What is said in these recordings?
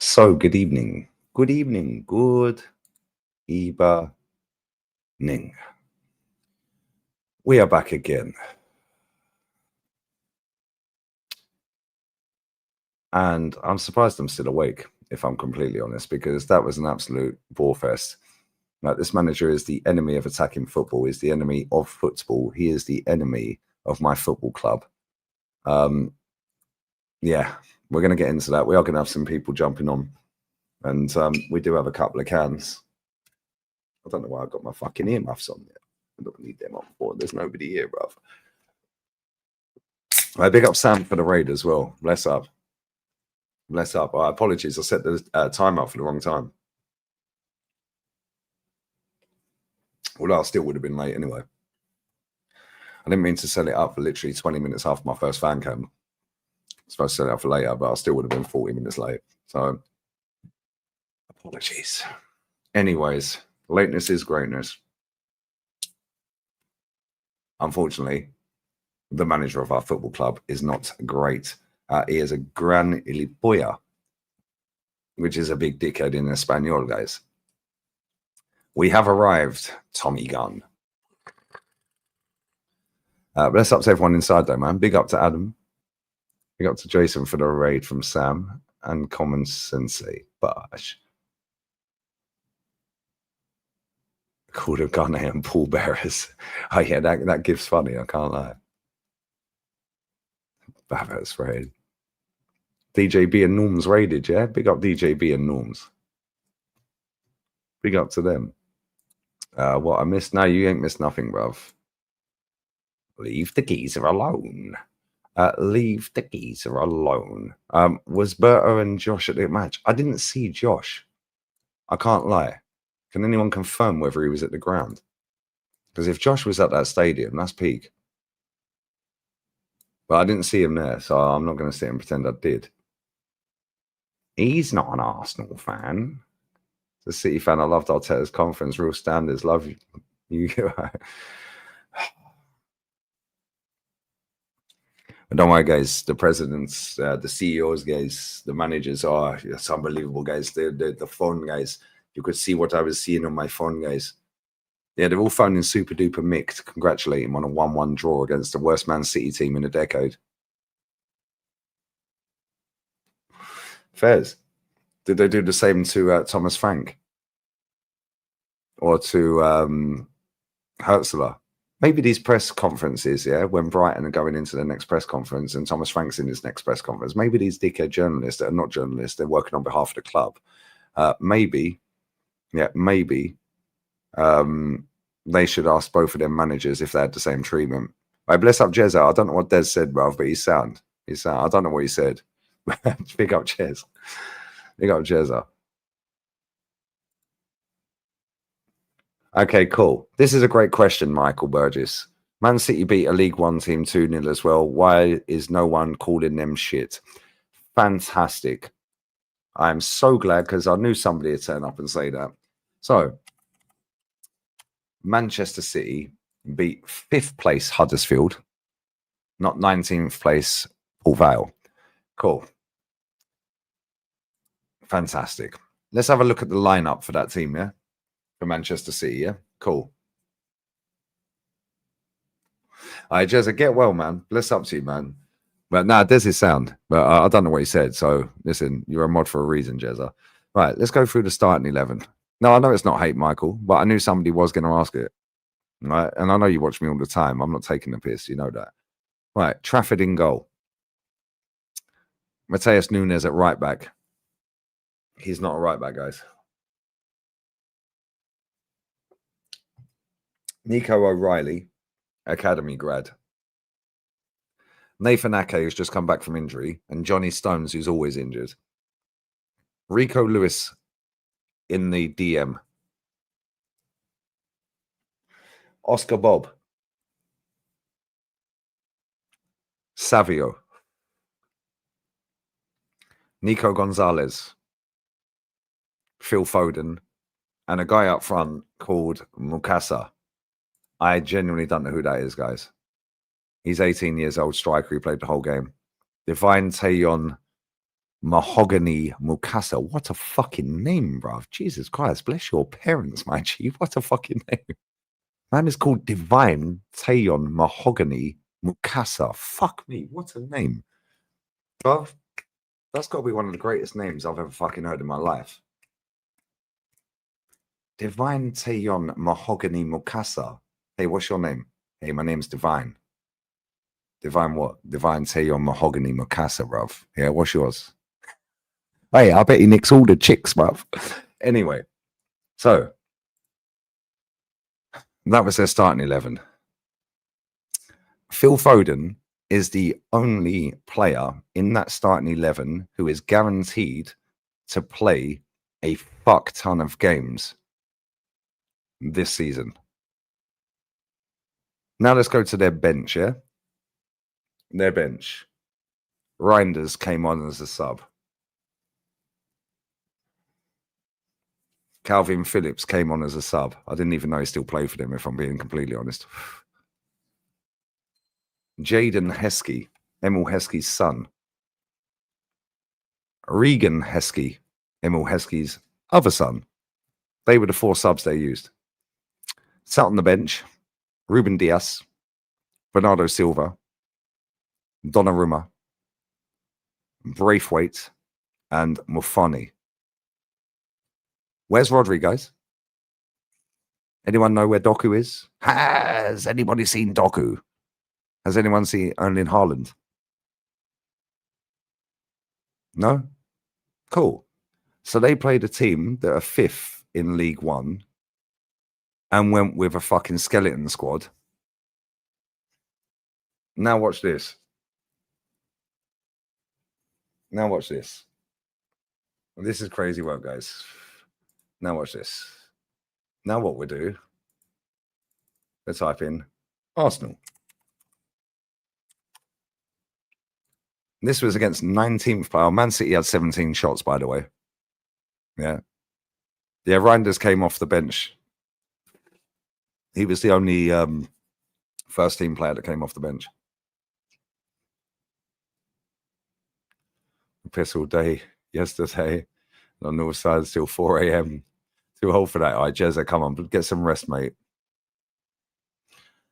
So, good evening. Good evening. Good evening. We are back again. And I'm surprised I'm still awake, if I'm completely honest, because that was an absolute bore fest. Like, this manager is the enemy of attacking football, is the enemy of football. He is the enemy of my football club. Yeah, we're going to get into that. We are going to have some people jumping on. And we do have a couple of cans. I don't know why I've got my fucking earmuffs on yet. I don't need them on board. There's nobody here, bruv. I big up Sam for the raid as well. Bless up. Bless up. Apologies. I set the time up for the wrong time. Although I still would have been late anyway. I didn't mean to set it up for literally 20 minutes after my first fan cam. I was supposed to set it up for later, but I still would have been 40 minutes late. So, apologies. Anyways, lateness is greatness. Unfortunately, the manager of our football club is not great. He is a gran gilipollas, which is a big dickhead in Espanol, guys. We have arrived, Tommy Gunn. Bless up to everyone inside, though, man. Big up to Adam. Big up to Jason for the raid from Sam and Common Sensei. Bosh. Called of Gunner and Paul Bearers. Oh, yeah, that gift's funny. I can't lie. Babbers raid. DJB and Norms raided, yeah? Big up DJB and Norms. Big up to them. What I missed? No, you ain't missed nothing, bruv. Leave the geezer alone. Leave the geezer alone. Was Berto and Josh at the match? I didn't see Josh. I can't lie. Can anyone confirm whether he was at the ground? Because if Josh was at that stadium, that's peak. But I didn't see him there, so I'm not going to sit and pretend I did. He's not an Arsenal fan. The City fan. I loved Arteta's conference. Real standards. Love you. But don't worry, guys. The presidents, the CEOs, guys, the managers are it's unbelievable, guys. The phone, guys. You could see what I was seeing on my phone, guys. Yeah, they're all phoning super duper Mick to congratulate him on a 1-1 draw against the worst Man City team in a decade. Fairs. Did they do the same to Thomas Frank? Or to Hertzler? Maybe these press conferences, yeah, when Brighton are going into the next press conference and Thomas Frank's in his next press conference, maybe these dickhead journalists that are not journalists, they're working on behalf of the club. Maybe they should ask both of them managers if they had the same treatment. Right, bless up Jezza. I don't know what Des said, bruv, but he's sound. I don't know what he said. Big up Jez. Big up Jezza. Okay, cool. This is a great question, Michael Burgess. Man City beat a League One team 2-0 as well. Why is no one calling them shit? Fantastic. I'm so glad because I knew somebody would turn up and say that. So, Manchester City beat 5th place Huddersfield, not 19th place Port Vale. Cool. Fantastic. Let's have a look at the lineup for that team, yeah? For Manchester City, yeah? Cool. All right, Jezza, get well, man. Bless up to you, man. But nah, there's his sound. But I don't know what he said. So listen, you're a mod for a reason, Jezza. Right, let's go through the starting 11. No, I know it's not hate, Michael, but I knew somebody was going to ask it. Right, and I know you watch me all the time. I'm not taking the piss. You know that. Right, Trafford in goal. Mateus Nunes at right back. He's not a right back, guys. Nico O'Reilly, academy grad. Nathan Ake, who's just come back from injury, and Johnny Stones, who's always injured. Rico Lewis in the DM. Oscar Bob. Savio. Nico Gonzalez. Phil Foden. And a guy up front called Mukasa. I genuinely don't know who that is, guys. He's 18 years old, striker. He played the whole game. Divine Tayon Mahogany Mukasa. What a fucking name, bruv. Jesus Christ. Bless your parents, my G. What a fucking name. Man is called Divine Tayon Mahogany Mukasa. Fuck me. What a name. Bruv, that's got to be one of the greatest names I've ever fucking heard in my life. Divine Tayon Mahogany Mukasa. Hey, what's your name? Hey, my name's Divine. Divine what? Divine Tayon Mahogany Mukasa, bruv. Yeah, what's yours? Hey, I bet he nicks all the chicks, bruv. Anyway, so that was their starting 11. Phil Foden is the only player in that starting 11 who is guaranteed to play a fuck ton of games this season. Now let's go to their bench, yeah? Their bench. Reinders came on as a sub. Calvin Phillips came on as a sub. I didn't even know he still played for them, if I'm being completely honest. Jaden Heskey, Emil Heskey's son. Regan Heskey, Emil Heskey's other son. They were the 4 subs they used. Sat on the bench, Ruben Dias, Bernardo Silva, Donnarumma, Braithwaite, and Mufani. Where's Rodri, guys? Anyone know where Doku is? Has anybody seen Doku? Has anyone seen Erling Haaland? No? Cool. So they played a team that are 5th in League One and went with a fucking skeleton squad. Now watch this. Now watch this. This is crazy work, guys. Now watch this. Now what we do, let's type in Arsenal. This was against 19th player. Man City had 17 shots, by the way. Yeah. Yeah, Reinders came off the bench. He was the only first team player that came off the bench. Piss all day yesterday on the north side till 4 a.m. Too old for that. All right, Jezza, come on, get some rest, mate.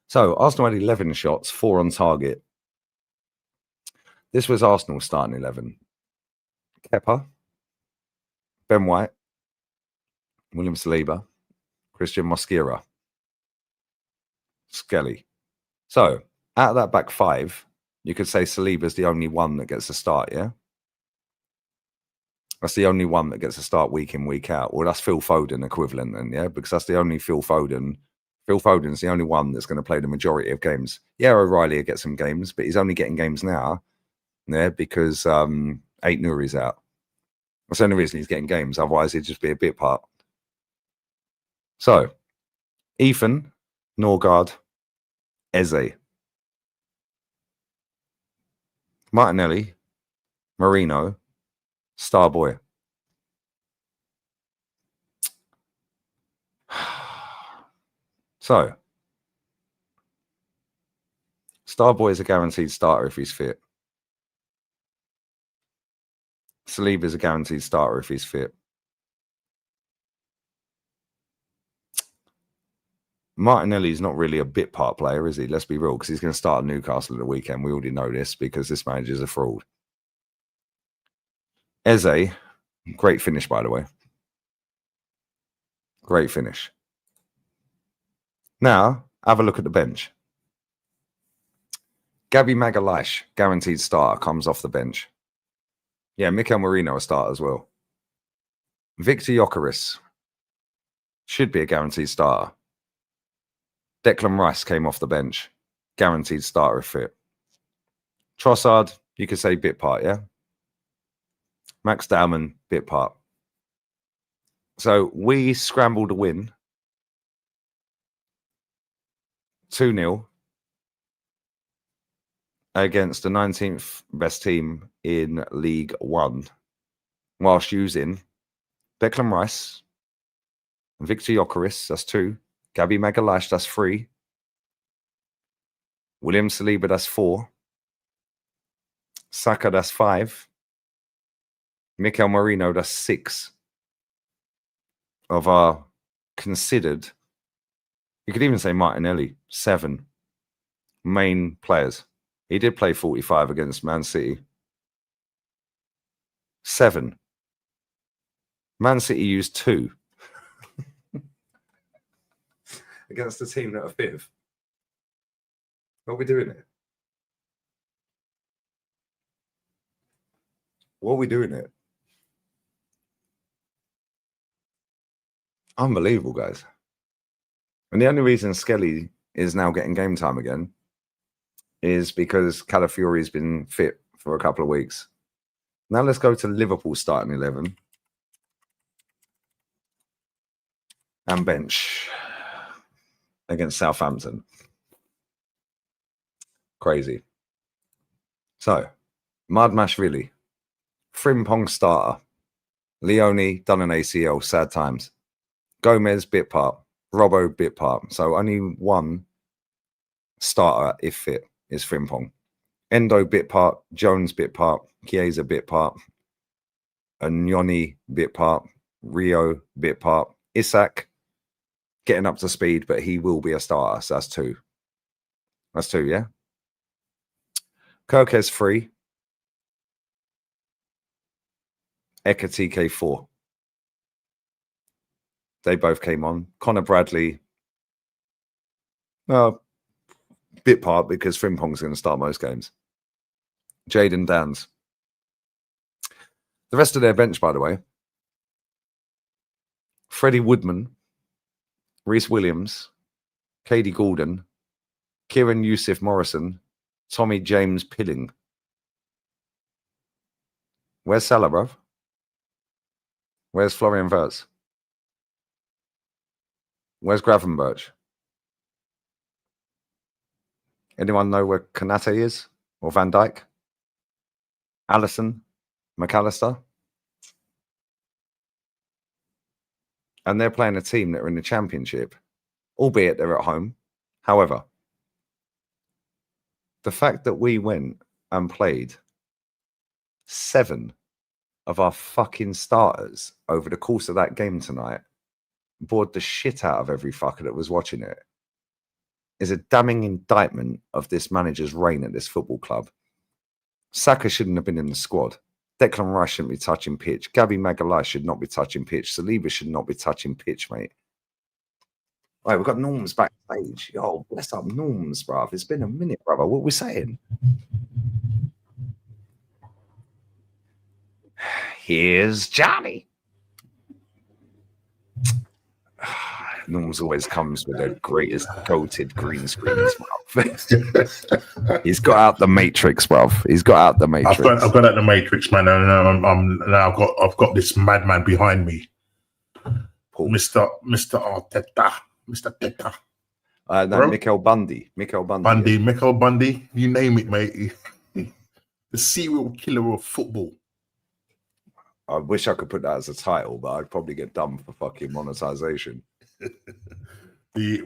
So Arsenal had 11 shots, 4 on target. This was Arsenal's starting 11. Kepa, Ben White, William Saliba, Christian Mosquera, Skelly. So out of that back 5, you could say Saliba's the only one that gets a start, yeah? That's the only one that gets a start week in, week out. Well, that's Phil Foden equivalent then, yeah? Because that's the only Phil Foden. Phil Foden's the only one that's going to play the majority of games. Yeah, O'Reilly will get some games, but he's only getting games now, yeah, because Ait Nouri's out. That's the only reason he's getting games. Otherwise, he'd just be a bit part. So, Ethan, Norgard, Eze, Martinelli, Marino, Starboy. So, Starboy is a guaranteed starter if he's fit. Saliba is a guaranteed starter if he's fit. Martinelli's not really a bit part player, is he? Let's be real, because he's going to start at Newcastle at the weekend. We already know this because this manager's a fraud. Eze, great finish, by the way. Great finish. Now, have a look at the bench. Gabby Magalhaes, guaranteed starter, comes off the bench. Yeah, Mikel Merino a start as well. Victor Gyökeres should be a guaranteed starter. Declan Rice came off the bench. Guaranteed starter if fit. Trossard, you could say bit part, yeah? Max Dowman, bit part. So we scrambled a win. 2-0 against the 19th best team in League One, whilst using Declan Rice, Victor Gyökeres, that's 2, Gabby Magalhaes, that's 3, William Saliba, that's 4, Saka, that's 5, Mikel Merino, that's 6 of our considered, you could even say Martinelli, 7 main players. He did play 45 against Man City. 7. Man City used 2 against the team that are 5th. What are we doing here? What are we doing here? Unbelievable, guys. And the only reason Skelly is now getting game time again is because Calafiori's been fit for a couple of weeks. Now let's go to Liverpool starting 11 and bench against Southampton. Crazy. So, Madmashvili, Frimpong starter, Leone done an ACL, sad times. Gomez bit part, Robbo bit part. So only one starter if fit is Frimpong. Endo bit part, Jones bit part, Chiesa bit part, Anyoni bit part, Rio bit part, Isak getting up to speed, but he will be a starter. So that's 2. That's 2, yeah? Kirkes 3. Ekatike 4. They both came on. Connor Bradley, bit part because Frimpong's going to start most games. Jaden Dans. The rest of their bench, by the way, Freddie Woodman, Reece Williams, Katie Gordon, Kieran Yusuf Morrison, Tommy James Pilling. Where's Salah, bruv? Where's Florian Wirtz? Where's Gravenberch? Anyone know where Konate is? Or Van Dijk? Allison? McAllister? And they're playing a team that are in the Championship, albeit they're at home. However, the fact that we went and played 7 of our fucking starters over the course of that game tonight, bored the shit out of every fucker that was watching it, is a damning indictment of this manager's reign at this football club. Saka shouldn't have been in the squad. Declan Rice shouldn't be touching pitch. Gabby Magalhaes should not be touching pitch. Saliba should not be touching pitch, mate. All right, we've got Norms backstage. Yo, bless up Norms, bruv. It's been a minute, brother. What are we saying? Here's Johnny. Norms always comes with the greatest goated green screens, bruv. He's got out the Matrix, bruv. He's got out the Matrix. I've got out the Matrix, man. I've got this madman behind me, Mr. Arteta, Mr. Teta. No, Mikel Bundy. Mikel Bundy. You name it, mate. The serial killer of football. I wish I could put that as a title, but I'd probably get done for fucking monetization.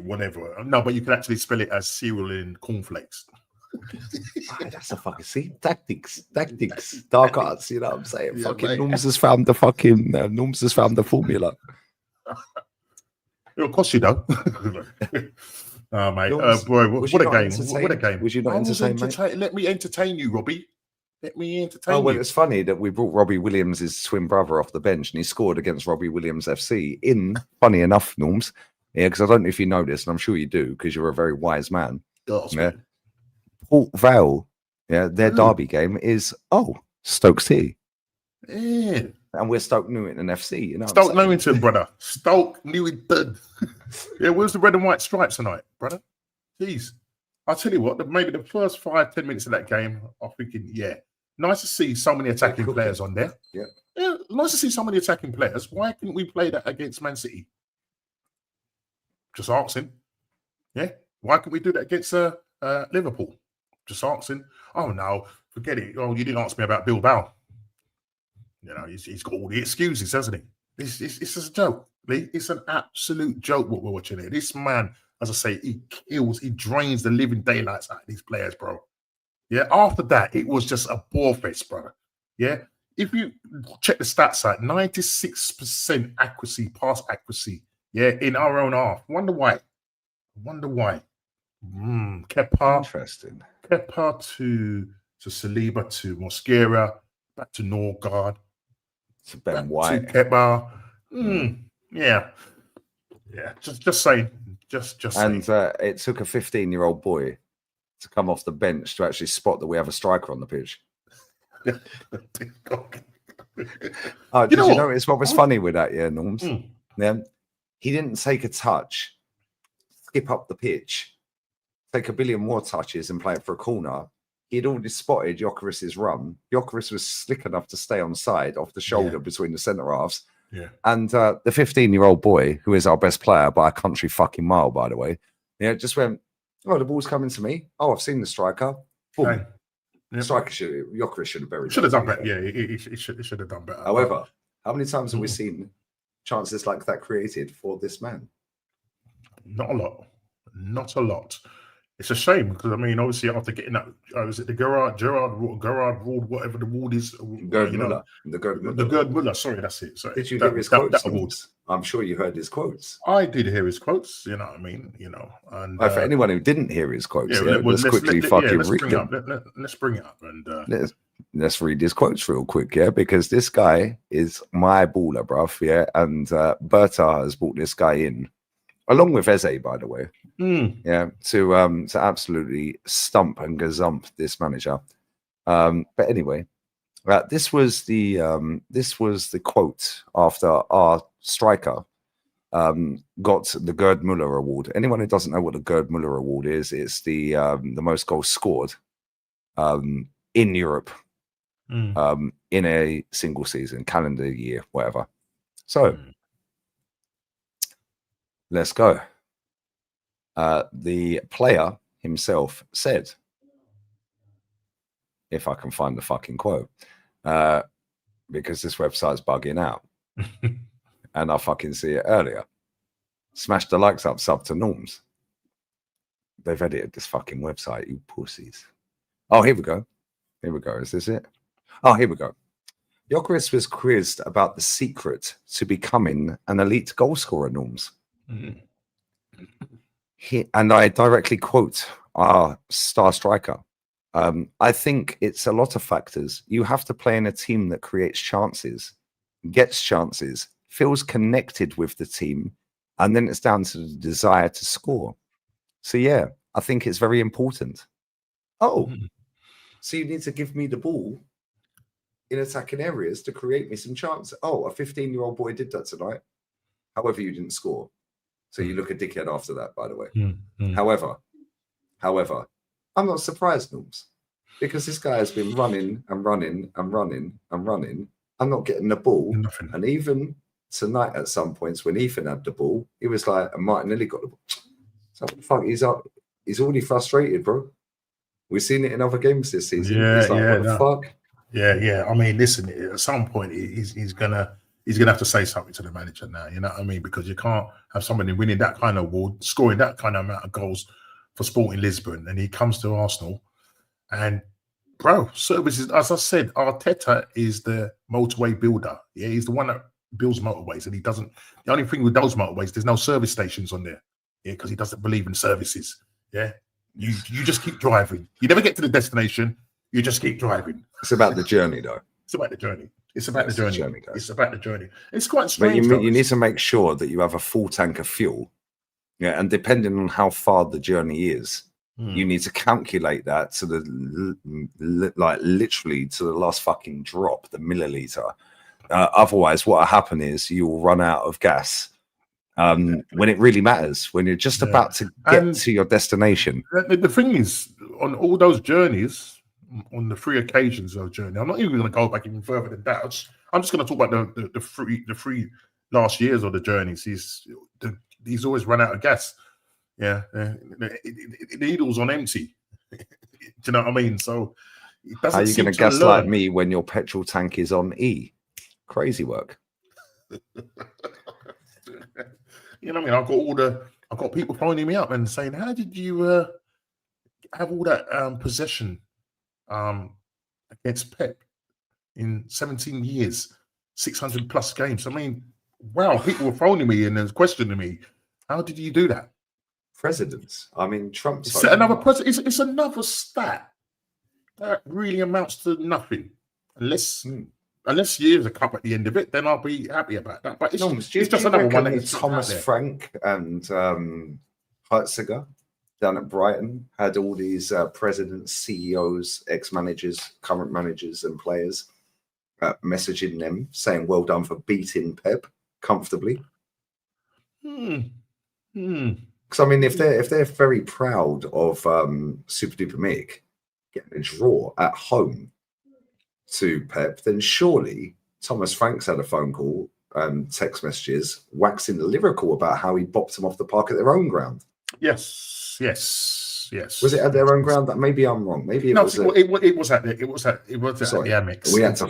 Whatever. No, but you can actually spell it as cereal in cornflakes. That's a fucking tactics, dark arts. You know what I'm saying? Yeah, fucking mate. Norms has found the fucking Norms has found the formula. It'll cost you though. Oh, mate, Norms, boy, what a game! What a game! Was you not entertained, mate? Let me entertain you, Robbie. Let me entertain Oh, well, you. it's funny that we brought Robbie Williams' twin brother off the bench and he scored against Robbie Williams FC in, funny enough, Norms. Yeah, because I don't know if you know this, and I'm sure you do, because you're a very wise man. Yeah. Port Vale, yeah, their derby game is, Stoke City. Yeah. And we're Stoke Newington FC, you know. Stoke Newington, brother. Stoke Newington. Yeah, where's the red and white stripes tonight, brother? Jeez. I'll tell you what, maybe the first 5-10 minutes of that game, I'm thinking, yeah, nice to see so many attacking players on there. Yeah, nice to see so many attacking players. Why couldn't we play that against Man City? Just asking. Yeah, why couldn't we do that against Liverpool? Just asking. Oh, no, forget it. Oh, you didn't ask me about Bilbao. You know, he's got all the excuses, hasn't he? It's just a joke, Lee. It's an absolute joke what we're watching here. This man, as I say, he drains the living daylights out of these players, bro. Yeah, after that, it was just a bore fest, brother. Yeah, if you check the stats out, 96% accuracy, pass accuracy, in our own half. Wonder why. Interesting. Kepa to Saliba to Mosquera, back to Norgard, To Ben back White. to Kepa. Yeah. Just saying. Just And saying. it took a 15-year-old boy to come off the bench to actually spot that we have a striker on the pitch. Did Did you notice what was funny with that, Norms? Yeah, he didn't take a touch, skip up the pitch, take a billion more touches and play it for a corner. He had already spotted Gyökeres's run. Gyökeres was slick enough to stay on side off the shoulder between the centre halves. Yeah. And the 15-year-old boy, who is our best player by a country fucking mile, by the way, just went, oh, the ball's coming to me. Oh, I've seen the striker. Boom. Striker Gyökeres should have buried. Should have done better. Yeah, he should have done better. However, how many times have we seen chances like that created for this man? Not a lot. It's a shame because, I mean, obviously after getting that, is it the Gerard Award, whatever the award is? Gerd Müller. The Gerd Müller. Sorry, that's it. Sorry. Did you hear his quotes? That award. I'm sure you heard his quotes. I did hear his quotes. You know what I mean? And for anyone who didn't hear his quotes, let's quickly read them. Let's bring it up and let's read his quotes real quick, because this guy is my baller, bruv. And Berta has brought this guy in, along with Eze, by the way. To absolutely stump and gazump this manager. But anyway, this was the quote after our striker got the Gerd Müller Award. Anyone who doesn't know what the Gerd Müller Award is, it's the most goals scored in Europe in a single season, calendar year, whatever. So let's go. The player himself said, if I can find the fucking quote, because this website's bugging out and I fucking see it earlier. Smash the likes up, sub to Norms. They've edited this fucking website, you pussies. Oh, here we go. Is this it? Oh, here we go. Gyökeres was quizzed about the secret to becoming an elite goal scorer, Norms. And I directly quote our star striker. I think it's a lot of factors. You have to play in a team that creates chances, gets chances, feels connected with the team, and then it's down to the desire to score. So, I think it's very important. Oh, so you need to give me the ball in attacking areas to create me some chances. Oh, a 15-year-old boy did that tonight. However, you didn't score. So you look a dickhead after that, by the way. However, I'm not surprised, Norms, because this guy has been running and running and running and running. I'm not getting the ball. Nothing. And even tonight, at some points, when Ethan had the ball, he was like, and Martinelli got the ball. So what the fuck? He's up. He's already frustrated, bro. We've seen it in other games this season. What the fuck? Yeah. I mean, listen, at some point, he's gonna have to say something to the manager now. You know what I mean? Because you can't have somebody winning that kind of award, scoring that kind of amount of goals for Sporting Lisbon, and he comes to Arsenal, and bro, services. As I said, Arteta is the motorway builder. Yeah, he's the one that builds motorways, and he doesn't. The only thing with those motorways, there's no service stations on there. Yeah, because he doesn't believe in services. Yeah, you just keep driving. You never get to the destination. You just keep driving. It's about the journey, though. It's about the journey. It's about the journey. It's about the journey. It's quite strange. But you need to make sure that you have a full tank of fuel. Yeah, and depending on how far the journey is, you need to calculate that to the literally to the last fucking drop, the milliliter. Otherwise, what will happen is you will run out of gas when it really matters, when you're just about to get to your destination. The thing is, on all those journeys, on the 3 occasions of the journey, I'm not even going to go back even further than that. I'm just going to talk about the three last years of the journeys. He's always run out of gas. Yeah, the needle's on empty. Do you know what I mean? So how are you going to gaslight me when your petrol tank is on E? Crazy work. You know what I mean? I've got people phoning me up and saying, "How did you have all that possession against Pep?" in 17 years, 600 plus games. I mean, wow, people were phoning me and questioning me. How did you do that? Presidents. I mean, Trump's It's another president. It's another stat that really amounts to nothing, unless there's a cup at the end of it. Then I'll be happy about that. But it's just another one that Thomas Frank and Heitziger down at Brighton had all these presidents, CEOs, ex-managers, current managers, and players messaging them saying, "Well done for beating Pep comfortably." Because I mean, if they're very proud of Super Duper Mick getting a draw at home to Pep, then surely Thomas Franks had a phone call, text messages, waxing lyrical about how he bopped them off the park at their own ground. Yes. Was it at their own ground? That maybe I'm wrong. Maybe it was at the Amex. We had to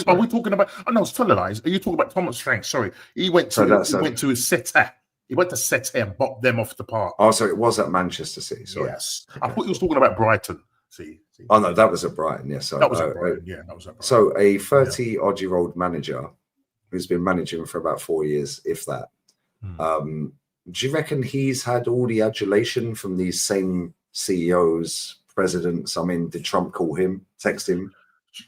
are we talking about? Oh no, it's televised. Are you talking about Thomas Franks? Sorry, he went to his Seta. He went to Seta and bopped them off the park. Oh, so it was at Manchester City. Sorry. Yes, okay. I thought he was talking about Brighton. See. Oh no, that was at Brighton. Yes, that was at Brighton. Yeah, that was at Brighton. So a 30-odd-year-old manager who's been managing for about 4 years, if that. Do you reckon he's had all the adulation from these same CEOs, presidents? I mean, did Trump call him, text him?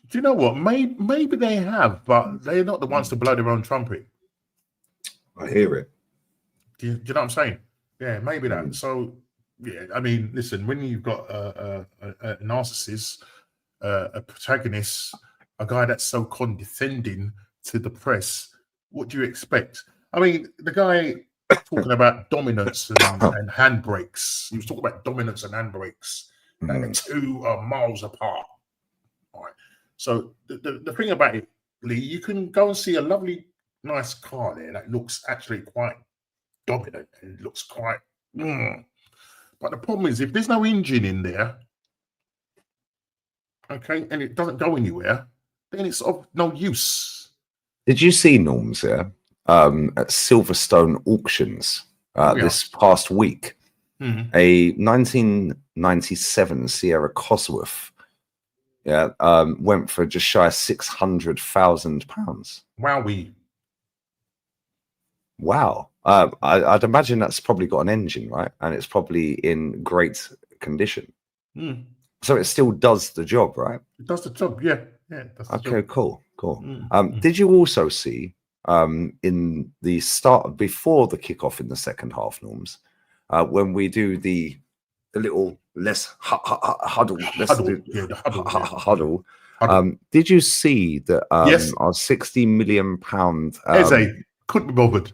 Do you know what? Maybe they have, but they're not the ones to blow their own trumpet. I hear it. Do you know what I'm saying? Yeah, maybe that. So, yeah, I mean, listen, when you've got a narcissist, a protagonist, a guy that's so condescending to the press, what do you expect? I mean, the guy talking about dominance and handbrakes. He was talking about dominance and handbrakes. And the two are miles apart. All right. So the thing about it, Lee, you can go and see a lovely, nice car there that looks actually quite dominant and looks quite. But the problem is, if there's no engine in there, okay, and it doesn't go anywhere, then it's of no use. Did you see Norms there? At Silverstone auctions this past week, a 1997 Sierra Cosworth went for just shy of £600,000. Wow. I'd imagine that's probably got an engine, right? And it's probably in great condition. So it still does the job, right? It does the job, yeah. Okay, cool. Did you also see in the start, before the kickoff in the second half, Norms, when we do the little huddle, did you see that our £60 million Eze couldn't be bothered.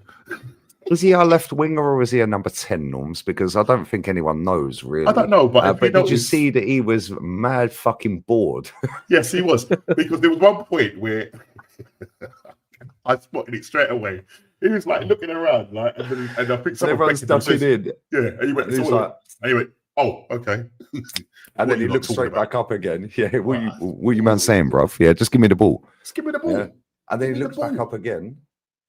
Was he our left winger or was he a number 10, Norms? Because I don't think anyone knows, really. I don't know, but did you see that he was mad fucking bored? Yes, he was. Because there was one point where I spotted it straight away. He was like looking around, like, and I think someone everyone's ducking in. Yeah, and he went, oh, okay. And then he looked straight back up again. Yeah, what you man saying, bruv? Yeah, just give me the ball. Just give me the ball. Yeah. And then he looks back up again.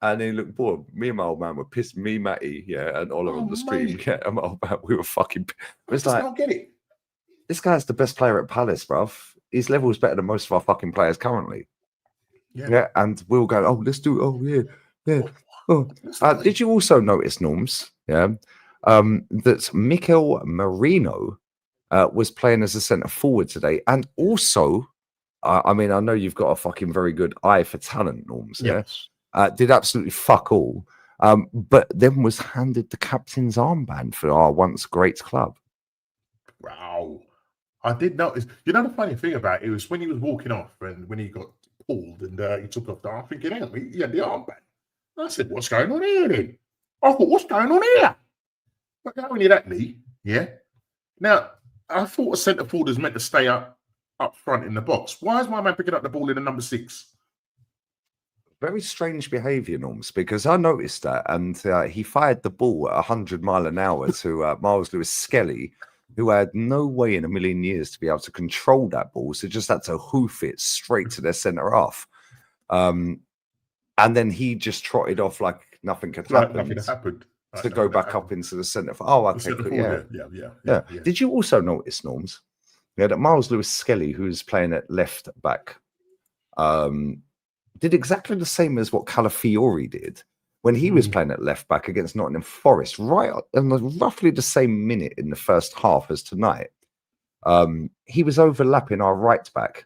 And then he looked bored. Me and my old man were pissed. Me, Matty, and Oliver on the stream. Yeah, and my old man, we were fucking. It's like, I don't get it. This guy's the best player at Palace, bruv. His level is better than most of our fucking players currently. Yeah, and we'll go, oh, let's do it. Oh, yeah. Oh. Did you also notice, Norms, that Mikel Merino was playing as a centre forward today? And also, I mean, I know you've got a fucking very good eye for talent, Norms. Yes. Did absolutely fuck all, but then was handed the captain's armband for our once great club. Wow. I did notice. You know the funny thing about it was when he was walking off and when he got pulled and he took off the arm, thinking, he had the armband. I said, what's going on here then? I thought, what's going on here? But not only that, Lee, Now, I thought a centre forward is meant to stay up front in the box. Why is my man picking up the ball in the number 6? Very strange behaviour, Norms, because I noticed that, and he fired the ball at 100 miles an hour to Miles Lewis Skelly, who had no way in a million years to be able to control that ball, so just had to hoof it straight to their centre half. And then he just trotted off like nothing had happened. Nothing happened. To go back up into the centre. Oh, okay. Yeah. Did you also notice, Norms, that Miles Lewis Skelly, who's playing at left back, did exactly the same as what Calafiori did when he was playing at left back against Nottingham Forest, right on roughly the same minute in the first half as tonight. He was overlapping our right back.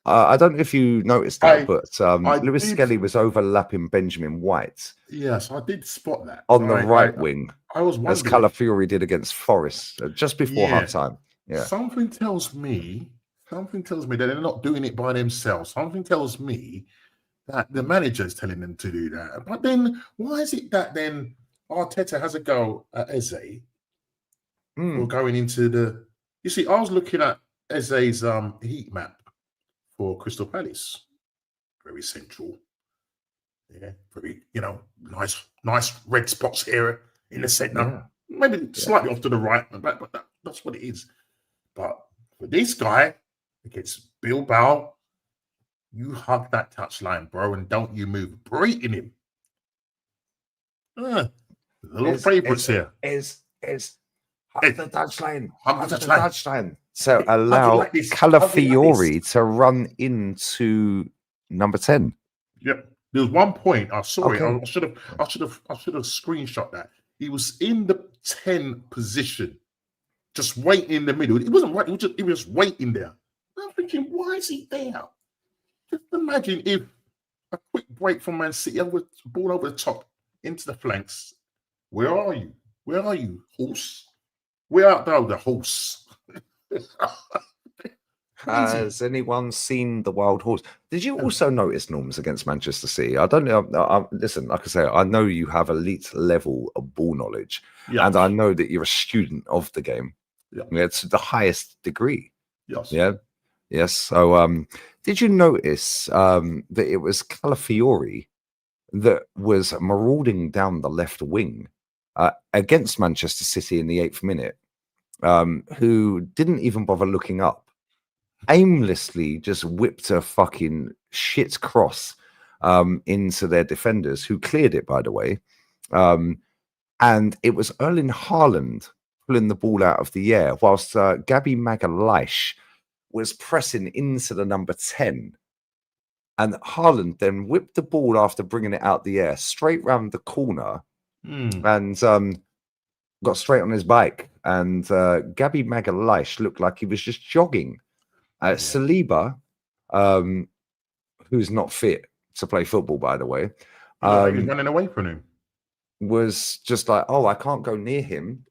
I don't know if you noticed that, but Lewis did. Skelly was overlapping Benjamin White. Yes, I did spot that. On the right wing. I was as wondering. Calafiori did against Forest just before half time. Yeah. Something tells me that they're not doing it by themselves. Something tells me that the manager is telling them to do that. But then why is it that then Arteta has a go at Eze for going into the... You see, I was looking at Eze's heat map for Crystal Palace. Very central. Yeah, very, nice red spots here in the centre. Yeah. Maybe slightly off to the right, but that's what it is. But for this guy against Bilbao, you hug that touchline, bro, and don't you move. Breaking him. Little favourites here. Hug the touchline. Hug the touchline. So allow like Calafiori to run into number 10. Yep. There was one point I saw it. I should have screenshot that. He was in the 10 position, just waiting in the middle. It wasn't right. He was just waiting there. I'm thinking, why is he there? Just imagine if a quick break from Man City, ball over the top into the flanks. Where are you? Where are you, horse? Where art thou, the horse? Has anyone seen the Wild Horse? Did you also notice, Norms, against Manchester City? I don't know. Listen, like I say, I know you have elite level of ball knowledge, and I know that you're a student of the game. Yeah, to the highest degree. Yes. Yeah. Yes. So, did you notice that it was Calafiori that was marauding down the left wing against Manchester City in the 8th minute, who didn't even bother looking up? Aimlessly just whipped a fucking shit cross into their defenders, who cleared it, by the way. And it was Erling Haaland pulling the ball out of the air, whilst Gabby Magalhaes was pressing into the number 10. And Haaland then whipped the ball after bringing it out the air straight round the corner and got straight on his bike. And Gabby Magalhaes looked like he was just jogging. Saliba, who's not fit to play football, by the way, he was running away from him. Was just like, I can't go near him,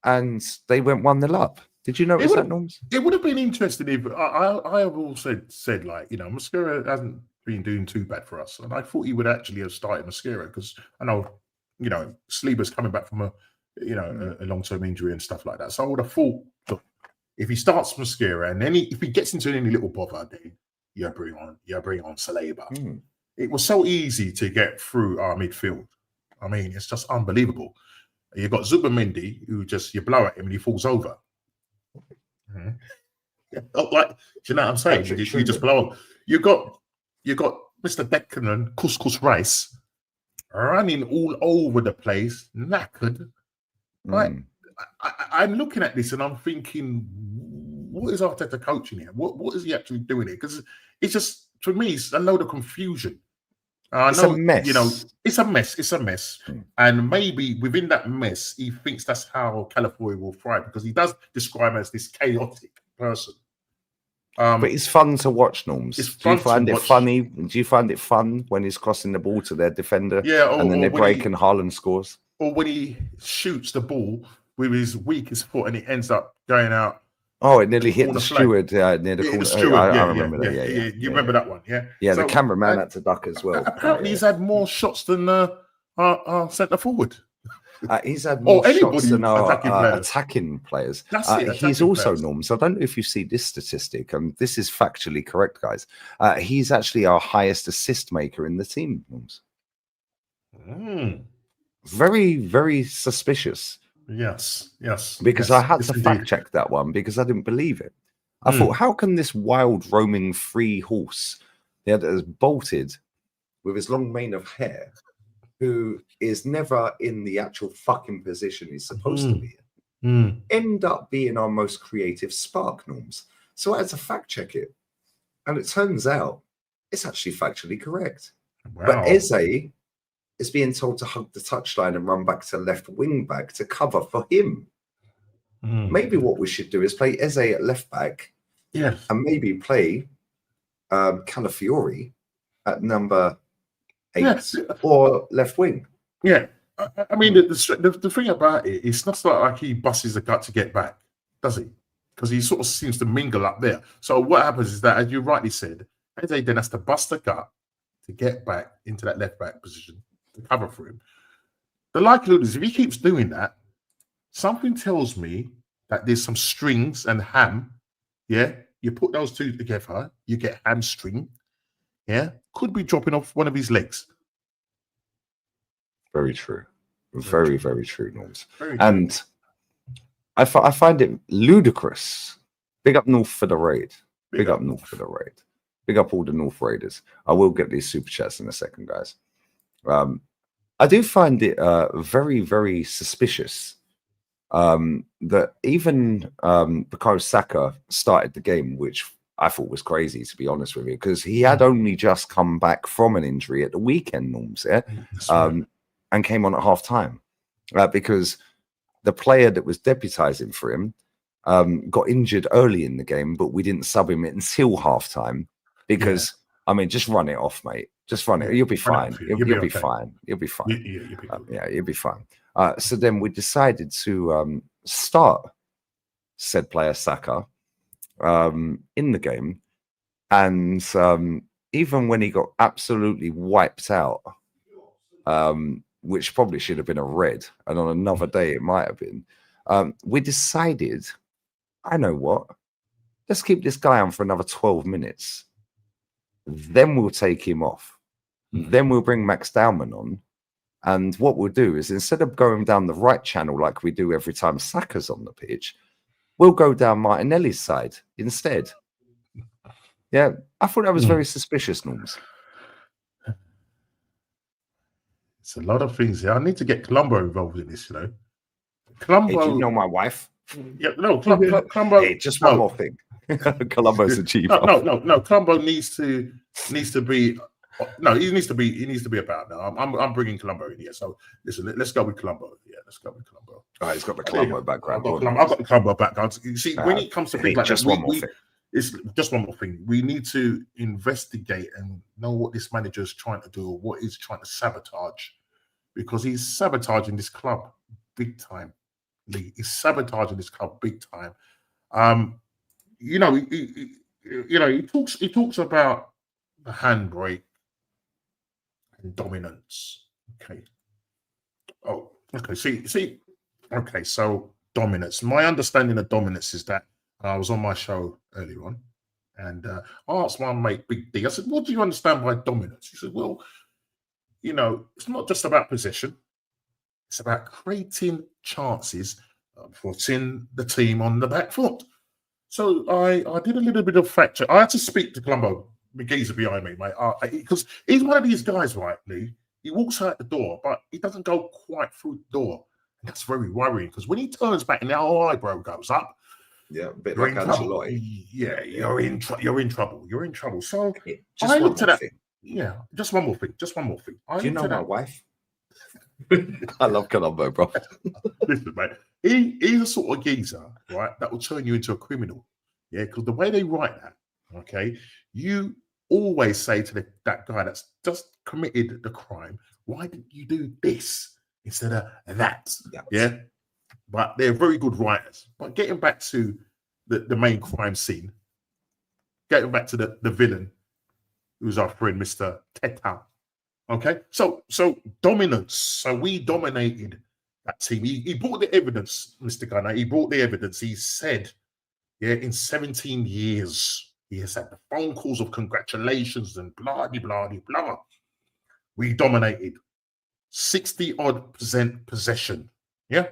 and they went 1-0 up. Did you notice that, Norms? It would have been interesting if I have also said, like, Mosquera hasn't been doing too bad for us, and I thought he would actually have started Mosquera because I know, Saliba's coming back from a long-term injury and stuff like that. So I would have thought, look, if he starts Mosquera and then if he gets into any little bother, then you bring on Saliba. It was so easy to get through our midfield. I mean, it's just unbelievable. You've got Zubimendi, who you blow at him and he falls over. Like, do you know what I'm saying? You just blow him. You got Mr. Declan Couscous Rice running all over the place, knackered. Right? I'm looking at this and I'm thinking, what is Arteta coaching here? What is he actually doing here? Because it's just, for me, it's a load of confusion. It's a mess. It's a mess. And maybe within that mess, he thinks that's how Calafiori will thrive, because he does describe him as this chaotic person. But it's fun to watch, Norms. Do you find it funny? Do you find it fun when he's crossing the ball to their defender? Yeah, and then they break and Haaland scores? Or when he shoots the ball with his weakest foot and it ends up going out. Oh, it nearly hit the steward near the corner. Steward, I remember that. Yeah. You remember that one, yeah? Yeah, so, the cameraman had to duck as well. Apparently, he's had more shots than our centre forward. He's had more shots than our attacking players. That's it. He's also, Norms, I don't know if you see this statistic. This is factually correct, guys. He's actually our highest assist maker in the team, Norms. Very, very suspicious. Yes. Because I had to fact check that one because I didn't believe it. I thought, how can this wild roaming free horse that has bolted with his long mane of hair, who is never in the actual fucking position he's supposed to be in, end up being our most creative spark, Norms? So I had to fact check it. And it turns out it's actually factually correct. Wow. But Eze is being told to hug the touchline and run back to left wing back to cover for him. Maybe what we should do is play Eze at left back, yes, and maybe play Calafiori at number 8 or left wing. Yeah, I mean the thing about it, it's not like he busts the gut to get back, does he? Because he sort of seems to mingle up there. So what happens is that, as you rightly said, Eze then has to bust the gut to get back into that left back position to cover for him. The likelihood is if he keeps doing that, something tells me that there's some strings and ham. Yeah, you put those two together, you get hamstring. Yeah, could be dropping off one of his legs. Very true. Very true, Norms. Very and true. I find it ludicrous. Big up North for the raid. Big up North for the raid. Big up all the North Raiders. I will get these super chats in a second, guys. I do find it very suspicious that even Bukayo Saka started the game, which I thought was crazy, to be honest with you, because he had only just come back from an injury at the weekend, Norms, and came on at half time because the player that was deputizing for him got injured early in the game, but we didn't sub him until half time because, I mean, just run it off, mate. Just run it. You'll be fine. You'll be fine. You'll be fine. You'll be fine. So then we decided to start said player Saka in the game. And even when he got absolutely wiped out, which probably should have been a red, and on another day it might have been, we decided, I know what, let's keep this guy on for another 12 minutes. Then we'll take him off. Then we'll bring Max Dowman on. And what we'll do is, instead of going down the right channel like we do every time Saka's on the pitch, we'll go down Martinelli's side instead. Yeah, I thought that was very suspicious, Norms. It's a lot of things here. I need to get Colombo involved in this, you know. Colombo, hey, do you know my wife? Yeah, no, Colombo. Hey, just one more thing. Colombo's a chief. No. Colombo needs to be. No, he needs to be about now. I'm bringing Colombo in here. So listen, let's go with Colombo. Yeah, let's go with Colombo. All right, he's got the Colombo background. I've got the Colombo background. You see, when it comes to things like just that, one more thing. It's just one more thing. We need to investigate and know what this manager is trying to do or what he's trying to sabotage, because he's sabotaging this club big time. Lee, he's sabotaging this club big time. He talks about the handbrake and dominance. Okay. Oh, okay. See. Okay, so dominance. My understanding of dominance is that I was on my show earlier on, and I asked my mate Big D. I said, "What do you understand by dominance?" He said, "Well, it's not just about possession. It's about creating chances, putting the team on the back foot." So I did a little bit of fact check. I had to speak to Colombo, McGeezer behind me, mate, because he's one of these guys, right, Lee? He walks out the door, but he doesn't go quite through the door. And that's very worrying, because when he turns back and the whole eyebrow goes up, yeah, a bit like Ancelotti. Yeah, you're in trouble. You're in trouble. So just I looked at that. Thing. Yeah, just one more thing. Do you know my wife? I love Colombo, bro. Listen, mate, he's a sort of geezer, right, that will turn you into a criminal. Yeah, because the way they write that, okay, you always say to that guy that's just committed the crime, why didn't you do this instead of that? Yeah. But they're very good writers. But getting back to the main crime scene, getting back to the villain, who's our friend, Mr. Teta. Okay, so dominance. So we dominated that team. He brought the evidence, Mr. Gunner. He brought the evidence. He said, in 17 years, he has had the phone calls of congratulations and blah, blah, blah, blah. We dominated 60-odd% possession. Yeah.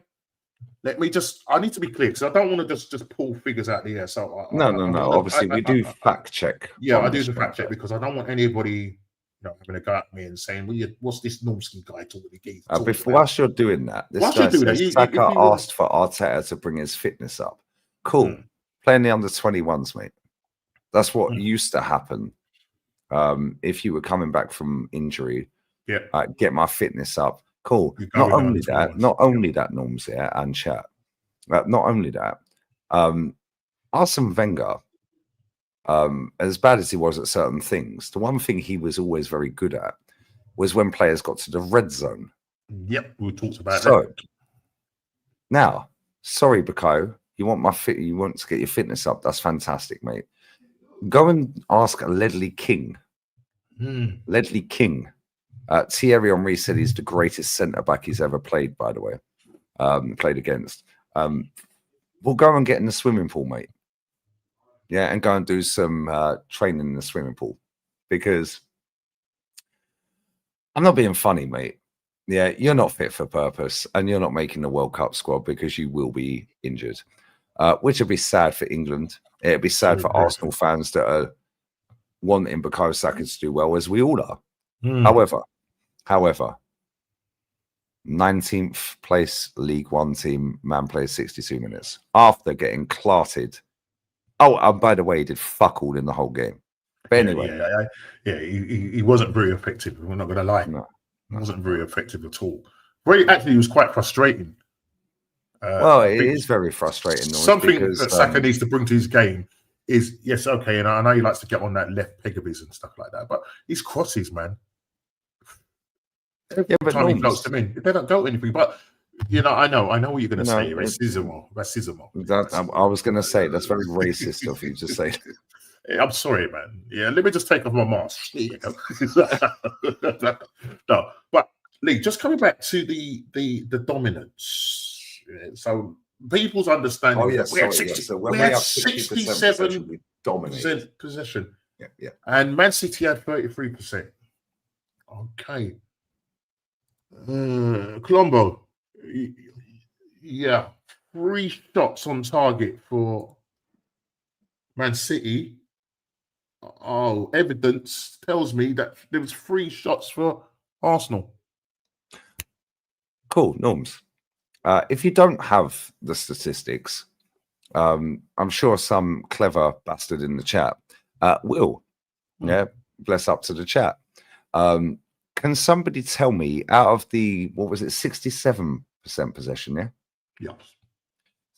I need to be clear, because I don't want to just pull figures out of the air. So no. Obviously, we do fact check. Yeah, I do the fact check, because I don't want anybody having a go at me and saying, "Well, what's this Normsky guy talking about?" Whilst you're doing that, this guy says Saka asked for Arteta to bring his fitness up. Cool. Playing the under-21s, mate. That's what used to happen. If you were coming back from injury, get my fitness up. Cool. Not only that, Norms, and chat. Not only that, Arsene Wenger, as bad as he was at certain things, the one thing he was always very good at was when players got to the red zone. Yep, we talked about that. Now, sorry, Bako, you want to get your fitness up. That's fantastic, mate. Go and ask Ledley King. Ledley King. Thierry Henry said he's the greatest centre back he's ever played, by the way. Played against. We'll go and get in the swimming pool, mate. Yeah, and go and do some training in the swimming pool. Because I'm not being funny, mate. Yeah, you're not fit for purpose, and you're not making the World Cup squad because you will be injured, which would be sad for England. It'd be sad for Arsenal fans that are wanting Bukayo Saka to do well, as we all are. However, 19th place League One team, man plays 62 minutes after getting clarted. Oh, and by the way, he did fuck all in the whole game. But anyway, he wasn't very effective. We're not going to lie. No. He wasn't very effective at all. Actually, it was quite frustrating. Well, it is very frustrating. Something that Saka needs to bring to his game is, yes, okay, and I know he likes to get on that left peg of his and stuff like that, but his crosses, man. Every time he floats them in, they don't go anything. But I know what you're going to say. Racismo. I was going to say that's very racist of you to say. I'm sorry, man. Yeah, let me just take off my mask. No, but Lee, just coming back to the dominance. So people's understanding. Oh yes, we had 67% possession. Yeah. And Man City had 33%. Okay. Colombo. Yeah, 3 shots on target for Man City. Oh, evidence tells me that there was 3 shots for Arsenal. Cool, Norms. If you don't have the statistics, I'm sure some clever bastard in the chat will. Yeah, bless up to the chat. Can somebody tell me out of the 67% possession? Yeah. Yes.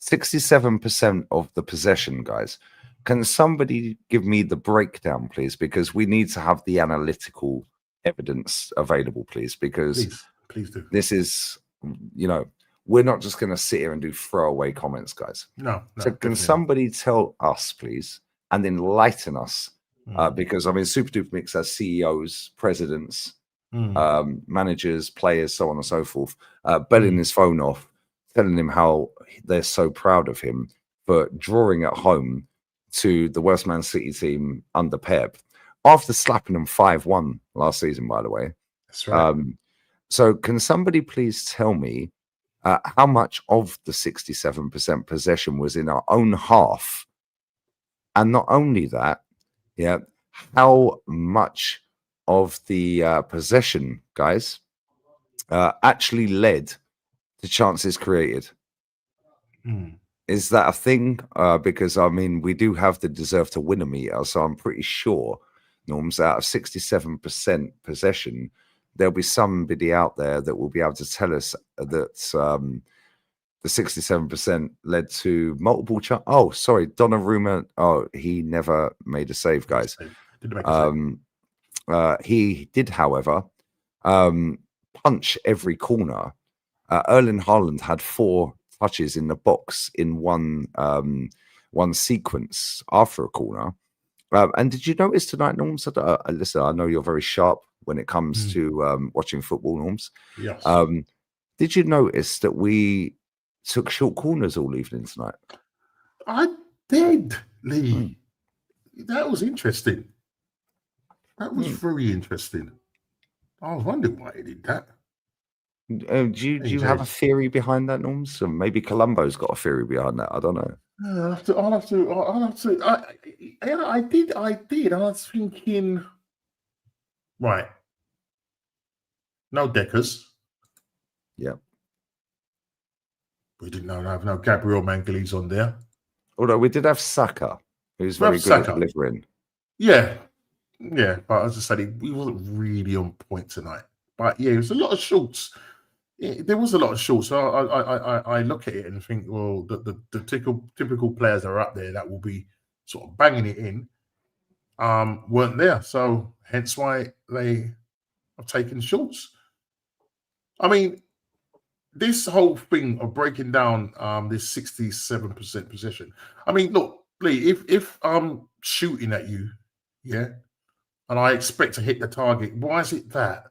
67% of the possession, guys. Can somebody give me the breakdown, please? Because we need to have the analytical evidence available, please. Because please do. This is, we're not just going to sit here and do throwaway comments, guys. No. So can somebody tell us, please, and enlighten us? Because Super Duper Mix has CEOs, presidents, managers, players, so on and so forth, belling his phone off, telling him how they're so proud of him for drawing at home to the worst Man City team under Pep after slapping them 5-1 last season, by the way. That's right. So can somebody please tell me how much of the 67% possession was in our own half? And not only that, how much of the possession, guys, actually led to chances created? Is that a thing? Because we do have the deserve to win a meter, so I'm pretty sure, Norms, out of 67% possession, there'll be somebody out there that will be able to tell us that the 67% led to multiple chances. Oh, sorry, Donnarumma. Oh, he never made a save, guys. He did, however, punch every corner. Erling Haaland had 4 touches in the box in one sequence after a corner. And did you notice tonight, Norms? Listen, I know you're very sharp when it comes to watching football, Norms. Yes. Did you notice that we took short corners all evening tonight? I did, Lee. That was interesting. That was very interesting. I was wondering why he did that. Do you have a theory behind that, Norms? So maybe Colombo's got a theory behind that. I don't know. I'll have to. I did. I was thinking, right. No Deckers. Yeah. We didn't have no Gabriel Mangali's on there. Although we did have Saka. who's very good at delivering. Yeah. But as I said, he wasn't really on point tonight. But yeah, it was a lot of shorts. There was a lot of shorts. So I look at it and think, well, the typical players that are up there that will be sort of banging it in weren't there. So hence why they have taken shorts. I mean, this whole thing of breaking down this 67% possession. I mean, look, Lee, if I'm shooting at you, yeah, and I expect to hit the target, why is it that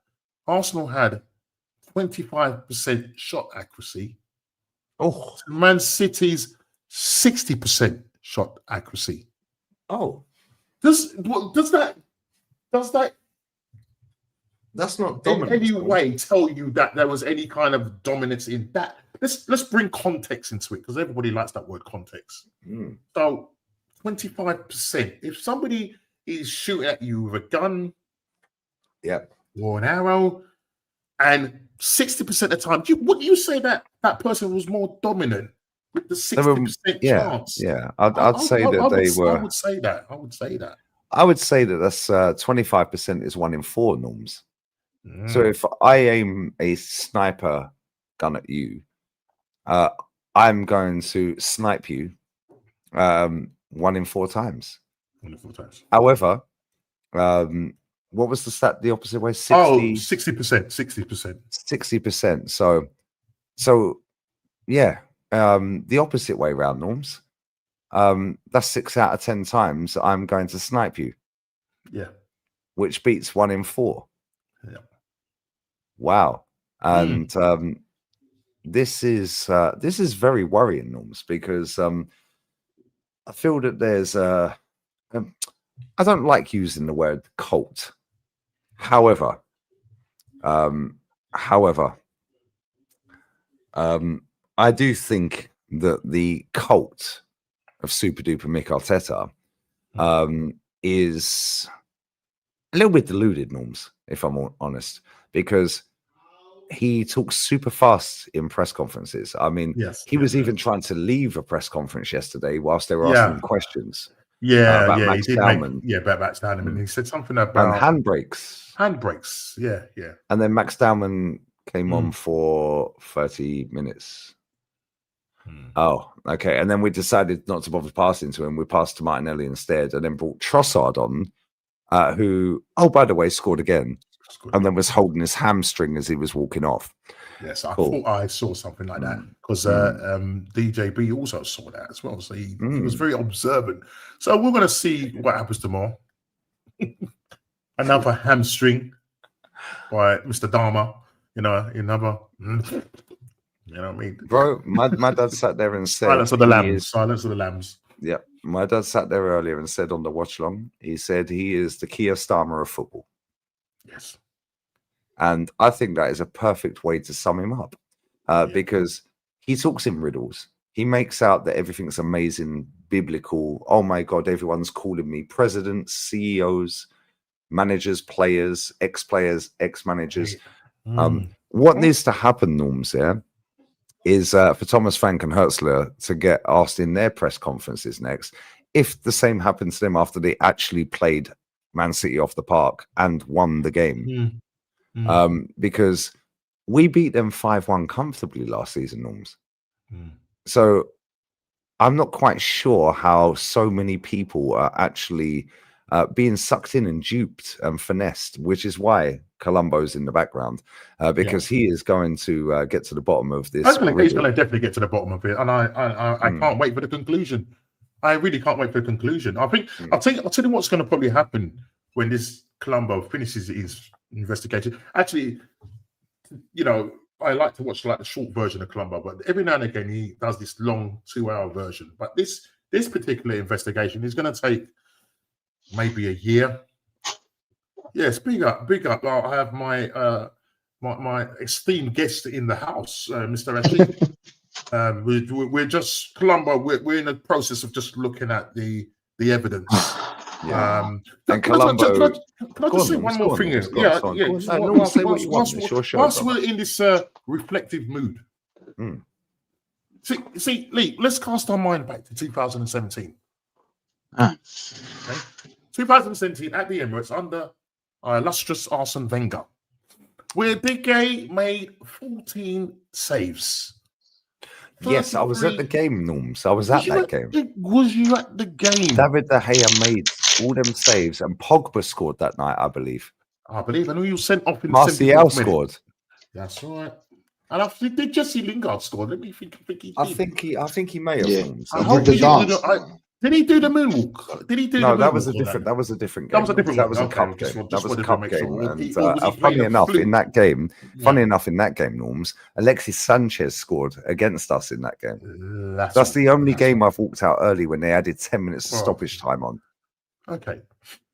Arsenal had 25% shot accuracy? Oh, Man City's 60% shot accuracy. Oh, Does that that's not in dominant. any way tell you that there was any kind of dominance in that? Let's bring context into it, because everybody likes that word context. So 25%. If somebody is shooting at you with a gun, or an arrow, and 60% of the time, would you say that person was more dominant with the 60% chance? Yeah, I'd say that they were. I would say that. I would say that that's 25% is 1 in 4 norms. So if I aim a sniper gun at you, I'm going to snipe you 1 in 4 times. 1 in 4 times. However, what was the stat the opposite way? 60%. 60%. So yeah, the opposite way round, norms. That's 6 out of 10 times I'm going to snipe you. Yeah. Which beats 1 in 4. Yeah. Wow. And this is very worrying, norms, because I feel that there's I don't like using the word cult. However, I do think that the cult of Super Duper Mick Arteta is a little bit deluded, norms, if I'm honest, because he talks super fast in press conferences. I mean, he was even trying to leave a press conference yesterday whilst they were asking him questions. About Max Dowman. About Max Dowman. And he said something about handbrakes. Yeah. And then Max Dowman came on for 30 minutes. Oh, okay. And then we decided not to bother passing to him. We passed to Martinelli instead, and then brought Trossard on, who, by the way, scored again. And then was holding his hamstring as he was walking off. Yes, I thought I saw something like that, because DJB also saw that as well. So he was very observant. So we're going to see what happens tomorrow. Another hamstring by Mr. Dharma. Another. You know what I mean, bro? My dad sat there and said, "Silence of the lambs." Silence of the lambs. Yeah, my dad sat there earlier and said on the watch long, he said he is the Keir Starmer of football. Yes. And I think that is a perfect way to sum him up, because he talks in riddles. He makes out that everything's amazing, biblical. Oh my God, everyone's calling me presidents, CEOs, managers, players, ex-managers. What needs to happen, norms, is for Thomas Frank and Hertzler to get asked in their press conferences next, if the same happened to them after they actually played Man City off the park and won the game. Because we beat them 5-1 comfortably last season, norms. So I'm not quite sure how so many people are actually being sucked in and duped and finessed, which is why Colombo's in the background, because he is going to get to the bottom of this. He's going to definitely get to the bottom of it, and I can't wait for the conclusion. I really can't wait for the conclusion. I think I'll tell you what's going to probably happen when this Colombo finishes his investigation. Actually, I like to watch like the short version of Colombo, but every now and again he does this long 2-hour version. But this particular investigation is going to take maybe a year. Yes, big up. I have my my esteemed guest in the house, Mr. Rashid. We're just Colombo. We're in the process of just looking at the evidence. And Colombo, can I just say one more thing? Whilst we're in this reflective mood, see, Lee, let's cast our mind back to 2017. Okay. 2017 at the Emirates under illustrious Arsene Wenger, where De Gea made 14 saves. Yes, I was at the 33 game, Norms. I was at that game. Was you at the game? David De Gea made all them saves, and Pogba scored that night, I believe. I believe. I know you were sent off in the Martial 74th minute. scored. That's right. And I think did Jesse Lingard score? Let me think. I think he may have. Yeah. Norms. I hope the dance. Did he do the moonwalk? Did he do No, the that moonwalk? was a different. That was a different game. That was a different That one. was a Okay, cup just game. wa- That just was a wanted to cup make game. sure. And Was he funny playing a enough, flute? in that game, Yeah. Norms, Alexis Sanchez scored against us in that game. That's all. the only That's game all. I've walked out early when they added 10 minutes of stoppage time on. Okay.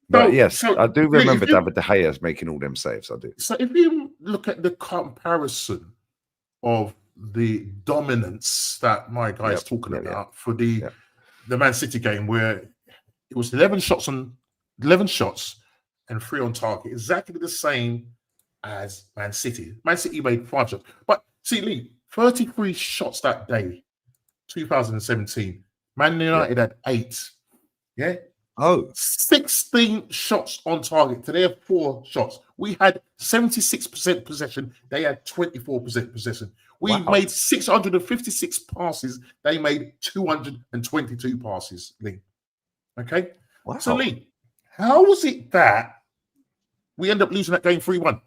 But yes, so I do if remember you- David De Gea making all them saves. I do. So if you look at the comparison of the dominance that my guy is talking about for the Man City game, where it was 11 shots and 3 on target, exactly the same as Man City. Man City made 5 shots. But see, Lee, 33 shots that day, 2017. Man United had 8. Yeah. Oh, 16 shots on target to their 4 shots. We had 76% possession. They had 24% possession. We made 656 passes. They made 222 passes, Lee. Okay? wow. So, Lee, how was it that we end up losing that game 3-1?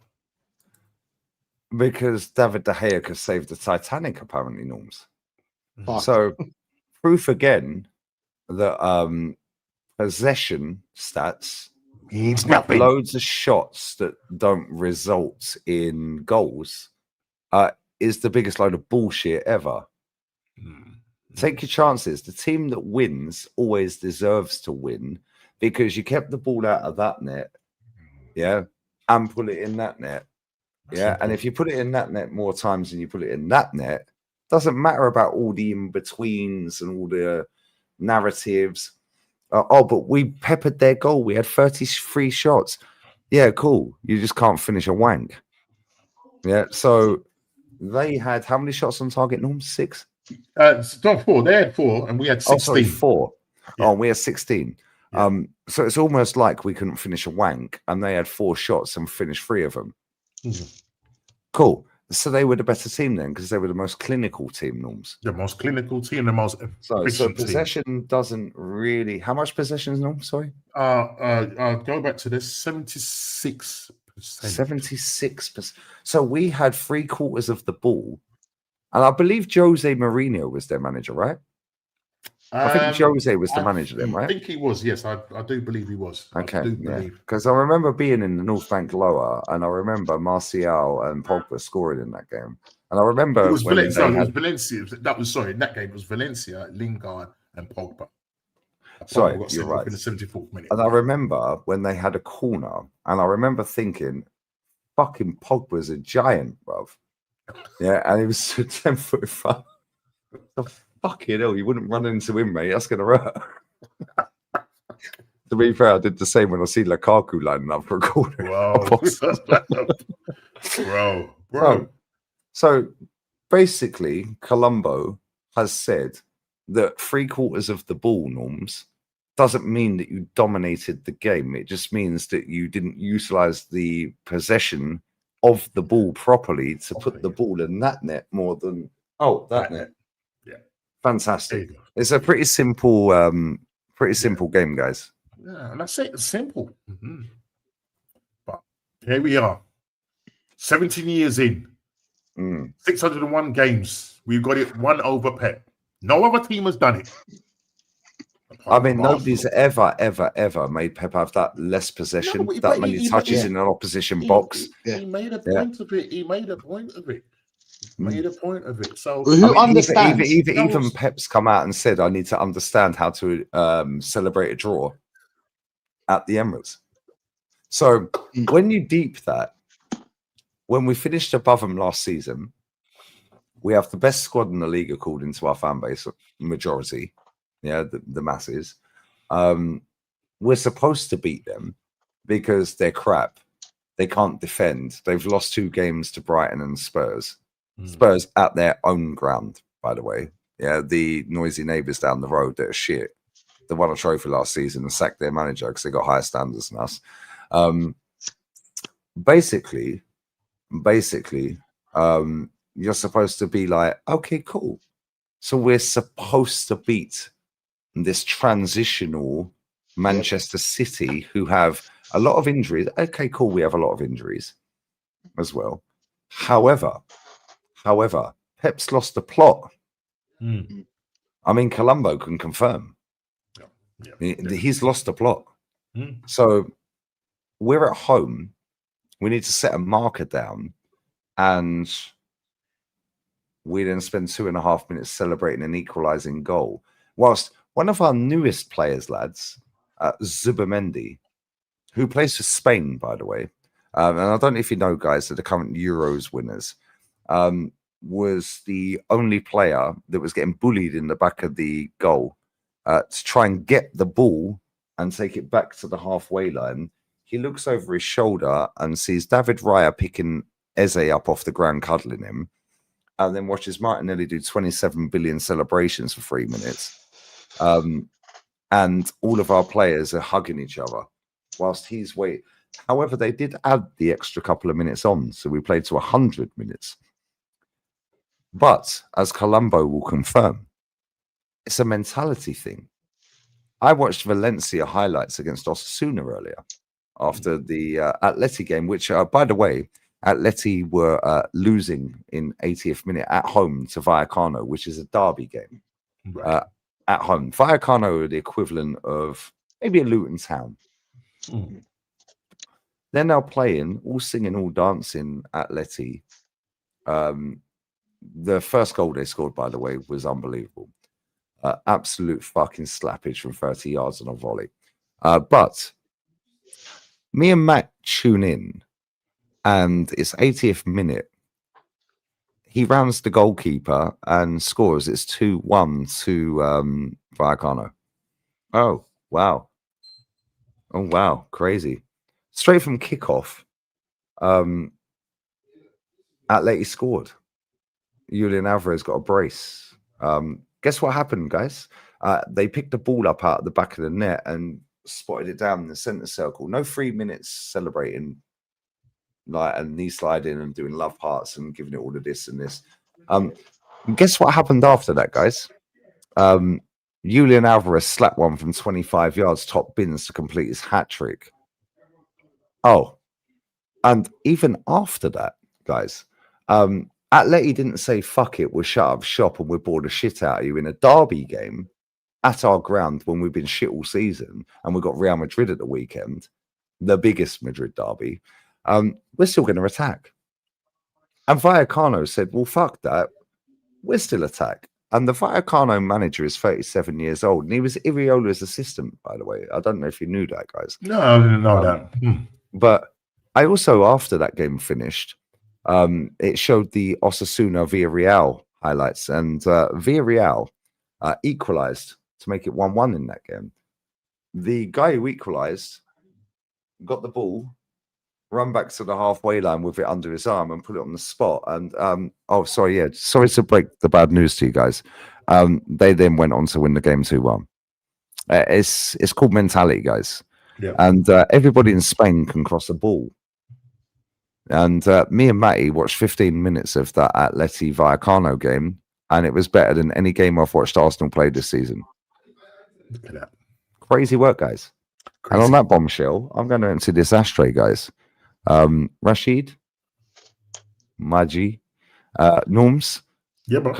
Because David De Gea could save the Titanic, apparently, Norms. Fuck. So, proof again that possession stats means nothing. Loads of shots that don't result in goals is the biggest load of bullshit ever. Take your chances. The team that wins always deserves to win because you kept the ball out of that net, and put it in that net. And if you put it in that net more times than you put it in that net, doesn't matter about all the in-betweens and all the narratives. But we peppered their goal. We had 33 shots. Yeah, cool. You just can't finish a wank. Yeah, so they had how many shots on target, Norm? 6? Not 4. They had 4, and we had 16. Oh, sorry, 4. Yeah. We had 16. Yeah. So it's almost like we couldn't finish a wank, and they had 4 shots and finished 3 of them. Cool. So they were the better team then, because they were the most clinical team, Norms. The most clinical team, the most So possession doesn't really. How much possession is Norm? Sorry. Go back to this 76%. 76%. So we had 3/4 of the ball, and I believe Jose Mourinho was their manager, right? I think Jose was the manager then, right? I think he was. Yes, I do believe he was. Okay, I do believe. because I remember being in the North Bank lower, and I remember Martial and Pogba scoring in that game, and I remember It was when Valencia. they It was had, Valencia. That was in that game. It was Valencia, Lingard, and Pogba. Sorry, Pogba got you're sent off right. in the 74th minute. And I remember when they had a corner, and I remember thinking, "Fucking Pogba's a giant, bruv." Yeah, and he was 10 foot in front. Fucking hell, you wouldn't run into him, mate. That's gonna hurt. To be fair, I did the same when I see Lukaku lining up for a corner. Bro. So basically, Colombo has said that 3/4 of the ball, Norms, doesn't mean that you dominated the game. It just means that you didn't utilize the possession of the ball properly to put the ball in that net more than that net. Yeah. Fantastic. It's a pretty simple game, guys. Yeah, and that's it. It's simple. But here we are. 17 years in. 601 games. We've got it 1 over Pep. No other team has done it. I mean, nobody's ever made Pep have that less possession, that many touches in an opposition box. He made a point of it. So who understands? Even Pep's come out and said, "I need to understand how to celebrate a draw at the Emirates." So when you deep that, when we finished above them last season, we have the best squad in the league according to our fan base, majority. Yeah, the masses. We're supposed to beat them because they're crap. They can't defend. They've lost 2 games to Brighton and Spurs. Spurs at their own ground, by the way. Yeah, the noisy neighbours down the road that are shit. They won a trophy last season and sacked their manager because they got higher standards than us. Basically, you're supposed to be like, okay, cool. So we're supposed to beat this transitional Manchester City who have a lot of injuries. Okay, cool. We have a lot of injuries as well. However, Pep's lost the plot. I mean, Colombo can confirm. He's lost the plot. So we're at home. We need to set a marker down, and we then spend 2.5 minutes celebrating an equalising goal. Whilst one of our newest players, lads, Zubimendi, who plays for Spain, by the way, and I don't know if you know, guys, that the current Euros winners, was the only player that was getting bullied in the back of the goal to try and get the ball and take it back to the halfway line. He looks over his shoulder and sees David Raya picking Eze up off the ground, cuddling him, and then watches Martinelli do 27 billion celebrations for 3 minutes. And all of our players are hugging each other whilst he's waiting. However, they did add the extra couple of minutes on, so we played to 100 minutes. But as Colombo will confirm, it's a mentality thing. I watched Valencia highlights against Osasuna earlier after the Atleti game, which, by the way, Atleti were losing in 80th minute at home to Vallecano, which is a derby game. Right. At home. Vallecano are the equivalent of maybe a Luton Town. They're now playing, all singing, all dancing Atleti. The first goal they scored, by the way, was unbelievable. Absolute fucking slappage from 30 yards on a volley. But me and Matt tune in, and it's 80th minute. He rounds the goalkeeper and scores. It's 2-1 to Vallecano. Oh, wow. Oh, wow. Crazy. Straight from kickoff, Atleti scored. Julian Alvarez got a brace. Guess what happened, guys? They picked the ball up out of the back of the net and spotted it down in the centre circle. No 3 minutes celebrating, like, and knee sliding and doing love hearts and giving it all of this and this. Guess what happened after that, guys? Julian Alvarez slapped one from 25 yards, top bins to complete his hat trick. Oh, and even after that, guys, Atleti didn't say, fuck it, we'll shut up shop and we'll bore the shit out of you in a derby game at our ground when we've been shit all season and we've got Real Madrid at the weekend, the biggest Madrid derby. We're still going to attack. And Vallecano said, well, fuck that. We're still attack. And the Vallecano manager is 37 years old. And he was Iriola's assistant, by the way. I don't know if you knew that, guys. No, I didn't know that. But I also, after that game finished, it showed the Osasuna Villarreal highlights. And Villarreal equalized to make it 1-1 in that game. The guy who equalized got the ball, run back to the halfway line with it under his arm and put it on the spot. And sorry to break the bad news to you guys. They then went on to win the game 2-1. It's called mentality, guys. Yeah. And everybody in Spain can cross a ball. And me and Matty watched 15 minutes of that Atleti Vallecano game, and it was better than any game I've watched Arsenal play this season. Look at that. Crazy work, guys. Crazy. And on that bombshell, I'm going to empty this ashtray, guys. Rashid, Maji, Norms, Yeah, bro.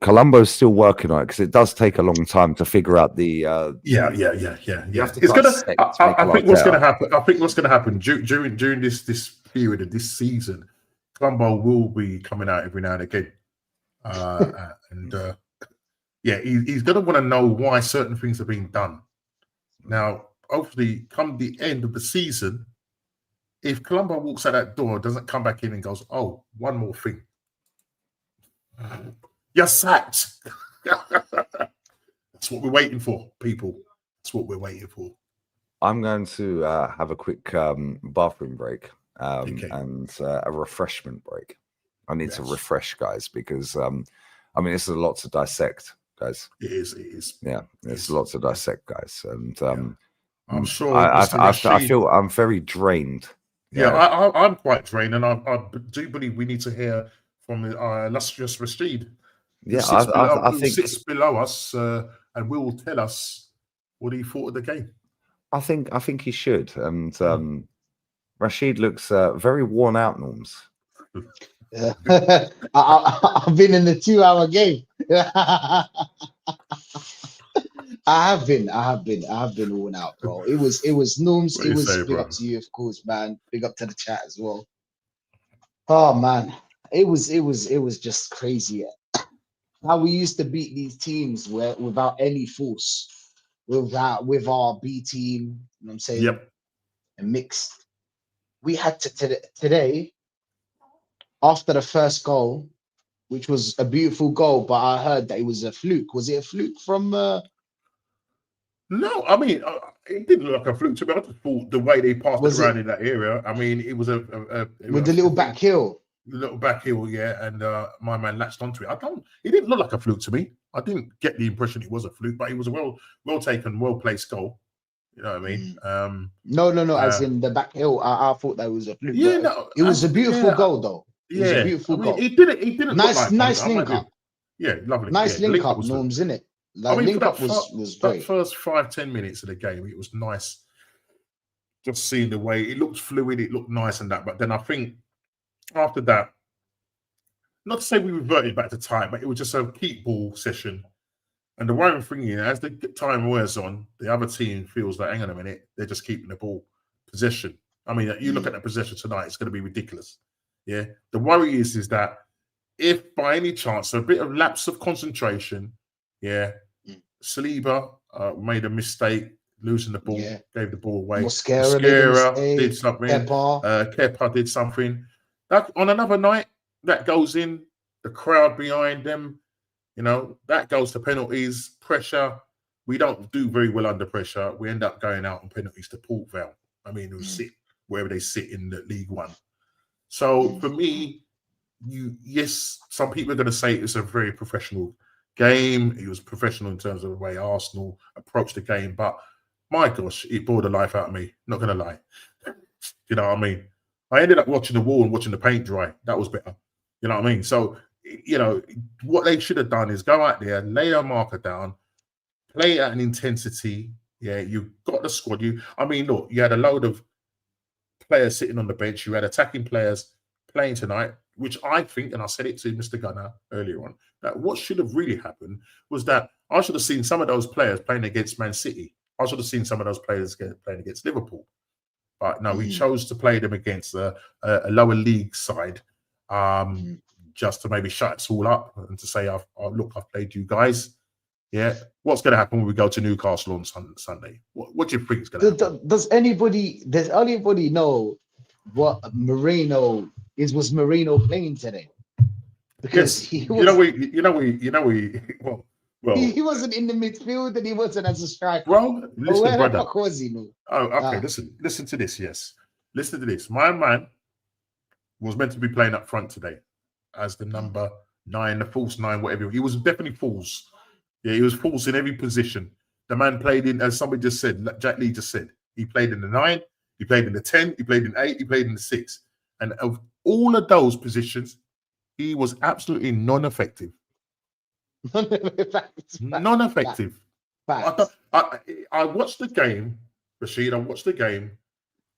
Colombo's still working on it because it does take a long time to figure out the. Yeah. You have to It's gonna. dissect to make I it think like what's that. gonna happen. I think what's gonna happen during this period of this season, Colombo will be coming out every now and again, he's gonna want to know why certain things are being done. Now, hopefully, come the end of the season, if Colombo walks out that door, doesn't come back in and goes, "Oh, one more thing, you're sacked." That's what we're waiting for, people. That's what we're waiting for. I'm going to have a quick bathroom break and a refreshment break. I need to refresh, guys, because this is a lot to dissect guys. It is. Yeah, there's lots to dissect, guys, and I'm sure I Mr. Rashid, feel I'm very drained. Yeah, I'm quite drained, and I do believe we need to hear from the illustrious Rashid, who Yeah, sits below us, and will tell us what he thought of the game. I think he should. And Rashid looks very worn out, Norms. I've been in the 2-hour game. I have been worn out, bro. It was Norms. What It do you was say, big bro? up to you, of course, man. Big up to the chat as well. Oh man, it was just crazy. How we used to beat these teams without any force, with our B team, you know what I'm saying, Yep. and mixed. We had to today, after the first goal, which was a beautiful goal, but I heard that it was a fluke. Was it a fluke from? No, I mean, it didn't look like a fluke to me. I just thought the way they passed it around in that area. I mean, it was with the little back heel. Little back heel, yeah, and my man latched onto it. It didn't look like a fluke to me. I didn't get the impression it was a fluke, but it was a well taken, well placed goal. You know what I mean? No. As in the back heel, I thought that was a fluke. Yeah, no, it was a beautiful goal, though. It was a beautiful goal. It didn't nice, look like nice link up. Yeah, lovely. Nice link up, was Norms, isn't it? I mean, link up was great. That first 5-10 minutes of the game, it was nice. Just seeing the way it looked fluid, it looked nice and that. But then I think after that, not to say we reverted back to time, but it was just a keep ball session. And the one thing is, as the time wears on, the other team feels like, hang on a minute, they're just keeping the ball possession. I mean, you look at the possession tonight, it's going to be ridiculous. Yeah. The worry is that if by any chance, a bit of lapse of concentration, Saliba made a mistake, losing the ball, gave the ball away. Mosquera did something. Kepa did something. That on another night, that goes in, the crowd behind them, you know, that goes to penalties, pressure. We don't do very well under pressure. We end up going out on penalties to Port Vale. I mean, who sit wherever they sit in the League One. So for me, some people are going to say it's a very professional game. It was professional in terms of the way Arsenal approached the game, but my gosh, it bored the life out of me. Not going to lie. You know what I mean? I ended up watching the wall and watching the paint dry. That was better. You know what I mean? So, you know, what they should have done is go out there, lay a marker down, play at an intensity. Yeah, you've got the squad. Look, you had a load of players sitting on the bench. You had attacking players playing tonight, which I think, and I said it to Mr. Gunner earlier on, that what should have really happened was that I should have seen some of those players playing against Man City. I should have seen some of those players playing against Liverpool. But no, we chose to play them against a lower league side, just to maybe shut us all up and to say, I've played you guys. Yeah. What's going to happen when we go to Newcastle on Sunday? What do you think is going to happen? Does anybody know what Marino is? Was Marino playing today? Because he wasn't in the midfield and he wasn't as a striker. Well, listen, brother. The fuck was he? No? Oh, okay. Listen to this. Yes, listen to this. My man was meant to be playing up front today as the number 9, the false 9, whatever. He was definitely false. Yeah, he was false in every position. The man played in, as somebody just said, Jack Lee just said, he played in the 9, he played in the 10, he played in 8, he played in the 6. And of all of those positions, he was absolutely non-effective. Non-effective. I watched the game, Rashid. I watched the game,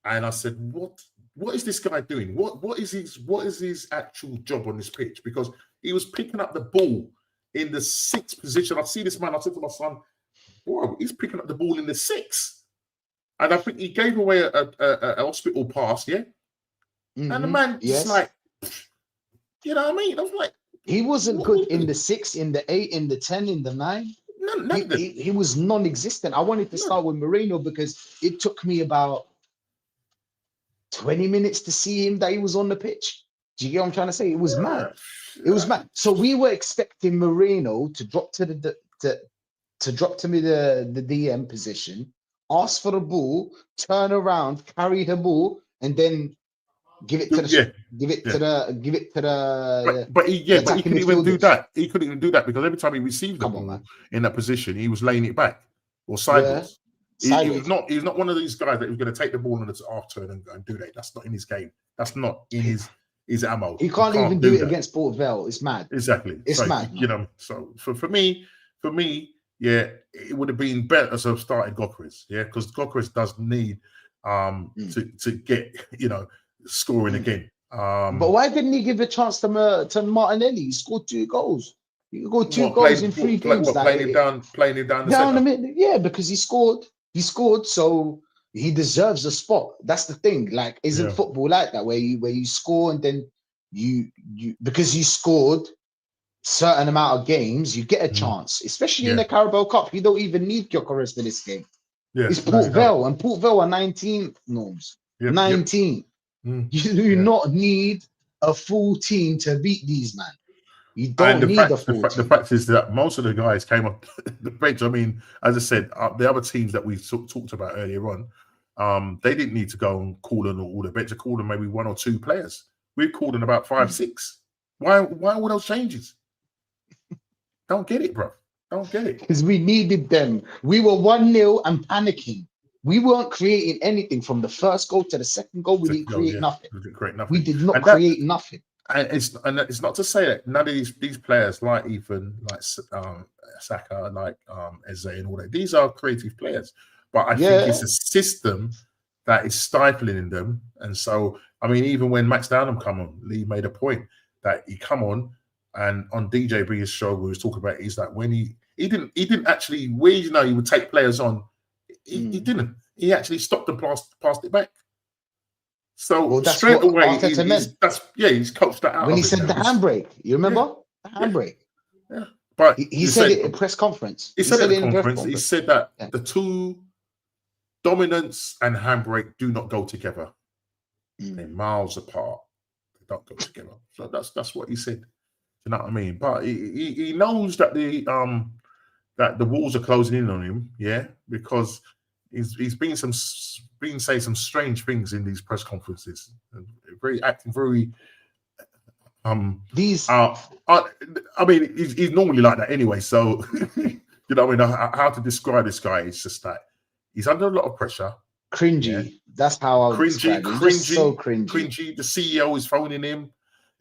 and I said, "What is this guy doing? What is his actual job on this pitch?" Because he was picking up the ball in the 6th position. I see this man. I said to my son, "Boy, he's picking up the ball in the 6th," and I think he gave away a hospital pass. Yeah, and the man just like, you know what I mean? I was like, he wasn't good in the 6, in the 8, in the 10, in the 9. He was non-existent. I wanted to start with Marino because it took me about 20 minutes to see him that he was on the pitch. Do you get what I'm trying to say? It was mad. It was mad. So we were expecting Marino to drop to the DM position, ask for the ball, turn around, carry the ball, and then Give it to the But he couldn't even do that. He couldn't even do that because every time he received the ball in that position, he was laying it back or sideways. He's not one of these guys that was going to take the ball on its half turn and do that. That's not in his game. That's not in his ammo. He can't even do it against Port Vale. It's mad. Exactly. It's mad. You know, so for me, yeah, it would have been better to have started Gyökeres, yeah, because Gyökeres does need to get, you know, scoring again. But why didn't he give a chance to Martinelli? He scored 2 goals. He scored 2 goals in 3 games. Playing him down the center. Yeah, because he scored. He scored, so he deserves a spot. That's the thing. Like, isn't football like that, where you score and then you because you scored certain amount of games, you get a chance, especially in the Carabao Cup. You don't even need Gyökeres for this game. Yeah, it's Port Vale, and Port Vale are 19 norms. 19. You do not need a full team to beat these, man. You don't need a full team. The fact is that most of the guys came off the bench. I mean, as I said, the other teams that we talked about earlier on, they didn't need to go and call on all the bench. They called on maybe 1 or 2 players. We called on about 5, 6. Why all those changes? Don't get it, bro. Don't get it. Because we needed them. We were 1-0 and panicking. We weren't creating anything from the first goal to the second goal. We didn't create nothing. We did not create nothing. And it's not to say that none of these players like Ethan, like Saka, like Eze and all that, these are creative players. But I think it's a system that is stifling in them. And so, I mean, even when Max Downham come on, Lee made a point that he come on and on DJ B's show, we was talking about it, he's like, when he didn't actually, where you know he would take players on, he didn't. He actually stopped and passed it back. So straight away, he's coached that out. When he said the handbrake, you remember the handbrake? Yeah, but he said it in press conference. He said it in conference. He said that the 2, dominance and handbrake, do not go together. They're miles apart. They don't go together. So that's what he said. You know what I mean? But he knows that the walls are closing in on him. Yeah, because he's been saying some strange things in these press conferences. Acting very. I mean, he's normally like that anyway. So you know what I mean? How to describe this guy? It's just that he's under a lot of pressure. Cringy. Yeah. That's how I would describe him. So cringy. The CEO is phoning him.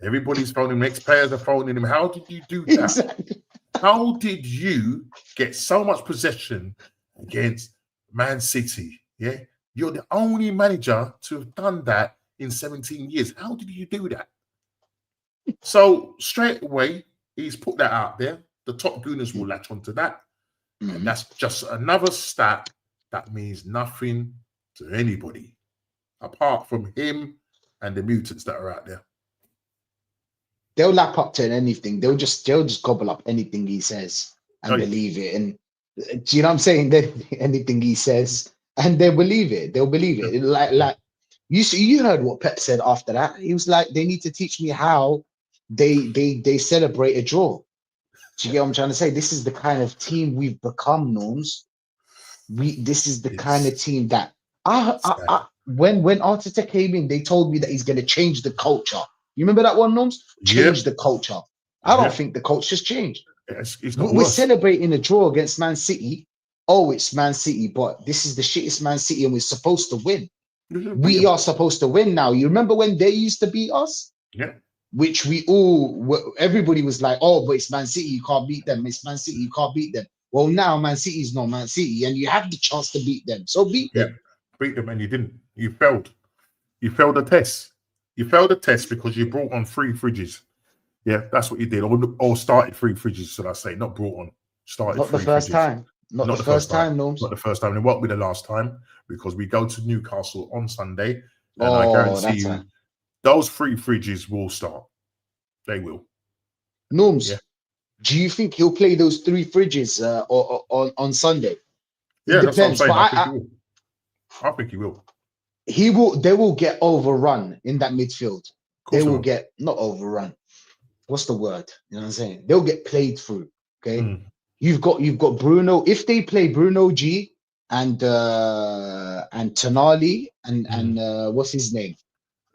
Everybody's phoning him. Ex-players are phoning him. How did you do that? Exactly. How did you get so much possession against Man City? Yeah, you're the only manager to have done that in 17 years. How did you do that? So straight away, he's put that out there. The top gooners will latch onto that. And that's just another stat that means nothing to anybody apart from him and the mutants that are out there. They'll lap up to anything. They'll just gobble up anything he says and believe it. And do you know what I'm saying? Anything he says, and they'll believe it. They'll believe it. Like you heard what Pep said after that. He was like, they need to teach me how they celebrate a draw. Do you get what I'm trying to say? This is the kind of team we've become, Norms. This is the kind of team that when Arteta came in, they told me that he's going to change the culture. You remember that one, Norms? Change the culture. I don't think the culture's changed. We're celebrating a draw against Man City. Oh, it's Man City, but this is the shittest Man City, and we're supposed to win. We are supposed to win now. You remember when they used to beat us? Yeah. Which everybody was like, oh, but it's Man City, you can't beat them. It's Man City, you can't beat them. Well, now Man City is not Man City, and you have the chance to beat them. So beat them. Beat them, and you didn't. You failed. You failed the test. You failed the test because you brought on 3 fridges. Yeah, that's what you did. Or started 3 fridges, should I say. Not brought on. Started not 3 the first fridges. time. Not the first time, Norms. Not the first time. It won't be the last time because we go to Newcastle on Sunday. And I guarantee you, those 3 fridges will start. They will. Norms, do you think he'll play those 3 fridges on Sunday? Yeah, that's what I'm saying. I think he will. He will. They will get overrun in that midfield. They will get not overrun. What's the word? You know what I'm saying? They'll get played through. Okay. You've got Bruno. If they play Bruno G and Tonali and what's his name?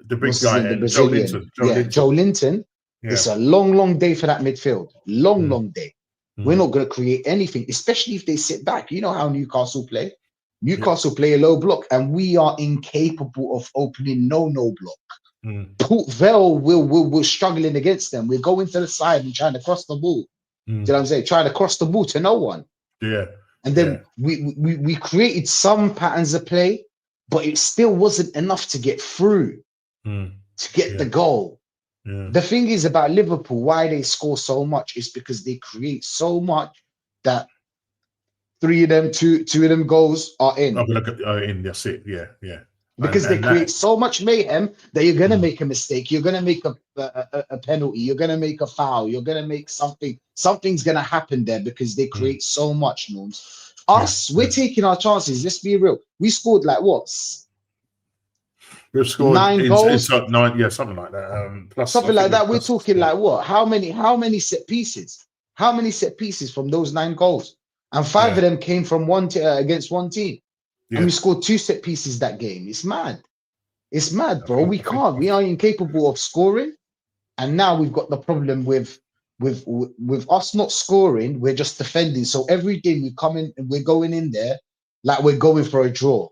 the big guy, the and Brazilian. Joe Linton. Yeah. It's a long day for that midfield. Long day. We're not going to create anything, especially if they sit back. You know how Newcastle play. Newcastle play a low block, and we are incapable of opening no block. Port Vale we're struggling against them. We're going to the side and trying to cross the ball. Do you know what I'm saying? Trying to cross the ball to no one. Yeah. And then we created some patterns of play, but it still wasn't enough to get through, to get the goal. Yeah. The thing is about Liverpool, why they score so much is because they create so much that two of them goals are in. That's it. Yeah. Because they create so much mayhem that you're going to make a mistake. You're going to make a penalty. You're going to make a foul. You're going to make something. Something's going to happen there because they create so much, Norms. We're taking our chances. Let's be real. We scored like what? We've scored 9 goals? 9, something like that. Plus, something like that. We're talking like what? How many set pieces? How many set pieces from those 9 goals? And 5 of them came from against one team. And we scored 2 set pieces that game. It's mad. It's mad, bro. We are incapable of scoring. And now we've got the problem with us not scoring. We're just defending. So every game we come in and we're going in there like we're going for a draw.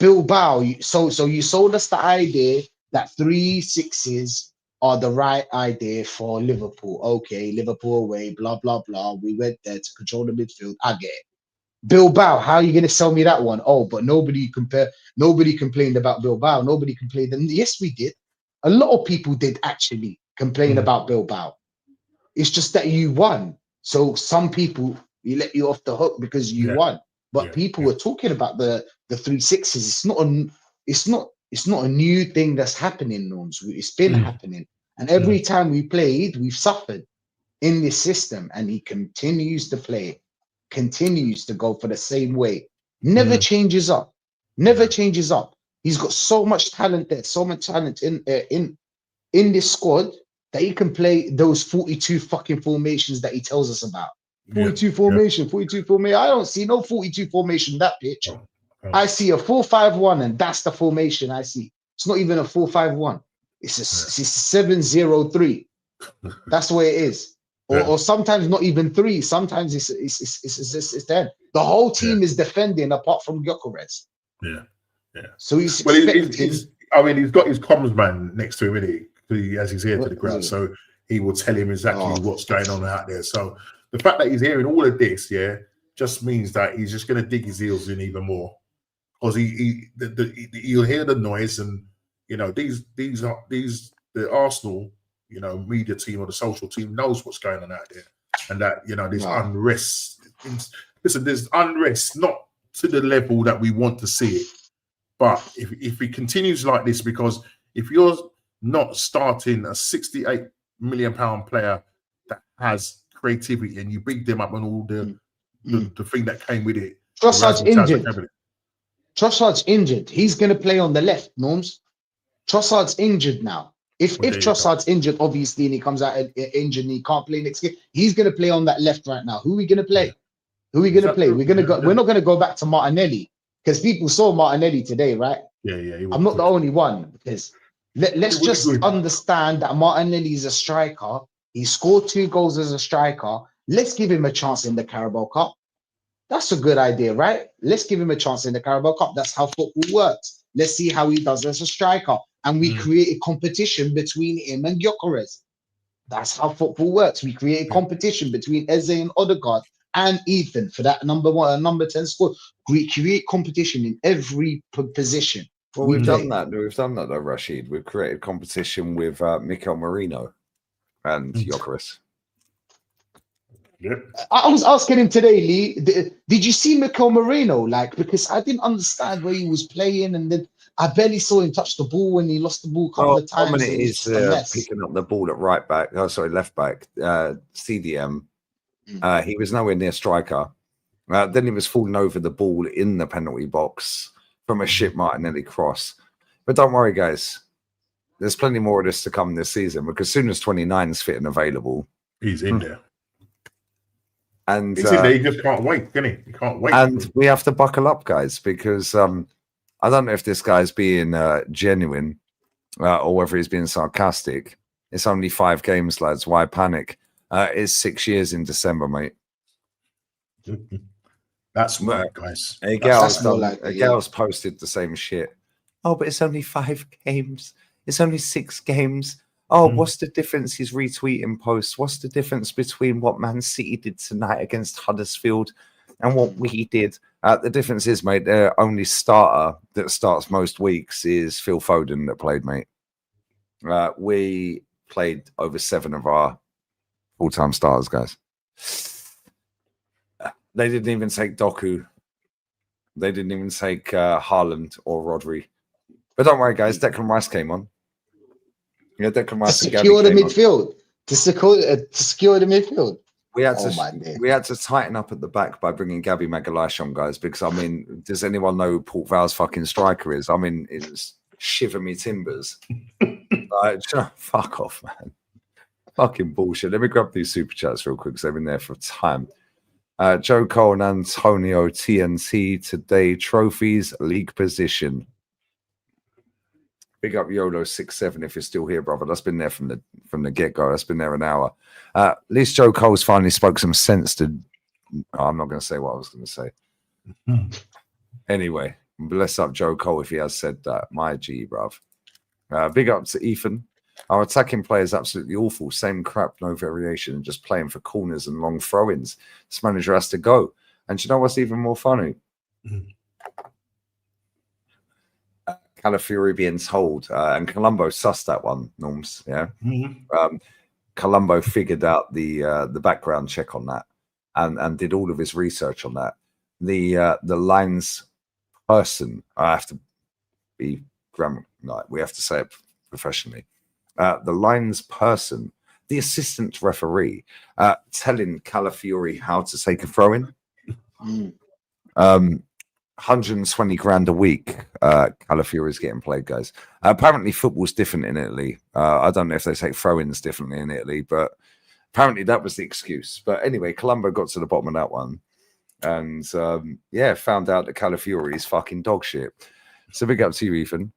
Bilbao. So you sold us the idea that 3 6s are the right idea for Liverpool. Okay, Liverpool away, blah, blah, blah. We went there to control the midfield. I get it. Bilbao, how are you going to sell me that one? Oh, but nobody complained about Bilbao. Nobody complained. And yes, we did. A lot of people did actually complain about Bilbao. It's just that you won. So some people, you let you off the hook because you won. But people were talking about the 3 6s. It's not a new thing that's happening, Norms. It's been happening. And every time we played, we've suffered in this system. And he continues to play it. Continues to go for the same way, never changes up. He's got so much talent there, so much talent in this squad that he can play those 42 fucking formations that he tells us about. 42 formation. I don't see no 42 formation that pitch. I see a 4-5-1, and that's the formation I see. It's not even a 4-5-1. It's a 7-0-3. That's the way it is. Or sometimes not even 3. Sometimes it's 10. The whole team is defending apart from Gyökeres. Yeah. So he's got his comms man next to him, he has his ear to the ground, so he will tell him exactly what's going on out there. So the fact that he's hearing all of this, just means that he's just going to dig his heels in even more, because you'll hear the noise, and the Arsenal media team or the social team knows what's going on out there, and that there's unrest. Listen, there's unrest, not to the level that we want to see it, but if it continues like this, because if you're not starting a £68 million player that has creativity and you big them up on all the thing that came with it, Trossard's injured. He's going to play on the left, Norms. Trossard's injured now. If Trossard's injured, obviously, and he comes out injured and he can't play next game, he's going to play on that left right now. Who are we going to play? We're not going to go back to Martinelli, because people saw Martinelli today, right? I'm not the only one, because let's just understand that Martinelli is a striker. He scored 2 goals as a striker. Let's give him a chance in the Carabao Cup. That's a good idea, right? Let's give him a chance in the Carabao Cup. That's how football works. Let's see how he does as a striker. And we create a competition between him and Gyökeres. That's how football works. We create a competition between Eze and Odegaard and Ethan for that number 10 squad. We create competition in every position. Well, we've done that. We've done that, though, Rashid. We've created competition with Mikel Merino and Gyökeres. Yep. I was asking him today, Lee, did you see Mikel Merino? Because I didn't understand where he was playing, and then I barely saw him touch the ball when he lost the ball a couple of times. Dominant is picking up the ball at left back, CDM. He was nowhere near striker. Then he was falling over the ball in the penalty box from a shit Martinelli cross. But don't worry, guys. There's plenty more of this to come this season, because as soon as 29 is fit and available, he's in there. And he's in there. He just can't wait, can he? He can't wait. And we have to buckle up, guys, because I don't know if this guy's being genuine, or whether he's being sarcastic. It's only 5 games, lads. Why panic? It's 6 years in December, mate. That's right, guys. A gal's posted the same shit. Oh, but it's only 5 games. It's only 6 games. Oh, what's the difference? He's retweeting posts. What's the difference between what Man City did tonight against Huddersfield and what we did? The difference is, mate, the only starter that starts most weeks is Phil Foden that played, mate. We played over 7 of our all-time starters, guys. They didn't even take Doku. They didn't even take Haaland or Rodri. But don't worry, guys. Declan Rice came on. Yeah, Declan Rice to secure the midfield. To secure the midfield. We had to tighten up at the back by bringing Gabby Magalhaes on, guys. Because I mean, does anyone know who Port Vale's fucking striker is? I mean, it's shiver me timbers. Like, fuck off, man. Fucking bullshit. Let me grab these super chats real quick because they've been there for time. Joe Cole and Antonio TNT today. Trophies, league position. Big up YOLO67 if you're still here, brother. That's been there from the get-go. That's been there an hour. At least Joe Cole's finally spoke some sense to... Oh, I'm not going to say what I was going to say. Anyway, bless up Joe Cole if he has said that. My G, bruv. Big up to Ethan. Our attacking play is absolutely awful. Same crap, no variation. Just playing for corners and long throw-ins. This manager has to go. And do you know what's even more funny? Calafiori being told, and Colombo sussed that one, Norms. Yeah, Colombo figured out the background check on that, and did all of his research on that. The lines person, I have to be grammar. No, we have to say it professionally. The lines person, the assistant referee, telling Calafiori how to take a throw in. 120 grand a week. Calafiori is getting played, guys. Apparently, football's different in Italy. I don't know if they take throw-ins differently in Italy, but apparently that was the excuse. But anyway, Colombo got to the bottom of that one, and found out that Calafiori is fucking dog shit. So big up to you, Ethan.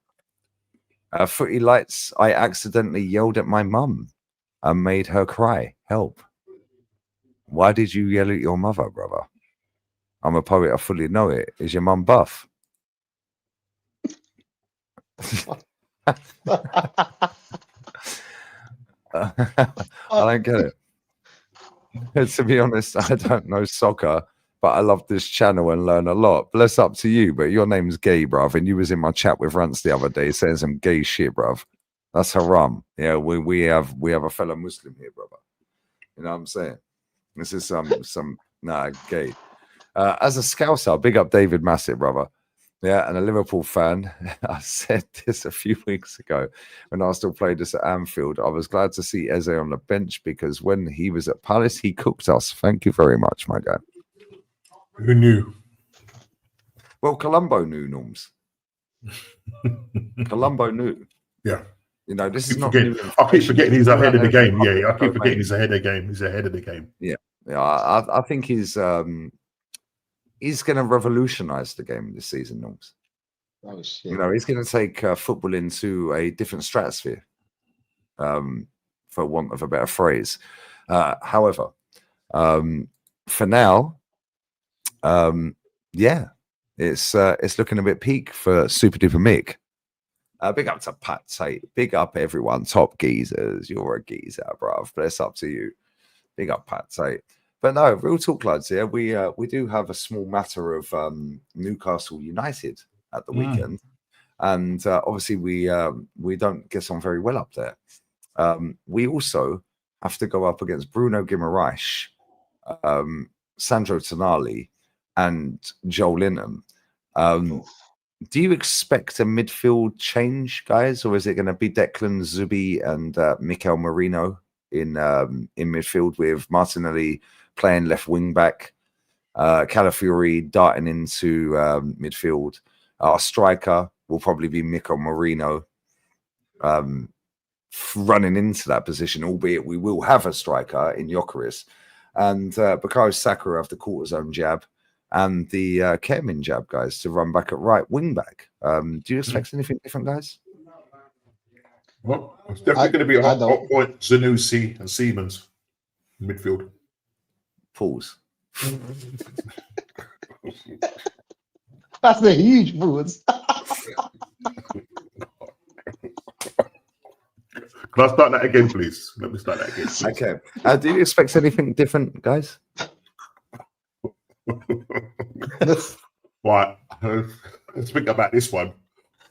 Footy lights. I accidentally yelled at my mum and made her cry. Help! Why did you yell at your mother, brother? I'm a poet. I fully know it. Is your mum buff? I don't get it. To be honest, I don't know soccer, but I love this channel and learn a lot. Bless up to you, but your name's gay, bruv, and you was in my chat with Rance the other day saying some gay shit, bruv. That's haram. Yeah, we have a fellow Muslim here, brother. You know what I'm saying? This is gay. As a Scouser, big up David Massett, brother. Yeah, and a Liverpool fan. I said this a few weeks ago when I still played this at Anfield. I was glad to see Eze on the bench because when he was at Palace, he cooked us. Thank you very much, my guy. Who knew? Well, Colombo knew, Norms. Colombo knew. Yeah. You know, this is not. I keep forgetting he's ahead of the game. Yeah, I keep forgetting he's ahead of the game. He's ahead of the game. Yeah, I think he's going to revolutionize the game this season, Norms. Oh shit! You know, he's going to take football into a different stratosphere, for want of a better phrase. However, for now, it's looking a bit peak for Super Duper Mick. Big up to Pat Tate. Big up everyone. Top geezers. You're a geezer, bruv. Bless up to you. Big up Pat Tate. But no, real talk, lads. Yeah, we do have a small matter of Newcastle United at the weekend, and obviously we don't get on very well up there. We also have to go up against Bruno Guimaraes, Sandro Tonali, and Joel Linton. Do you expect a midfield change, guys, or is it going to be Declan, Zubi, and Mikel Merino in midfield with Martinelli playing left wing back, Calafiori darting into midfield? Our striker will probably be Mikel Merino, running into that position, albeit we will have a striker in Gyökeres, and Bukayo Saka will have the quarter zone jab and the Kermin jab, guys, to run back at right wing back. Do you expect anything different, guys? Well, it's definitely going to be a hot point. Zanussi and Siemens midfield. Pause. That's a huge pause. Can I start that again, please? Let me start that again, please. Okay. Do you expect anything different, guys? Right. Let's think about this one.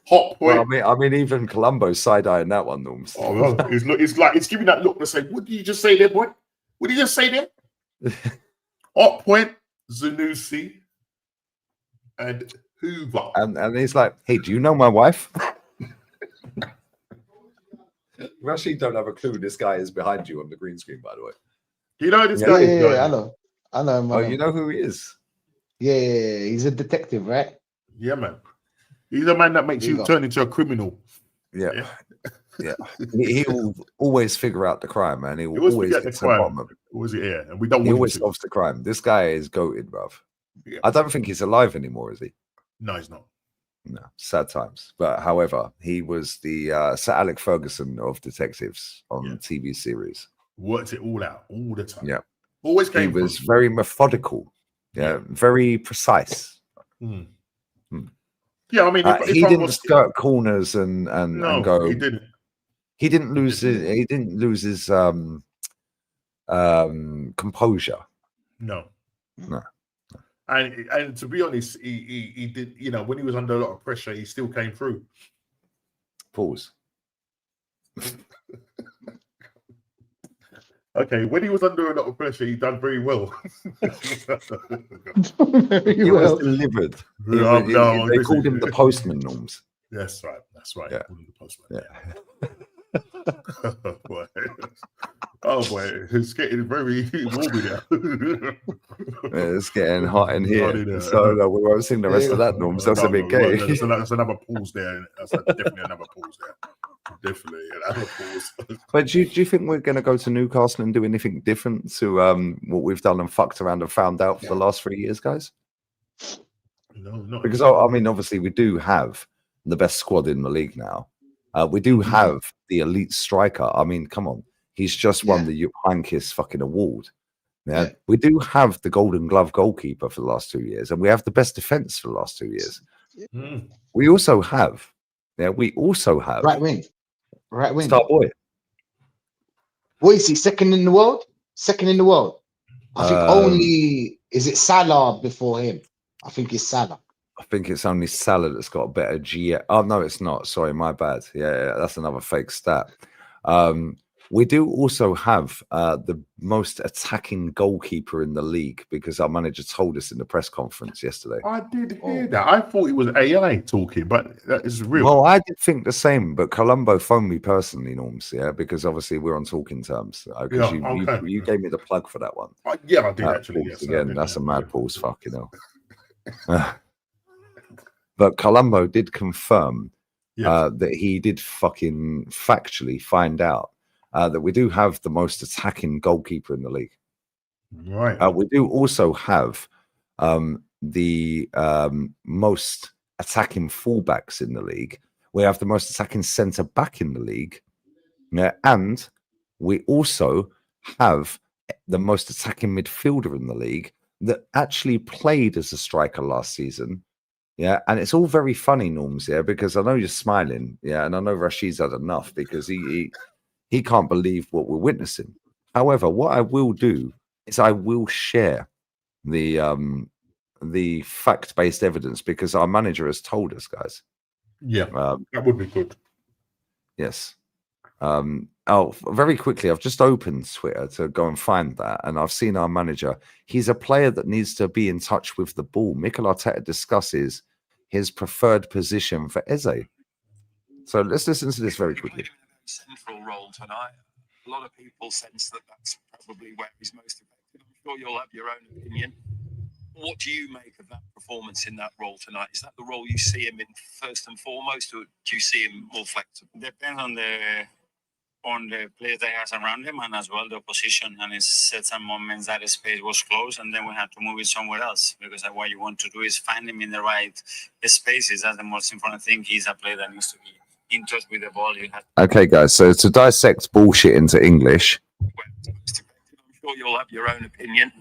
Hot point. Well, I mean, even Colombo side-eyeing that one, Norms. Oh, it's giving that look to say, what did you just say there, boy? What did you just say there? Hot point, Zanussi, and Hoover. And he's like, hey, do you know my wife? You actually don't have a clue this guy is behind you on the green screen, by the way. Do you know this guy? Yeah, I know him. Oh, you know who he is? Yeah, he's a detective, right? Yeah, man. He's a man that makes you turn into a criminal. Yeah. He will always figure out the crime, man. He will always get to the bottom of it. Was it here? And we don't. He always solves the crime. This guy is goated, bruv. Yeah. I don't think he's alive anymore, is he? No, he's not. No, sad times. But however, he was the Sir Alec Ferguson of detectives on TV series. Worked it all out all the time. Yeah, always came. He was very methodical. Yeah, very precise. Mm. Yeah, I mean, he didn't skirt corners and go. He didn't. He didn't lose his. He didn't lose his composure. No. And to be honest, he did. You know, when he was under a lot of pressure, he still came through. Pause. Okay, when he was under a lot of pressure, he done very well. He was delivered. They called him the postman, Norms. That's right. Yeah. The postman. Oh boy, it's getting very warm now. It's getting hot in here. So we won't sing the rest of that, Norms. That's a bit gay. That's another pause there. That's definitely another pause there. Definitely another pause. But do you think we're going to go to Newcastle and do anything different to what we've done and fucked around and found out for the last 3 years, guys? No, not because I mean, obviously, we do have the best squad in the league now. We do have the elite striker. I mean, come on. He's just won the Jupp Heynckes fucking award. Yeah. We do have the Golden Glove goalkeeper for the last 2 years, and we have the best defense for the last 2 years. We also have right wing. Star boy. What is he? Second in the world? I think only is it Salah before him. I think it's Salah. I think it's only Salah that's got a better G. Oh no, it's not. Sorry, my bad. Yeah, that's another fake stat. We do also have the most attacking goalkeeper in the league because our manager told us in the press conference yesterday. I did hear that. I thought it was AI talking, but that is real. Well, I did think the same, but Colombo phoned me personally, Norms, because obviously we're on talking terms. Because you gave me the plug for that one. I did actually. Yes, again, that's a mad pause, fucking hell. But Colombo did confirm that he did fucking factually find out that we do have the most attacking goalkeeper in the league. Right. We do also have the most attacking fullbacks in the league. We have the most attacking centre back in the league. Yeah, and we also have the most attacking midfielder in the league that actually played as a striker last season. Yeah, and it's all very funny, Norms, because I know you're smiling, and I know Rashid's had enough because he can't believe what we're witnessing. However, what I will do is I will share the fact-based evidence because our manager has told us, guys. Yeah, that would be good. Yes. Very quickly, I've just opened Twitter to go and find that, and I've seen our manager. He's a player that needs to be in touch with the ball. Mikel Arteta discusses his preferred position for Eze. So let's listen to this very quickly. Central role tonight. A lot of people sense that that's probably where he's most effective. I'm sure you'll have your own opinion. What do you make of that performance in that role tonight? Is that the role you see him in first and foremost, or do you see him more flexible? Depends on the players that he has around him and as well the opposition. And it's at some moments that space was closed and then we had to move it somewhere else because what you want to do is find him in the right spaces. That's the most important thing. He's a player that needs to be in touch with the ball. You have Okay, guys. So to dissect bullshit into English, where he's most effective. I'm sure you'll have your own opinion.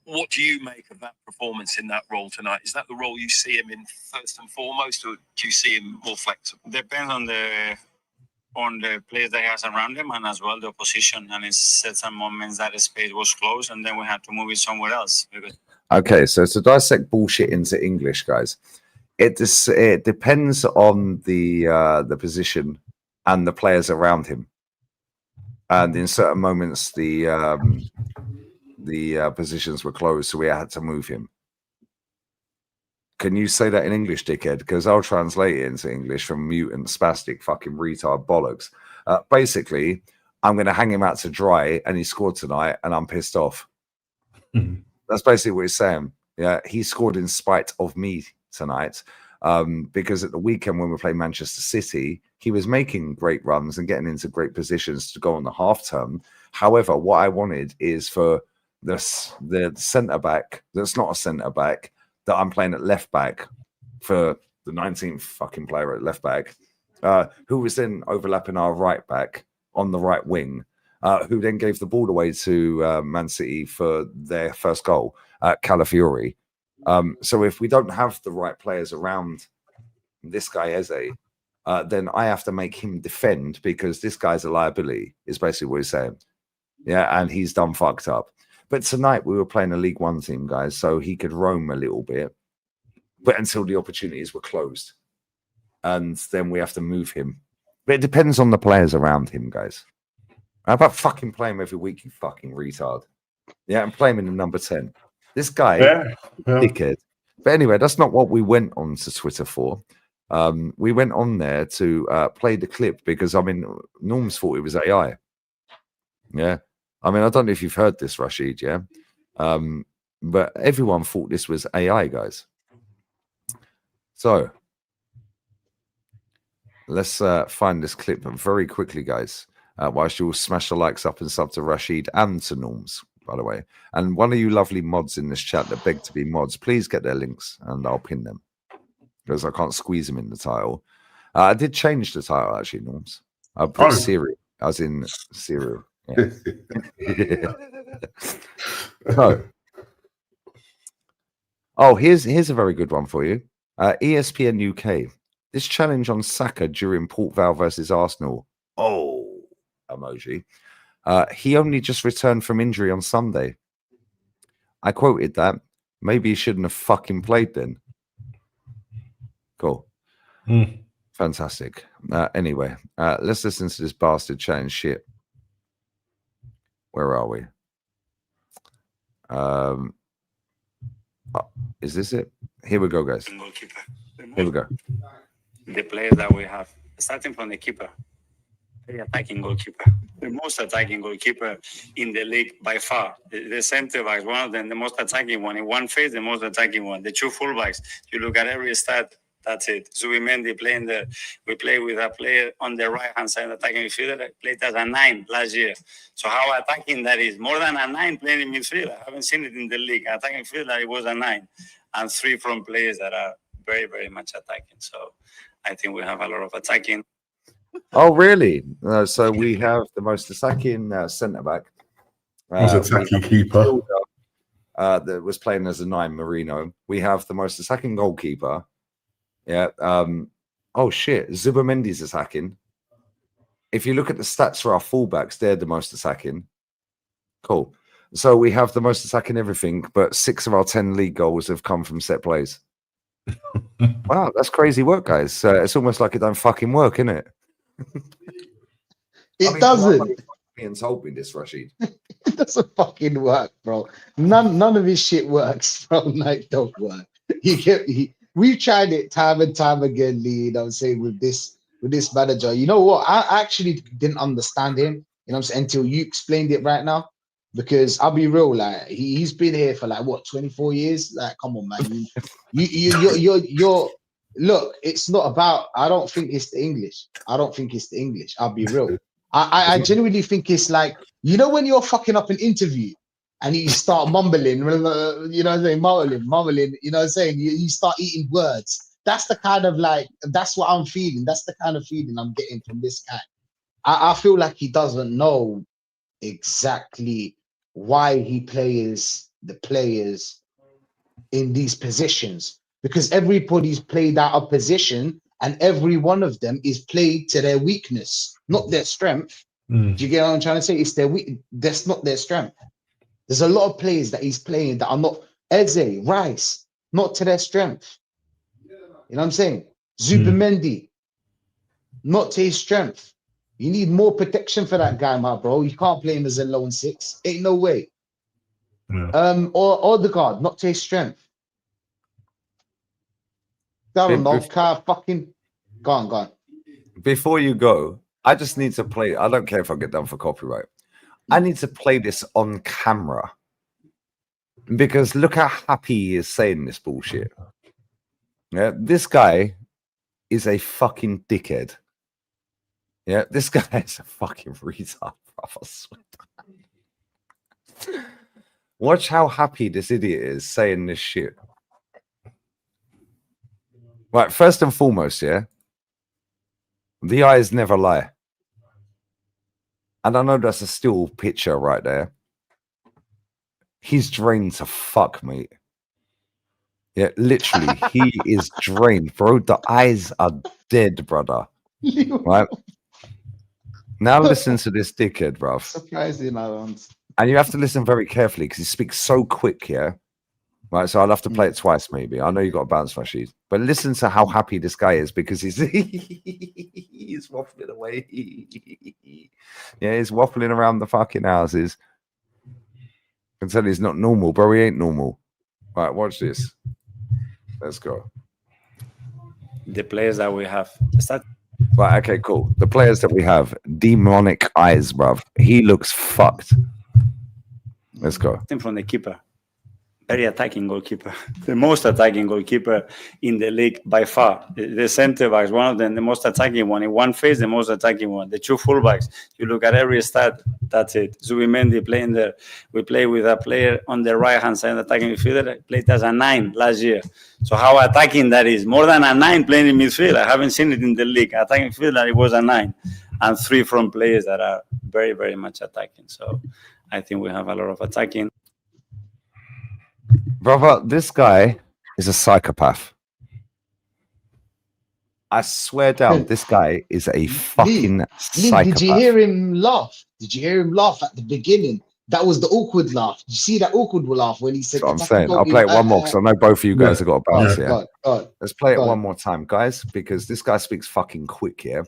What do you make of that performance in that role tonight? Is that the role you see him in first and foremost, or do you see him more flexible? depends on the players that he has around him and as well the opposition. And it's certain moments that the space was closed and then we had to move it somewhere else. Because okay. So to dissect bullshit into English, guys, it depends on the position and the players around him, and in certain moments the positions were closed, so we had to move him. Can you say that in English, dickhead? Because I'll translate it into English from mutant, spastic, fucking retard bollocks. Basically, I'm going to hang him out to dry, and he scored tonight, and I'm pissed off. That's basically what he's saying. Yeah, he scored in spite of me tonight, because at the weekend when we played Manchester City, he was making great runs and getting into great positions to go on the half term. However, what I wanted is for the centre back that's not a centre back that I'm playing at left back for the 19th fucking player at left back, who was then overlapping our right back on the right wing, who then gave the ball away to Man City for their first goal, Calafiori. So if we don't have the right players around this guy Eze, then I have to make him defend because this guy's a liability, is basically what he's saying. Yeah, and he's done fucked up. But tonight we were playing a League One team, guys, so he could roam a little bit, but until the opportunities were closed. And then we have to move him. But it depends on the players around him, guys. How about fucking play him every week, you fucking retard? Yeah, and play him in the number 10. This guy, dickhead. But anyway, that's not what we went on to Twitter for. We went on there to play the clip because, I mean, Norms thought it was AI. Yeah. I mean, I don't know if you've heard this, Rashid, yeah? But everyone thought this was AI, guys. So, let's find this clip very quickly, guys. Whilst you will smash the likes up and sub to Rashid and to Norms, by the way. And one of you lovely mods in this chat that beg to be mods, please get their links and I'll pin them. Because I can't squeeze them in the title. I did change the title, actually, Norms. I put cereal, as in cereal. Yeah. Here's a very good one for you. ESPN UK. This challenge on Saka during Port Vale versus Arsenal. Oh, emoji. He only just returned from injury on Sunday. I quoted that. Maybe he shouldn't have fucking played then. Cool. Fantastic. Anyway, let's listen to this bastard chatting shit. Where are we? Is this it? Here we go, guys. Here we go. The players that we have, starting from the keeper, the attacking goalkeeper, the most attacking goalkeeper in the league by far. The centre backs, one of them, the most attacking one. In one phase, the most attacking one. The two fullbacks. You look at every stat. That's it. Zubimendi playing there. We play with a player on the right-hand side attacking midfielder. Played as a 9 last year. So how attacking that is? More than a 9 playing in midfield. I haven't seen it in the league. Attacking midfielder, it was a 9. And 3 from players that are very, very much attacking. So I think we have a lot of attacking. Oh, really? So we have the most attacking centre-back. Most attacking keeper. That was playing as a 9, Marino. We have the most attacking goalkeeper. Yeah. Oh shit. Zubimendi's attacking. If you look at the stats for our fullbacks, they're the most attacking. Cool. So we have the most attacking everything, but 6 of our 10 league goals have come from set plays. Wow, that's crazy work, guys. It's almost like it don't fucking work, isn't it? It doesn't. Being told me this, Rashid. It doesn't fucking work, bro. None of this shit works, bro. No, it don't work. You get me? We've tried it time and time again, Lee. You know what I'm saying, with this manager. You know what? I actually didn't understand him, you know what I'm saying, until you explained it right now. Because I'll be real, like he's been here for like what, 24 years? Like, come on, man. You're look, it's not about, I don't think it's the English. I'll be real. I genuinely think it's like, you know, when you're fucking up an interview and you start mumbling, you know what I'm saying, mumbling, you know what I'm saying? You start eating words that's the kind of like, that's what I'm feeling. That's the kind of feeling I'm getting from this guy. I feel like he doesn't know exactly why he plays the players in these positions, because everybody's played out of position and every one of them is played to their weakness, not their strength. Do you get what I'm trying to say? It's their weak. That's not their strength. There's a lot of players that he's playing that are not Eze, Rice, not to their strength. You know what I'm saying? Zubimendi, not to his strength. You need more protection for that guy, my bro. You can't play him as a lone six. Ain't no way. Or the guard, not to his strength. I don't know. Fucking go on. Before you go, I just need to play. I don't care if I get done for copyright. I need to play this on camera because look how happy he is saying this bullshit. Yeah, this guy is a fucking dickhead. Yeah, this guy is a fucking retard, bro. I swear. Watch how happy this idiot is saying this shit. Right, first and foremost, yeah, the eyes never lie. And I know that's a still picture right there. He's drained to fuck, mate. Yeah, literally, he is drained, bro. The eyes are dead, brother. Right? Now listen to this dickhead, bruv. Surprising, I don't. And you have to listen very carefully because he speaks so quick, yeah? Right, so I'll have to play it twice, maybe. I know you got to bounce my sheet. But listen to how happy this guy is because he's he's waffling away. Yeah, he's waffling around the fucking houses. I can tell he's not normal, bro. He ain't normal. Right, watch this. Let's go. The players that we have. Right, okay, cool. The players that we have, demonic eyes, bruv. He looks fucked. Let's go. From the keeper. Very attacking goalkeeper. The most attacking goalkeeper in the league by far. The center backs, one of them, the most attacking one. In one phase, the most attacking one. The two fullbacks. You look at every stat, that's it. Zubimendi playing there. We play with a player on the right-hand side, attacking midfielder, played as a 9 last year. So how attacking that is. More than a 9 playing in midfield. I haven't seen it in the league. Attacking midfielder, it was a 9. And 3 from players that are very, very much attacking. So I think we have a lot of attacking. Brother, this guy is a psychopath. I swear down, this guy is a fucking psychopath. Did you hear him laugh? Did you hear him laugh at the beginning? That was the awkward laugh. Did you see that awkward laugh when he said, that's what I'm saying. I'll play it one more because I know both of you guys have got a bounce here. Let's play it one more time, guys, because this guy speaks fucking quick here,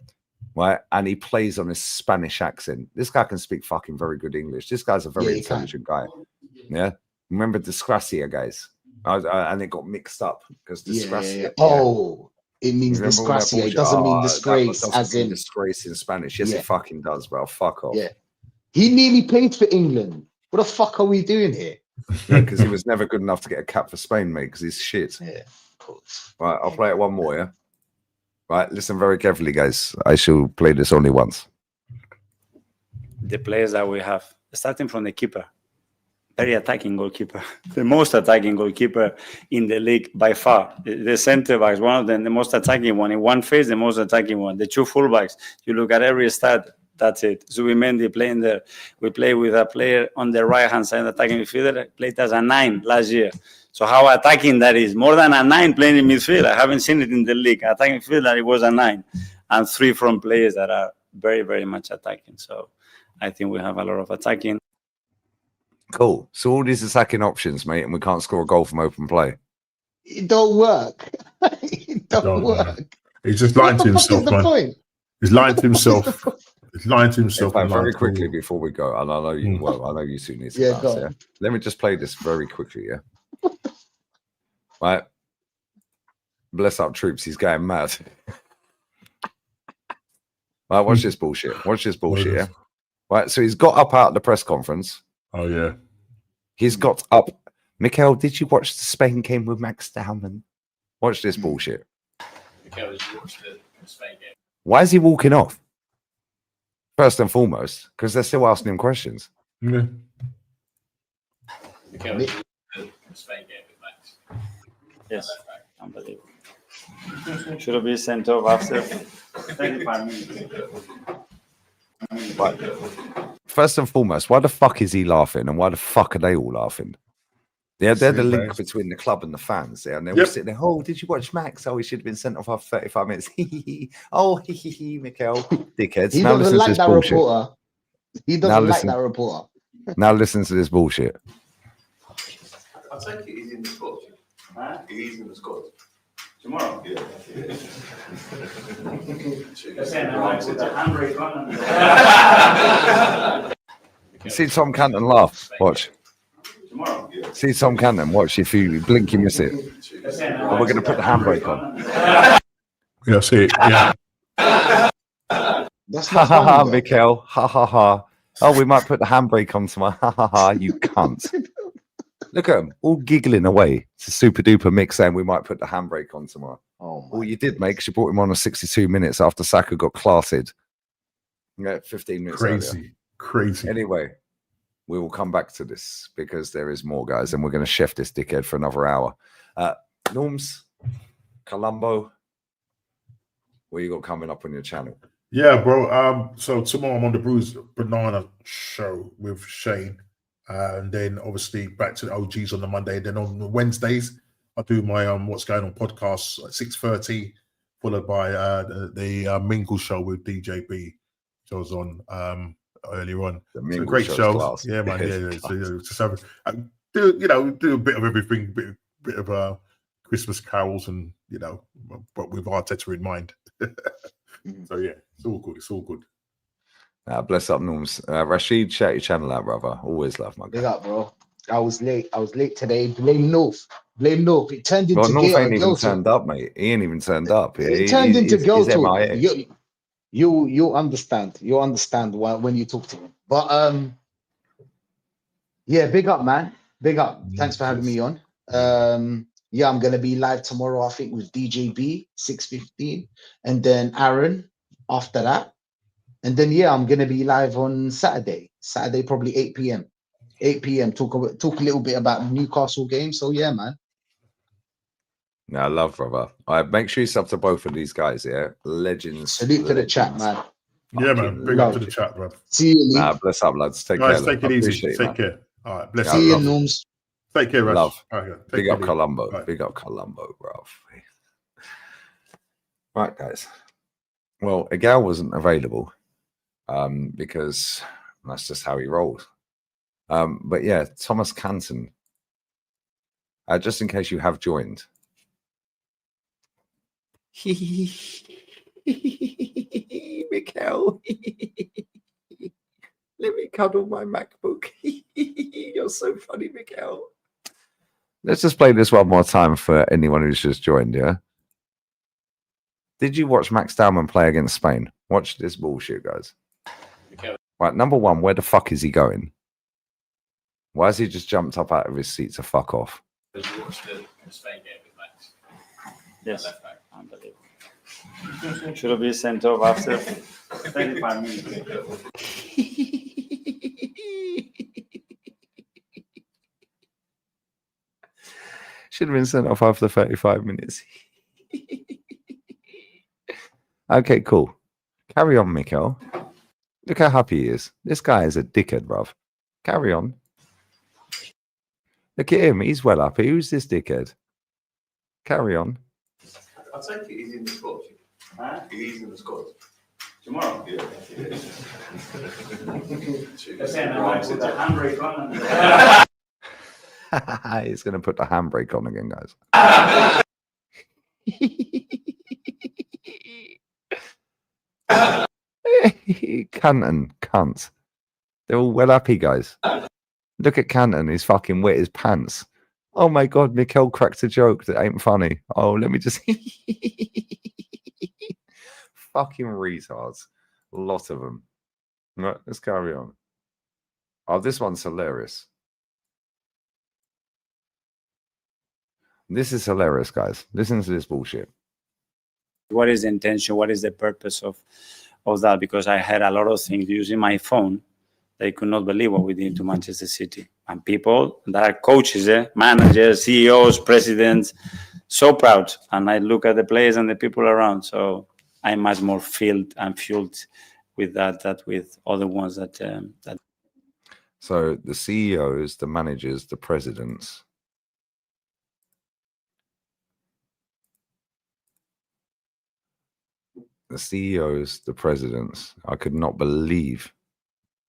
right? And he plays on his Spanish accent. This guy can speak fucking very good English. This guy's a very intelligent guy. Yeah. Remember Disgracia, guys? And it got mixed up because Disgracia. Yeah. Oh, it means Disgracia. It doesn't mean disgrace, as in disgrace in Spanish. Yes, it fucking does, bro. Fuck off. Yeah. He nearly played for England. What the fuck are we doing here? Yeah, because he was never good enough to get a cap for Spain, mate, because he's shit. Yeah, of course. Right, I'll play it one more, yeah? Right, listen very carefully, guys. I shall play this only once. The players that we have, starting from the keeper. Very attacking goalkeeper. The most attacking goalkeeper in the league by far. The center backs, one of them, the most attacking one. In one phase, the most attacking one. The two fullbacks. You look at every stat, that's it. Zubimendi playing there. We play with a player on the right-hand side, attacking midfielder, played as a 9 last year. So how attacking that is. More than a 9 playing in midfield. I haven't seen it in the league. Attacking midfielder, it was a 9. And 3 from players that are very, very much attacking. So I think we have a lot of attacking. Cool. So all these attacking options, mate, and we can't score a goal from open play. It don't work. It don't work. He's just lying to himself, man. He's lying to himself. He's lying to himself. Very quickly before we go, and I know you. Well, I know you two need to bounce, yeah. Let me just play this very quickly, yeah. Right. Bless up troops. He's going mad. Right. Watch this bullshit. Watch this bullshit. Yeah. Right. So he's got up out of the press conference. Oh, yeah. He's got up. Mikel, did you watch the Spain game with Max Dowman? Watch this bullshit. Mikel, did you watch the Spain game? Why is he walking off? First and foremost, because they're still asking him questions. Yeah. Mikel, did you watch the Spain game with Max? Yes. Unbelievable. Should have been sent off after 35 minutes. Right. First and foremost, why the fuck is he laughing, and why the fuck are they all laughing? They're the Same, link man. between the club and the fans. Yeah, and they're all Yep. sitting there. Oh, did you watch Max? Oh, he should have been sent off after 35 minutes. Oh, Mikel, dickheads. He Now doesn't listen to like this that bullshit. reporter. He Now doesn't like listen. that reporter. Now listen to this bullshit. I take it he's in the squad. Huh? He's in the squad. Tomorrow? Yeah. They're saying I might put the handbrake on. See Tom Canton laugh. Watch. Tomorrow? See Tom Canton. Watch. If you blink, you miss it. They're saying I But might we're going to put the handbrake on. Yeah, see it. Yeah. That's Ha not ha ha, funny, though. Mikel. Ha ha ha. Oh, we might put the handbrake on tomorrow. Ha ha ha. You cunt. Look at them, all giggling away. It's a super duper mix saying we might put the handbrake on tomorrow. Oh my All you did, mate, because you brought him on 62 minutes after Saka got classed. Yeah, 15 minutes earlier. Crazy. Anyway, we will come back to this because there is more, guys, and we're going to chef this dickhead for another hour. Norms, Colombo, what you got coming up on your channel? Yeah, bro. So tomorrow I'm on the Bruised Banana show with Shane. And then obviously back to the OGs on the Monday. Then on Wednesdays, I do my What's Going On podcast at 6:30, followed by the Mingle show with DJB, which I was on earlier on. It's a great show. Class. Yeah, man. Yeah. So just have do a bit of everything, bit of Christmas carols, and but with Arteta in mind. So yeah, it's all good. It's all good. Bless up, Norms. Rashid, shout your channel out, brother. Always love my guy. Big up, bro. I was late today. Blame North. It turned into North ain't even girl turned talk. up, mate. He ain't even turned up. It turned into girl he's talk. MIA. You understand. You understand when you talk to him. But yeah, big up, man. Big up. Thanks for having me on. Yeah, I'm gonna be live tomorrow, I think, with DJB 6:15, and then Aaron after that. And then yeah, I'm gonna be live on Saturday probably 8 p.m. 8 p.m. Talk a little bit about Newcastle game. So yeah, man. No, I love, brother. Make sure you sub to both of these guys, yeah? Legends. Salute to the chat, man. Yeah, man. Big up to the chat, bro. See you, Lee. Bless up, lads. Take Guys, care. take it easy. Take care. All right. Bless See you. you, Norms. Take care, Rush. Love. Okay, Big up Colombo. Right. Big up Colombo, bro. Right, guys. Well, Agal wasn't available because that's just how he rolled. But yeah, Thomas Canton. Just in case you have joined. Mikel. Let me cuddle my MacBook. You're so funny, Mikel. Let's just play this one more time for anyone who's just joined, yeah? Did you watch Max Dowman play against Spain? Watch this bullshit, guys. Okay. Right, number one, where the fuck is he going? Why has he just jumped up out of his seat to fuck off? Did you watch the Spain game with Max? Yes. Left back. Unbelievable. Should have been sent off after 35 minutes. Should have been sent off after 35 minutes. Okay, cool. Carry on, Mikel. Look how happy he is. This guy is a dickhead, bruv. Carry on. Look at him. He's well happy. Who's this dickhead? Carry on. I take it he's in the squad. Huh? He's in the squad. Tomorrow? Yeah. They're saying I might put the handbrake on. He's going to put the handbrake on again, guys. Canton, cunt. They're all well happy, guys. Look at Canton. He's fucking wet his pants. Oh my God, Mikel cracked a joke that ain't funny. Oh, let me just... Fucking retards. A lot of them. Right, let's carry on. Oh, this one's hilarious. This is hilarious, guys. Listen to this bullshit. What is the intention? What is the purpose of that? Because I had a lot of things using my phone. They could not believe what we did to Manchester City. And people that are coaches, managers, CEOs, presidents, so proud. And I look at the players and the people around. So I'm much more filled and fueled with that with other ones that. So the CEOs, the managers, the presidents. The CEOs, the presidents. I could not believe.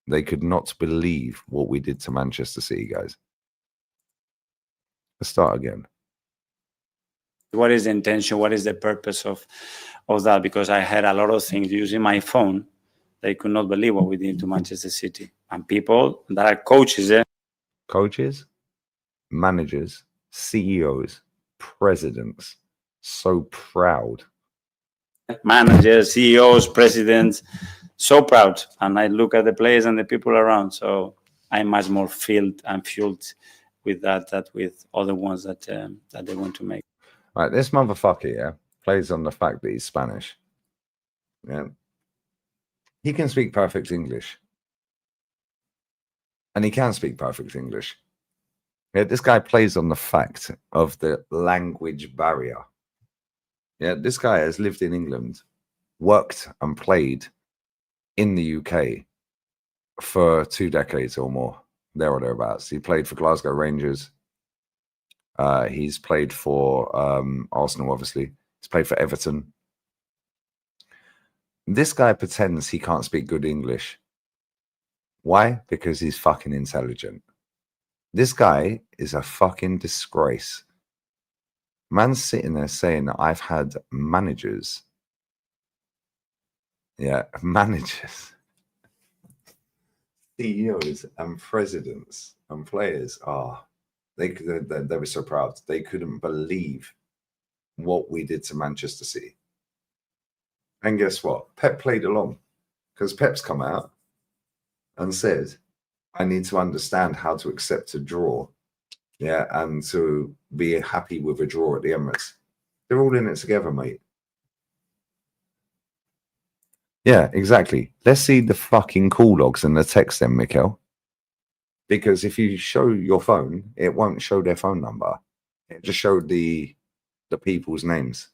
They could not believe what we did to Manchester City, guys. Let's start again. What is the intention? What is the purpose of that? Because I had a lot of things using my phone. They could not believe what we did to Manchester City. And people that are coaches. Coaches, managers, CEOs, presidents. So proud. Managers, CEOs, presidents, so proud. And I look at the players and the people around. So I'm much more filled and fueled with that with other ones that they want to make. Right, this motherfucker, yeah, plays on the fact that he's Spanish. Yeah. He can speak perfect English. And he can speak perfect English. Yeah, this guy plays on the fact of the language barrier. Yeah, this guy has lived in England, worked and played in the UK for 2 decades or more, there or thereabouts. He played for Glasgow Rangers. He's played for Arsenal, obviously. He's played for Everton. This guy pretends he can't speak good English. Why? Because he's fucking intelligent. This guy is a fucking disgrace. Man's sitting there saying that I've had managers. Yeah, managers. CEOs and presidents and players are. They were so proud. They couldn't believe what we did to Manchester City. And guess what? Pep played along because Pep's come out and said, I need to understand how to accept a draw. Yeah, and to be happy with a draw at the Emirates. They're all in it together, mate. Yeah, exactly. Let's see the fucking call logs and the text then, Mikel. Because if you show your phone, it won't show their phone number. It just showed the people's names.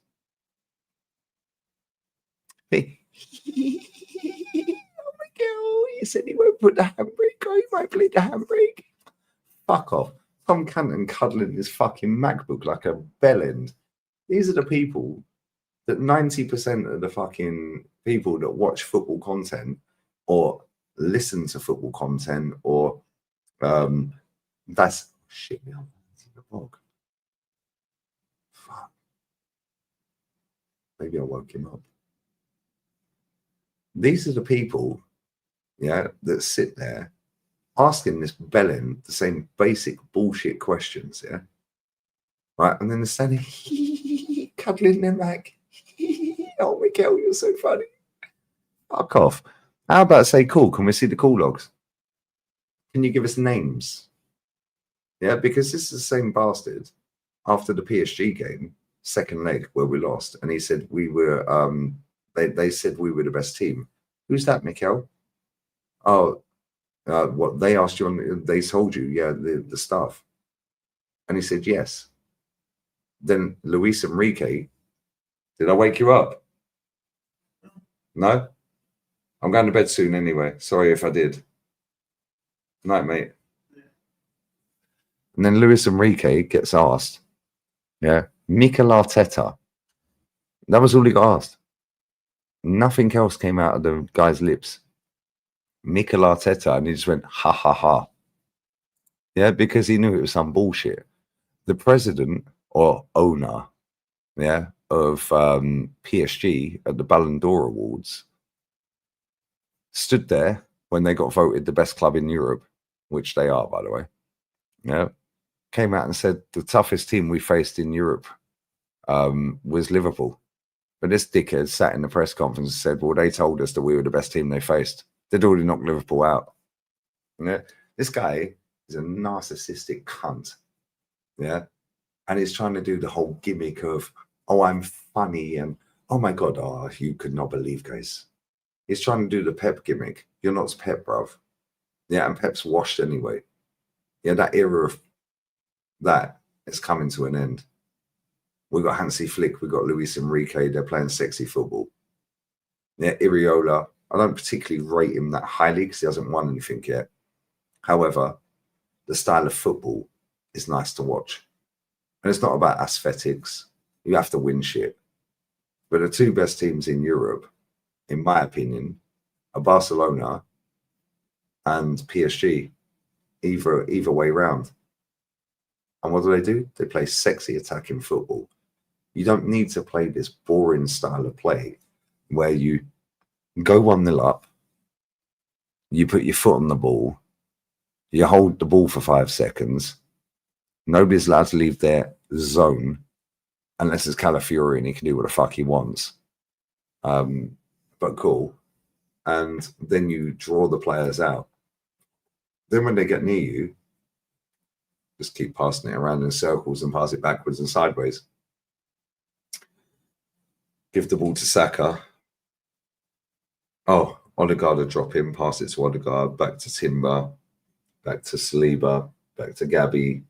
Hey. Oh my God, he said he won't put the handbrake on. He might bleed the handbrake. Fuck off. Tom Canton cuddling his fucking MacBook like a bellend. These are the people that 90% of the fucking people that watch football content or listen to football content or that's shit me up in the bog. Fuck. Maybe I woke him up. These are the people, yeah, that sit there asking this bellend the same basic bullshit questions, yeah? Right, and then they're standing cuddling their Mac. Oh, Mikel, you're so funny. Fuck off. How about say, cool, can we see the call logs? Can you give us names? Yeah, because this is the same bastard after the PSG game, second leg where we lost, and he said we were they said we were the best team. Who's that, Mikel? Oh, what they asked you on, they told you, yeah, the staff. And he said yes. Then Luis Enrique, did I wake you up? No? I'm going to bed soon anyway. Sorry if I did. Night, mate. And then Luis Enrique gets asked, yeah, Mikel Arteta. That was all he got asked. Nothing else came out of the guy's lips. Mikel Arteta, and he just went, ha, ha, ha. Yeah, because he knew it was some bullshit. The president or owner, yeah, of PSG at the Ballon d'Or Awards stood there when they got voted the best club in Europe, which they are, by the way. Yeah, came out and said the toughest team we faced in Europe was Liverpool. But this dickhead sat in the press conference and said, well, they told us that we were the best team they faced. They'd already knocked Liverpool out. Yeah, this guy is a narcissistic cunt. Yeah, and he's trying to do the whole gimmick of, oh, I'm funny, and oh my God, oh, you could not believe, guys. He's trying to do the Pep gimmick. You're not Pep, bruv. Yeah, and Pep's washed anyway. Yeah, that era of that is coming to an end. We got Hansi Flick, we got Luis Enrique. They're playing sexy football. Yeah, Iriola. I don't particularly rate him that highly because he hasn't won anything yet. However, the style of football is nice to watch. And it's not about aesthetics. You have to win shit. But the two best teams in Europe, in my opinion, are Barcelona and PSG, either way round. And what do? They play sexy attacking football. You don't need to play this boring style of play where you go 1-0 up, you put your foot on the ball, you hold the ball for 5 seconds, nobody's allowed to leave their zone unless it's Calafiori and he can do what the fuck he wants. But cool. And then you draw the players out. Then when they get near you, just keep passing it around in circles and pass it backwards and sideways. Give the ball to Saka. Oh, Odegaard will drop in, pass it to Odegaard, back to Timber, back to Saliba, back to Gabby,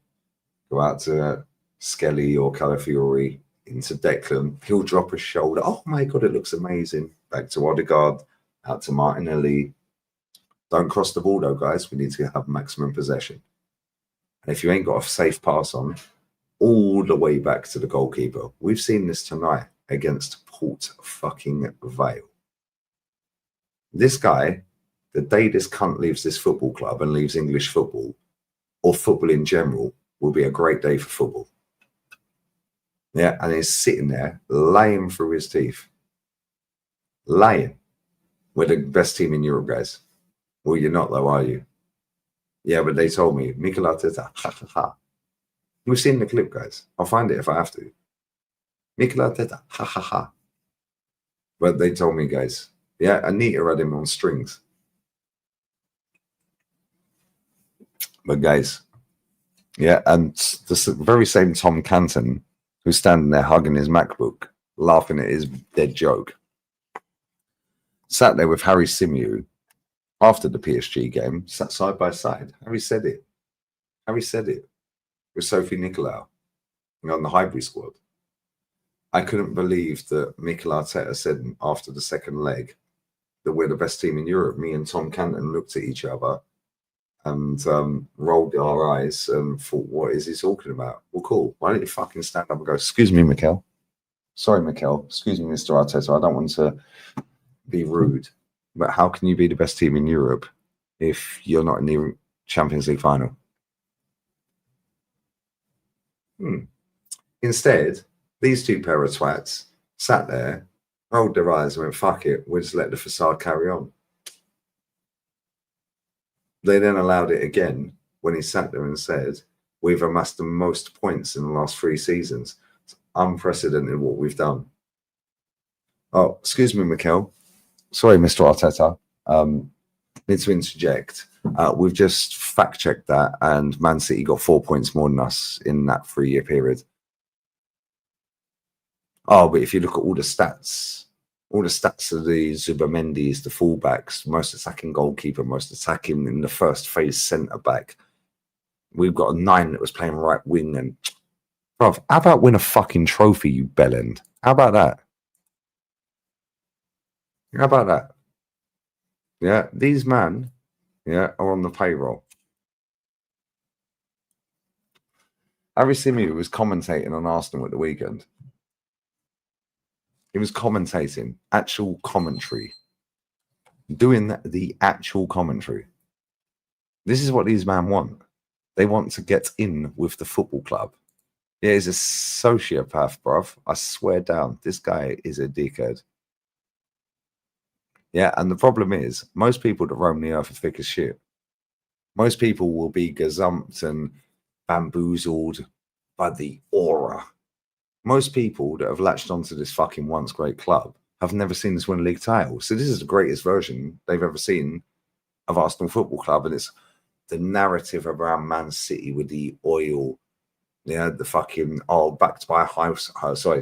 go out to Skelly or Calafiori, into Declan. He'll drop a shoulder. Oh my God, it looks amazing. Back to Odegaard, out to Martinelli. Don't cross the ball though, guys. We need to have maximum possession. And if you ain't got a safe pass on, all the way back to the goalkeeper. We've seen this tonight against Port fucking Vale. This guy, the day this cunt leaves this football club and leaves English football, or football in general, will be a great day for football. Yeah, and he's sitting there, lying through his teeth. Lying. We're the best team in Europe, guys. Well, you're not though, are you? Yeah, but they told me, Mikel Arteta, ha ha ha. We've seen the clip, guys. I'll find it if I have to. Mikel Arteta, ha ha ha. But they told me, guys. Yeah, Anita had him on strings. But guys, yeah, and the very same Tom Canton who's standing there hugging his MacBook, laughing at his dead joke, sat there with Harry Symeou after the PSG game, sat side by side. Harry said it. Harry said it with Sophie Nicolau on the Highbury squad. I couldn't believe that Mikel Arteta said after the second leg that we're the best team in Europe. Me and Tom Canton looked at each other and rolled our eyes and thought, what is he talking about? Well, cool. Why don't you fucking stand up and go, excuse me, Mikel. Sorry, Mikel. Excuse me, Mr. Arteta. I don't want to be rude, but how can you be the best team in Europe if you're not in the Champions League final? Instead, these two pair of twats sat there, rolled their eyes and went, fuck it, we'll just let the facade carry on. They then allowed it again when he sat there and said, we've amassed the most points in the last 3 seasons. It's unprecedented what we've done. Oh, excuse me, Mikel. Sorry, Mr. Arteta. Need to interject. We've just fact-checked that, and Man City got 4 points more than us in that 3-year period. Oh, but if you look at all the stats of the Zubamendis, the fullbacks, most attacking goalkeeper, most attacking in the first phase centre-back, we've got a 9 that was playing right wing. And, bruv, how about win a fucking trophy, you bellend? How about that? How about that? Yeah, these men, yeah, are on the payroll. Harry Symeou was commentating on Arsenal at the weekend. He was commentating, actual commentary, doing the actual commentary. This is what these men want. They want to get in with the football club. Yeah, he's a sociopath, bruv. I swear down, this guy is a dickhead. Yeah, and the problem is, most people that roam the earth are thick as shit. Most people will be gazumped and bamboozled by the aura. Most people that have latched onto this fucking once great club have never seen us win a league title. So this is the greatest version they've ever seen of Arsenal Football Club. And it's the narrative around Man City with the oil, yeah, the fucking, backed by a house,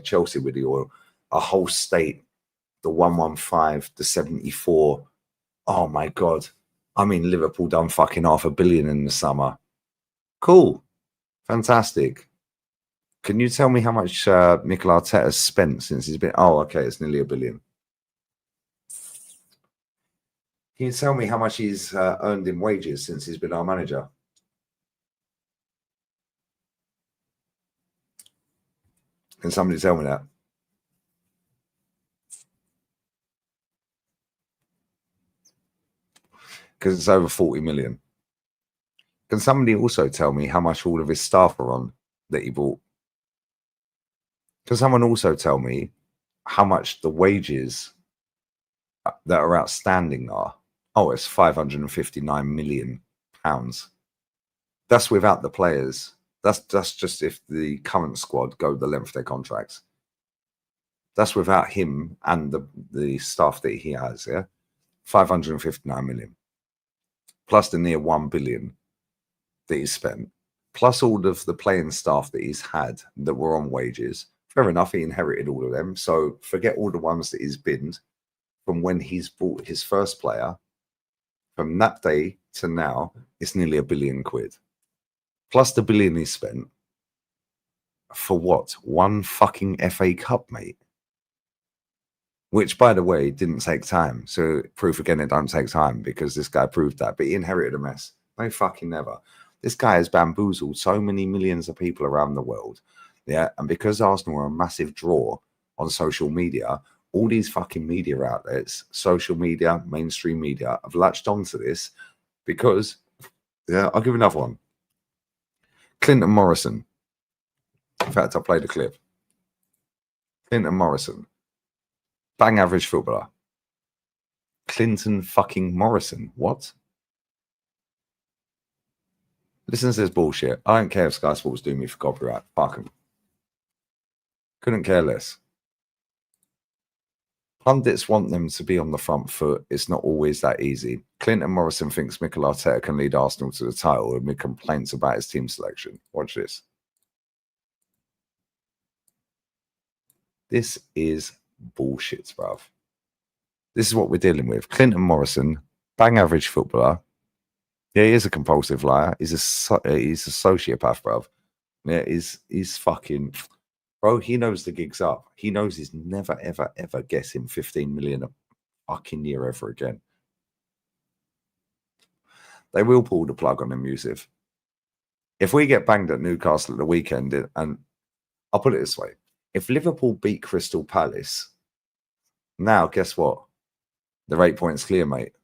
Chelsea with the oil, a whole state, the 115, the 74. Oh my God. I mean, Liverpool done fucking $500 million in the summer. Cool. Fantastic. Can you tell me how much Mikel Arteta has spent since he's been... Oh, okay, it's nearly $1 billion. Can you tell me how much he's earned in wages since he's been our manager? Can somebody tell me that? Because it's over 40 million. Can somebody also tell me how much all of his staff are on that he bought? Can someone also tell me how much the wages that are outstanding are? Oh, it's £559 million. That's without the players. That's just if the current squad go the length of their contracts. That's without him and the staff that he has, yeah? 559 million. Plus the near 1 billion that he's spent. Plus all of the playing staff that he's had that were on wages. Fair enough, he inherited all of them. So forget all the ones that he's binned from when he's bought his first player. From that day to now, it's nearly £1 billion. Plus the billion he spent. For what? One fucking FA Cup, mate. Which, by the way, didn't take time. So proof again, it don't take time because this guy proved that. But he inherited a mess. No fucking never. This guy has bamboozled so many millions of people around the world. Yeah, and because Arsenal are a massive draw on social media, all these fucking media outlets, social media, mainstream media, have latched onto this because, yeah, I'll give another one. Clinton Morrison. In fact, I played a clip. Clinton Morrison. Bang average footballer. Clinton fucking Morrison. What? Listen to this bullshit. I don't care if Sky Sports do me for copyright. Fuck them. Couldn't care less. Pundits want them to be on the front foot. It's not always that easy. Clinton Morrison thinks Mikel Arteta can lead Arsenal to the title amid complaints about his team selection. Watch this. This is bullshit, bruv. This is what we're dealing with. Clinton Morrison, bang average footballer. Yeah, he is a compulsive liar. He's a sociopath, bruv. Yeah, he's fucking... Bro, he knows the gig's up. He knows he's never, ever, ever getting 15 million a fucking year ever again. They will pull the plug on him, Yusuf. If we get banged at Newcastle at the weekend, and I'll put it this way. If Liverpool beat Crystal Palace, now guess what? They're 8 points clear, mate.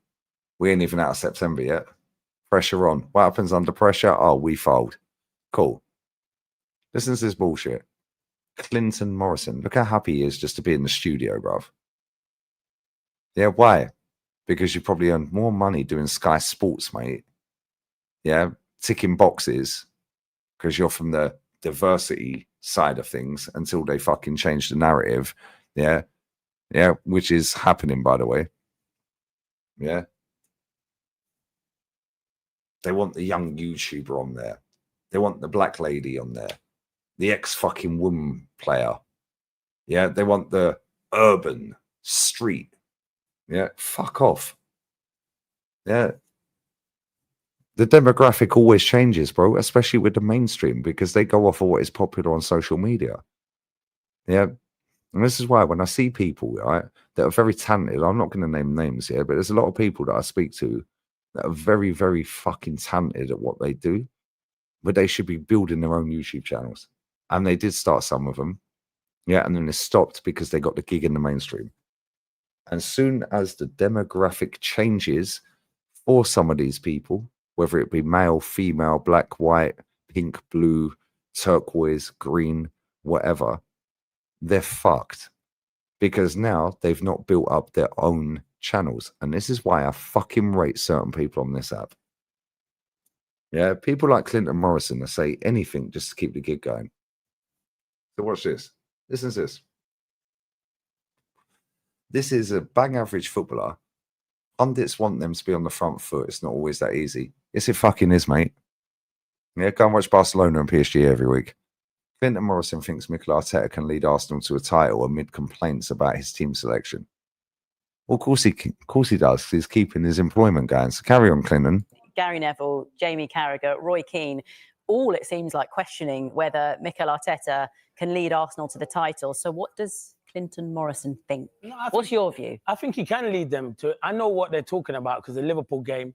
We ain't even out of September yet. Pressure on. What happens under pressure? Oh, we fold. Cool. Listen to this bullshit. Clinton Morrison. Look how happy he is just to be in the studio, bruv. Yeah, why? Because you probably earned more money doing Sky Sports, mate. Yeah, ticking boxes because you're from the diversity side of things until they fucking change the narrative. Yeah, yeah, which is happening, by the way. Yeah. They want the young YouTuber on there. They want the black lady on there. The ex-fucking woman player. Yeah, they want the urban street. Yeah, fuck off. Yeah. The demographic always changes, bro, especially with the mainstream, because they go off of what is popular on social media. Yeah. And this is why when I see people, right, that are very talented, I'm not going to name names here, but there's a lot of people that I speak to that are very, very fucking talented at what they do, but they should be building their own YouTube channels. And they did start some of them. Yeah, and then they stopped because they got the gig in the mainstream. And soon as the demographic changes for some of these people, whether it be male, female, black, white, pink, blue, turquoise, green, whatever, they're fucked. Because now they've not built up their own channels. And this is why I fucking rate certain people on this app. Yeah, people like Clinton Morrison that say anything just to keep the gig going. So watch this. Listen to this. This is a bang average footballer. Pundits want them to be on the front foot. It's not always that easy. Yes, it fucking is, mate. Yeah, go and watch Barcelona and PSG every week. Clinton Morrison thinks Mikel Arteta can lead Arsenal to a title amid complaints about his team selection. Well, of course he does. He's keeping his employment going. So carry on, Clinton. Gary Neville, Jamie Carragher, Roy Keane. all, it seems like, questioning whether Mikel Arteta can lead Arsenal to the title. So what does Clinton Morrison think? No, What's your view? I think he can lead them to it. I know what they're talking about because the Liverpool game,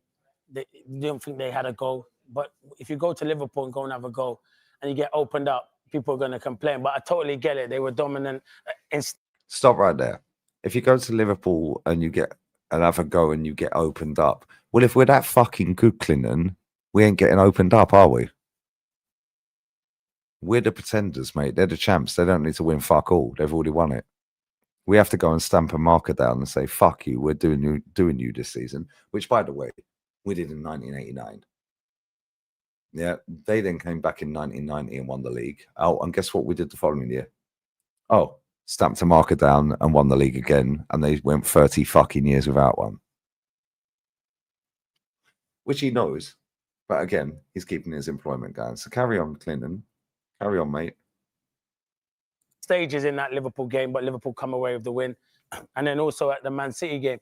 they didn't think they had a goal. But if you go to Liverpool and go and have a goal and you get opened up, people are going to complain. But I totally get it. They were dominant. Stop right there. If you go to Liverpool and you get another go and you get opened up, well, if we're that fucking good, Clinton, we ain't getting opened up, are we? We're the pretenders, mate. They're the champs. They don't need to win fuck all. They've already won it. We have to go and stamp a marker down and say, fuck you, we're doing you this season, which, by the way, we did in 1989. Yeah, they then came back in 1990 and won the league. Oh, and guess what we did the following year? Oh, stamped a marker down and won the league again, and they went 30 fucking years without one. Which he knows, but again, he's keeping his employment going. So carry on, Clinton. Carry on, mate. Stages in that Liverpool game, but Liverpool come away with the win. And then also at the Man City game.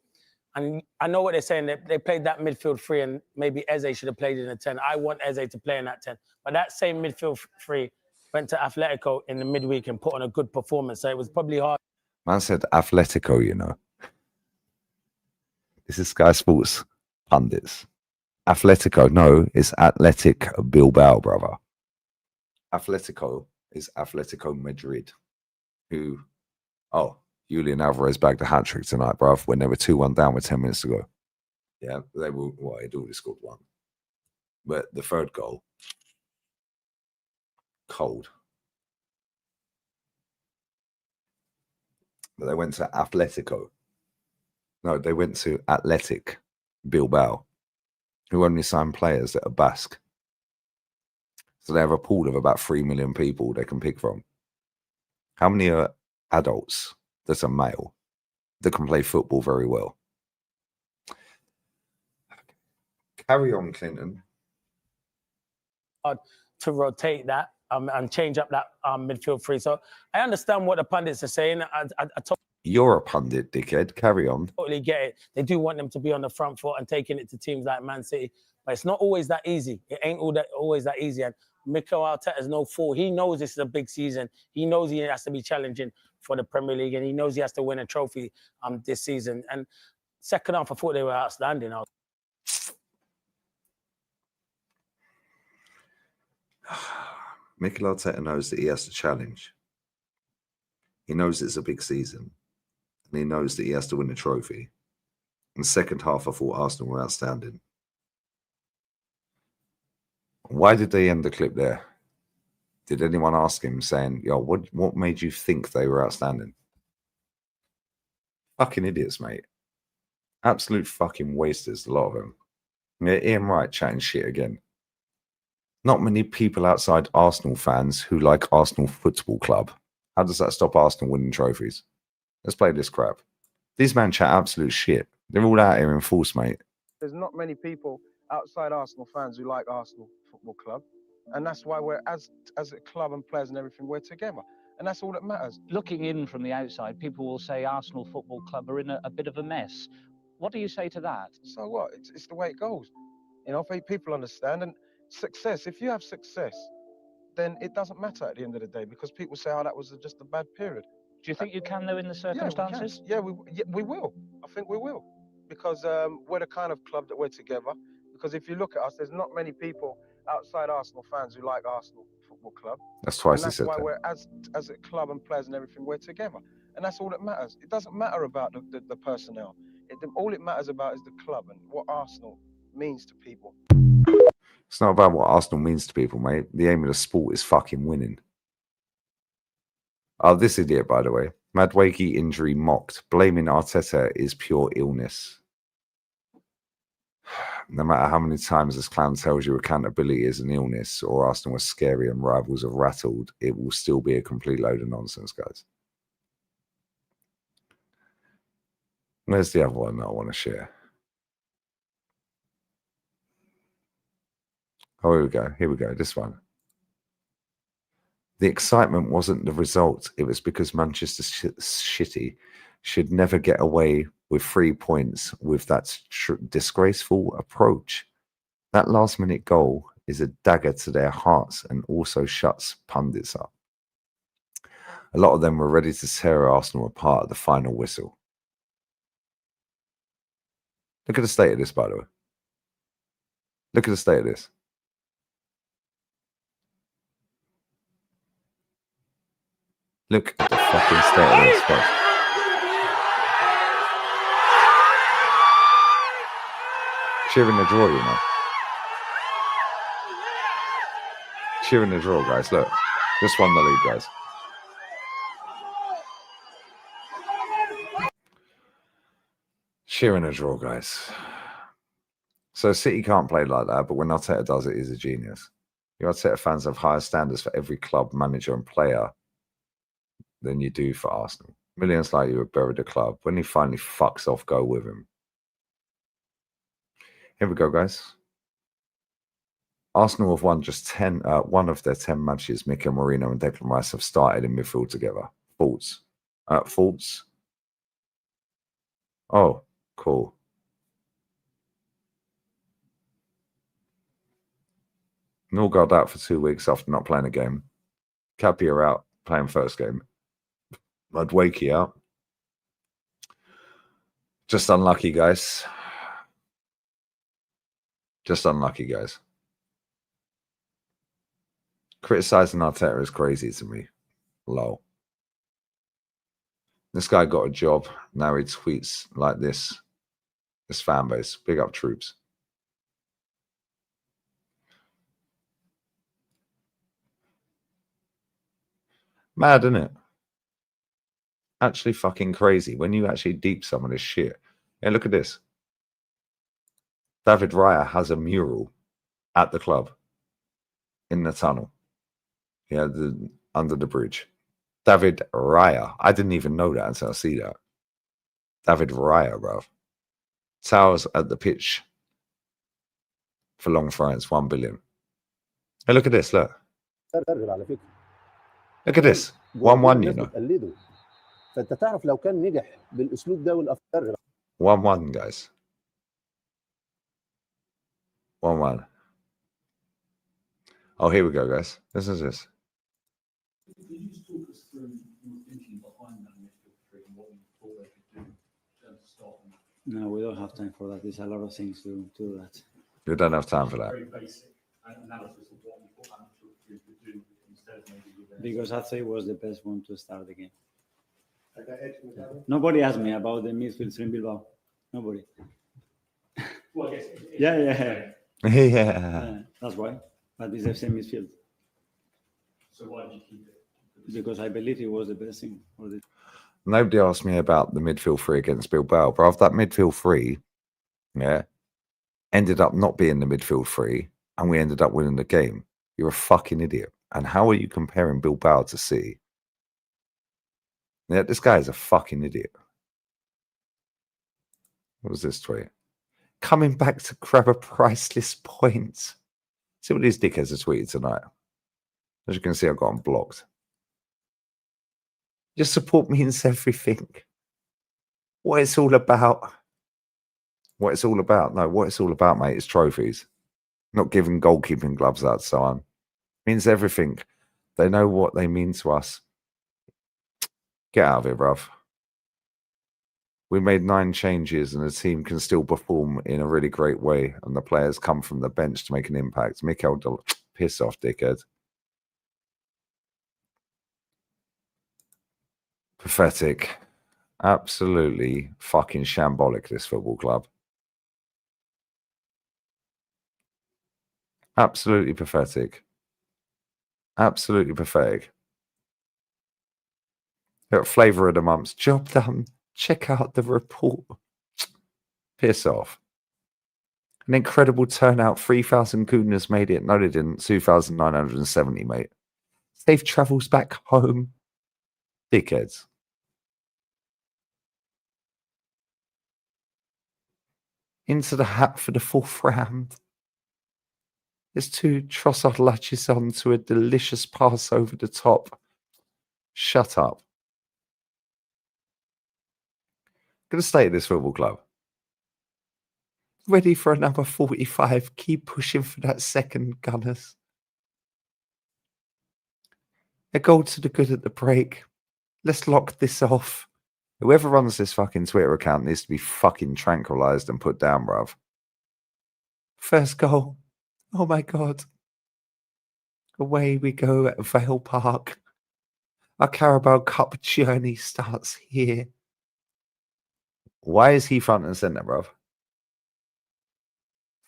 And I know what they're saying. They played that midfield three, and maybe Eze should have played in the 10. I want Eze to play in that 10. But that same midfield three went to Atletico in the midweek and put on a good performance. So it was probably hard. Man said Atletico, you know. This is Sky Sports pundits. Atletico, no, it's Athletic Bilbao, brother. Atletico is Atletico Madrid, who, Julian Alvarez bagged a hat-trick tonight, bruv, when they were 2-1 down with 10 minutes to go. Yeah, they were, they'd already scored one. But the third goal, cold. But they went to Atletico. No, they went to Athletic Bilbao, who only sign players that are Basque. So they have a pool of about 3 million people they can pick from. How many are adults that are male that can play football very well? Carry on, Clinton. To rotate that and change up that midfield three. So I understand what the pundits are saying. You're a pundit, dickhead. Carry on. Totally get it. They do want them to be on the front foot and taking it to teams like Man City. But it's not always that easy. It ain't always that easy. And Mikel Arteta is no fool. He knows this is a big season. He knows he has to be challenging for the Premier League, and he knows he has to win a trophy this season. And second half, I thought they were outstanding. Mikel Arteta knows that he has to challenge. He knows it's a big season. And he knows that he has to win a trophy. In the second half, I thought Arsenal were outstanding. Why did they end the clip there? Did anyone ask him saying, yo, what made you think they were outstanding? Fucking idiots, mate. Absolute fucking wasters, a lot of them. Yeah, Ian Wright chatting shit again. Not many people outside Arsenal fans who like Arsenal Football Club. How does that stop Arsenal winning trophies? Let's play this crap. These men chat absolute shit. They're all out here in force, mate. There's not many people outside Arsenal fans who like Arsenal Football Club. And that's why we're, as a club and players and everything, we're together. And that's all that matters. Looking in from the outside, people will say Arsenal Football Club are in a bit of a mess. What do you say to that? So what? It's the way it goes. You know, people understand. And success, if you have success, then it doesn't matter at the end of the day, because people say, oh, that was just a bad period. Do you think you can, though, in the circumstances? Yeah, we will. I think we will. Because we're the kind of club that we're together. Because if you look at us, there's not many people outside Arsenal fans who like Arsenal Football Club. That's twice he said that. That's why we're, as a club and players and everything, we're together. And that's all that matters. It doesn't matter about the personnel. All it matters about is the club and what Arsenal means to people. It's not about what Arsenal means to people, mate. The aim of the sport is fucking winning. Oh, this idiot, by the way. Madueke injury mocked. Blaming Arteta is pure illness. No matter how many times this clown tells you accountability is an illness or Arsenal are scary and rivals are rattled, it will still be a complete load of nonsense, guys. Where's the other one that I want to share? Oh, here we go. Here we go. This one. The excitement wasn't the result. It was because Manchester City should never get away with 3 points with that disgraceful approach. That last-minute goal is a dagger to their hearts and also shuts pundits up. A lot of them were ready to tear Arsenal apart at the final whistle. Look at the state of this, by the way. Look at the state of this. Look at the fucking state of this, guys. Cheering the draw, you know. Cheering the draw, guys. Look, just won the league, guys. Cheering a draw, guys. So City can't play like that, but when Arteta does it, he's a genius. The Arteta fans have higher standards for every club, manager, and player than you do for Arsenal. Millions like you have buried the club. When he finally fucks off, go with him. Here we go, guys. Arsenal have won just one of their 10 matches. Mikel Merino and Declan Rice have started in midfield together. Thoughts? Thoughts? Oh, cool. Norgard out for 2 weeks after not playing a game. Capia out playing first game. Mudwakey out. Just unlucky, guys. Just unlucky, guys. Criticizing Arteta is crazy to me. Lol. This guy got a job. Now he tweets like this. This fan base. Big up troops. Mad, isn't it? Actually fucking crazy. When you actually deep some of this shit. Yeah, look at this. David Raya has a mural at the club. In the tunnel. Yeah, under the bridge. David Raya. I didn't even know that until I see that. David Raya, bruv. Towers at the pitch. For long France, 1 billion. Hey, look at this, look. Look at this. 1-1, you know. 1-1, guys. 1-1. Oh, here we go, guys. This is this. Could you just talk us through your thinking behind that midfield three and what you thought they could do to start them? No, we don't have time for that. There's a lot of things to do that. We don't have time for that. Very basic analysis of what you thought that midfield three could do instead of maybe Because Arteta was the best one to start the game. Nobody asked me about the midfield three in Bilbao. Nobody. Well, I guess Yeah. Yeah. That's why. But it's the same midfield. So why did you keep it? Because I believe it was the best thing for the. Nobody asked me about the midfield three against Bilbao, bro. That midfield three, yeah, ended up not being the midfield three, and we ended up winning the game. You're a fucking idiot. And how are you comparing Bilbao to City? Yeah, this guy is a fucking idiot. What was this tweet? Coming back to grab a priceless point. See what these dickheads are tweeted tonight. As you can see, I've got them blocked. Just support means everything. What it's all about. What it's all about. No, what it's all about, mate, is trophies. Not giving goalkeeping gloves out, so on. Means everything. They know what they mean to us. Get out of here, bruv. We made 9 changes and the team can still perform in a really great way. And the players come from the bench to make an impact. Mikel, piss off, dickhead. Pathetic. Absolutely fucking shambolic, this football club. Absolutely pathetic. Absolutely pathetic. Got flavour of the month. Job done. Check out the report. Piss off. An incredible turnout. 3,000 Gooners made it. No, they didn't. 2,970, mate. Safe travels back home. Dickheads. Into the hat for the 4th round. There's 2 Trossard latches on to a delicious pass over the top. Shut up. Gonna stay at this football club. Ready for another 45. Keep pushing for that second, Gunners. A goal to the good at the break. Let's lock this off. Whoever runs this fucking Twitter account needs to be fucking tranquilized and put down, bruv. First goal. Oh my God. Away we go at Vale Park. Our Carabao Cup journey starts here. Why is he front and centre, bruv?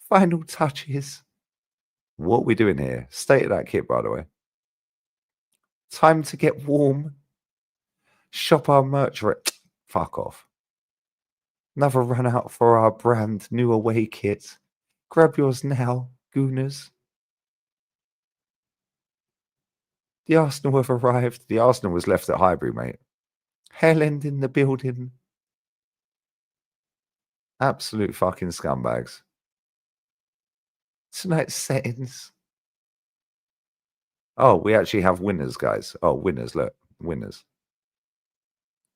Final touches. What are we doing here? State of that kit, by the way. Time to get warm. Shop our merch. Fuck off. Another run out for our brand new away kit. Grab yours now, Gooners. The Arsenal have arrived. The Arsenal was left at Highbury, mate. Hell end in the building. Absolute fucking scumbags. Tonight's settings. Oh, we actually have winners, guys. Oh, winners, look. Winners.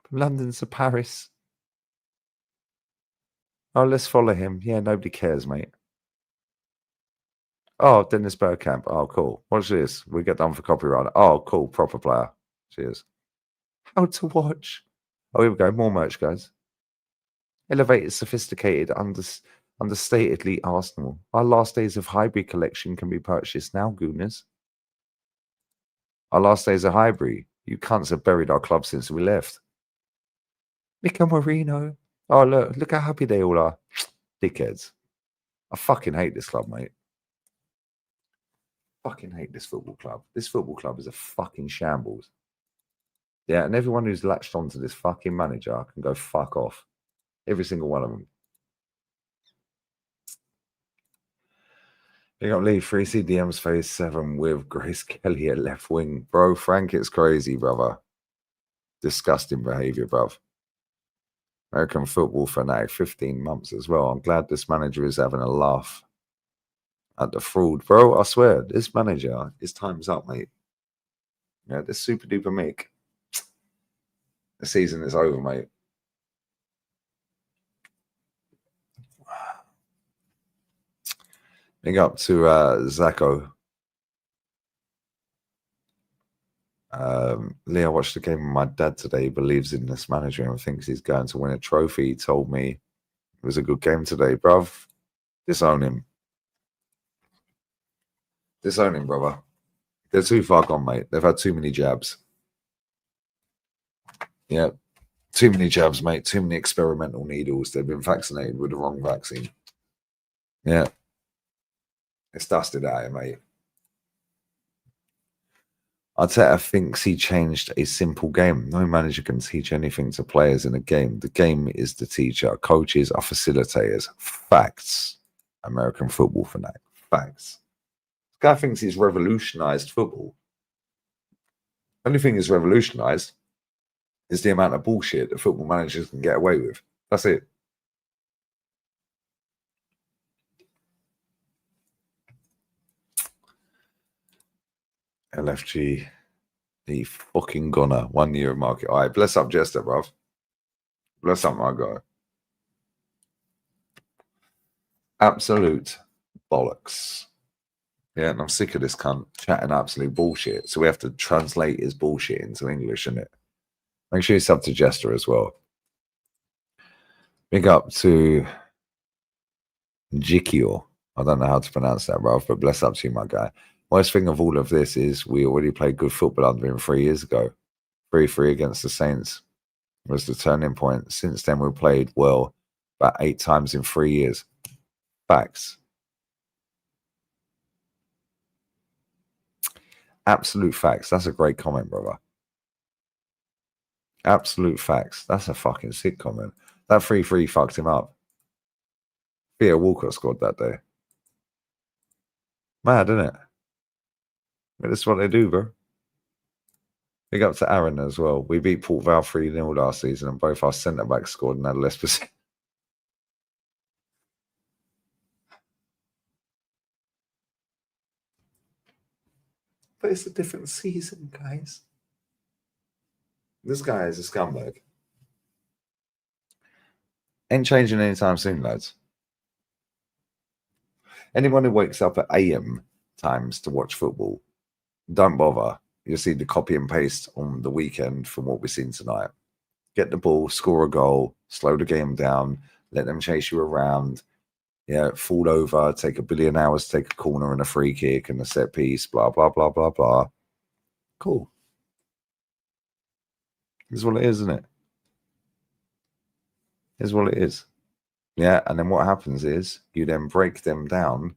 From London to Paris. Oh, let's follow him. Yeah, nobody cares, mate. Oh, Dennis Bergkamp. Oh, cool. Watch this. We get done for copyright. Oh, cool. Proper player. Cheers. How to watch. Oh, here we go. More merch, guys. Elevated, sophisticated, understatedly Arsenal. Our last days of Highbury collection can be purchased now, Gooners. Our last days of Highbury. You cunts have buried our club since we left. Nico Marino. Oh, look how happy they all are. Dickheads. I fucking hate this club, mate. Fucking hate this football club. This football club is a fucking shambles. Yeah, and everyone who's latched onto this fucking manager can go fuck off. Every single one of them. You got Lee, 3 CDMs phase 7 with Grace Kelly at left wing. Bro, Frank, it's crazy, brother. Disgusting behaviour, bruv. American football fanatic, 15 months as well. I'm glad this manager is having a laugh at the fraud. Bro, I swear, this manager, his time's up, mate. Yeah, this super duper Mick. The season is over, mate. Big up to Zacco. Lee, I watched the game with my dad today. He believes in this manager and thinks he's going to win a trophy. He told me it was a good game today, bruv. Disown him. Disown him, brother. They're too far gone, mate. They've had too many jabs. Yeah. Too many jabs, mate. Too many experimental needles. They've been vaccinated with the wrong vaccine. Yeah. It's dusted out here, mate. Arteta thinks he changed a simple game. No manager can teach anything to players in a game. The game is the teacher. Coaches are facilitators. Facts. American football fanatic. Facts. This guy thinks he's revolutionized football. Only thing he's revolutionized is the amount of bullshit that football managers can get away with. That's it. LFG, the fucking gunner, 1 year market. All right, bless up Jester, bruv. Bless up my guy. Absolute bollocks. Yeah, and I'm sick of this cunt chatting absolute bullshit. So we have to translate his bullshit into English, innit? Make sure you sub to Jester as well. Big up to Jikio. I don't know how to pronounce that, bruv, but bless up to you, my guy. Worst thing of all of this is we already played good football under him 3 years ago. 3-3 against the Saints was the turning point. Since then, we played well about 8 times in 3 years. Facts. Absolute facts. That's a great comment, brother. Absolute facts. That's a fucking sick comment. That 3-3 fucked him up. Peter Walcott scored that day. Mad, isn't it? But that's what they do, bro. Big up to Aaron as well. We beat Port Vale 3-0 last season, and both our centre-backs scored and had less percent. But it's a different season, guys. This guy is a scumbag. Ain't changing anytime soon, lads. Anyone who wakes up at AM times to watch football, don't bother. You'll see the copy and paste on the weekend from what we've seen tonight. Get the ball, score a goal, slow the game down, let them chase you around. Yeah, fall over, take a billion hours, take a corner and a free kick and a set piece, blah, blah, blah, blah, blah. Cool. This is what it is, isn't it? This is what it is. Yeah, and then what happens is you then break them down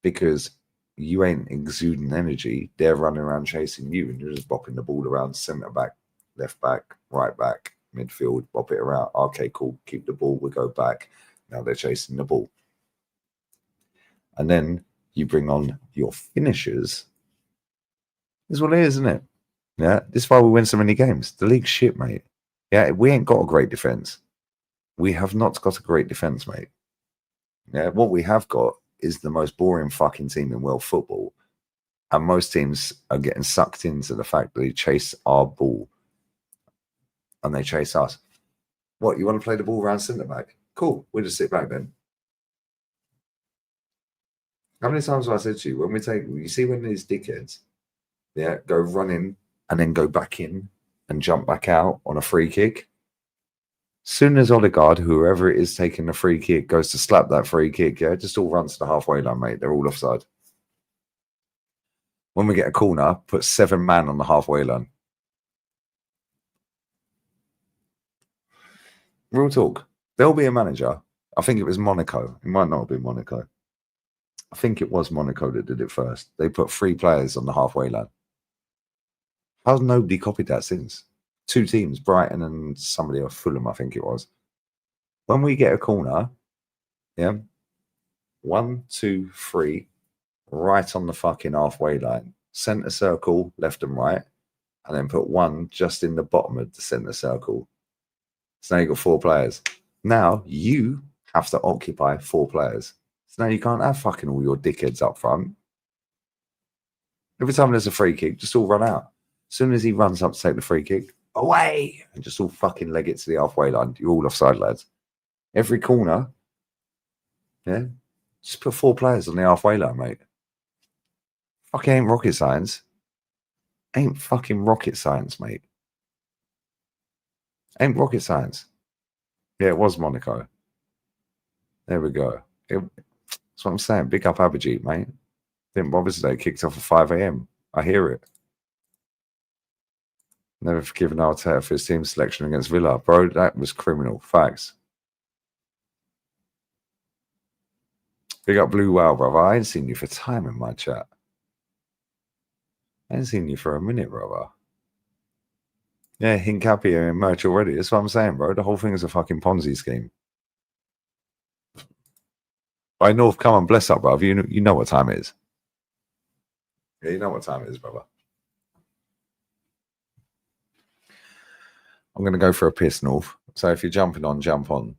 because you ain't exuding energy. They're running around chasing you and you're just bopping the ball around centre back, left back, right back, midfield, bop it around. Okay, cool. Keep the ball. We go back. Now they're chasing the ball. And then you bring on your finishers. This is what it is, isn't it? Yeah, this is why we win so many games. The league's shit, mate. Yeah, we ain't got a great defence. We have not got a great defence, mate. Yeah, what we have got is the most boring fucking team in world football. And most teams are getting sucked into the fact that they chase our ball. And they chase us. What, you want to play the ball around centre back? Cool, we'll just sit back then. How many times have I said to you, when we take, you see when these dickheads, yeah, go running and then go back in and jump back out on a free kick? Soon as Odegaard, whoever it is taking the free kick, goes to slap that free kick, yeah, just all runs to the halfway line, mate. They're all offside. When we get a corner, put 7 man on the halfway line. Real talk. There'll be a manager. I think it was Monaco. It might not have been Monaco. I think it was Monaco that did it first. They put 3 players on the halfway line. How's nobody copied that since? 2 teams, Brighton and somebody else, Fulham, I think it was. When we get a corner, yeah, 1, 2, 3, right on the fucking halfway line, centre circle, left and right, and then put 1 just in the bottom of the centre circle. So now you've got 4 players. Now you have to occupy 4 players. So now you can't have fucking all your dickheads up front. Every time there's a free kick, just all run out. As soon as he runs up to take the free kick, away, and just all fucking leg it to the halfway line. You're all offside, lads. Every corner, yeah, just put 4 players on the halfway line, mate. Fucking ain't rocket science. Ain't fucking rocket science, mate. Ain't rocket science. Yeah, it was Monaco. There we go. That's what I'm saying. Big up Abhijit, mate. Didn't bother today. Kicked off at 5 a.m. I hear it. Never forgiven Arteta for his team selection against Villa. Bro, that was criminal. Facts. Big up Blue Whale, brother. I ain't seen you for time in my chat. I ain't seen you for a minute, brother. Yeah, Hincapi in merch already. That's what I'm saying, bro. The whole thing is a fucking Ponzi scheme. By North, come on, bless up, brother. You know what time it is. Yeah, you know what time it is, brother. I'm going to go for a piss, North. So if you're jumping on, jump on.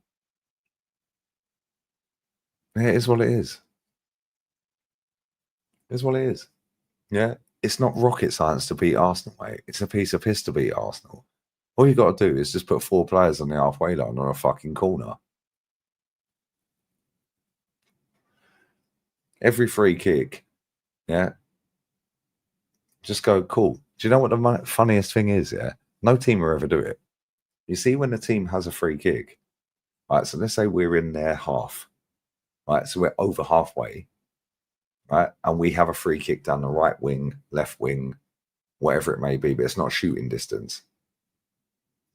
Yeah, it is what it is. It is what it is. Yeah, it's not rocket science to beat Arsenal, mate. It's a piece of piss to beat Arsenal. All you got to do is just put 4 players on the halfway line on a fucking corner. Every free kick, yeah, just go, cool. Do you know what the funniest thing is, yeah? No team will ever do it. You see when the team has a free kick, right, so let's say we're in their half, right, so we're over halfway, right, and we have a free kick down the right wing, left wing, whatever it may be, but it's not shooting distance.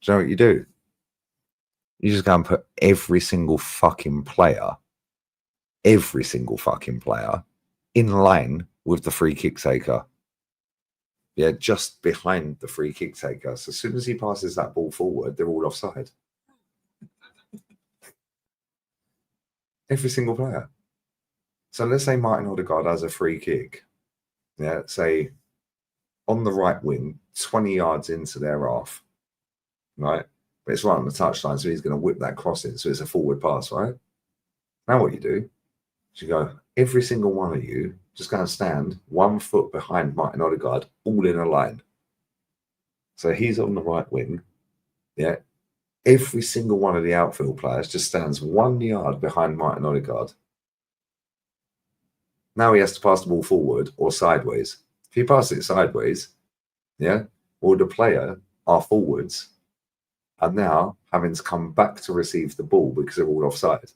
Do you know what you do? You just go and put every single fucking player in line with the free kick taker. Yeah, just behind the free kick taker. So as soon as he passes that ball forward, they're all offside. Every single player. So let's say Martin Odegaard has a free kick. Yeah, say on the right wing, 20 yards into their half. Right? But it's right on the touchline, so he's going to whip that cross in. So it's a forward pass, right? Now what you do is you go, every single one of you, just go and stand 1 foot behind Martin Odegaard, all in a line. So he's on the right wing. Yeah. Every single one of the outfield players just stands 1 yard behind Martin Odegaard. Now he has to pass the ball forward or sideways. If he passes it sideways, yeah, or the player, our forwards, are now having to come back to receive the ball because they're all offside.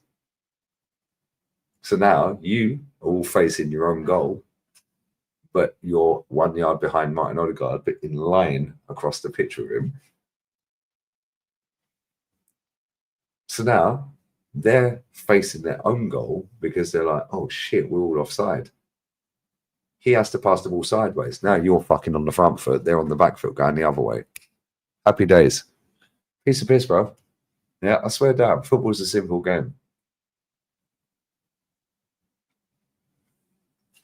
So now you are all facing your own goal, but you're 1 yard behind Martin Odegaard, but in line across the pitch with him. So now they're facing their own goal because they're like, oh shit, we're all offside. He has to pass the ball sideways. Now you're fucking on the front foot, they're on the back foot going the other way. Happy days. Piece of piss, bro. Yeah, I swear down, football's a simple game.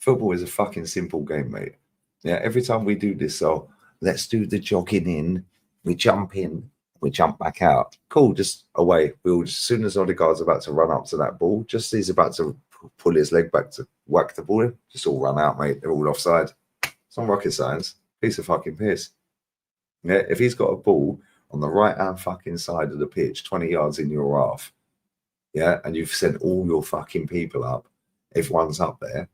Football is a fucking simple game, mate. Yeah, every time we do this, so let's do the jogging in, we jump in, we jump back out. Cool, just away. We'll as soon as Odegaard's about to run up to that ball, just as he's about to pull his leg back to whack the ball in, just all run out, mate. They're all offside. It's not rocket science. Piece of fucking piss. Yeah, if he's got a ball on the right hand fucking side of the pitch, 20 yards in your half, yeah, and you've sent all your fucking people up, everyone's up there,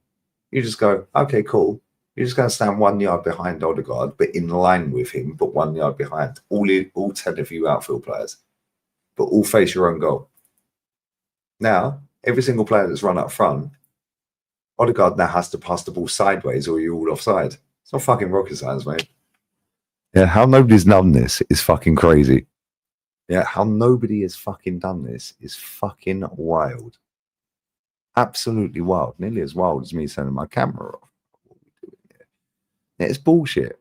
you just go, okay, cool. You're just going to stand 1 yard behind Odegaard, but in line with him, but 1 yard behind. All 10 of you outfield players, but all face your own goal. Now, every single player that's run up front, Odegaard now has to pass the ball sideways or you're all offside. It's not fucking rocket science, mate. Yeah, how nobody's done this is fucking crazy. Yeah, how nobody has fucking done this is fucking wild. Absolutely wild. Nearly as wild as me sending my camera off. What are we doing here? Yeah, it's bullshit.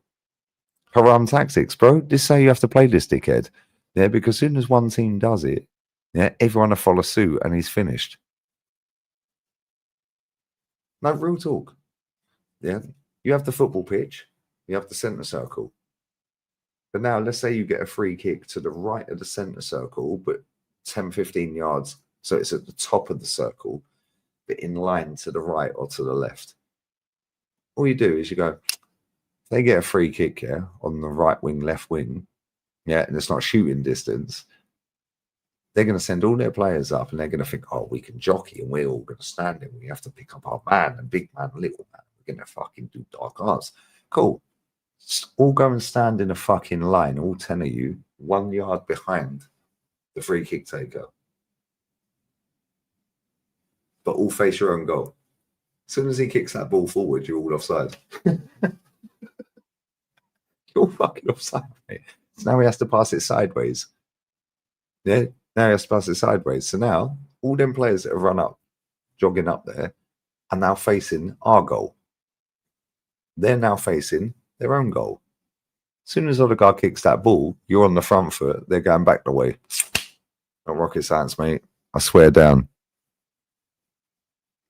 Haram tactics, bro. Just say you have to play this, dickhead. Yeah, because as soon as one team does it, yeah, everyone will follow suit and he's finished. No, real talk. Yeah, you have the football pitch, you have the centre circle. But now let's say you get a free kick to the right of the centre circle, but 10, 15 yards. So it's at the top of the circle, but in line to the right or to the left. All you do is you go, they get a free kick here on the right wing, left wing, yeah, and it's not shooting distance. They're going to send all their players up and they're going to think, oh, we can jockey and we're all going to stand in. We have to pick up our man and big man, little man. We're going to fucking do dark arts. Cool. All go and stand in a fucking line, all 10 of you, 1 yard behind the free kick taker. But all face your own goal. As soon as he kicks that ball forward, you're all offside. You're fucking offside, mate. So now he has to pass it sideways. Yeah, now he has to pass it sideways. So now all them players that have run up, jogging up there, are now facing our goal. They're now facing their own goal. As soon as Odegaard kicks that ball, you're on the front foot. They're going back the way. Not rocket science, mate. I swear down.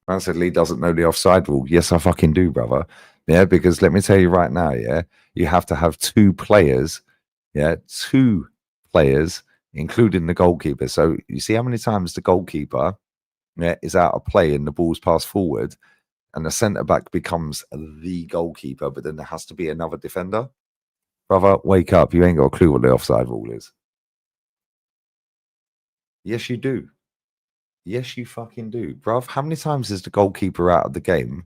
Man said Lee doesn't know the offside rule. Yes, I fucking do, brother. Yeah, because let me tell you right now, yeah, you have to have two players, including the goalkeeper. So you see how many times the goalkeeper is out of play and the ball's passed forward and the centre-back becomes the goalkeeper, but then there has to be another defender. Brother, wake up. You ain't got a clue what the offside rule is. Yes, you do. Yes, you fucking do. Bruv, how many times is the goalkeeper out of the game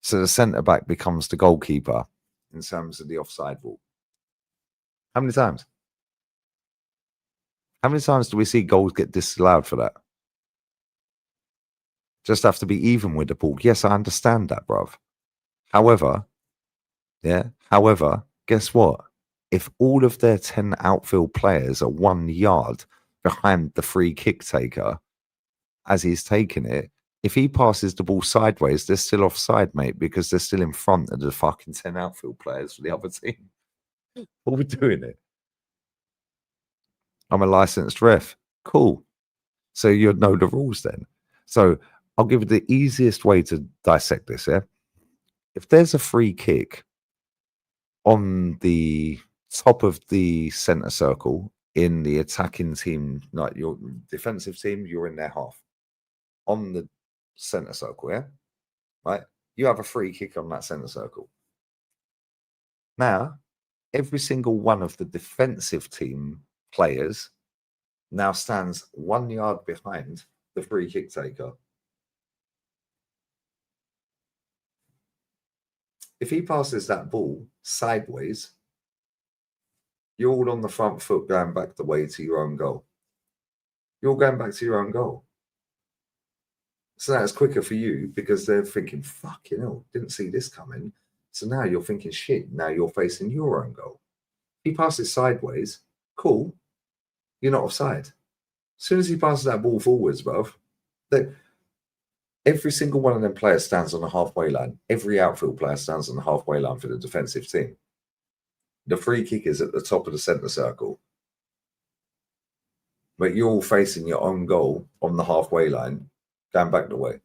so the centre-back becomes the goalkeeper in terms of the offside rule? How many times? How many times do we see goals get disallowed for that? Just have to be even with the ball. Yes, I understand that, bruv. However, guess what? If all of their 10 outfield players are 1 yard behind the free kick taker as he's taking it, if he passes the ball sideways, they're still offside, mate, because they're still in front of the fucking 10 outfield players for the other team. What are we doing it? I'm a licensed ref. Cool. So you know the rules then. So I'll give you the easiest way to dissect this, yeah? If there's a free kick on the top of the centre circle in the attacking team, like your defensive team, you're in their half. On the centre circle, yeah? Right? You have a free kick on that centre circle. Now, every single one of the defensive team players now stands 1 yard behind the free kick taker. If he passes that ball sideways, you're all on the front foot going back the way to your own goal. You're all going back to your own goal. So that's quicker for you because they're thinking, fuck, didn't see this coming. So now you're thinking, shit, now you're facing your own goal. He passes sideways, cool, you're not offside. As soon as he passes that ball forwards, bruv, every single one of them players stands on the halfway line. Every outfield player stands on the halfway line for the defensive team. The free kick is at the top of the centre circle. But you're all facing your own goal on the halfway line, going back the way.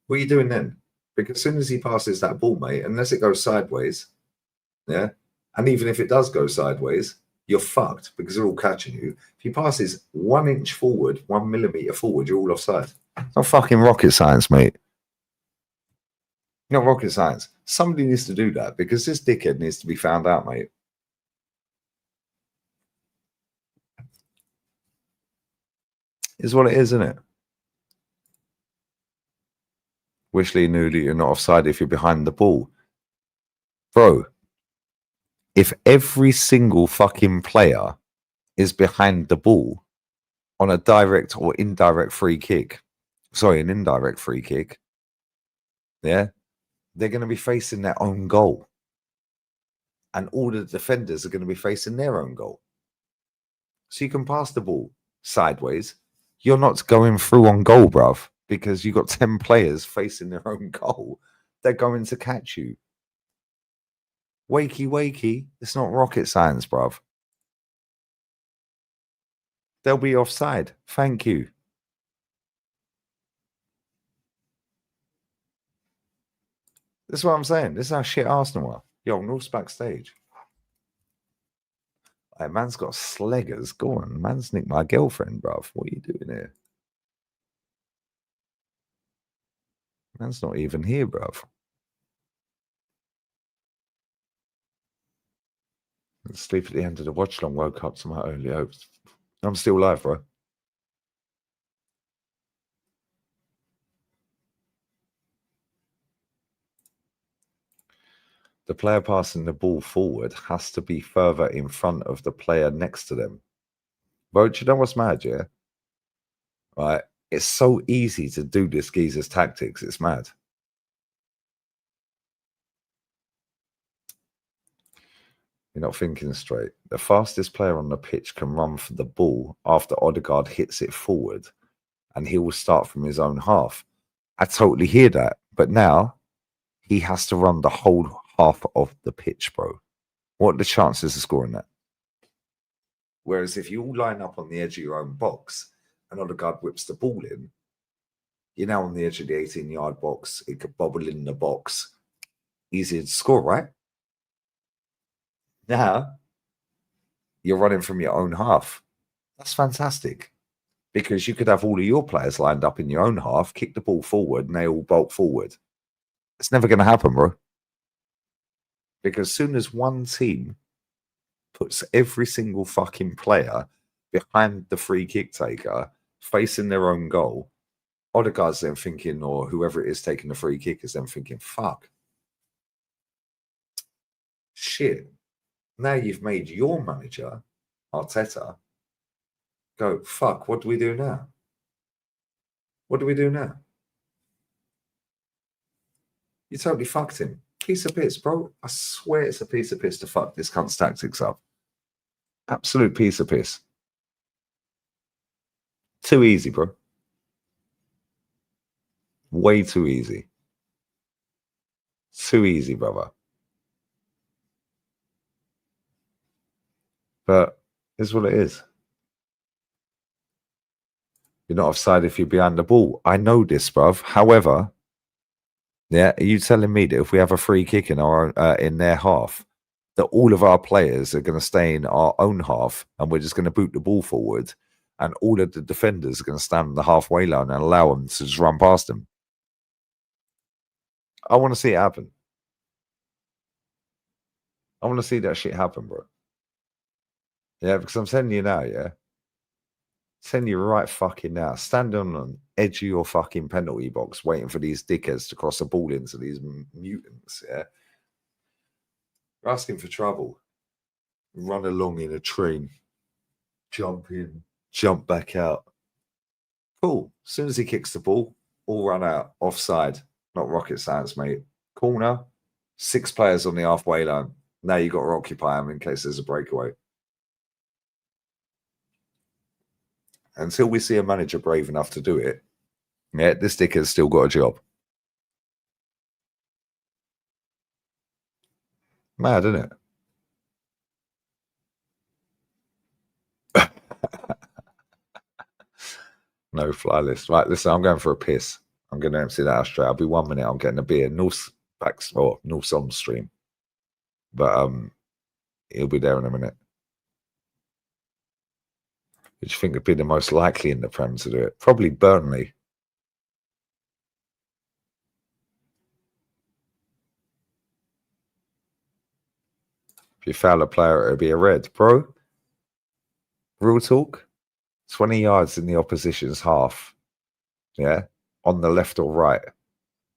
What are you doing then? Because as soon as he passes that ball, mate, unless it goes sideways, yeah, and even if it does go sideways, you're fucked because they're all catching you. If he passes 1 inch forward, 1 millimetre forward, you're all offside. It's not fucking rocket science, mate. Not rocket science. Somebody needs to do that because this dickhead needs to be found out, mate. Is what it is, isn't it? Wishley knew that you're not offside if you're behind the ball. Bro, if every single fucking player is behind the ball on a direct or indirect free kick, an indirect free kick, yeah, they're going to be facing their own goal. And all the defenders are going to be facing their own goal. So you can pass the ball sideways. You're not going through on goal, bruv, because you've got 10 players facing their own goal. They're going to catch you. Wakey, wakey. It's not rocket science, bruv. They'll be offside. Thank you. This is what I'm saying. This is how shit Arsenal are. Yo, North's backstage. Hey, man's got sleggers. Go on. Man's nicked my girlfriend, bruv. What are you doing here? Man's not even here, bruv. Sleep at the end of the watch long. Woke up to my only hopes. I'm still alive, bro. The player passing the ball forward has to be further in front of the player next to them. Bro, do you know what's mad, yeah? Right? It's so easy to do this geezer's tactics. It's mad. You're not thinking straight. The fastest player on the pitch can run for the ball after Odegaard hits it forward, and he will start from his own half. I totally hear that. But now he has to run the whole half of the pitch, bro. What are the chances of scoring that? Whereas if you all line up on the edge of your own box and Odegaard whips the ball in, you're now on the edge of the 18-yard box. It could bobble in the box. Easy to score, right? Now, you're running from your own half. That's fantastic. Because you could have all of your players lined up in your own half, kick the ball forward, and they all bolt forward. It's never going to happen, bro. Because as soon as one team puts every single fucking player behind the free kick taker, facing their own goal, Odegaard's then thinking, or whoever it is taking the free kick is then thinking, fuck. Shit. Now you've made your manager, Arteta, go, fuck, what do we do now? What do we do now? You totally fucked him. Piece of piss, bro. I swear it's a piece of piss to fuck this cunt's tactics up. Absolute piece of piss. Too easy, bro. Way too easy. Too easy, brother. But it's what it is. You're not offside if you're behind the ball. I know this, bruv. However, yeah, are you telling me that if we have a free kick in our in their half, that all of our players are going to stay in our own half and we're just going to boot the ball forward and all of the defenders are going to stand on the halfway line and allow them to just run past them? I want to see it happen. I want to see that shit happen, bro. Yeah, because I'm telling you now, yeah. Send you right fucking now. Stand on the edge of your fucking penalty box waiting for these dickheads to cross the ball into these mutants, yeah? You're asking for trouble. Run along in a train. Jump in. Jump back out. Cool. As soon as he kicks the ball, all run out. Offside. Not rocket science, mate. Corner. 6 players on the halfway line. Now you've got to occupy them in case there's a breakaway. Until we see a manager brave enough to do it, yeah, this dickhead's still got a job. Mad, isn't it? No fly list. Right, listen, I'm going for a piss. I'm going to empty that out straight. I'll be 1 minute. I'm getting a beer. North on stream. But he'll be there in a minute. Who do you think would be the most likely in the Prem to do it? Probably Burnley. If you foul a player, it'll be a red. Bro, real talk, 20 yards in the opposition's half, yeah, on the left or right.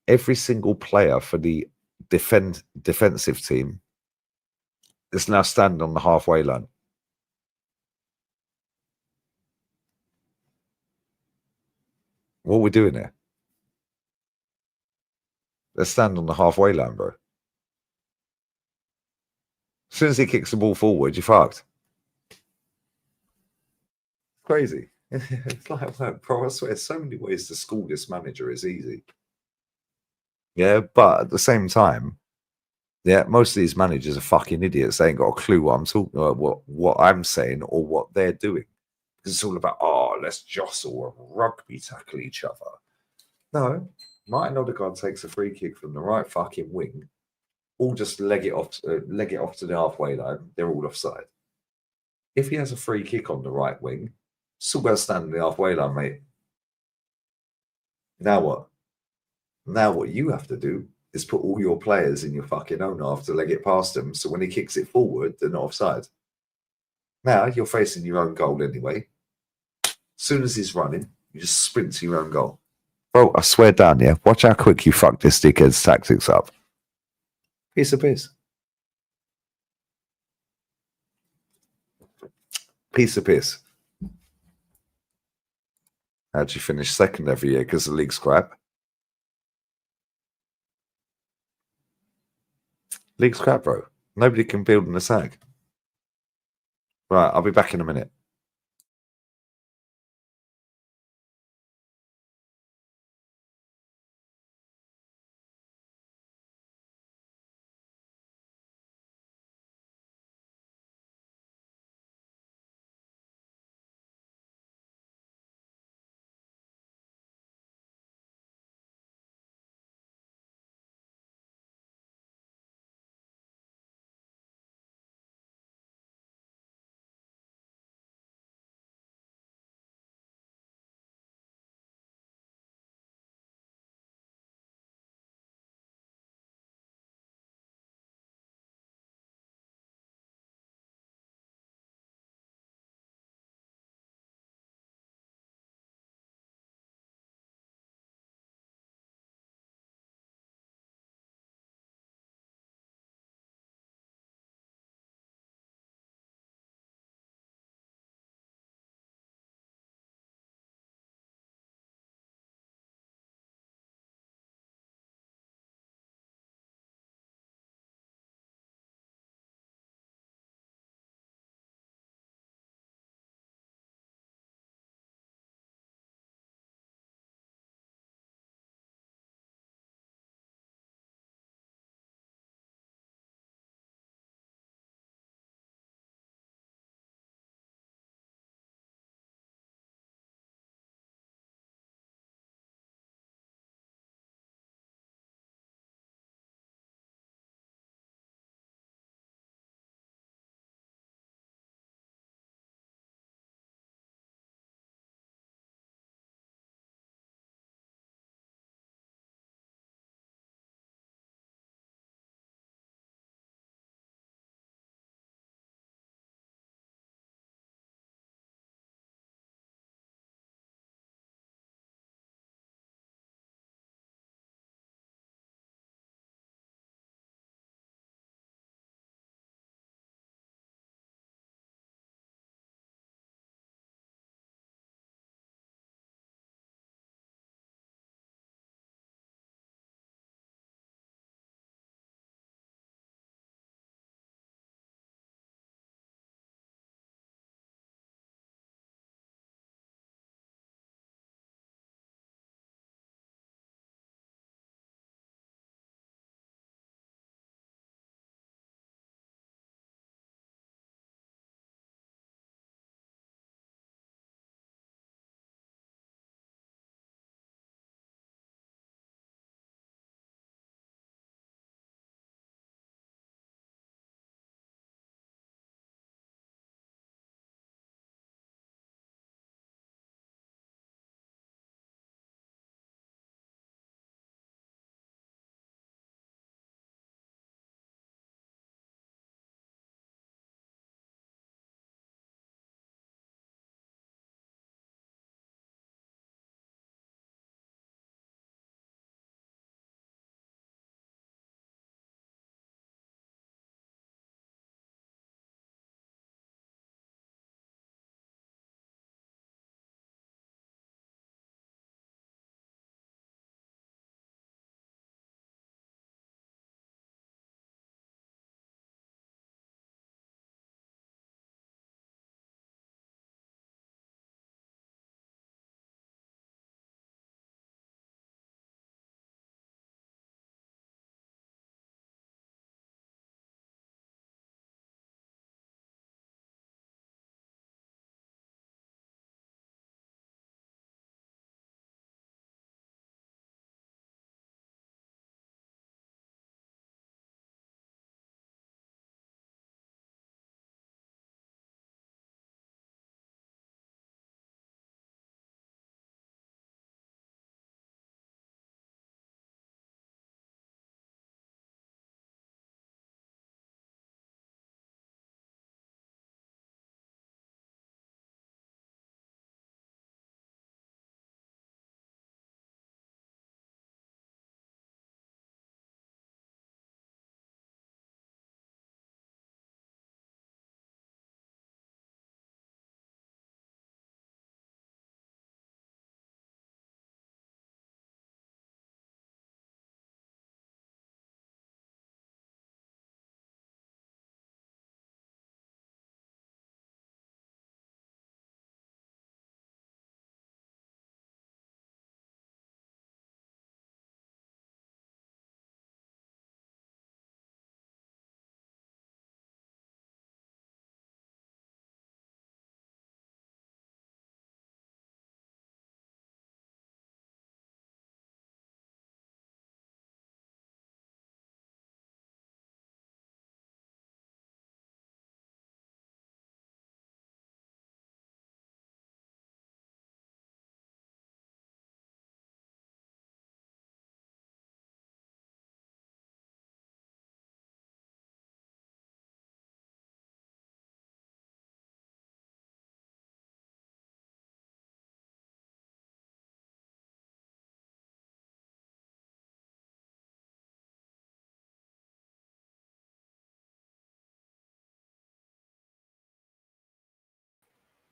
Every single player for the defensive team is now standing on the halfway line. What are we doing here? Let's stand on the halfway line, bro. As soon as he kicks the ball forward, you're fucked. Crazy. It's like, bro, I swear, so many ways to school this manager is easy. Yeah, but at the same time, yeah, most of these managers are fucking idiots. They ain't got a clue what I'm talking about, what I'm saying or what they're doing. Because it's all about, let's jostle and rugby tackle each other. No, Martin Odegaard takes a free kick from the right fucking wing. All just leg it off to the halfway line. They're all offside. If he has a free kick on the right wing, still got to stand in the halfway line, mate. Now what? Now what you have to do is put all your players in your fucking own half to leg it past them. So when he kicks it forward, they're not offside. Now you're facing your own goal anyway. As soon as he's running, you just sprint to your own goal. Bro, I swear down, yeah. Watch how quick you fuck this dickhead's tactics up. Piece of piss. Piece of piss. How'd you finish second every year because the league's crap? League's crap, bro. Nobody can build in a sag. Right, I'll be back in a minute.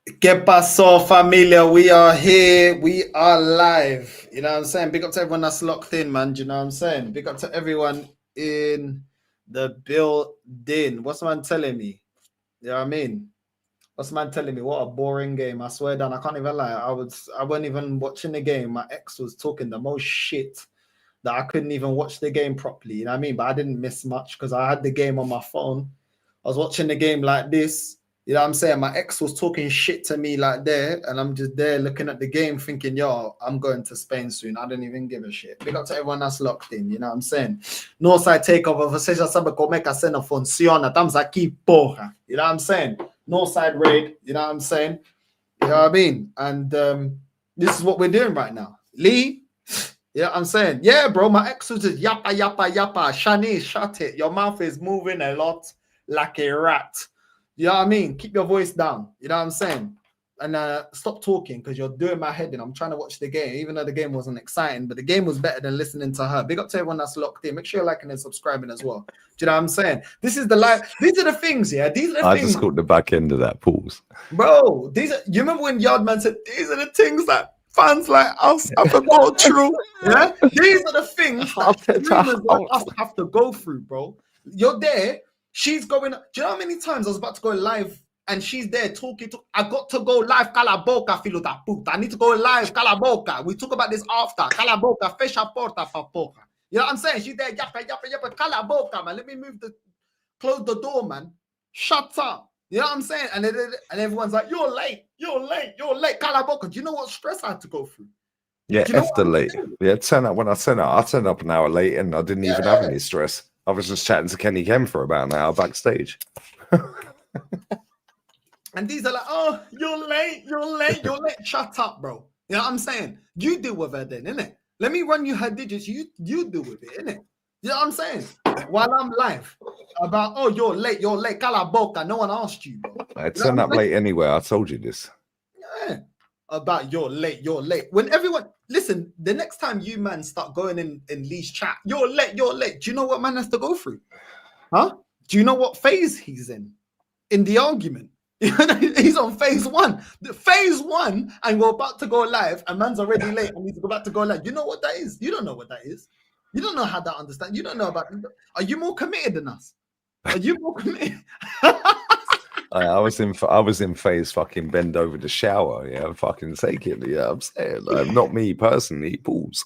Que paso, familia? We are here. We are live. You know what I'm saying? Big up to everyone that's locked in, man. Do you know what I'm saying? Big up to everyone in the building. What's man telling me? You know what I mean? What's man telling me? What a boring game. I swear down. I can't even lie. I wasn't even watching the game. My ex was talking the most shit that I couldn't even watch the game properly. You know what I mean? But I didn't miss much because I had the game on my phone. I was watching the game like this. You know what I'm saying? My ex was talking shit to me like there, and I'm just there looking at the game thinking, yo, I'm going to Spain soon. I don't even give a shit. Big up to everyone that's locked in, you know what I'm saying? Northside takeover, você já sabe como é que a cena funciona. Estamos aqui, porra. You know what I'm saying? Northside raid, you know what I'm saying? You know what I mean? And this is what we're doing right now. Lee, you know what I'm saying? Yeah, bro, my ex was just yappa, yappa, yappa. Shani, shut it. Your mouth is moving a lot like a rat. You know what I mean? Keep your voice down. You know what I'm saying? And stop talking because you're doing my head in. I'm trying to watch the game, even though the game wasn't exciting, but the game was better than listening to her. Big up to everyone that's locked in. Make sure you're liking and subscribing as well. Do you know what I'm saying? This is the live. These are the things, yeah. These are the things. I just caught the back end of that pause. Bro, these are, you remember when Yardman said, these are the things that fans like us have to go through? Yeah? These are the things that streamers like us have to go through, bro. You're there. She's going. Do you know how many times I was about to go live and she's there talking to? I got to go live. Cala boca, filo da puta. I need to go live. Cala boca. We talk about this after. Cala boca, fecha porta pa porra. You know what I'm saying? She's there. Yappa, yappa, yappa. Cala boca, man. Let me close the door, man. Shut up. You know what I'm saying? And everyone's like, you're late. You're late. You're late. Cala boca. Do you know what stress I had to go through? Yeah, after late. Yeah, turn up when I turned up. I turned up an hour late and I didn't even have any stress. I was just chatting to Kenny Kem for about an hour backstage. And these are like, oh, you're late, you're late, you're late. Shut up, bro. You know what I'm saying? You deal with her then, innit? Let me run you her digits. You deal with it, innit? You know what I'm saying? While I'm live about, oh, you're late, cala boca. No one asked you, bro. I turned up late anyway. I told you this. Yeah. About you're late. When everyone listen, the next time you man start going in Lee's chat, you're late. Do you know what man has to go through? Huh? Do you know what phase he's in the argument? He's on phase one. Phase one, and we're about to go live, and man's already late and he's about to go live. You know what that is? You don't know what that is. You don't know how that understand. You don't know about. Are you more committed than us? Are you more committed? I was in phase fucking bend over the shower, yeah, fucking take it. Yeah, I'm saying, like, not me personally, pools.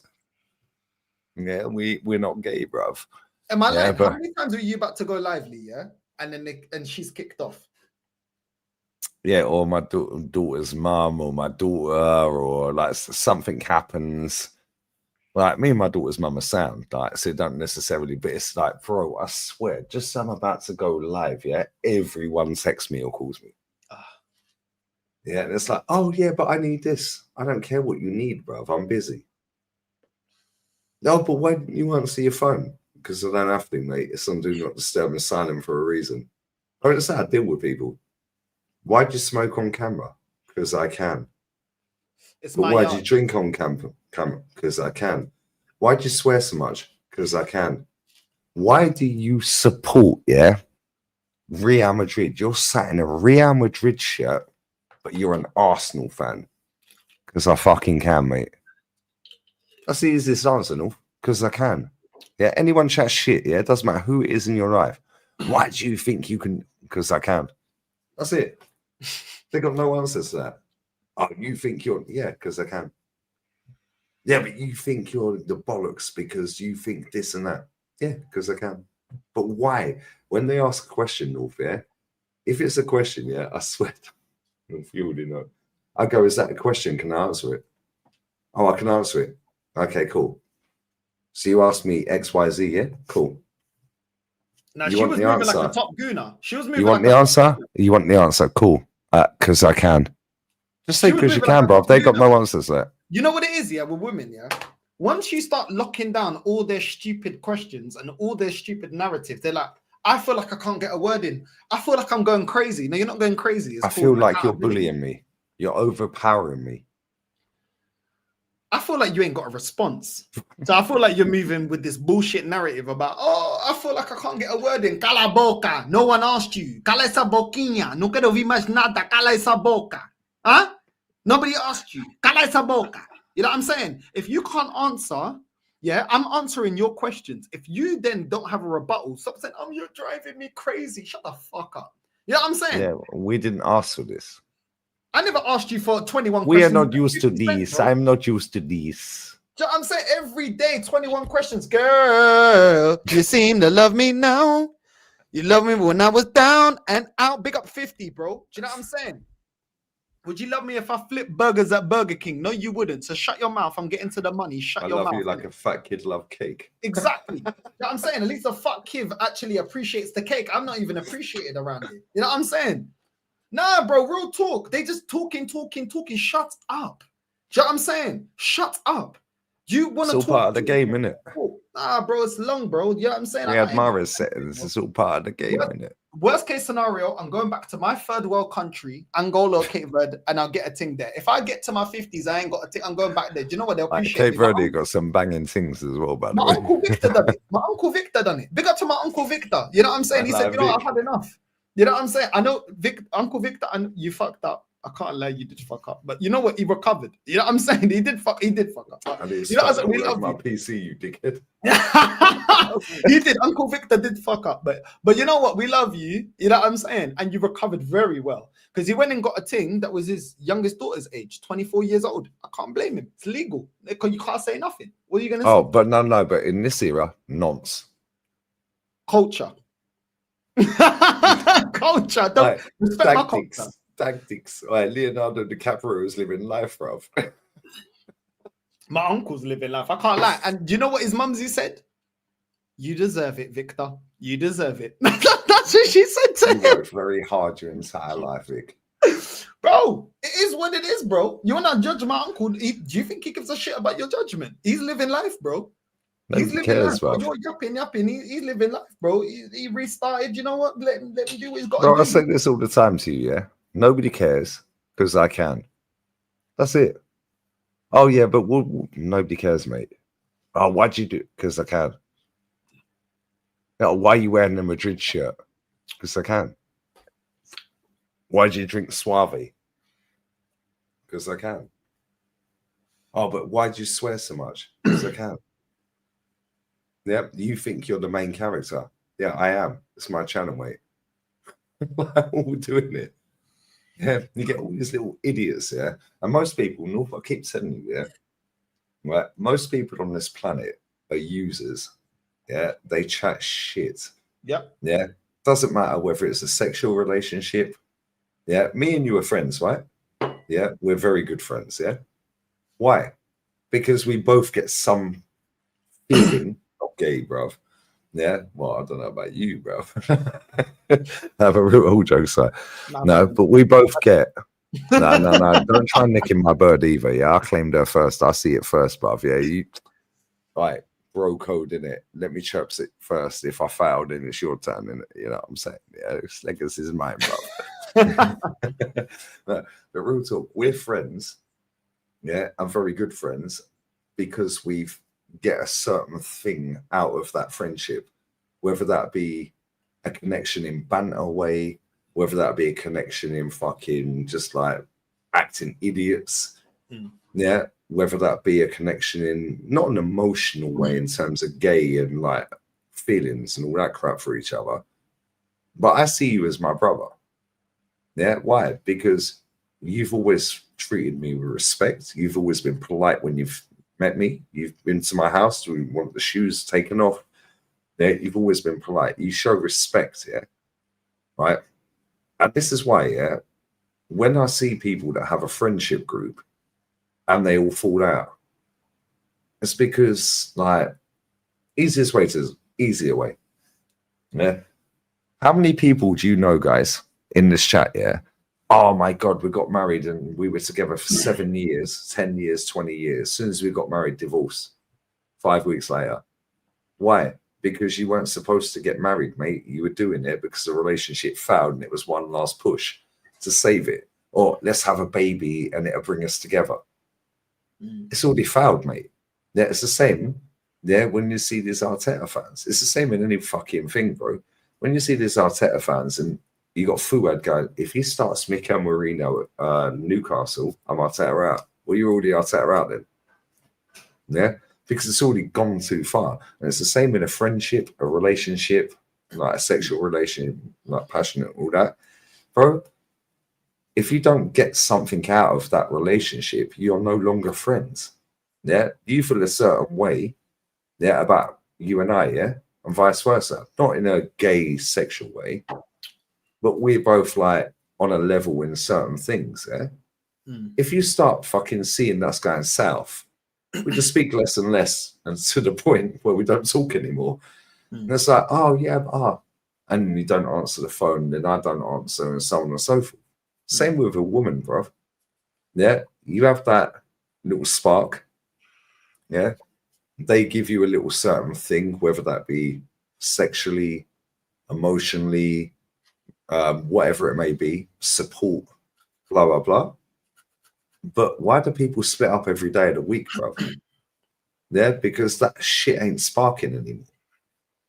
Yeah, we're not gay, bruv. Am I like, how many times were you about to go lively, yeah? And then she's kicked off. Yeah, or my daughter's mum, or my daughter, or like something happens. Like me and my daughter's mum are sound, like, so it don't necessarily, but it's like, bro, I swear, just I'm about to go live, yeah, everyone texts me or calls me. Yeah, and it's like, oh yeah, but I need this. I don't care what you need, bro. I'm busy. No, but why didn't you answer your phone? Because I don't have to, mate. It's on do not disturb and silent for a reason. I mean, it's how I deal with people. Why'd you smoke on camera? Because I can. But why'd you drink on camera? Because I can. Why'd you swear so much? Because I can. Why do you support, yeah, Real Madrid? You're sat in a Real Madrid shirt, but you're an Arsenal fan. Because I fucking can, mate. That's the easiest answer, no? Because I can. Yeah, anyone chat shit, yeah? It doesn't matter who it is in your life. Why do you think you can? Because I can. That's it. They got no answers to that. Oh, you think you're, yeah, because I can. Yeah, but you think you're the bollocks because you think this and that. Yeah, because I can. But why? When they ask a question, North, yeah, if it's a question, yeah, I swear, North, you already know. I go, is that a question? Can I answer it? Oh, I can answer it. Okay, cool. So you asked me X, Y, Z, yeah? Cool. Now, she was moving like a top gooner. She was moving. You want the answer? You want the answer? Cool. Because I can. Just say because you can, bro. They got no answers there. You know what it is, yeah, with women, yeah? Once you start locking down all their stupid questions and all their stupid narratives, they're like, I feel like I can't get a word in. I feel like I'm going crazy. No, you're not going crazy. I feel like you're bullying me. You're overpowering me. I feel like you ain't got a response. So I feel like you're moving with this bullshit narrative about, oh, I feel like I can't get a word in. Cala boca. No one asked you. Cala esa boquinha. No quiero oír más nada. Cala esa boca. Huh? Nobody asked you. Kalaisa boka. You know what I'm saying? If you can't answer, yeah, I'm answering your questions. If you then don't have a rebuttal, stop saying, "Oh, you're driving me crazy." Shut the fuck up. You know what I'm saying? Yeah, we didn't ask for this. I never asked you for 21 We are questions. not used to 50 cents, these. bro. I'm not used to these. Do you know what I'm saying? Every day, 21 questions. Girl, you seem to love me now. You love me when I was down and out. Big up 50, bro. Do you know what I'm saying? Would you love me if I flip burgers at Burger King? No, you wouldn't. So shut your mouth. I'm getting to the money. Shut I your love mouth. you like a fat kid love cake. Exactly. You know what I'm saying? At least a fuck kid actually appreciates the cake. I'm not even appreciated around here. You know what I'm saying? Nah, bro, real talk. They just talking. Shut up. Do you know what I'm saying? Shut up. You want to It's all talk? part of the game, innit? Nah, bro, it's long, bro. You know what I'm saying? We had Mara's settings. It's all part of the game, innit? Worst case scenario, I'm going back to my third world country, Angola or Cape Verde, and I'll get a thing there. If I get to my 50s, I ain't got a thing. I'm going back there. Do you know what? They'll appreciate Cape me. Verde got some banging things as well, by the My way. Uncle Victor done it. My Uncle Victor done it. Big up to my Uncle Victor. You know what I'm saying? He said, you know, I've had enough. You know what I'm saying? I know Uncle Victor, and you fucked up. I can't lie, you did fuck up. But you know what? He recovered. You know what I'm saying? He did fuck up. And You know what I'm saying? We love my you. PC, you dickhead. He did. Uncle Victor did fuck up. But you know what? We love you. You know what I'm saying? And you recovered very well. Because he went and got a thing that was his youngest daughter's age, 24 years old. I can't blame him. It's legal. Because you can't say nothing. What are you going to say? Oh, but no, but in this era, nonce. Culture. Culture. Don't respect my culture. Tactics. Like Leonardo DiCaprio is living life, bruv. My uncle's living life. I can't lie. And do you know what his mumsy said? You deserve it, Victor. You deserve it. That's what she said to him. You worked very hard your entire life, Vic. Bro, it is what it is, bro. You want to judge my uncle? Do you think he gives a shit about your judgment? He's living life, bro. He's living life. Bro. You're yapping. He's living life, bro. He restarted. You know what? Let him do what he's got to do. I say this all the time to you, yeah? Nobody cares because I can. That's it. Oh, yeah, but nobody cares, mate. Oh, why'd you do it? Because I can. Oh, why are you wearing a Madrid shirt? Because I can. Why'd you drink Suave? Because I can. Oh, but why'd you swear so much? Because I can. Yeah, you think you're the main character. Yeah, I am. It's my channel, mate. We're doing it. Yeah, you get all these little idiots, yeah. And most people, North, I keep telling you, yeah, right? Most people on this planet are users. Yeah, they chat shit. Yep. Yeah, doesn't matter whether it's a sexual relationship. Yeah, me and you are friends, right? Yeah, we're very good friends. Yeah. Why? Because we both get some feeling of gay, bruv. Yeah, well, I don't know about you, bro. Have a real joke side. No, but we both get. No. Don't try nicking my bird either. Yeah, I claimed her first. I see it first, bruv. Yeah, you. Right, bro code in it. Let me chirps it first. If I fail, then it's your turn. In it, you know what I'm saying? Yeah, legacy is mine, bro. No, but real talk, we're friends. Yeah, and very good friends because we've get a certain thing out of that friendship, whether that be a connection in banter way, whether that be a connection in fucking just like acting idiots, yeah, whether that be a connection in not an emotional way in terms of gay and like feelings and all that crap for each other, but I see you as my brother. Yeah, why? Because you've always treated me with respect. You've always been polite when you've met me. You've been to my house. We want the shoes taken off. Yeah, you've always been polite. You show respect, yeah, right? And this is why, yeah, when I see people that have a friendship group and they all fall out, it's because like easier way. Yeah. How many people do you know, guys, in this chat? Yeah. Oh my God, we got married and we were together for 7 years, 10 years, 20 years. As soon as we got married, divorced 5 weeks later. Why? Because you weren't supposed to get married, mate. You were doing it because the relationship failed and it was one last push to save it. Or let's have a baby and it'll bring us together. It's already failed, mate. Yeah, it's the same. Yeah, when you see these Arteta fans, it's the same in any fucking thing, bro. When you see these Arteta fans and You got Fuad going, if he starts Mikel Merino at Newcastle, I'm Arteta out. Well, you're already Arteta out then. Yeah? Because it's already gone too far. And it's the same in a friendship, a relationship, like a sexual relationship, like passionate, all that. Bro, if you don't get something out of that relationship, you're no longer friends. Yeah? You feel a certain way, yeah, about you and I, yeah? And vice versa. Not in a gay sexual way, but we're both like on a level in certain things, yeah? If you start fucking seeing us going south, we just speak less and less, and to the point where we don't talk anymore. And it's like, oh yeah, and you don't answer the phone, then I don't answer, and so on and so forth. Same with a woman, bro. Yeah, you have that little spark. Yeah, they give you a little certain thing, whether that be sexually, emotionally, whatever it may be, support, blah blah blah. But why do people split up every day of the week, bro? Yeah, because that shit ain't sparking anymore.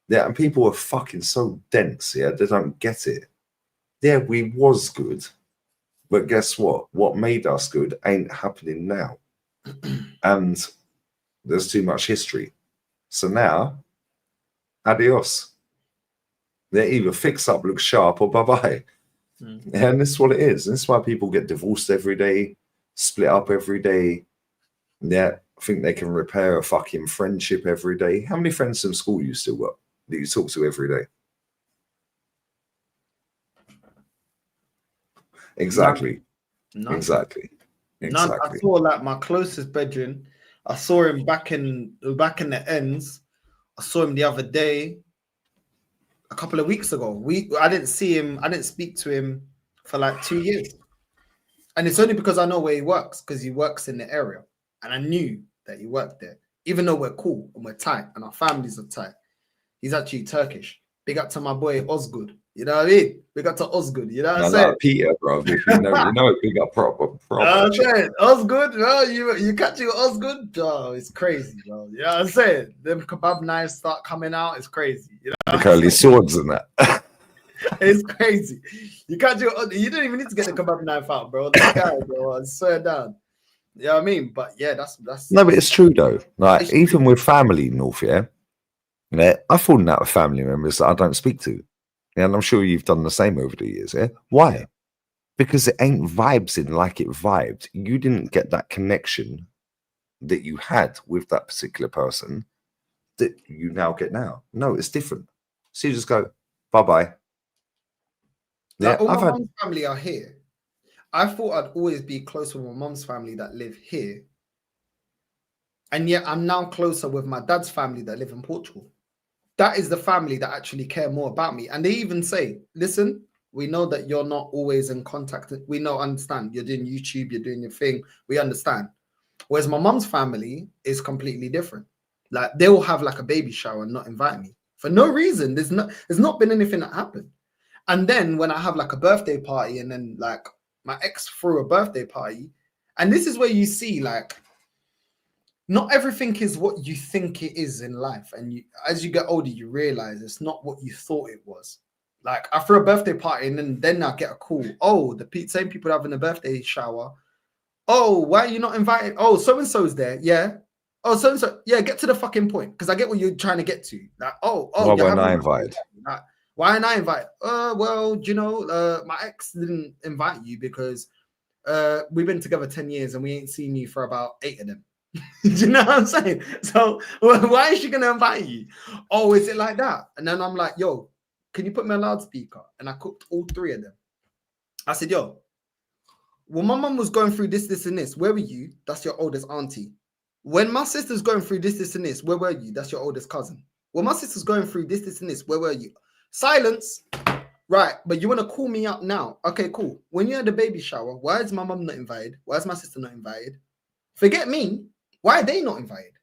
Yeah, and people are fucking so dense, yeah, they don't get it. Yeah, we was good, but guess what? What made us good ain't happening now. And there's too much history. So now, adios. They either fix up, look sharp, or bye-bye. And this is what it is. And this is why people get divorced every day, split up every day. Yeah, think they can repair a fucking friendship every day. How many friends from school you still got that you talk to every day? Exactly. None. Exactly. None. I saw like my closest bedroom. I saw him back in the ends. I saw him the other day, a couple of weeks ago. I didn't see him. I didn't speak to him for like 2 years, and it's only because I know where he works, because he works in the area, and I knew that he worked there. Even though we're cool and we're tight and our families are tight, he's actually Turkish. Big up to my boy Osgood. You know what I mean? Big up to Osgood. You know what I'm saying? Like Peter, bro. If you know, big up proper. I'm saying Osgood, bro. You catch you Osgood, oh, it's crazy, bro. You know what I'm saying? Them kebab knives start coming out. It's crazy. You know, the curly swords and that. It's crazy. You can't do. You don't even need to get the kebab knife out, bro. This guy, bro, I swear down. You know what I mean? But yeah, that's no, but it's true though. Like even with family North, yeah. I've fallen out with family members that I don't speak to. Yeah, and I'm sure you've done the same over the years, yeah? Why? Because it ain't vibes in like it vibed. You didn't get that connection that you had with that particular person that you now get now. No, it's different. So you just go, bye-bye. Like, all my mum's family are here. I thought I'd always be close with my mum's family that live here. And yet I'm now closer with my dad's family that live in Portugal. That is the family that actually care more about me. And they even say, listen, we know that you're not always in contact. We know, understand. You're doing YouTube, you're doing your thing. We understand. Whereas my mum's family is completely different. Like they will have like a baby shower and not invite me for no reason. There's not been anything that happened. And then when I have like a birthday party and then like my ex threw a birthday party, and this is where you see like, not everything is what you think it is in life. And as you get older, you realize it's not what you thought it was. Like I threw a birthday party and then I get a call. Oh, the same people having a birthday shower. Oh, why are you not invited? Oh, so-and-so's there. Yeah. Oh, so-and-so. Yeah, get to the fucking point. Because I get what you're trying to get to. Like, why weren't I invited? Like, why ain't I invited? Well, you know, my ex didn't invite you because we've been together 10 years and we ain't seen you for about 8 of them. Do you know what I'm saying? So why is she gonna invite you? Oh, is it like that? And then I'm like, yo, can you put me on loudspeaker? And I cooked all 3 of them. I said, yo, when my mum was going through this, and this, where were you? That's your oldest auntie. When my sister's going through this, and this, where were you? That's your oldest cousin. When my sister's going through this, and this, where were you? Silence. Right, but you want to call me up now? Okay, cool. When you had the baby shower, why is my mum not invited? Why is my sister not invited? Forget me. Why are they not invited?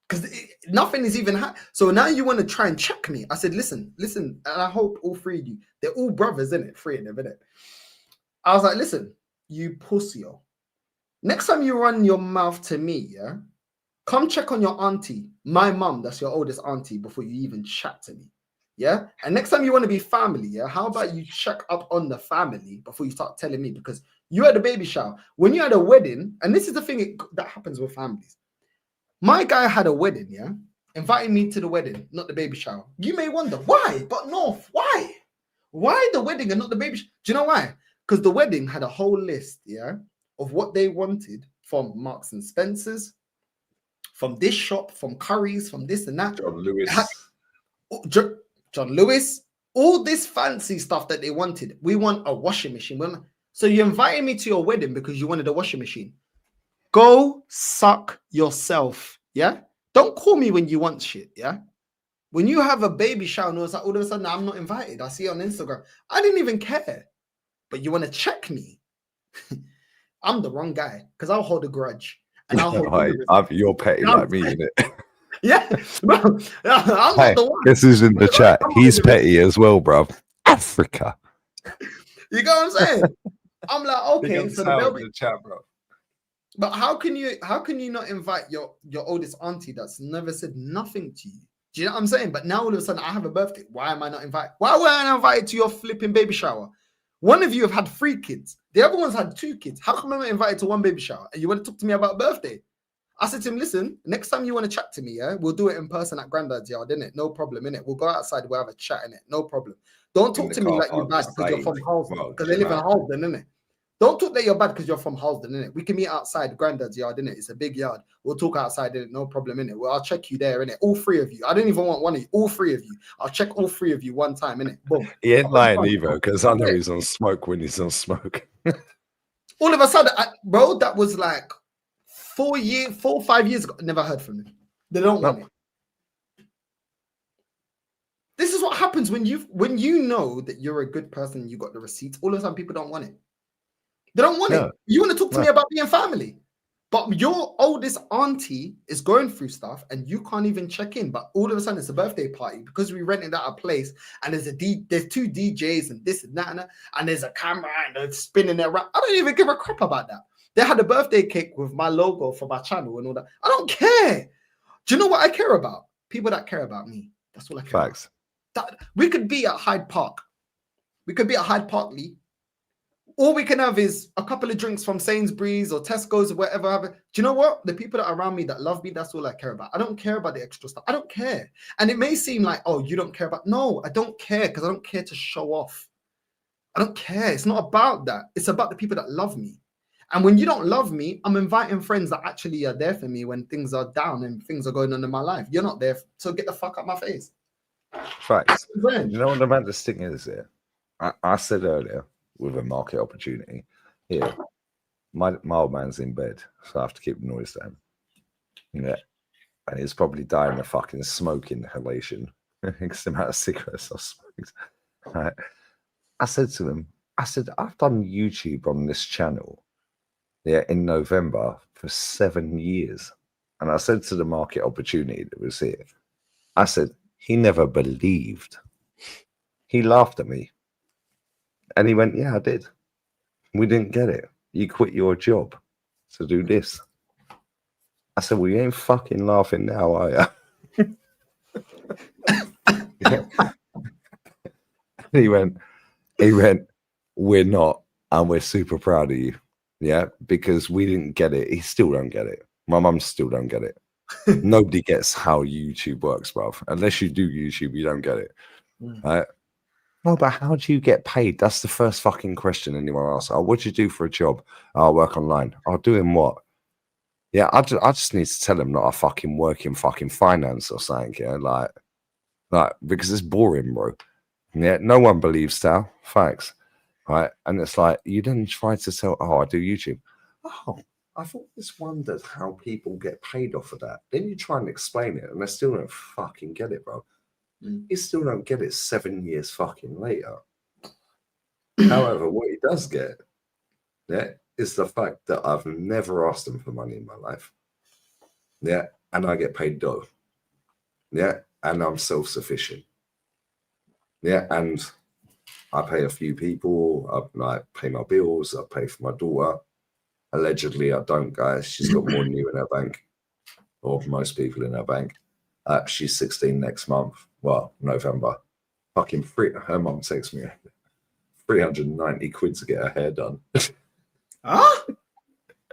Because nothing is even so now you want to try and check me. I said, listen, and I hope all 3 of you, they're all brothers, isn't it? 3 of them, isn't it? I was like, listen, you pussy. Next time you run your mouth to me, yeah, come check on your auntie, my mum, that's your oldest auntie, before you even chat to me. Yeah. And next time you want to be family, yeah, how about you check up on the family before you start telling me? Because you had a baby shower. When you had a wedding, and this is the thing that happens with families. My guy had a wedding, yeah, inviting me to the wedding, not the baby shower. You may wonder why, but no, why? Why the wedding and not the baby shower? Do you know why? Because the wedding had a whole list, yeah, of what they wanted from Marks and Spencer's, from this shop, from Curry's, from this and that. John Lewis. John Lewis, all this fancy stuff that they wanted. We want a washing machine. So you invited me to your wedding because you wanted a washing machine. Go suck yourself. Yeah. Don't call me when you want shit. Yeah. When you have a baby shower, and all of a sudden I'm not invited. I see it on Instagram. I didn't even care. But you want to check me. I'm the wrong guy because I'll hold a grudge. And I'll hold you're petty like me, innit? Yeah, bro. I'm not the one. This is in the chat. He's petty as well, bro. Africa. You know what I'm saying? I'm like, okay, so the chat, bro. But how can you not invite your oldest auntie that's never said nothing to you? Do you know what I'm saying? But now all of a sudden I have a birthday. Why am I not invited? Why were I not invited to your flipping baby shower? One of you have had 3 kids. The other one's had 2 kids. How come I'm not invited to one baby shower? And you want to talk to me about a birthday? I said to him, listen, next time you want to chat to me, yeah, we'll do it in person at Granddad's yard, innit? No problem, innit? We'll go outside, we'll have a chat, innit? No problem. Don't talk to me like you're bad because you're from Halsden, because they live in Halsden, innit? Don't talk that you're bad because you're from Halsden, innit? We can meet outside Granddad's yard, innit? It's a big yard. We'll talk outside, innit? No problem, innit? Well, I'll check you there, innit? All 3 of you. I don't even want one of you. All 3 of you. I'll check all 3 of you one time, innit? Boom. He ain't lying either, because I know he's on smoke when he's on smoke. All of a sudden, bro, that was like 4 or 5 years ago. Never heard from them. They don't want it. This is what happens when you know that you're a good person and you got the receipts. All of a sudden, people don't want it. They don't want it. You want to talk to me about being family, but your oldest auntie is going through stuff and you can't even check in. But all of a sudden, it's a birthday party because we rented out a place and there's 2 DJs and this and that and there's a camera and they're spinning it around. I don't even give a crap about that. They had a birthday cake with my logo for my channel and all that. I don't care. Do you know what I care about? People that care about me. That's all I care about. We could be at Hyde Park. We could be at Hyde Park, Lee. All we can have is a couple of drinks from Sainsbury's or Tesco's or whatever. Do you know what? The people that are around me that love me, that's all I care about. I don't care about the extra stuff. I don't care. And it may seem like, oh, you don't care about... No, I don't care because I don't care to show off. I don't care. It's not about that. It's about the people that love me. And when you don't love me, I'm inviting friends that actually are there for me when things are down and things are going on in my life. You're not there, so get the fuck out my face. Facts. You know what the maddest thing is here? I said earlier with a market opportunity here, my old man's in bed, so I have to keep the noise down. Yeah. And he's probably dying of fucking smoke inhalation. It's the amount of cigarettes I've smoked. Right. I said to him, I've done YouTube on this channel in November for 7 years. And I said to the market opportunity that was here, I said, he never believed. He laughed at me. And he went, yeah, I did. We didn't get it. You quit your job to do this. I said, well, you ain't fucking laughing now, are you? He went, we're not, and we're super proud of you. Yeah, because we didn't get it. He still don't get it. My mum still don't get it. Nobody gets how YouTube works, bruv. Unless you do YouTube, you don't get it. Right? No, but how do you get paid? That's the first fucking question anyone asks. Oh, what do you do for a job? I'll work online. I'll do in what? Yeah, I just need to tell them that I fucking work in fucking finance or something. Yeah, like because it's boring, bro. Yeah, no one believes that. Facts. Right? And it's like, you then try to tell, oh, I do YouTube. Oh, I've always wondered how people get paid off of that. Then you try and explain it, and they still don't fucking get it, bro. You still don't get it 7 years fucking later. However, what he does get, yeah, is the fact that I've never asked him for money in my life. Yeah, and I get paid dough. Yeah, and I'm self-sufficient. Yeah, and I pay a few people. I pay my bills. I pay for my daughter. Allegedly, I don't, guys. She's got more than you in her bank, or most people in her bank. She's 16 next month. Well, November. fucking free. Her mum takes me 390 quid to get her hair done. Huh?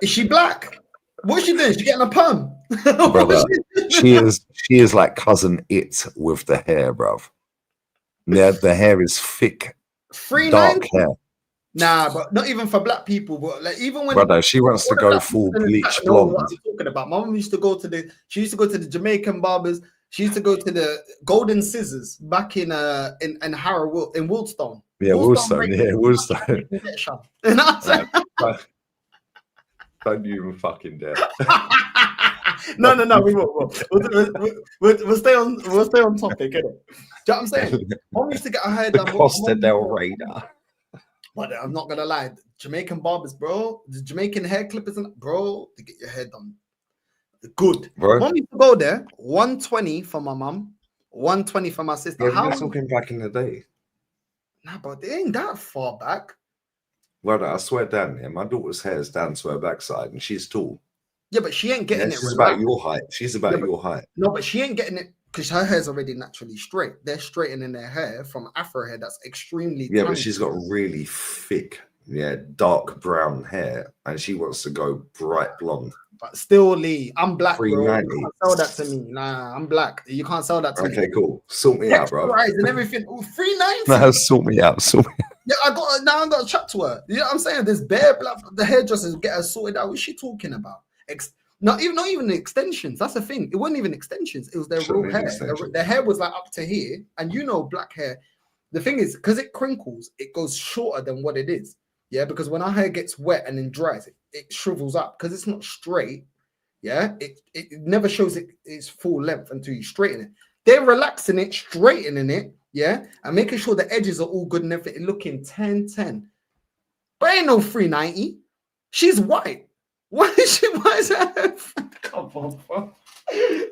Is she black? What's she doing? She getting a perm? Brother, she is like cousin It with the hair, bruv. Yeah, the hair is thick, dark hair. Nah, but not even for black people. But like even when Brother, she wants to go full bleach blonde. What I'm talking about. My mom used to go to the. She used to go to the Jamaican barbers. She used to go to the Golden Scissors back in Harrow in Woolstone. Yeah, Woolstone. Yeah, Woolstone. You know what I'm saying? Don't you even fucking dare. No, we won't. We'll stay on topic, innit? Do you know what I'm saying? Mom used to get her hair done. Costa del Reina. But I'm not gonna lie, Jamaican barbers, bro, the Jamaican hair clippers, bro, to get your hair done. Good. Bro. Mom used to go there, 120 for my mum, 120 for my sister. Yeah, we're talking back in the day. Nah, but they ain't that far back. Well, I swear down here, my daughter's hair is down to her backside and she's tall. Yeah, but she ain't getting it. She's about your height. She's about your height. No, but she ain't getting it because her hair's already naturally straight. They're straightening their hair from Afro hair that's extremely Yeah, but she's got really thick, dark brown hair, and she wants to go bright blonde. But still, Lee, I'm black, bro. You 390. can't sell that to me. Nah, I'm black. You can't sell that to me. Okay, cool. Sort me out, bro. And everything. 390. No, sort me out. Sort me out. Yeah, I got to chat to her. You know what I'm saying? There's bare black. The hairdressers get her sorted out. What's she talking about? Not even the extensions. That's the thing. It wasn't even extensions. It was their real hair. Their hair was like up to here, and you know, black hair. The thing is, because it crinkles, it goes shorter than what it is. Yeah, because when our hair gets wet and then dries, it shrivels up because it's not straight. Yeah, it never shows its full length until you straighten it. They're relaxing it, straightening it, yeah, and making sure the edges are all good and everything, looking 10-10. But ain't no 390. She's white. Why is that? Come on, bro.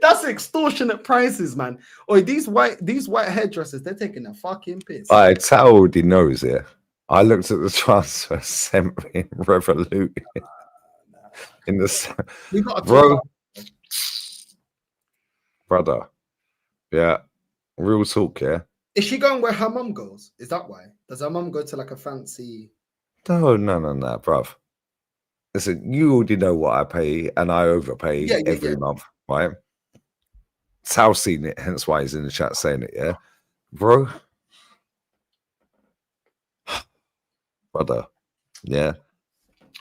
That's extortionate prices, man. Or these white hairdressers, they're taking a fucking piss. Tal already knows it. I looked at the transfer sent me in Revolut in the brother. Yeah, real talk. Yeah. Is she going where her mum goes? Is that why? Does her mum go to like a fancy? No, bruv. Listen, you already know what I pay, and I overpay every month, right? Sal's seen it, hence why he's in the chat saying it. Yeah, bro. Brother, yeah.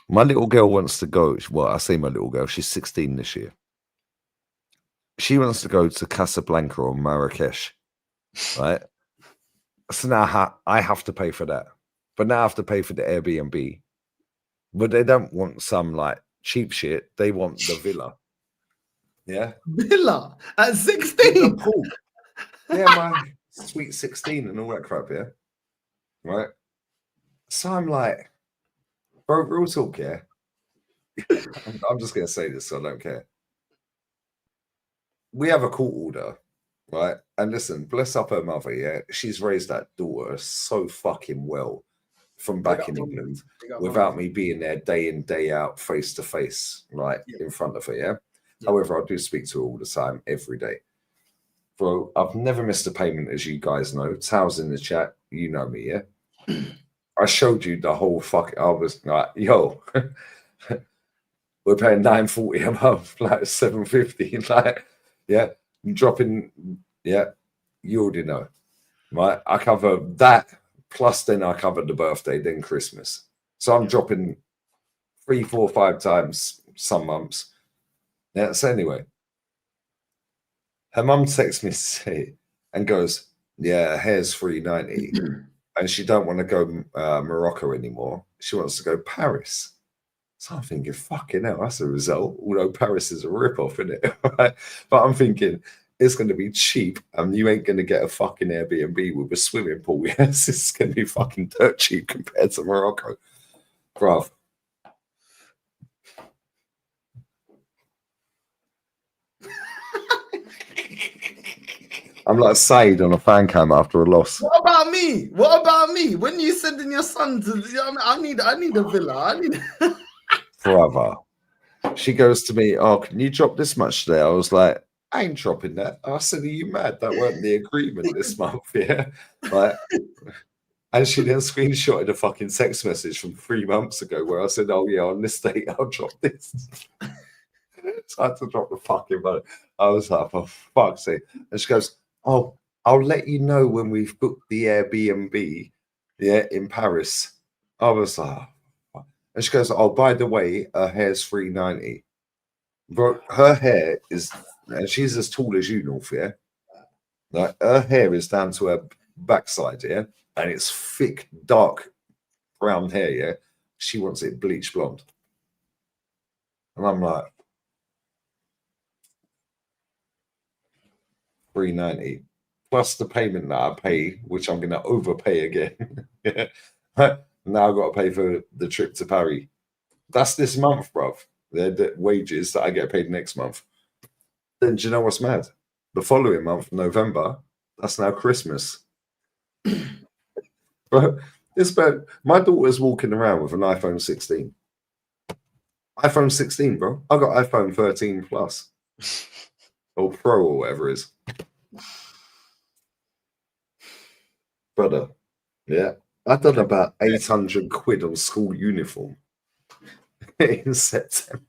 My little girl wants to go. Well, I say my little girl. She's 16 this year. She wants to go to Casablanca or Marrakesh, right? So now I have to pay for that. But now I have to pay for the Airbnb. But they don't want some like cheap shit. They want the villa. Yeah? Villa at 16? Yeah, my sweet 16 and all that crap, yeah? Right? So I'm like, bro, real talk, yeah? I'm just going to say this, so I don't care. We have a court order, right? And listen, bless up her mother, yeah? She's raised that daughter so fucking well from back in England without me being there day in, day out, face to face, right, in front of her, yeah? However, I do speak to her all the time, every day. Bro, I've never missed a payment, as you guys know. Tal's in the chat. You know me, yeah? I showed you the whole I was like, yo, we're paying $9.40 a month, like $7.50, like, yeah, dropping, yeah, you already know, right? I cover that, plus then I cover the birthday, then Christmas. So I'm dropping 3, 4, 5 times some months. Yeah, so anyway, her mum texts me to say and goes, yeah, her hair's $390. And she don't want to go Morocco anymore. She wants to go Paris. So I'm thinking, fucking hell, that's a result. Although Paris is a rip-off, isn't it? Right? But I'm thinking, it's going to be cheap. And you ain't going to get a fucking Airbnb with a swimming pool. Yes, it's going to be fucking dirt cheap compared to Morocco. Bruv. I'm like Said on a fan cam after a loss. What about me? What about me? When you sending your son to? I need a villa. Brother, she goes to me. Oh, can you drop this much today? I was like, I ain't dropping that. I said, are you mad? That weren't the agreement this month. Yeah, Right? And she then screenshotted a fucking text message from 3 months ago where I said, "Oh yeah, on this date I'll drop this." So I had to drop the fucking money. I was like, "For fuck's sake!" And she goes, "Oh, I'll let you know when we've booked the Airbnb, yeah, in Paris." I was like, oh. And she goes, "Oh, by the way, her hair's $390." Bro, her hair is, and she's as tall as you, North, yeah. Like her hair is down to her backside, yeah, and it's thick, dark brown hair, yeah. She wants it bleach blonde, and I'm like, $390 plus the payment that I pay, which I'm gonna overpay again. Yeah. Now I've got to pay for the trip to Paris. That's this month, bruv. They're the wages that I get paid next month. Then do you know what's mad? The following month, November, that's now Christmas. Bro, my daughter's walking around with an iPhone 16. iPhone 16, bro. I got iPhone 13 Plus. Or Pro or whatever it is. Brother, yeah. I've done about 800 quid on school uniform in September.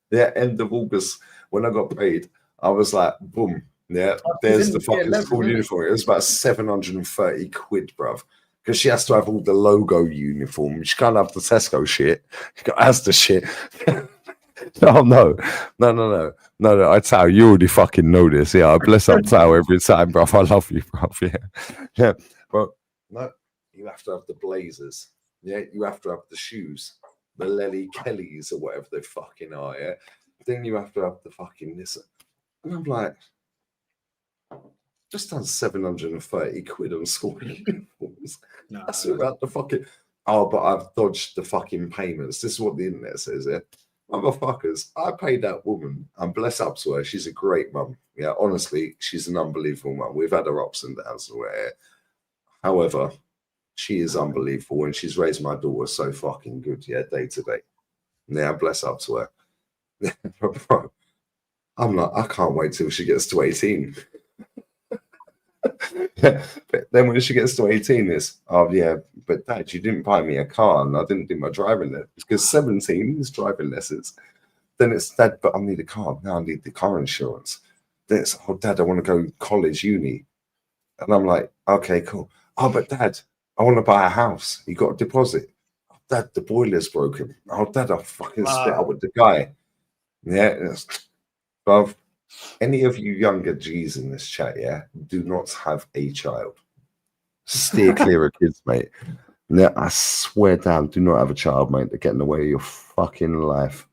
Yeah, end of August, when I got paid, I was like, boom, yeah, there's the fucking school uniform. It was about 730 quid, bruv. Because she has to have all the logo uniform. She can't have the Tesco shit. She got Asda shit. No. I tell you already fucking know this. Yeah, I bless up Tao every time, bruv. I love you, bruv. Yeah. But no, you have to have the blazers. Yeah, you have to have the shoes, the Lely Kellys or whatever they fucking are. Yeah. Then you have to have the fucking this. And I'm like, just done 730 quid on school uniforms. No, That's about the fucking. Oh, but I've dodged the fucking payments. This is what the internet says. Yeah, motherfuckers. I paid that woman, and bless up to her. She's a great mum. Yeah, honestly, she's an unbelievable mum. We've had her ups and downs. However, she is unbelievable, and she's raised my daughter so fucking good. Yeah, day to day. Yeah, bless up to her. Bro, I'm like, I can't wait till she gets to 18. Yeah, but then when she gets to 18, it's, oh yeah, but Dad, you didn't buy me a car and I didn't do my driving lessons. Because 17 is driving lessons. Then it's, Dad, but I need a car. Now I need the car insurance. Then it's, oh Dad, I want to go college, uni. And I'm like, okay, cool. Oh, but Dad, I want to buy a house. You got a deposit. Oh, Dad, the boiler's broken. Oh, Dad, I fucking split up with the guy. Yeah, but any of you younger G's in this chat, yeah, do not have a child. Steer clear of kids, mate. Yeah, I swear down, do not have a child, mate. They're getting away with your fucking life.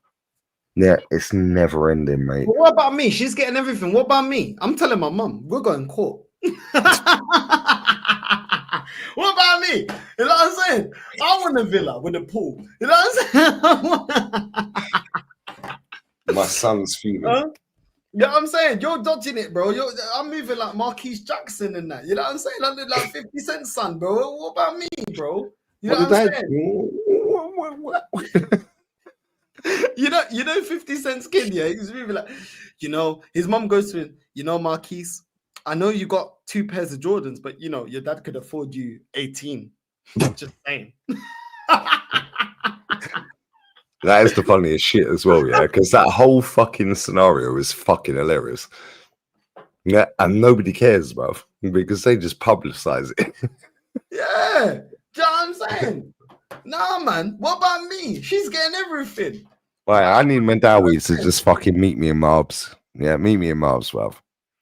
Yeah, it's never ending, mate. But what about me? She's getting everything. What about me? I'm telling my mum, we're going court. What about me? You know what I'm saying? I want a villa with a pool. You know what I'm saying? My son's fuming. Huh? You know what I'm saying? You're dodging it, bro. I'm moving like Marquise Jackson and that. You know what I'm saying? I look like 50 Cent son, bro. What about me, bro? You know what I'm saying? You know 50 Cent's kid, yeah? He's moving like, you know, his mom goes to him, you know, Marquise, I know you got 2 pairs of Jordans, but you know, your dad could afford you 18. Just saying. That is the funniest shit as well, yeah, because that whole fucking scenario is fucking hilarious. Yeah, and nobody cares, bruv, because they just publicize it. Yeah, do you know what I'm saying? Nah, man, what about me? She's getting everything. Right, I need Madawi to just fucking meet me in Marbs. Yeah, meet me in Marbs, bruv.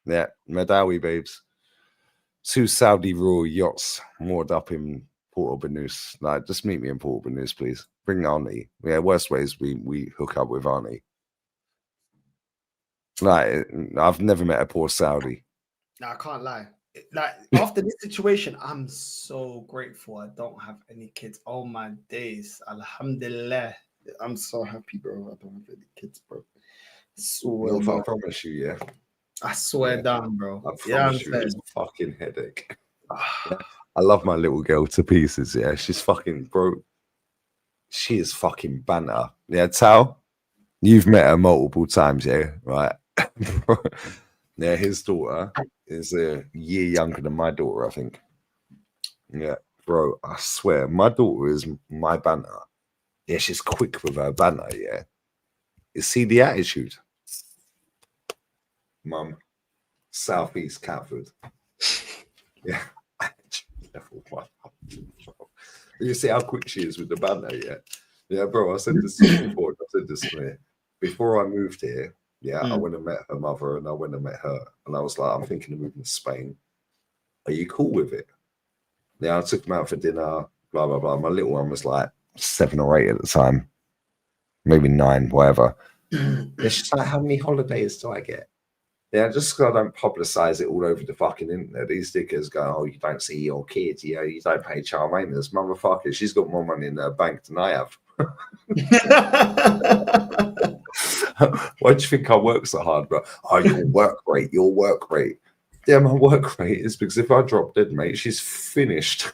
Yeah, Madawi, babes. 2 Saudi Royal yachts moored up in Port Banús. Like, just meet me in Port Banús, please. Bring Auntie. Yeah, worst ways we hook up with Auntie. Like, I've never met a poor Saudi. No, I can't lie. Like, after this situation, I'm so grateful I don't have any kids. Oh my days. Alhamdulillah. I'm so happy, bro. I don't have any kids, bro. I promise you, yeah. I swear down, bro. I promise you, it's a fucking headache. Yeah. I love my little girl to pieces, yeah. She's fucking, bro. She is fucking banter. Yeah, Tao, you've met her multiple times, yeah, right? Yeah, his daughter is a year younger than my daughter, I think. Yeah, bro, I swear, my daughter is my banter. Yeah, she's quick with her banter, yeah. You see the attitude? Mum, Southeast Catford. Yeah. Level 1. You see how quick she is with the banter, yeah? Yeah, bro, I said this to you before. I said this to her. Before I moved here, yeah, I went and met her mother and I went and met her. And I was like, I'm thinking of moving to Spain. Are you cool with it? Yeah, I took them out for dinner, blah, blah, blah. My little one was like 7 or 8 at the time, maybe 9, whatever. It's just like, how many holidays do I get? Yeah, just because I don't publicize it all over the fucking internet. These dickers go, oh, you don't see your kids, you know, you don't pay child maintenance. Motherfucker, she's got more money in her bank than I have. Why do you think I work so hard, bro? Oh, your work rate, your work rate. Yeah, my work rate is because if I drop dead, mate, she's finished.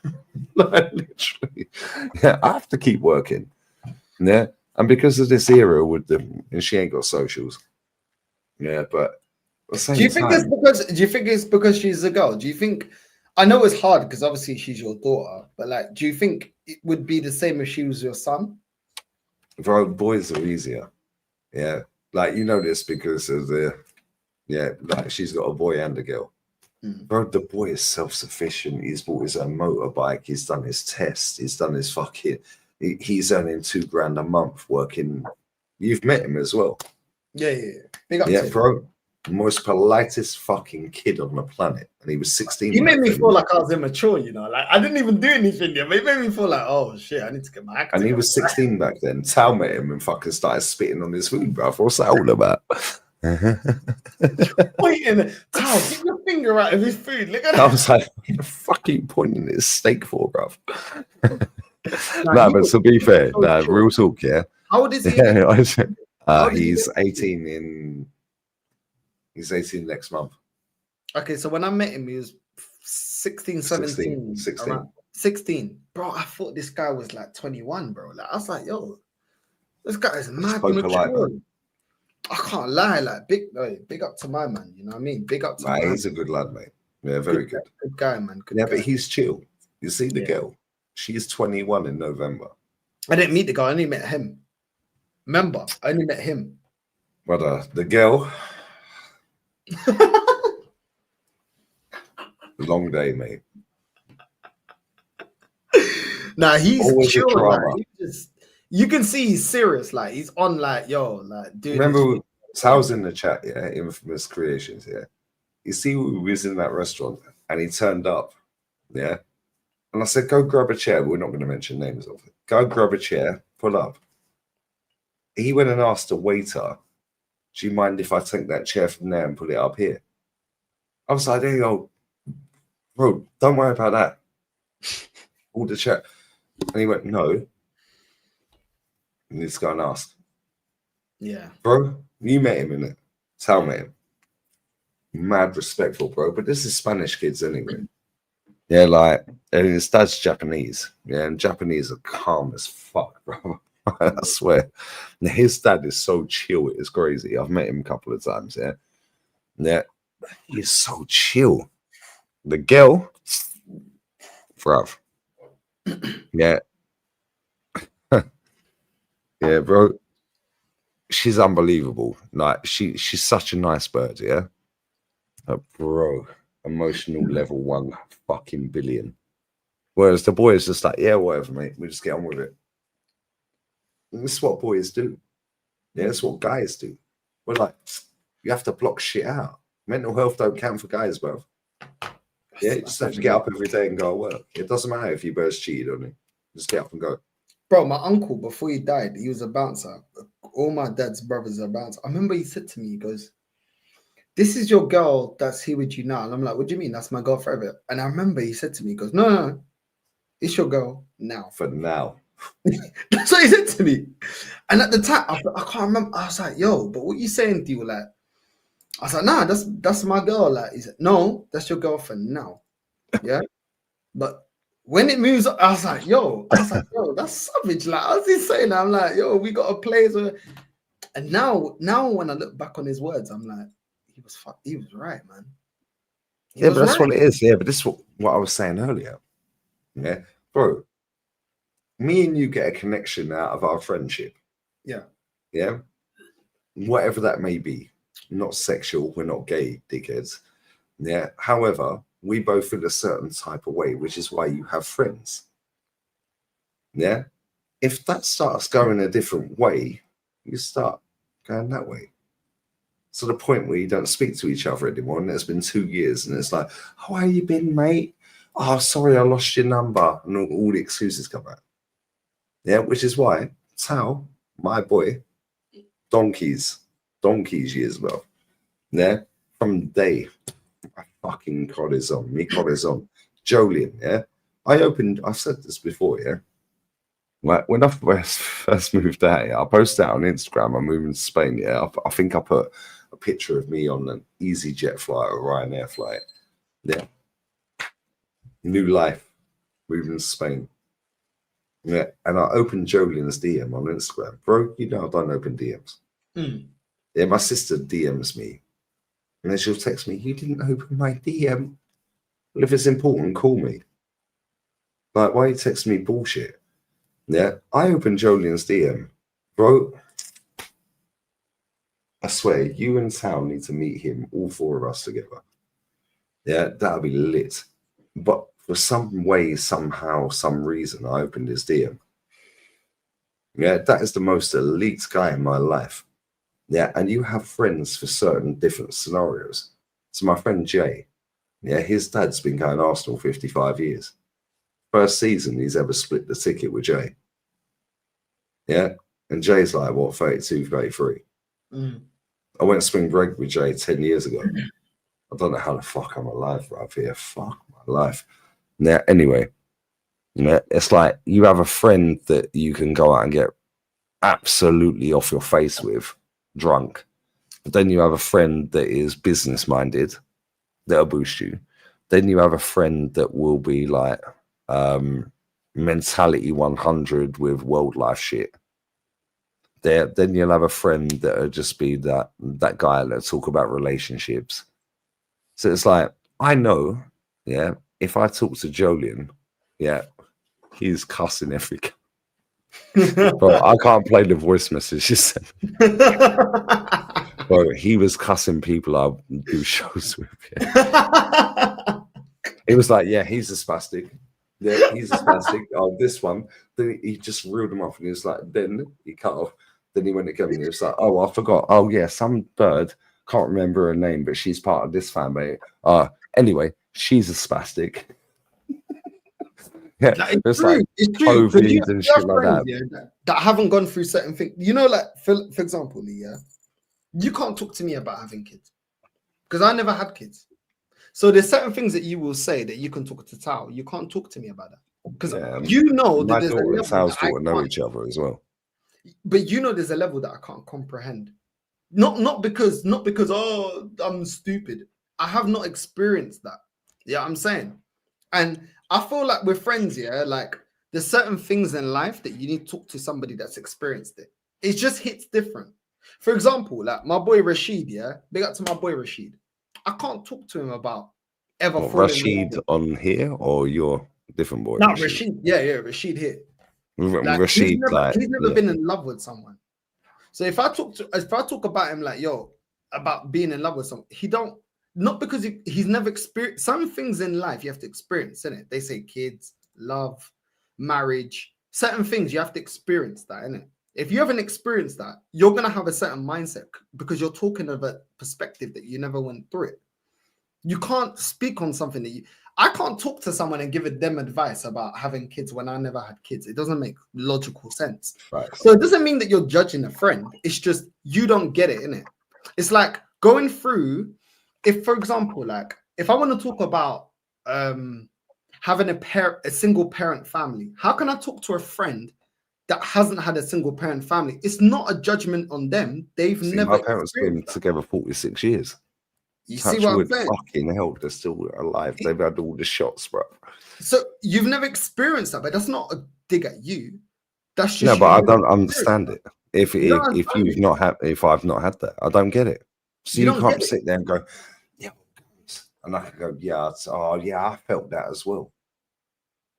Like, literally. Yeah, I have to keep working. Yeah. And because of this era with them, and she ain't got socials. Yeah, but at the same do you think it's because she's a girl? Do you think I know it's hard because obviously she's your daughter, but like, do you think it would be the same if she was your son? Bro, boys are easier. Yeah. Like, you know this because of like she's got a boy and a girl. Bro, the boy is self-sufficient. He's bought his own motorbike. He's done his test. He's done his fucking. He's earning $2,000 a month working. You've met him as well. Yeah. Big up to him. Bro. Most politest fucking kid on the planet, and he was 16. He made me feel like I was immature, you know. Like I didn't even do anything yet, but he made me feel like, oh shit, I need to get my act. And he was 16 back then. Tal met him and fucking started spitting on his food, bro. What's that all about? Pointing, Tal, get your finger out of his food. Look at I was like, what the fuck are you pointing at his steak for, bro? No, but to be fair, real talk, yeah. How old is he? He's 18 in. He's 18 next month. Okay, so when I met him, he was 16, 17. 16. Bro, I thought this guy was like 21, bro. Like I was like, yo, this guy is mad mature. I can't lie, like big up to my man, you know what I mean? Big up to he's a good lad, mate. Yeah, very good. Good guy, man. Good guy. But he's chill. You see the girl? She's 21 in November. I didn't meet the guy, I only met him. Remember, I only met him. But the girl. Long day, mate. Nah, he's chill. Like, you can see he's serious. Like he's on. Like yo, like dude. Remember, Sal's in the chat. Yeah, Infamous Creations. Yeah, you see, we was in that restaurant, and he turned up. Yeah, and I said, "Go grab a chair." We're not going to mention names of it. Go grab a chair. Pull up. He went and asked the waiter, "Do you mind if I take that chair from there and put it up here?" I was like, there you go. Bro, don't worry about that. All the chair. And he went, no. You need to go and ask. Yeah. Bro, you met him, innit? Sal met him. Mad respectful, bro. But this is Spanish kids anyway. Yeah, like, and his dad's Japanese. Yeah, and Japanese are calm as fuck, bro. I swear. His dad is so chill, it's crazy. I've met him a couple of times, yeah. Yeah. He's so chill. The girl, bruv. Yeah. Yeah, bro. She's unbelievable. Like, she's such a nice bird, yeah. Bro, emotional level 1 fucking billion. Whereas the boy is just like, yeah, whatever, mate. We just get on with it. And this is what boys do. Yeah, that's what guys do. We're like, you have to block shit out. Mental health don't count for guys, bro. Yeah, you just have to get up every day and go to work. It doesn't matter if your bird's cheated on you. Just get up and go. Bro, my uncle, before he died, he was a bouncer. All my dad's brothers are bouncers. I remember he said to me, he goes, this is your girl that's here with you now. And I'm like, what do you mean? That's my girl forever. And I remember he said to me, he goes, no. It's your girl now. For now. That's what he said to me. And at the time, I can't remember. I was like, yo, but what you saying to you? Like, I was like, nah, that's my girl. Like, he said, no, that's your girl for now. Yeah. But when it moves, I was like, yo, that's savage. Like, I was just saying, I'm like, yo, we got to play. And now when I look back on his words, I'm like, he was right, man. But that's what it is. Yeah, but this is what I was saying earlier. Yeah, bro. Me and you get a connection out of our friendship. Yeah. Yeah. Whatever that may be. Not sexual. We're not gay, dickheads. Yeah. However, we both feel a certain type of way, which is why you have friends. Yeah. If that starts going a different way, you start going that way. To the point where you don't speak to each other anymore, and it's been 2 years, and it's like, "How have you been, mate? Oh, sorry, I lost your number," and all the excuses come out. Yeah, which is why Tao, my boy, donkeys years ago. Yeah, from the day I fucking cod is on, Jolien. Yeah, I've said this before. Yeah, like when I first moved out here, I posted out on Instagram. I'm moving to Spain. Yeah, I think I put a picture of me on an EasyJet flight or Ryanair flight. Yeah, new life, moving to Spain. Yeah, and I opened Jolien's DM on Instagram. Bro, you know I don't open DMs. Yeah, my sister DMs me, and then she'll text me, "You didn't open my DM." Well, if it's important, call me. Like, why are you texting me bullshit? Yeah, I opened Jolien's DM. Bro, I swear, you and Sal need to meet him, all four of us together. Yeah, that'll be lit. But for some way, somehow, some reason, I opened his DM. Yeah, that is the most elite guy in my life. Yeah, and you have friends for certain different scenarios. So my friend Jay, yeah, his dad's been going Arsenal 55 years. First season he's ever split the ticket with Jay. Yeah, and Jay's like, what, 32, 33? I went spring break with Jay 10 years ago. I don't know how the fuck I'm alive right here. Fuck my life. Now, anyway, you know, it's like you have a friend that you can go out and get absolutely off your face with, drunk. But then you have a friend that is business minded, that'll boost you. Then you have a friend that will be like mentality 100 with world life shit. Then you'll have a friend that'll just be that guy that'll talk about relationships. So it's like, I know, yeah, if I talk to Jolien, yeah, he's cussing every but I can't play the voice messages. Bro, he was cussing people I do shows with. Yeah. It was like, yeah, he's a spastic. Yeah, he's a spastic. Oh, this one. Then he just reeled him off, and he was like, then he cut off. Then he went again, and he was like, oh, I forgot. Oh, yeah, some bird, can't remember her name, but she's part of this family. Anyway, she's a spastic. Yeah, it's true. like it's true. COVID and shit like that. Yeah, that haven't gone through certain things. You know, like for example, Lee, yeah, you can't talk to me about having kids because I never had kids. So there's certain things that you will say that you can talk to Tao. You can't talk to me about that because you know that there's a level Tao's daughter know each other as well. But you know there's a level that I can't comprehend. Not because oh, I'm stupid. I have not experienced that. Yeah, I'm saying, and I feel like we're friends. Yeah, like there's certain things in life that you need to talk to somebody that's experienced it. It just hits different. For example, like my boy Rashid. Yeah, big up to my boy Rashid. I can't talk to him about ever. What, Rashid on here or your different boy? Not Rashid. Yeah, Rashid here. Like, Rashid, he's never been in love with someone. So if I talk about him like, yo, about being in love with someone, not because he's never experienced some things in life. You have to experience, innit? They say kids, love, marriage, certain things you have to experience that, innit? If you haven't experienced that, you're gonna have a certain mindset because you're talking of a perspective that you never went through it. You can't speak on something that I can't talk to someone and give them advice about having kids when I never had kids. It doesn't make logical sense. Right. So it doesn't mean that you're judging a friend. It's just you don't get it, innit? It's like going through, if for example, like if I want to talk about having a single parent family, how can I talk to a friend that hasn't had a single parent family? It's not a judgment on them. They've never. My parents have been together 46 years. You see what I'm saying? Fucking hell, they're still alive. They've had all the shots, bro. So you've never experienced that, but that's not a dig at you. That's just no, but I don't understand it. If I've not had that, I don't get it. So you can't sit there and go, yeah, and I can go, yeah, I felt that as well.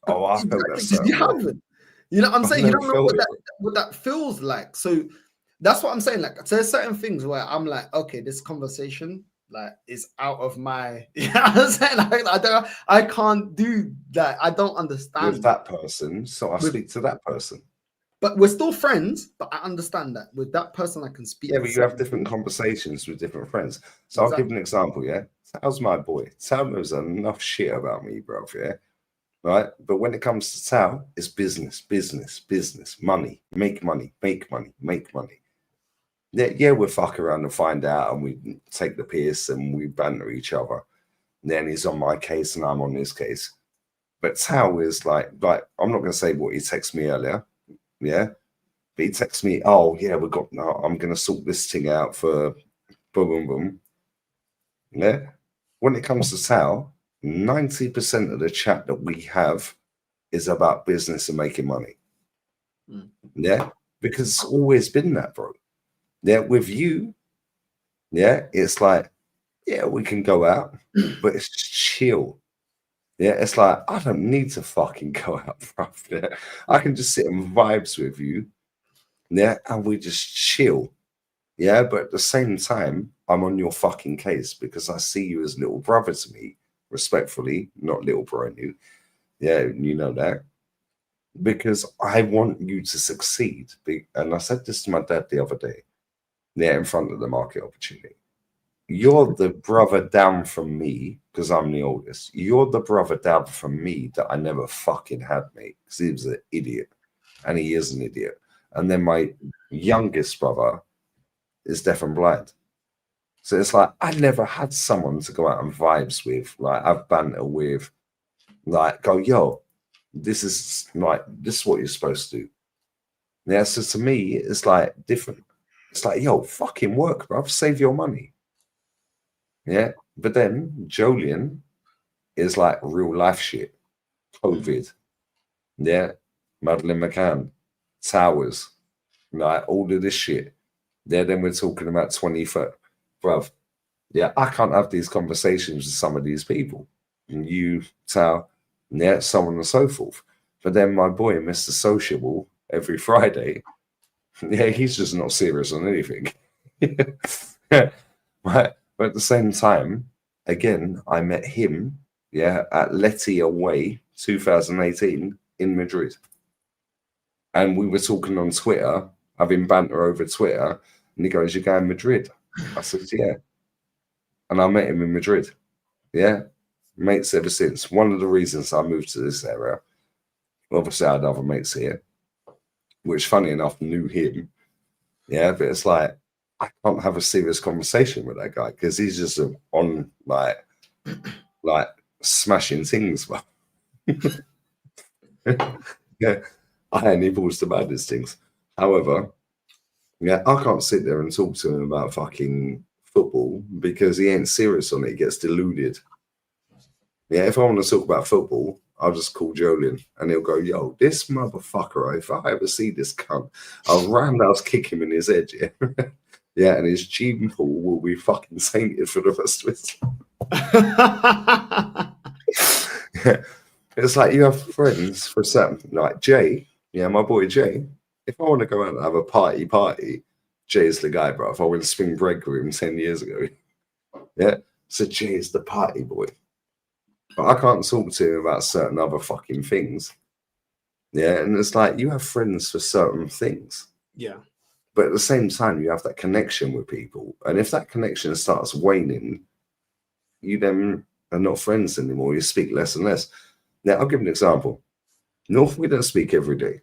Oh, I felt that Exactly, 'cause certain you way. haven't. You know what I'm I've saying? You never don't know felt what it, that bro. what that feels like. So that's what I'm saying. Like, there's certain things where I'm like, okay, this conversation like is out of my. You know what I'm saying? Like, I can't do that. I don't understand With that person, so I With- speak to that person. But we're still friends. But I understand that with that person, I can speak. Yeah, to but you have certain different things. conversations with different friends. So I'll give an example, yeah? Sal's my boy. Sal knows enough shit about me, bro, yeah? Right? But when it comes to Sal, it's business, business, business, money, make money, make money, make money. Yeah, we'll fuck around and find out and we take the piss and we banter each other. And then he's on my case and I'm on his case. But Sal is like, I'm not going to say what he texted me earlier, yeah? But he texts me, oh, yeah, I'm going to sort this thing out for boom, boom, boom. Yeah. When it comes to Sal, 90% of the chat that we have is about business and making money. Mm. Yeah. Because it's always been that, bro. Yeah. With you, yeah, it's like, yeah, we can go out, but it's chill. Yeah. It's like, I don't need to fucking go out, bro. Yeah? I can just sit and vibes with you. Yeah. And we just chill. Yeah, but at the same time, I'm on your fucking case because I see you as little brother to me, respectfully, not little bro in you. Yeah, you know that. Because I want you to succeed. And I said this to my dad the other day, yeah, in front of the market opportunity. You're the brother down from me because I'm the oldest. You're the brother down from me that I never fucking had, mate, because he was an idiot. And he is an idiot. And then my youngest brother is deaf and blind. So it's like I never had someone to go out and vibes with, like I've banter with, like go, yo, this is what you're supposed to do. Yeah, so to me, it's like different. It's like, yo, fucking work, bruv, save your money. Yeah. But then Jolien is like real life shit. COVID. Yeah. Madeleine McCann, Towers, like all of this shit. Yeah, then we're talking about 20 foot, bruv. Yeah, I can't have these conversations with some of these people. And you, Tal, yeah, so on and so forth. But then my boy, Mr. Sociable, every Friday, yeah, he's just not serious on anything. Right. But at the same time, again, I met him, yeah, at Letty Away 2018 in Madrid. And we were talking on Twitter, having banter over Twitter, and he goes, "You're going Madrid?" I said, "Yeah." And I met him in Madrid. Yeah. Mates ever since. One of the reasons I moved to this area, obviously I had other mates here, which funny enough knew him. Yeah. But it's like, I can't have a serious conversation with that guy because he's just on like smashing things. Yeah. I ain't equals to madness things. However, yeah, I can't sit there and talk to him about fucking football because he ain't serious on it. He gets deluded. Yeah, if I want to talk about football, I'll just call Jolien and he'll go, "Yo, this motherfucker, if I ever see this cunt, I'll roundhouse kick him in his head." Yeah. Yeah, and his gene pool will be fucking sainted for the rest of his life. Yeah. It's like you have friends for certain, like Jay, yeah, my boy Jay. If I want to go out and have a party, Jay's the guy, bro. If I went to spring break with him 10 years ago, yeah. So Jay is the party boy. But I can't talk to him about certain other fucking things. Yeah, and it's like you have friends for certain things. Yeah. But at the same time, you have that connection with people. And if that connection starts waning, you then are not friends anymore. You speak less and less. Now, I'll give an example. North, we don't speak every day.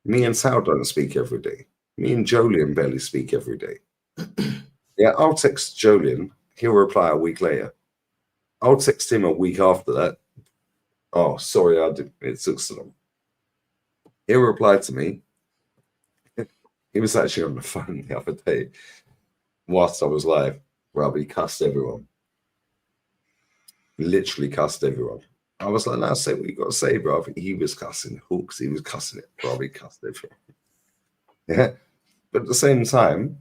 Me and Sal don't speak every day. Me and Jolien barely speak every day. Yeah, I'll text Jolien. He'll reply a week later. I'll text him a week after that. "Oh, sorry, I didn't. It took so long." He'll reply to me. He was actually on the phone the other day whilst I was live, where he cussed everyone. Literally cussed everyone. I was like, "No, say what you got to say, bro." He was cussing hooks. He was cussing it, bro. He cussed everyone. Yeah. But at the same time,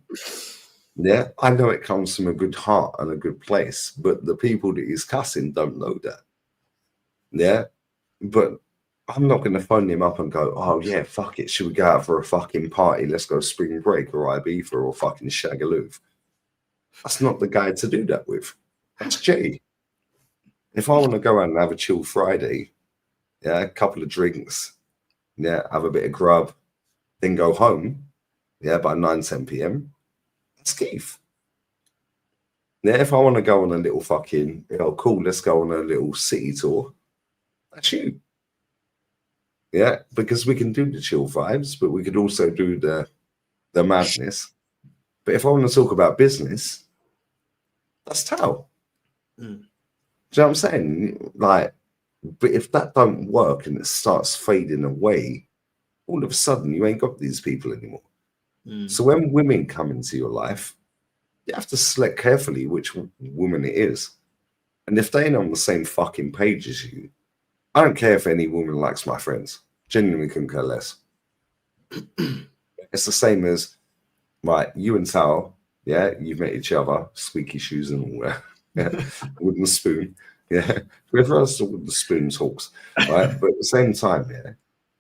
yeah, I know it comes from a good heart and a good place, but the people that he's cussing don't know that. Yeah. But I'm not going to phone him up and go, oh, yeah, fuck it. Should we go out for a fucking party? Let's go spring break or Ibiza or fucking Shagaloo. That's not the guy to do that with. That's Jay. If I want to go out and have a chill Friday, yeah, a couple of drinks, yeah, have a bit of grub, then go home, yeah, by 9, 10 p.m., that's Keith. Yeah, if I want to go on a little fucking, cool, let's go on a little city tour, that's you. Yeah, because we can do the chill vibes, but we could also do the madness. But if I want to talk about business, that's Tao. Do you know what I'm saying? Like, but if that don't work and it starts fading away, all of a sudden you ain't got these people anymore. So when women come into your life, you have to select carefully which woman it is. And if they ain't on the same fucking page as you, I don't care if any woman likes my friends. Genuinely couldn't care less. It's the same as, right, you and Tal, yeah, you've met each other, squeaky shoes and all that. Yeah, wooden spoon. Yeah, whoever else the wooden spoon talks, right? But at the same time, yeah,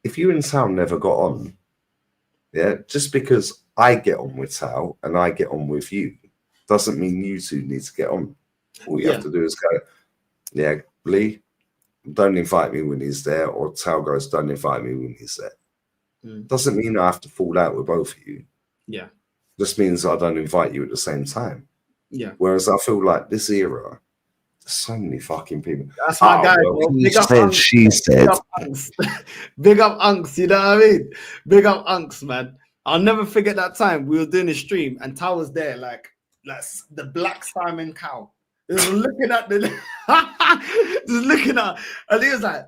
if you and Tal never got on, yeah, just because I get on with Tal and I get on with you, doesn't mean you two need to get on. All you have to do is go, yeah, Lee, don't invite me when he's there, or Tal goes, don't invite me when he's there. Doesn't mean I have to fall out with both of you. Yeah. Just means I don't invite you at the same time. Yeah. Whereas I feel like this era, there's so many fucking people. That's my guy, bro. He said, she said. Big up Unks, you know what I mean? Big up Unks, man. I'll never forget that time we were doing a stream and Tal was there, like the Black Simon cow. He was looking at the, just looking at, and he was like,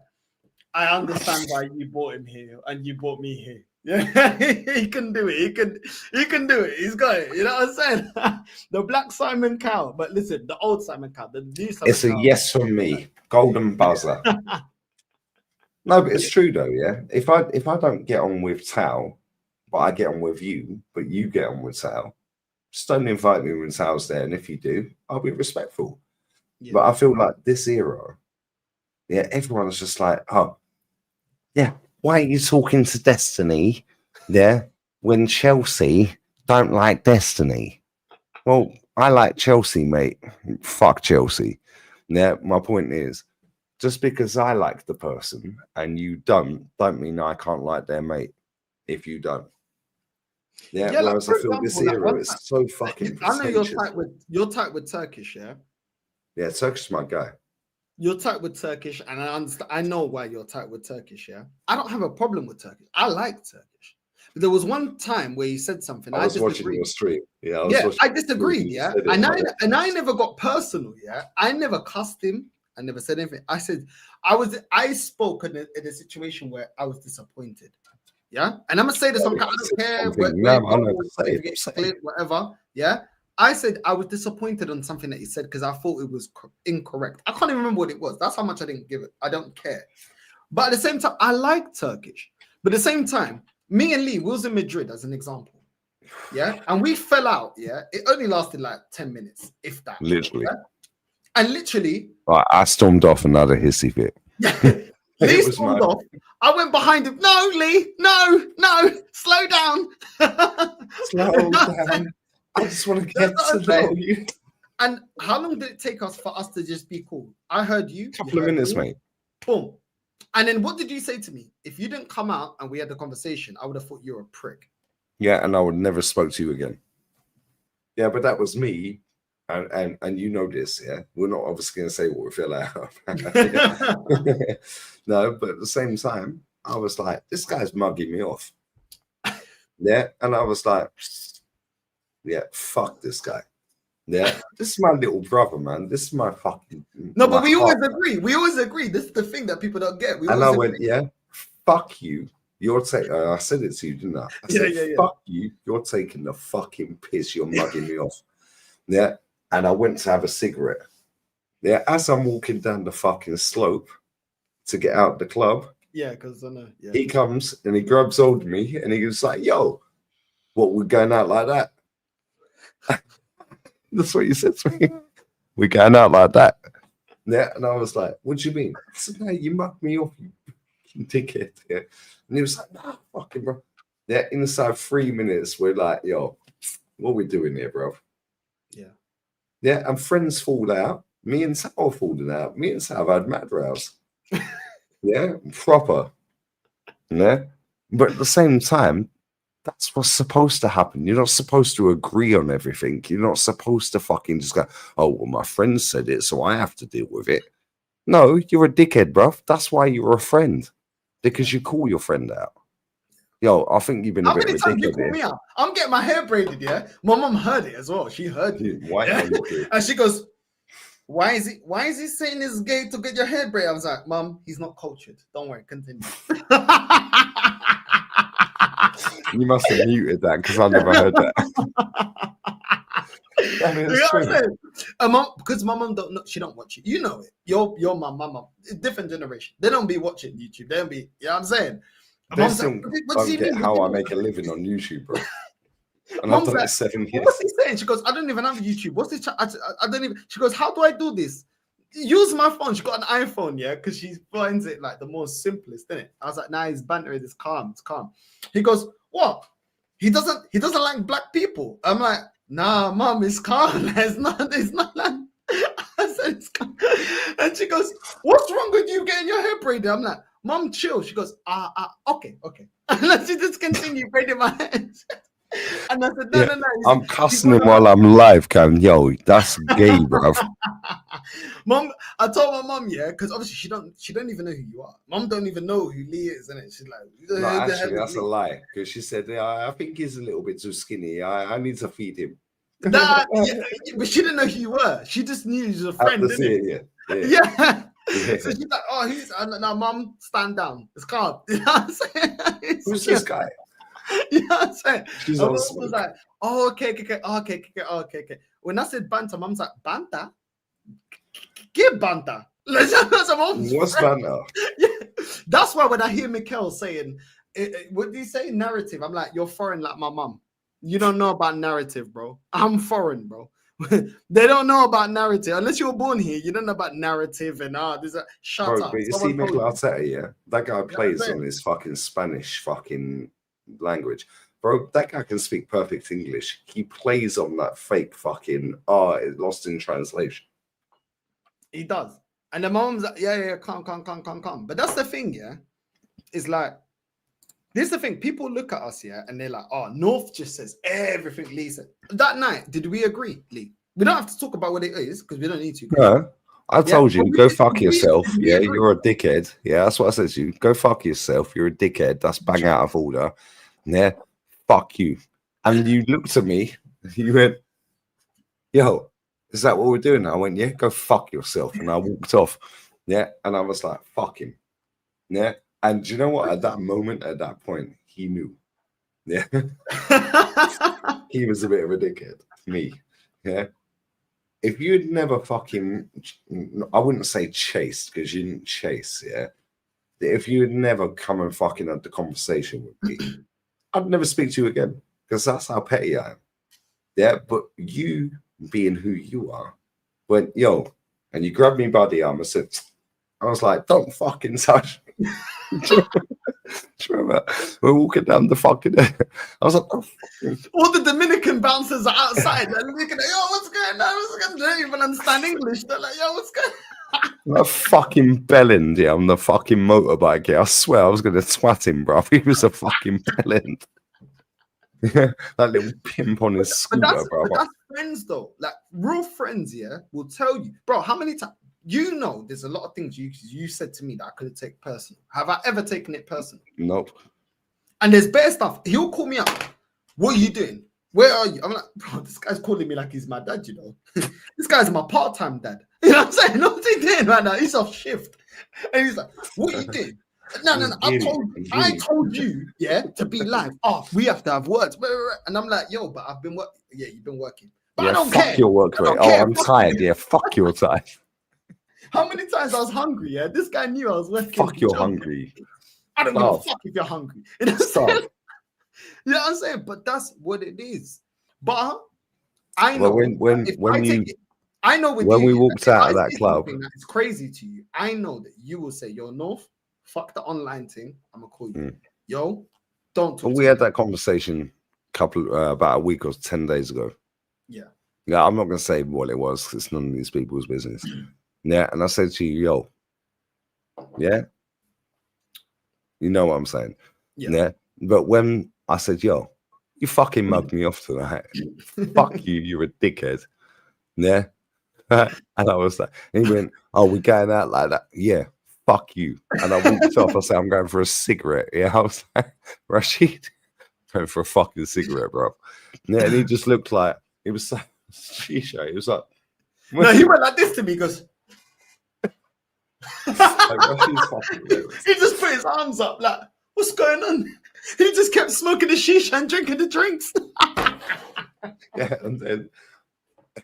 I understand why you brought him here and you brought me here. Yeah, he can do it. He can do it. He's got it. You know what I'm saying? The Black Simon cow. But listen, the old Simon cow, the new Simon It's a cow. yes from me. Golden buzzer. No, but it's true though, yeah. If I don't get on with Tal, but I get on with you, but you get on with Tal, just don't invite me when Tal's there. And if you do, I'll be respectful. Yeah. But I feel like this era, yeah, everyone's just like, oh, yeah, why are you talking to Destiny there when Chelsea don't like Destiny? Well, I like Chelsea, mate. Fuck Chelsea. Yeah, my point is, just because I like the person and you don't mean I can't like their mate if you don't. Yeah, whereas like, I feel this era is so fucking I know you're tight with Turkish, yeah? Yeah, Turkish is my guy. You're tight with Turkish, and I understand. I know why you're tight with Turkish, yeah? I don't have a problem with Turkish. I like Turkish. But there was one time where you said something. I was watching your stream. Yeah, I disagreed, yeah? And I never got personal, yeah? I never cussed him. I never said anything. I said, I spoke in a situation where I was disappointed. Yeah, and I'm gonna say this. I don't care whatever. Yeah, I said I was disappointed on something that he said because I thought it was incorrect. I can't even remember what it was. That's how much I didn't give it. I don't care. But at the same time, I like Turkish. But at the same time, me and Lee, we was in Madrid as an example. Yeah, and we fell out. Yeah, it only lasted like 10 minutes, if that. Literally. Yeah? And literally, I stormed off another hissy fit. Yeah. Lee stormed off. I went behind him. No, Lee, no, slow down. Slow down. I just want to get to know you. And how long did it take us for us to just be cool? I heard you. Couple of minutes, mate. Boom. And then what did you say to me? If you didn't come out and we had the conversation, I would have thought you were a prick. Yeah, and I would never spoke to you again. Yeah, but that was me. And you know this, yeah. We're not obviously going to say what we feel like. No, but at the same time, I was like, this guy's mugging me off. Yeah, and I was like, yeah, fuck this guy. Yeah, this is my little brother, man. This is my fucking. No, but we always agree. We always agree. This is the thing that people don't get. And I went, yeah, fuck you. You're taking. I said it to you, didn't I? I said, fuck you. You're taking the fucking piss. You're mugging me off. Yeah. And I went to have a cigarette. Yeah, as I'm walking down the fucking slope to get out the club. Yeah, because I know. Yeah. He comes and he grabs hold of me and he was like, yo, what, we're going out like that? That's what you said to me. We're going out like that. Yeah, and I was like, what do you mean? I said, no, you mugged me off, you dickhead. Yeah. And he was like, nah, fucking bro. Yeah, inside 3 minutes, we're like, yo, what are we doing here, bro? Yeah. Yeah, and friends fall out. Me and Sal are falling out. Me and Sal have had mad rows. Yeah, proper. Yeah. But at the same time, that's what's supposed to happen. You're not supposed to agree on everything. You're not supposed to fucking just go, oh, well, my friend said it, so I have to deal with it. No, you're a dickhead, bruv. That's why you're a friend. Because you call your friend out. Yo, I think you've been a bit of a How many times you dickhead call here. me out? I'm getting my hair braided, yeah? My mum heard it as well. She heard it. Why Yeah? are you here? And she goes, why is he saying it's gay to get your hair braided? I was like, Mum, he's not cultured. Don't worry, continue. You must have muted that because I never heard that. I mean, it's true. Mom, because my mum don't know, she don't watch it. You know it. Your mum, my mum, different generation. They don't be watching YouTube. They don't be, you know what I'm saying? They still don't get how I make a living on YouTube, bro. And I've done it 7 years. What's he saying? She goes, I don't even have YouTube. What's this? I don't even. She goes, how do I do this? Use my phone. She got an iPhone, yeah, because she finds it like the most simplest, isn't it? I was like, nah, he's bantering. It's calm. It's calm. He goes, what? He doesn't like black people. I'm like, nah, mom, it's calm. It's not like. I said it's calm. And she goes, what's wrong with you getting your hair braided? I'm like, mom, chill. She goes, okay. And then she just continued braiding my hair. And I said, no. I'm cussing him while I'm live, Cam. Yo, that's gay, bro. Mom, I told my mom, yeah, because obviously she don't even know who you are. Mom don't even know who Lee is, innit? She's like, no, actually, that's a lie. Because she said, yeah, I think he's a little bit too skinny. I need to feed him. Nah, yeah, but she didn't know who you were. She just knew you was a friend, didn't it? Yeah. So she's like, oh, now, Mom, stand down. It's calm. You know what I'm saying? Who's this guy? You know what I'm saying? She's and on Mom was like, oh, okay. When I said banter, Mom's like, banter? Give banter. What's banter? Yeah. That's why when I hear Mikel saying, what do you say? Narrative. I'm like, you're foreign like my mum. You don't know about narrative, bro. I'm foreign, bro. They don't know about narrative. Unless you were born here, you don't know about narrative and there's a shut bro, up. But you see Mikel Arteta, yeah? That guy plays on his fucking Spanish fucking language. Bro, that guy can speak perfect English. He plays on that fake fucking lost in translation. He does. And the mom's like, yeah, calm. But that's the thing, yeah. It's like, this is the thing. People look at us, yeah, and they're like, oh, North just says everything Lee said. That night, did we agree, Lee? We don't have to talk about what it is because we don't need to. No, I told you, go fuck yourself. Yeah, you're a dickhead. Yeah, that's what I said to you. Go fuck yourself. You're a dickhead. That's bang out of order. Yeah, fuck you. And you looked at me, you went, yo, is that what we're doing? I went, yeah, go fuck yourself. And I walked off. Yeah, and I was like, fuck him. Yeah. And do you know what? At that moment, at that point, he knew. Yeah. He was a bit of a dickhead. Me. Yeah. If you'd never fucking, I wouldn't say chased because you didn't chase. Yeah. If you had never come and fucking had the conversation with me, I'd never speak to you again because that's how petty I am. Yeah. But you being who you are, went, yo, and you grabbed me by the arm and said, I was like, don't fucking touch me. Remember? We're walking down the fucking. I was like, oh, all the Dominican bouncers are outside. They're looking at, yo, what's going on? They don't even understand English. They're like, yo, what's going on? I fucking bellend, yeah, on the fucking motorbike. Yeah, I swear I was going to twat him, bro. He was a fucking bellend. Yeah, that little pimp on his scooter, bro. But that's friends, though. Like, real friends, yeah, will tell you, bro, how many times. You know, there's a lot of things you said to me that I could have taken personal. Have I ever taken it personal? Nope. And there's better stuff. He'll call me up. What are you doing? Where are you? I'm like, bro, this guy's calling me like he's my dad, you know. This guy's my part-time dad. You know what I'm saying? What's he doing right now? He's off shift. And he's like, what are you doing? No. I told you, yeah, to be live. Oh, we have to have words. And I'm like, yo, but I've been working. Yeah, you've been working. But yeah, I don't fuck care. your work rate. Oh, I'm tired. Yeah, fuck your time. How many times I was hungry? Yeah, this guy knew I was working. Fuck, you're hungry. I don't give a fuck if you're hungry. You know what I'm saying? But that's what it is. But I know when we walked out of that club, it's crazy to you. I know that you will say, "Yo, North, fuck the online thing. I'm gonna call you. Yo, don't talk. But we had that conversation about a week or 10 days ago. Yeah. Yeah, I'm not gonna say what it was because it's none of these people's business. Yeah, and I said to you, yo, yeah, you know what I'm saying. Yeah. But when I said, yo, you fucking mugged me off tonight. Fuck you, you're a dickhead. Yeah. And I was like, and he went, oh, we're going out like that. Yeah, fuck you. And I walked off. I said, I'm going for a cigarette. Yeah, I was like, Rashid, going for a fucking cigarette, bro. Yeah, and he just looked like, he was like, shisha. He was like, no, he went like this to me. He goes, like, he just put his arms up, like, what's going on? He just kept smoking the shisha and drinking the drinks. Yeah, and then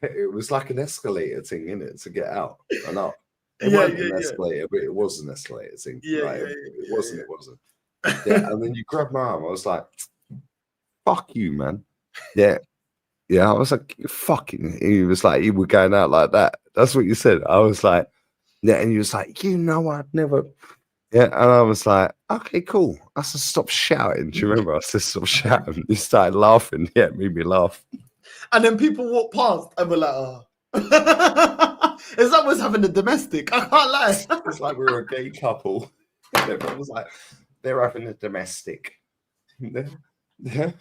it was like an escalator thing, innit, to get out and up. It wasn't an escalator, but it was an escalator thing. It wasn't. Yeah, and then you grabbed my arm. I was like, fuck you, man. Yeah. Yeah, I was like, fucking. He was like, you were going out like that. That's what you said. I was like, yeah, and he was like, you know, I'd never. Yeah, and I was like, okay, cool. I said, stop shouting. Do you remember? I said, stop shouting. He started laughing. Yeah, it made me laugh. And then people walk past and we're like, oh. It's like we're having a domestic. I can't lie. It's like we were a gay couple. Everyone was like, they're having a domestic. Yeah.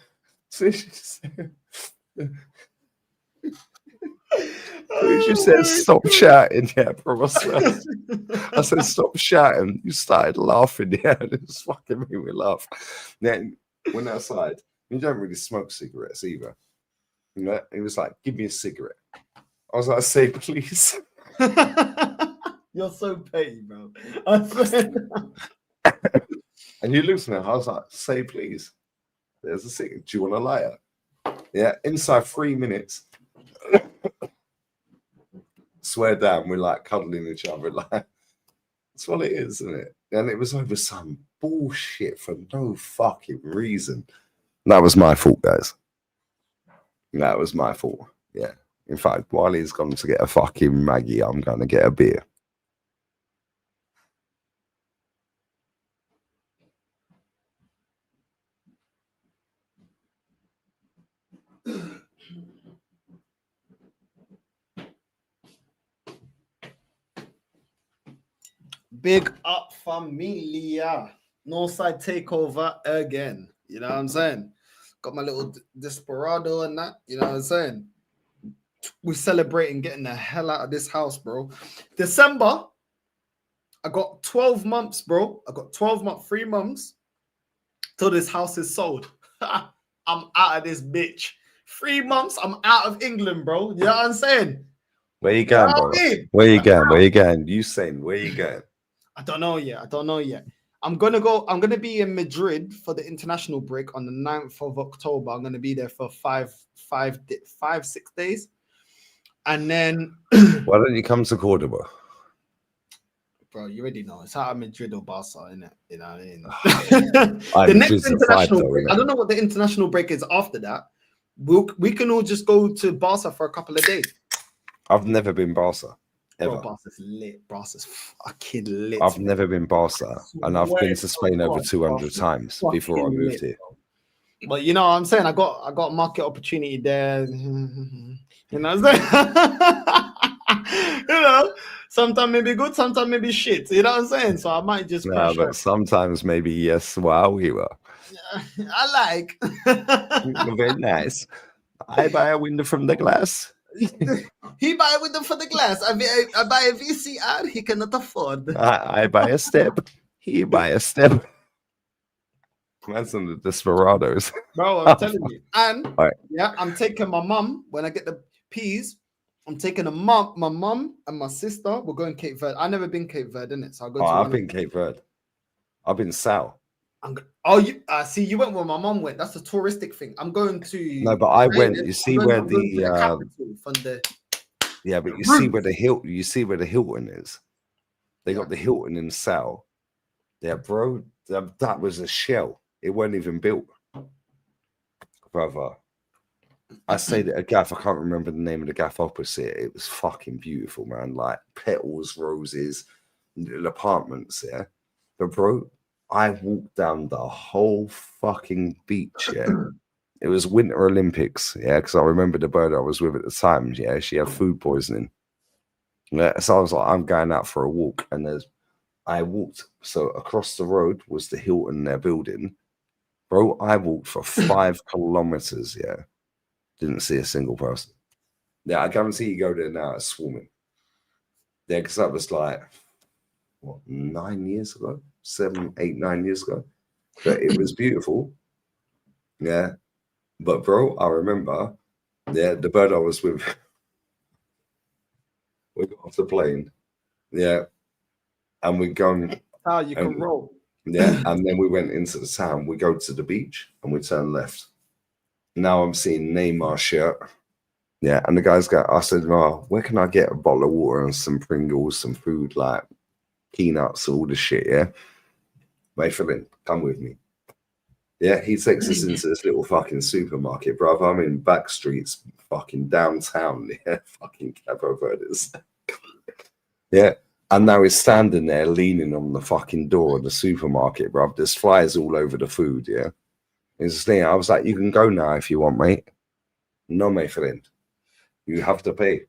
So she said, stop shouting. Yeah, bro. I said, stop shouting. You started laughing. Yeah, and it was fucking made me laugh. Then went outside. You don't really smoke cigarettes either. You know, he was like, give me a cigarette. I was like, say please. You're so petty, bro. I swear. And you looked at me, I was like, say please. There's a cigarette. Do you want a lighter? Yeah, inside 3 minutes. Swear down, we're like cuddling each other. Like, that's what it is, isn't it? And it was over some bullshit for no fucking reason. That was my fault, guys. That was my fault. Yeah. In fact, while he's gone to get a fucking Maggie, I'm going to get a beer. Big up, familia. Northside takeover again. You know what I'm saying? Got my little desperado and that. You know what I'm saying? We're celebrating getting the hell out of this house, bro. December, I got 12 months, bro. I got 12 months, 3 months till this house is sold. I'm out of this bitch. 3 months, I'm out of England, bro. You know what I'm saying? Where you going, bro? Where you going? Where you going? You saying, where you going? I don't know yet. I'm gonna be in Madrid for the international break on the 9th of October. I'm gonna be there for 6 days. And then why don't you come to Cordoba? Bro, you already know it's out of Madrid or Barca, innit? You know what I mean? The next international break, I don't know what the international break is after that. We can all just go to Barca for a couple of days. I've never been Barca. Ever. Bro, Barca's lit. Barca's fucking lit. I've never been Barca, and I've been to Spain over 200 times before I moved here. But you know what I'm saying? I got market opportunity there. You know what I'm saying? You know, sometimes maybe good, sometimes maybe shit. You know what I'm saying? So I might just but sometimes maybe yes. Wow, we were. I like. Very nice. I buy a window from the glass. He buy a window for the glass. I buy a VCR he cannot afford. I buy a step. He buy a step. That's on the desperados. Bro, I'm telling you. And yeah, I'm taking my mum when I get the peas. I'm taking my mum and my sister. We're going Cape Verde. I've never been Cape Verde, innit? So I'll go I've been Cape Verde. I've been Sal. You see, you went where my mum went. That's a touristic thing. I'm going to. No, but I went. You see where the yeah, but you see where the Hilton. You see where the Hilton is. They got the Hilton in Sal. Yeah, bro. That was a shell. It wasn't even built, brother. I stayed at a gaff. I can't remember the name of the gaff opposite. It was fucking beautiful, man. Like petals, roses, little apartments. Yeah. But bro, I walked down the whole fucking beach, yeah. It was Winter Olympics, yeah, because I remember the bird I was with at the time, yeah, she had food poisoning. Yeah, so I was like, I'm going out for a walk, and I walked, so across the road was the Hilton, their building. Bro, I walked for 5 kilometers, yeah. Didn't see a single person. Yeah, I guarantee you go there now, it's swarming. Yeah, because that was like, what, 9 years ago? 7, 8, 9 years ago. But it was beautiful. Yeah. But bro, I remember, yeah, the bird I was with, we got off the plane. Yeah. And we're going. How you can roll. Yeah. And then we went into the town. We go to the beach and we turn left. Now I'm seeing Neymar shirt. Yeah. And the guys I said, oh, where can I get a bottle of water and some Pringles, some food, like peanuts, all the shit, yeah? Mayfield, come with me. Yeah, he takes us into this little fucking supermarket, bruv. I'm in back streets, fucking downtown, yeah, fucking Cabo Verdes. Yeah, and now he's standing there leaning on the fucking door of the supermarket, bruv. There's flies all over the food, yeah. He's there. I was like, you can go now if you want, mate. No, my friend. You have to pay.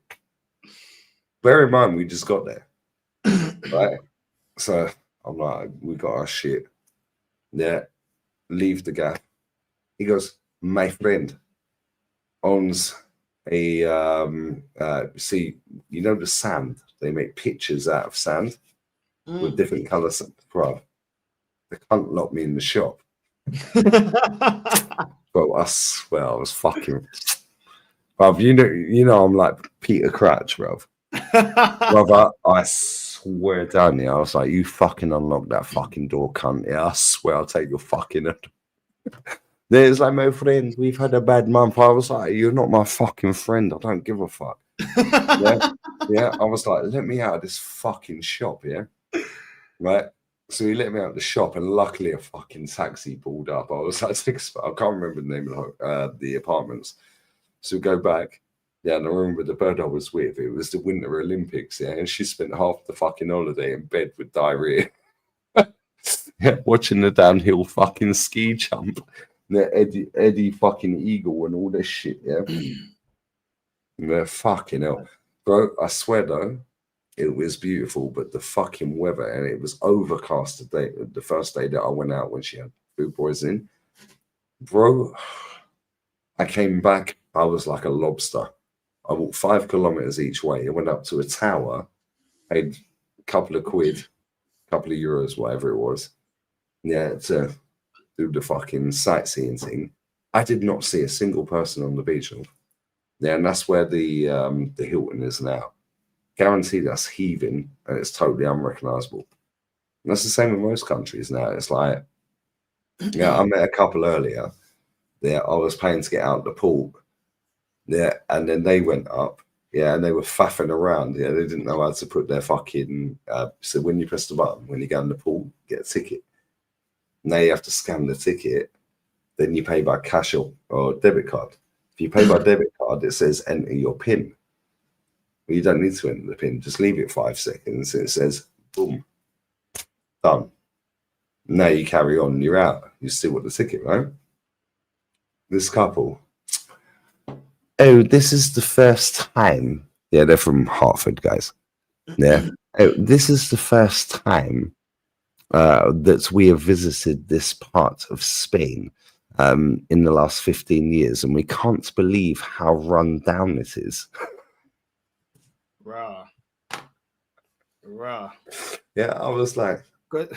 Bear in mind, we just got there, right? So I'm like, we got our shit. Yeah, leave the gap. He goes, my friend owns a see, you know the sand. They make pictures out of sand with different colours. Bro, they can't lock me in the shop. But I swear I was fucking. Bruv, you know I'm like Peter Crouch, bruv. Brother, I swear down here, I was like, you fucking unlock that fucking door, cunt. Yeah, I swear I'll take your fucking. There's like, my friend, we've had a bad month. I was like, you're not my fucking friend. I don't give a fuck. Yeah. I was like, let me out of this fucking shop, yeah. Right. So he let me out of the shop, and luckily a fucking taxi pulled up. I was like, I can't remember the name of the apartments. So we go back. Yeah, and I remember the bird I was with, it was the Winter Olympics, yeah, and she spent half the fucking holiday in bed with diarrhea. Yeah, watching the downhill fucking ski jump. The Eddie fucking Eagle and all this shit, yeah. Yeah, fucking hell. Bro, I swear though, it was beautiful, but the fucking weather, and it was overcast the first day that I went out when she had food poisoning. Bro, I came back, I was like a lobster. I walked 5 kilometers each way. I went up to a tower, paid a couple of quid, a couple of euros, whatever it was. Yeah, to do the fucking sightseeing thing. I did not see a single person on the beach. Yeah, and that's where the Hilton is now. Guaranteed that's heaving, and it's totally unrecognizable. And that's the same in most countries now. It's like, yeah, I met a couple earlier. Yeah, I was paying to get out the pool. Yeah, and then they went up. Yeah, and they were faffing around. Yeah, they didn't know how to put their fucking. So when you press the button, when you go in the pool, get a ticket. Now you have to scan the ticket. Then you pay by cash or debit card. If you pay by debit card, it says enter your PIN. Well, you don't need to enter the PIN. Just leave it 5 seconds. And it says, boom, done. Now you carry on. You're out. You still got the ticket, right? This couple. Oh, this is the first time. Yeah, they're from Hartford, guys. Yeah. Oh, this is the first time that we have visited this part of Spain in the last 15 years, and we can't believe how run down it is. Rah. Yeah, I was like,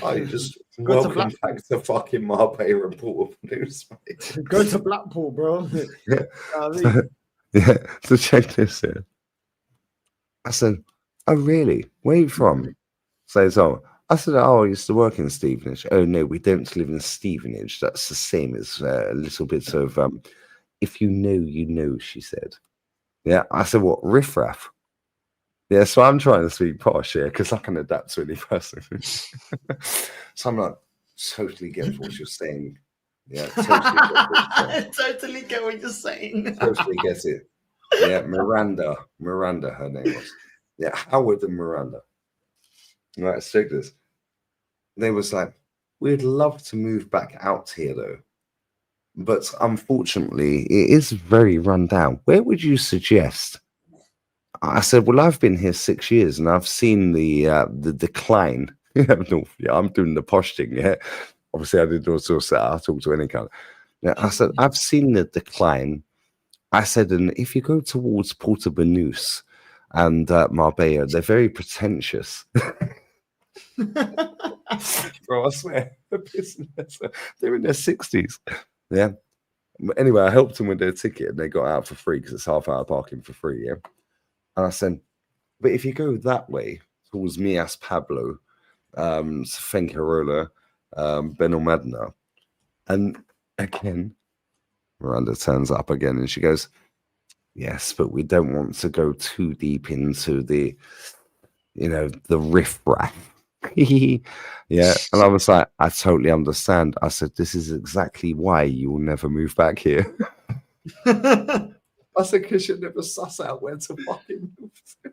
I just welcome back to fucking Marbella and Port of News, mate. Go to Blackpool, bro. Yeah. Yeah, so check this here. I said, oh, really? Where are you from? So I said, oh, I used to work in Stevenage. Oh, no, we don't live in Stevenage. That's the same as a little bit of, if you know, you know, she said. Yeah, I said, what, riffraff? Yeah, so I'm trying to speak posh here because I can adapt to any person. So I'm like, totally get what you're saying. Yeah, totally get what you're saying. Totally get it. Yeah, Miranda, her name was. Yeah, Howard and Miranda. Right, let's check this. They was like, we'd love to move back out here though, but unfortunately, it is very run down. Where would you suggest? I said, well, I've been here 6 years and I've seen the decline. Yeah, I'm doing the posh thing. Yeah, obviously I did all sorts of. I talk to any kind. Yeah, I said I've seen the decline. I said, and if you go towards Porto Banús and Marbella, they're very pretentious. Bro, I swear, they're in their 60s. Yeah. Anyway, I helped them with their ticket and they got out for free because it's half-hour parking for free. Yeah. And I said, but if you go that way towards Mias Pablo, Fuengirola, Benalmádena, and again, Miranda turns up again and she goes, yes, but we don't want to go too deep into the, the riffraff. Yeah. And I was like, I totally understand. I said, this is exactly why you will never move back here. I said, because you never suss out where to fucking move to.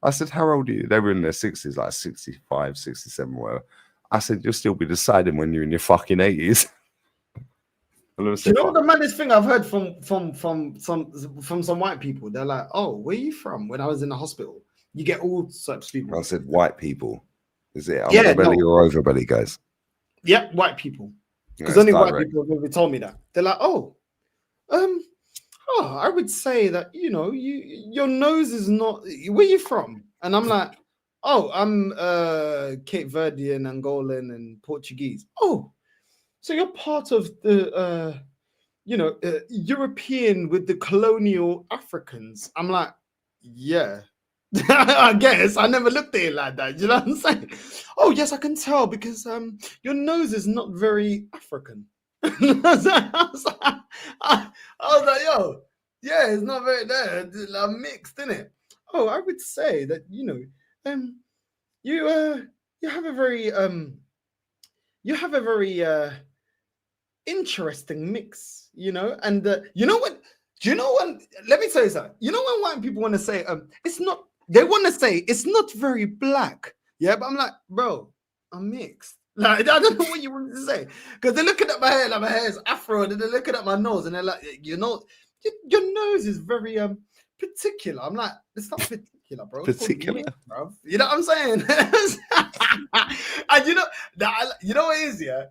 I said, how old are you? They were in their 60s, like 65, 67, whatever. I said, you'll still be deciding when you're in your fucking 80s. Do you know what the maddest thing I've heard from some white people? They're like, "Oh, where are you from?" When I was in the hospital, you get all sorts of people. I said, "White people." Is it underbelly or overbelly, guys? Yeah, white people. Because only white people have ever told me that. They're like, "Oh, I would say that your nose is not. Where you from?" And I'm like, "Oh, I'm Cape Verdean, Angolan, and Portuguese." Oh. So you're part of the, European with the colonial Africans. I'm like, yeah, I guess. I never looked at it like that. You know what I'm saying? Oh, yes, I can tell because your nose is not very African. I was like, yo, yeah, it's not very there. It's like mixed, isn't it? Oh, I would say that, you have a very interesting mix, and you know what? Do you know when? Let me tell you something. You know when white people want to say it's not. They want to say it's not very black. Yeah, but I'm like, bro, I'm mixed. Like I don't know what you want to say because they're looking at my hair, like my hair is afro, and they're looking at my nose, and they're like, your nose is very particular. I'm like, it's not particular, bro. Particular, mixed, bro. You know what I'm saying? And you know what it is, yeah.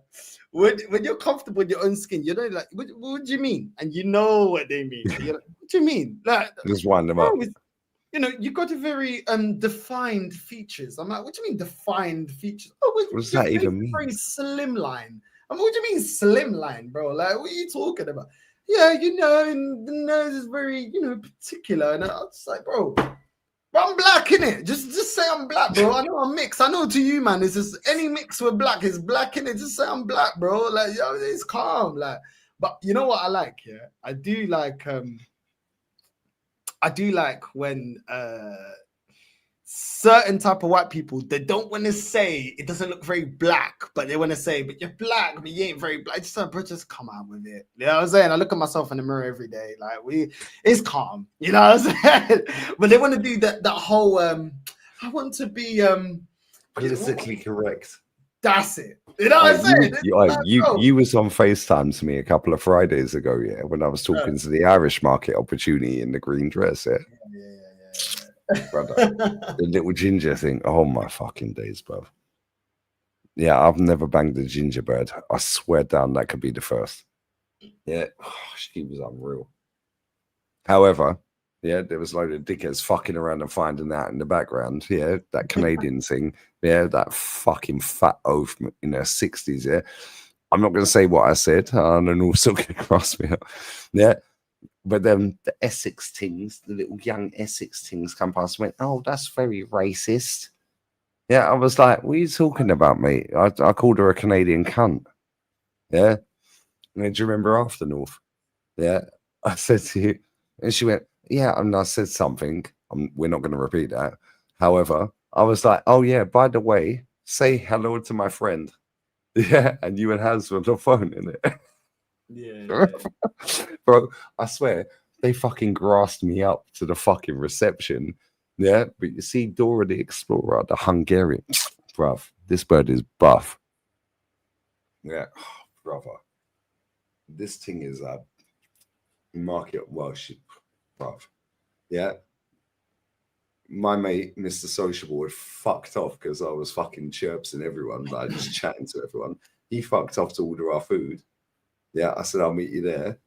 When you're comfortable in your own skin, like, what do you mean? And you know what they mean. You're like, what do you mean? Like, just wind them up. You got a very defined features. I'm like, what do you mean defined features? Oh, what does that even mean? Very slim line. I mean, what do you mean slim line, bro? Like, what are you talking about? Yeah, and the nose is very, particular. And I was like, bro, I'm black, innit? Just say I'm black, bro. I know I'm mixed. I know to you, man, it's just any mix with black is black, innit? Just say I'm black, bro. Like, yo, it's calm. Like, but you know what I like, yeah? I do like when certain type of white people, they don't want to say it doesn't look very black, but they want to say, but you're black, but you ain't very black. Just come out with it. You know what I'm saying? I look at myself in the mirror every day. Like it's calm. You know what I'm saying? But they want to do that whole I want to be politically correct. That's it. You know what I'm saying? You was on FaceTime to me a couple of Fridays ago, yeah, when I was talking to the Irish market opportunity in the green dress, yeah. Brother, the little ginger thing. Oh my fucking days, bro. Yeah, I've never banged a gingerbread. I swear down that could be the first. Yeah, she was unreal. However, yeah, there was a load of dickheads fucking around and finding that in the background. Yeah, that Canadian thing. Yeah, that fucking fat oaf in her 60s. Yeah, I'm not going to say what I said. I don't know, still get across me. Yeah. But then the Essex things, the little young Essex things come past and went, oh, that's very racist. Yeah, I was like, what are you talking about, mate? I called her a Canadian cunt. Yeah. And then do you remember after North? Yeah. I said to you, and she went, yeah, and I said something. We're not going to repeat that. However, I was like, oh, yeah, by the way, say hello to my friend. Yeah. And you and Haz were on the phone, innit? Yeah. Bro, I swear they fucking grassed me up to the fucking reception. Yeah, but you see Dora the Explorer, the Hungarian, bruv, this bird is buff. Yeah, brother. This thing is a market worship, bruv. Yeah. My mate, Mr. Sociable, was fucked off because I was fucking chirpsing everyone, like just chatting to everyone. He fucked off to order our food. Yeah, I said, I'll meet you there.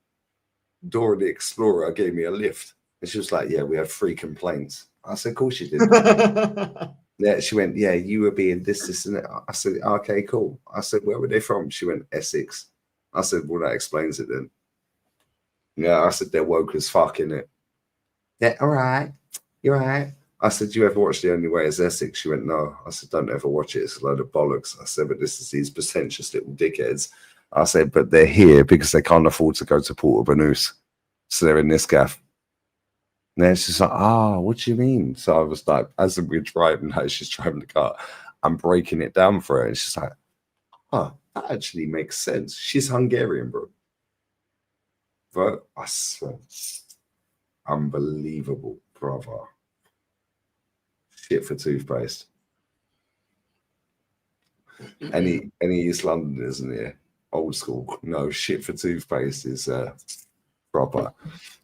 Dora the Explorer gave me a lift. And she was like, yeah, we had 3 complaints. I said, of course you did. Yeah, she went, yeah, you were being this, and that. I said, okay, cool. I said, where were they from? She went, Essex. I said, well, that explains it then. Yeah, I said, they're woke as fuck, innit? Yeah, all right. You're right. I said, you ever watch The Only Way is Essex? She went, no. I said, don't ever watch it. It's a load of bollocks. I said, but this is these pretentious little dickheads. I said, but they're here because they can't afford to go to Port of Banús. So they're in this gaff. And then she's like, what do you mean? So I was like, as we're driving, like she's driving the car, I'm breaking it down for her. And she's like, that actually makes sense. She's Hungarian, bro. But I swear, unbelievable, brother. Shit for toothpaste. Any East Londoners in here? Old school. No, shit for toothpaste is proper.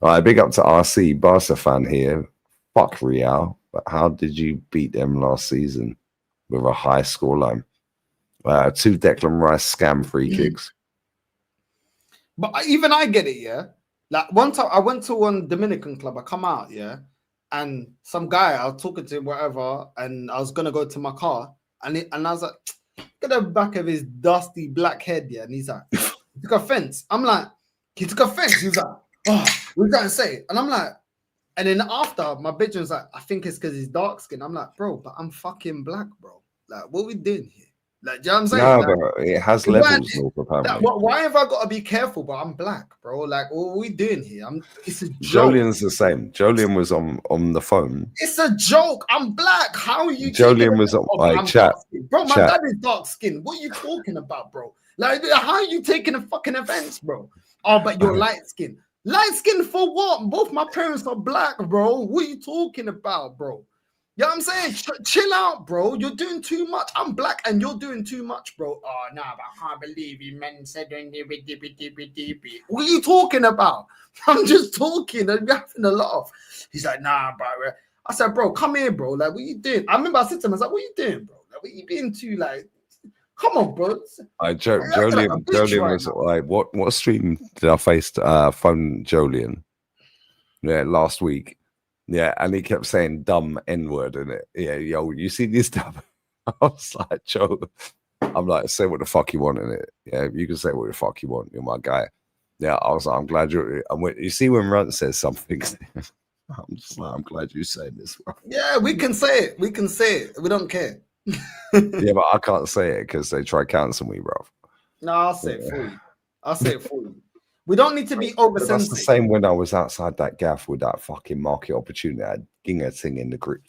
All right, big up to RC, Barca fan here. Fuck Real. But how did you beat them last season with a high scoreline? 2 Declan Rice scam free kicks. But even I get it, yeah. Like one time I went to one Dominican club. I come out, yeah, and some guy I was talking to him, whatever, and I was gonna go to my car, and I was like, look at the back of his dusty black head, yeah, and he's like, he took offense. I'm like, he took offense. He was like, what are you trying to say? And I'm like, and then after my bitch was like, I think it's because he's dark skinned. I'm like, bro, but I'm fucking black, bro. Like, what we doing here? Like, do you know what I'm saying? No, like, but it has levels, apparently. Why have I got to be careful? But I'm black, bro. Like, what are we doing here? It's a joke. Jolien's the same. Jolien was on the phone. It's a joke. I'm black. How are you? Jolien was on chat. Bro, my dad is dark skinned. What are you talking about, bro? Like, how are you taking a fucking offense, bro? Oh, but you're light skinned. Light skinned for what? Both my parents are black, bro. What are you talking about, bro? You know what I'm saying? Chill out, bro. You're doing too much. I'm black and you're doing too much, bro. Oh, no, but I can't believe you men said what are you talking about? I'm just talking and you're having a laugh. He's like, nah, bro. I said, bro, come here, bro. Like, what you doing? I remember I said to him, I was like, what you doing, bro? Like, what you being too, like, come on, bro. Jolien was like, what stream did I phone Jolien? Yeah, last week. Yeah, and he kept saying dumb N-word in it. Yeah, yo, you see this stuff? I was like, Joe, I'm like, say what the fuck you want in it. Yeah, you can say what the fuck you want. You're my guy. Yeah, I was like, I'm glad you're. You see when Runt says something, I'm just like, I'm glad you say this. Yeah, we can say it. We can say it. We don't care. Yeah, but I can't say it because they try cancel me, bro. No, I'll say it for you. I'll say it for you. We don't need to be oversensitive. That's the same when I was outside that gaff with that fucking market opportunity. I had Ginger thing in the group.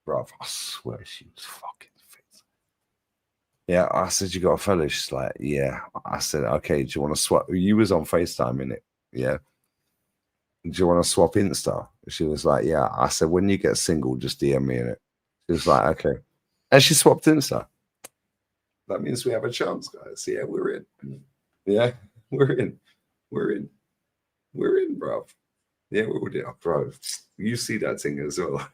Bro, I swear she was fucking fit. Yeah, I said, you got a fella? She's like, yeah. I said, okay, do you want to swap? You was on FaceTime, innit? Yeah. Do you want to swap Insta? She was like, yeah. I said, when you get single, just DM me in it. She was like, okay. And she swapped Insta. That means we have a chance, guys. Yeah, we're in. Yeah, we're in. We're in. We're in, bro. Yeah, we're in, bro. You see that thing as well.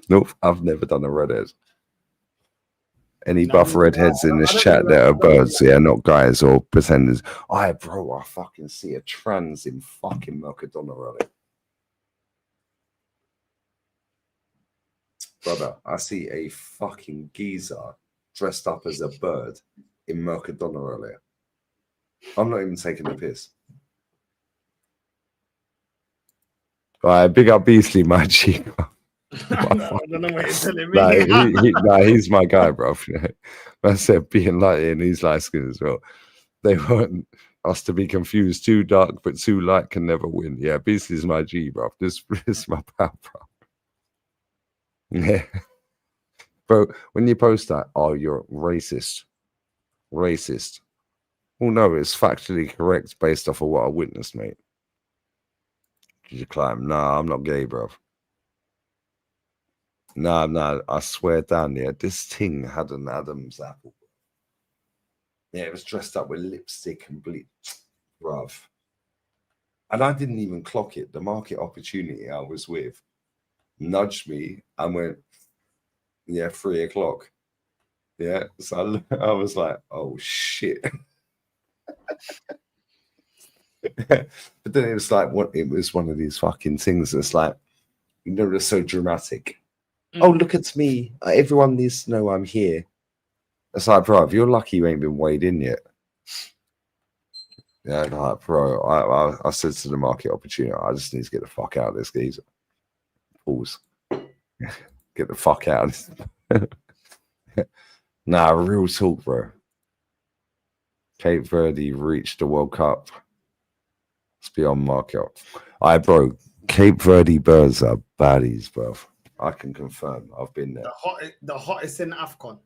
Nope, I've never done a redhead. Any buff redheads in this chat that are birds, yeah, not guys or pretenders. Bro, I fucking see a trans in fucking Mercadona earlier. Brother, I see a fucking geezer dressed up as a bird in Mercadona earlier. I'm not even taking the piss. All right, big up Beastly, my G. I don't know what you're telling me. He's my guy, bro. I said being light and he's light skinned as well. They want us to be confused. Too dark but too light can never win. Yeah, Beastly's my G, bro. This is my pal, bro. Yeah. Bro, when you post that, oh, you're racist. Racist. Well, no, it's factually correct based off of what I witnessed, mate. Did you climb? Nah, I'm not gay, bro. No, I swear down, yeah, this thing had an Adam's apple. Yeah, it was dressed up with lipstick and bleach, bruv. And I didn't even clock it. The market opportunity I was with nudged me and went, yeah, 3 o'clock. Yeah, so I was like, oh shit. But then it was like, what? It was one of these fucking things that's like, you know, they're so dramatic. Oh, look at me. Everyone needs to know I'm here. It's like, bro, if you're lucky you ain't been weighed in yet. Yeah, like, bro, I said to the market opportunity, I just need to get the fuck out of this geezer. Pause. Get the fuck out of this. Nah, real talk, bro. Cape Verde reached the World Cup. It's beyond market. Bro, Cape Verde birds are baddies, bro. I can confirm. I've been there. The hottest in AFCON.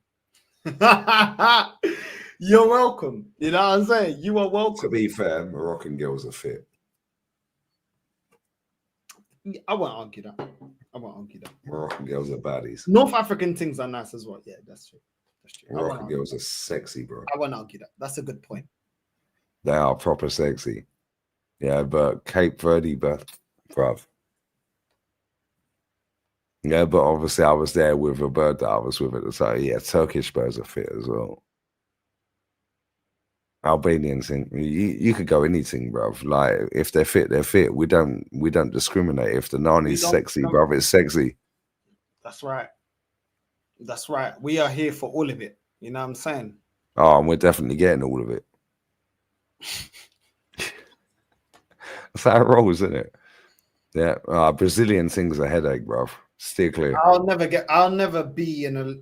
You're welcome. You know what I'm saying? You are welcome. To be fair, Moroccan girls are fit. I won't argue that. Moroccan girls are baddies. North African things are nice as well. Yeah, that's true. Moroccan girls are sexy, bro. I won't argue that. That's a good point. They are proper sexy. Yeah, but Cape Verde, bruv. Yeah, but obviously I was there with a bird that I was with at the time. Yeah, Turkish birds are fit as well. Albanians thing, you could go anything, bruv. Like if they're fit, they're fit. We don't discriminate. If the Nani's sexy, bruv, it's sexy. That's right. That's right. We are here for all of it. You know what I'm saying? Oh, and we're definitely getting all of it. That's how it rolls, isn't it? Yeah. Brazilian thing's a headache, bruv. Steer clear. I'll never be in a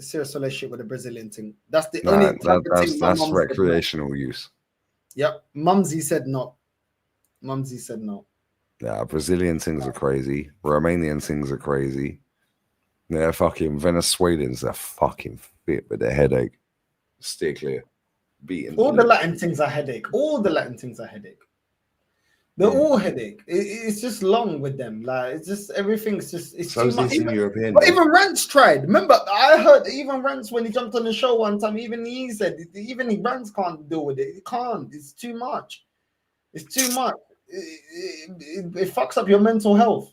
serious relationship with a Brazilian thing. That's the only type of thing that's recreational use. Yep. Mumsy said no. Yeah, Brazilian things are crazy. Romanian things are crazy. They're fucking Venezuelans, they're fucking fit with their headache. Steer clear. Beating. All the Latin things are headache. They're all headache. It's just long with them. Like it's just everything's just it's too much. Even Rance tried. Remember, I heard even Rance when he jumped on the show one time. Even he said even Rance can't deal with it. He can't. It's too much. It fucks up your mental health.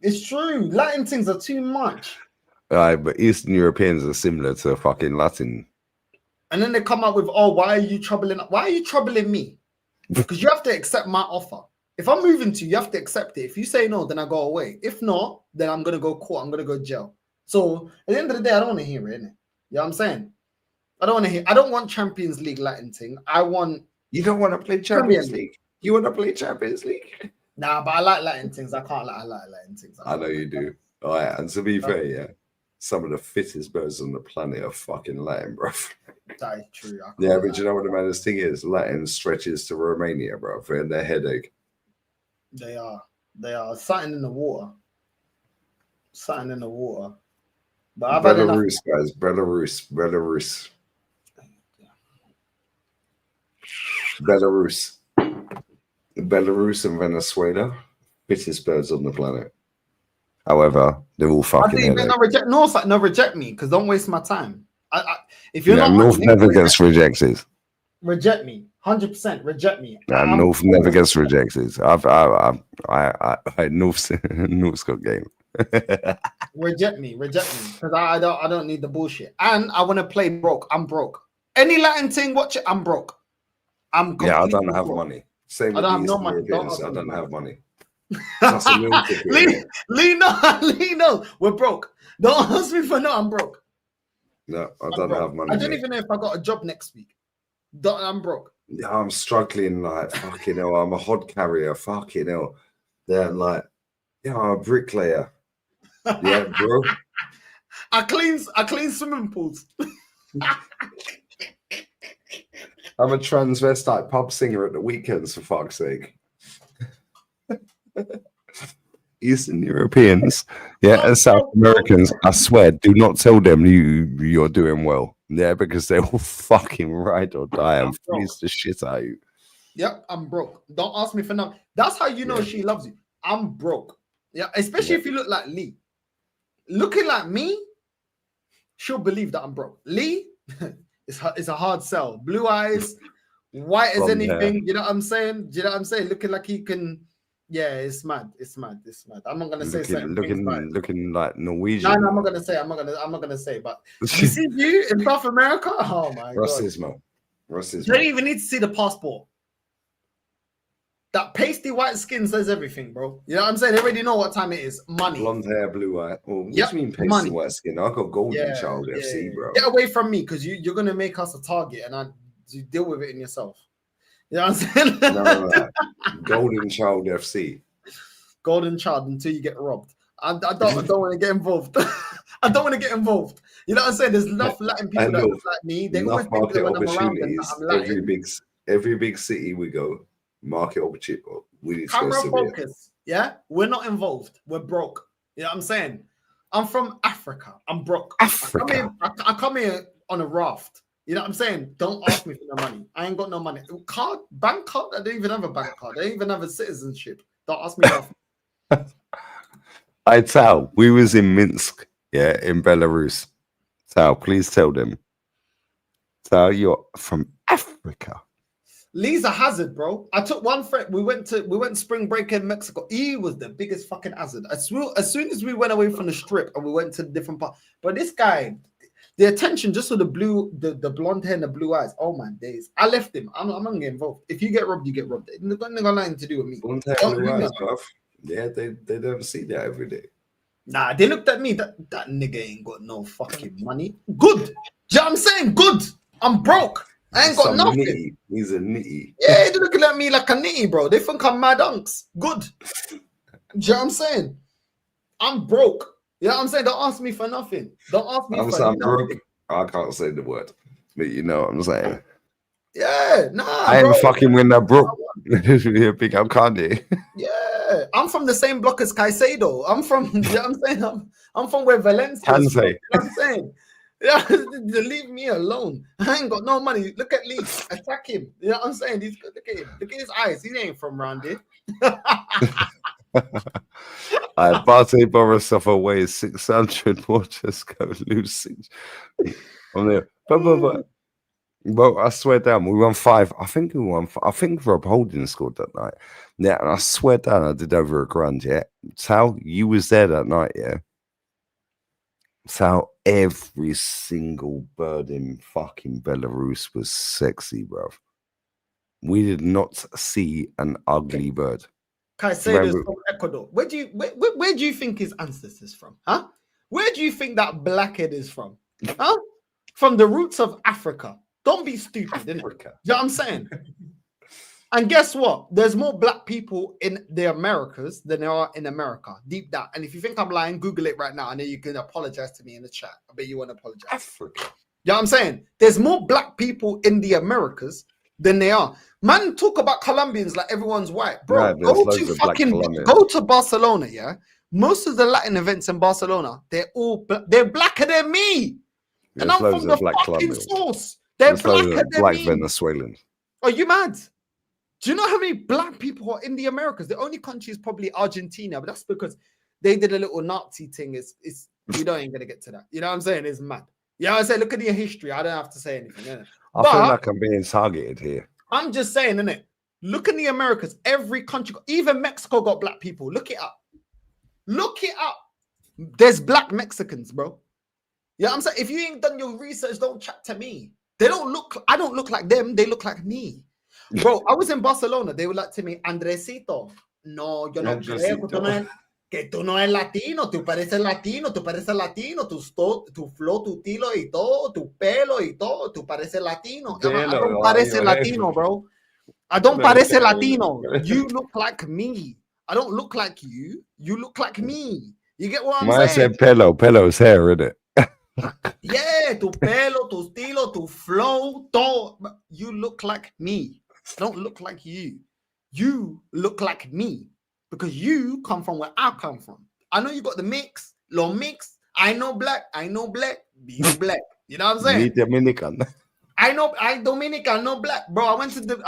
It's true. Latin things are too much. But Eastern Europeans are similar to fucking Latin. And then they come up with, oh, why are you troubling me? Because you have to accept my offer. If I'm moving to you, you have to accept it. If you say no, then I go away. If not, then I'm going to go court. I'm going to go jail. So at the end of the day, I don't want to hear it, innit? You know what I'm saying? I don't want Champions League Latin thing. You don't want to play Champions League? You want to play Champions League? Nah, but I like Latin things. I like Latin things. I know you do. All right, and to be fair, yeah, some of the fittest birds on the planet are fucking Latin, bro. That is true. Yeah, but you know what the maddest thing is? Latin stretches to Romania, bro, and their headache. They are something in the water. But I've Belarus, guys. Belarus. Belarus and Venezuela, fittest birds on the planet. However, they're all fucking. Reject me, because don't waste my time. If you're not North never gets rejected. Reject me, 100%. Reject me. North never gets rejected. North's got game. Reject me, because I don't need the bullshit, and I want to play broke. I'm broke. Any Latin thing, watch it. I'm broke. I don't have money. Same with these Europeans. I don't have money. Lino, we're broke. Don't ask me for no. I'm broke. No, I don't have money. I don't even know if I got a job next week. I'm broke. Yeah, I'm struggling. Like fucking hell, I'm a hod carrier. Fucking hell. They're like, yeah, I'm a bricklayer. Yeah, bro. I clean swimming pools. I'm a transvestite pub singer at the weekends, for fuck's sake. Eastern Europeans, yeah, and South Americans, I swear, do not tell them you're doing well. Yeah, because they will fucking ride or die and freeze the shit out of you. Yep, I'm broke. Don't ask me for nothing. That's how you know she loves you. I'm broke. Yeah, especially if you look like Lee. looking like me, she'll believe that I'm broke. Lee, it's a hard sell. Blue eyes, white as anything. You know what I'm saying? Do you know what I'm saying? Looking like he can. Yeah, it's mad. It's mad. It's mad. I'm not gonna say certain things. Looking like Norwegian. No, I'm not gonna say. I'm not gonna say. But you see you in South America. Oh my god. Racism. You don't even need to see the passport. That pasty white skin says everything, bro. You know what I'm saying? They already know what time it is. Money. Blonde hair, blue eye. Oh, what do you mean pasty white skin? I got golden child FC, bro. Get away from me, because you're gonna make us a target, and you deal with it in yourself. You know what I'm saying? No. Golden child FC. Golden child until you get robbed. I don't want to get involved. I don't want to get involved. You know what I'm saying? There's enough Latin people that look like me. They always think that when I'm around them, that I'm Latin. Every big city we go, market opportunity. We need to Camera focus. Yeah, we're not involved. We're broke. You know what I'm saying? I'm from Africa. I'm broke. Africa. I come here on a raft. You know what I'm saying? Don't ask me for no money. I ain't got no money. Bank card? I don't even have a bank card. I don't even have a citizenship. Don't ask me nothing. I tell, we was in Minsk, in Belarus. Tell, please tell them. Tell, you're from Africa. Lee's a hazard, bro. I took one friend. We went spring break in Mexico. He was the biggest fucking hazard. As soon as we went away from the strip and we went to the different part. But this guy, the attention just for the blonde hair and the blue eyes. Oh my days. I left him. I'm not getting involved. If you get robbed, you get robbed. It's got nothing to do with me. Blonde hair, blue eyes, bruv. Yeah, they don't see that every day. Nah, they looked at me. That nigga ain't got no fucking money. Good. Do you know what I'm saying? Good. I'm broke. I ain't got nothing. Nitty. He's a nitty. Yeah, they're looking at me like a nitty, bro. They think I'm mad unks. Good. Do you know what I'm saying? I'm broke. You know what I'm saying? Don't ask me for nothing. Don't ask me for nothing. Broke. I can't say the word, but you know what I'm saying. Yeah, nah. I ain't fucking when that broke. You pick up Kanye. Yeah, I'm from the same block as Caicedo. I'm from, you know what I'm saying? I'm from where Valencia is from. You know what I'm saying? Yeah, leave me alone. I ain't got no money. Look at Lee. Attack him. You know what I'm saying? Look at him. Look at his eyes. He ain't from round here. Barte Borisov away 600. Watch us go lose 6. On there. Well, I swear down, we won 5. I think we won. I think Rob Holding scored that night. Yeah, and I swear down, I did over $1,000. Yeah, Sal, you was there that night. Yeah, Sal, every single bird in fucking Belarus was sexy, bro. We did not see an ugly bird. Caicedo's from Ecuador. Where do you think his ancestors from? Huh? Where do you think that blackhead is from? Huh? From the roots of Africa. Don't be stupid, innit? You know what I'm saying? And guess what? There's more black people in the Americas than there are in America. Deep down. And if you think I'm lying, Google it right now. I know you can apologize to me in the chat. I bet you want to apologize. Africa. You know what I'm saying? There's more black people in the Americas than they are. Man, talk about Colombians like everyone's white. Bro, go to Barcelona, yeah? Most of the Latin events in Barcelona, they're blacker than me. There's and I'm from the fucking source. They're blacker than black me. Venezuelans. Are you mad? Do you know how many black people are in the Americas? The only country is probably Argentina, but that's because they did a little Nazi thing. We don't ain't gonna get to that. You know what I'm saying? It's mad. You know what I'm saying? Look at your history. I don't have to say anything. I feel like I'm being targeted here. I'm just saying, innit? Look in the Americas. Every country, even Mexico got black people. Look it up. Look it up. There's black Mexicans, bro. You know what I'm saying? If you ain't done your research, don't chat to me. I don't look like them. They look like me. Bro, I was in Barcelona. They were like to me, Andresito, no, yo no creo que tú no eres latino. Tú pareces latino. Tú pareces latino. Tu flow, tu tilo y todo. Tu pelo y todo. Tú pareces latino. I don't parece latino, bro. I don't parece latino. You look like me. I don't look like you. You look like me. You get what I'm saying? I said pelo. Pelo's hair, isn't it? Yeah, tu pelo, tu estilo, tu flow, todo. You look like me. I don't look like you. You look like me because you come from where I come from. I know you got the mix, low mix. I know black. Be black. You know what I'm saying? Me Dominican. I Dominican, no black, bro. I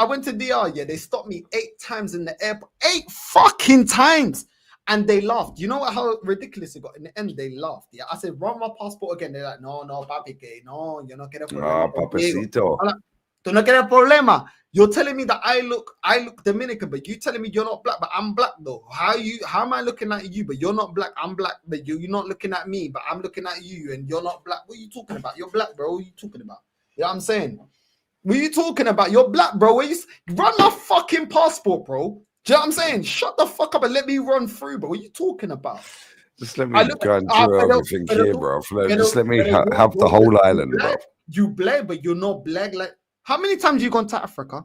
went to DR. Yeah, they stopped me 8 times in the airport. 8 fucking times. And they laughed. You know what? How ridiculous it got. In the end, they laughed. Yeah, I said, run my passport again. They're like, no, papi, que no, you no quieres problema conmigo. papacito. I'm like, tú no quieres problema. You're telling me that I look Dominican, but you telling me you're not black, but I'm black though. How am I looking at you, but you're not black? I'm black, but you're not looking at me, but I'm looking at you, and you're not black. What are you talking about? You're black, bro. What are you talking about? You know what I'm saying? What are you talking about? You're black, bro. Run my fucking passport, bro. Do you know what I'm saying? Shut the fuck up and let me run through, bro. What are you talking about? Just let me go and do everything here, bro. Just let me have the whole island, bro. You black, but you're not black. Like, how many times you gone to Africa?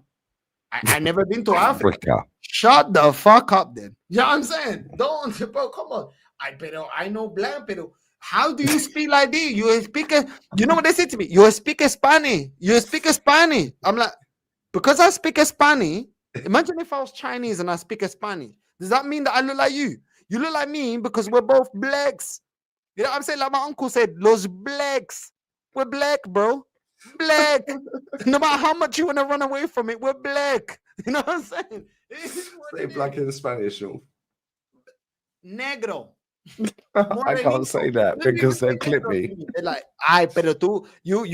I never been to Africa. Shut the fuck up, then. You know what I'm saying? Don't, bro. Come on. I know black, pero how do you speak like this? You know what they say to me? You speak Spanish. You speak Spanish. I'm like, because I speak Spanish. Imagine if I was Chinese and I speak Spanish. Does that mean that I look like you? You look like me because we're both blacks. You know what I'm saying? Like my uncle said, los blacks. We're black, bro. Black. No matter how much you want to run away from it, we're black. You know what I'm saying? Say black in Spanish, no? Negro. I can't say that because they'll clip me. They're like, ay, pero tú, you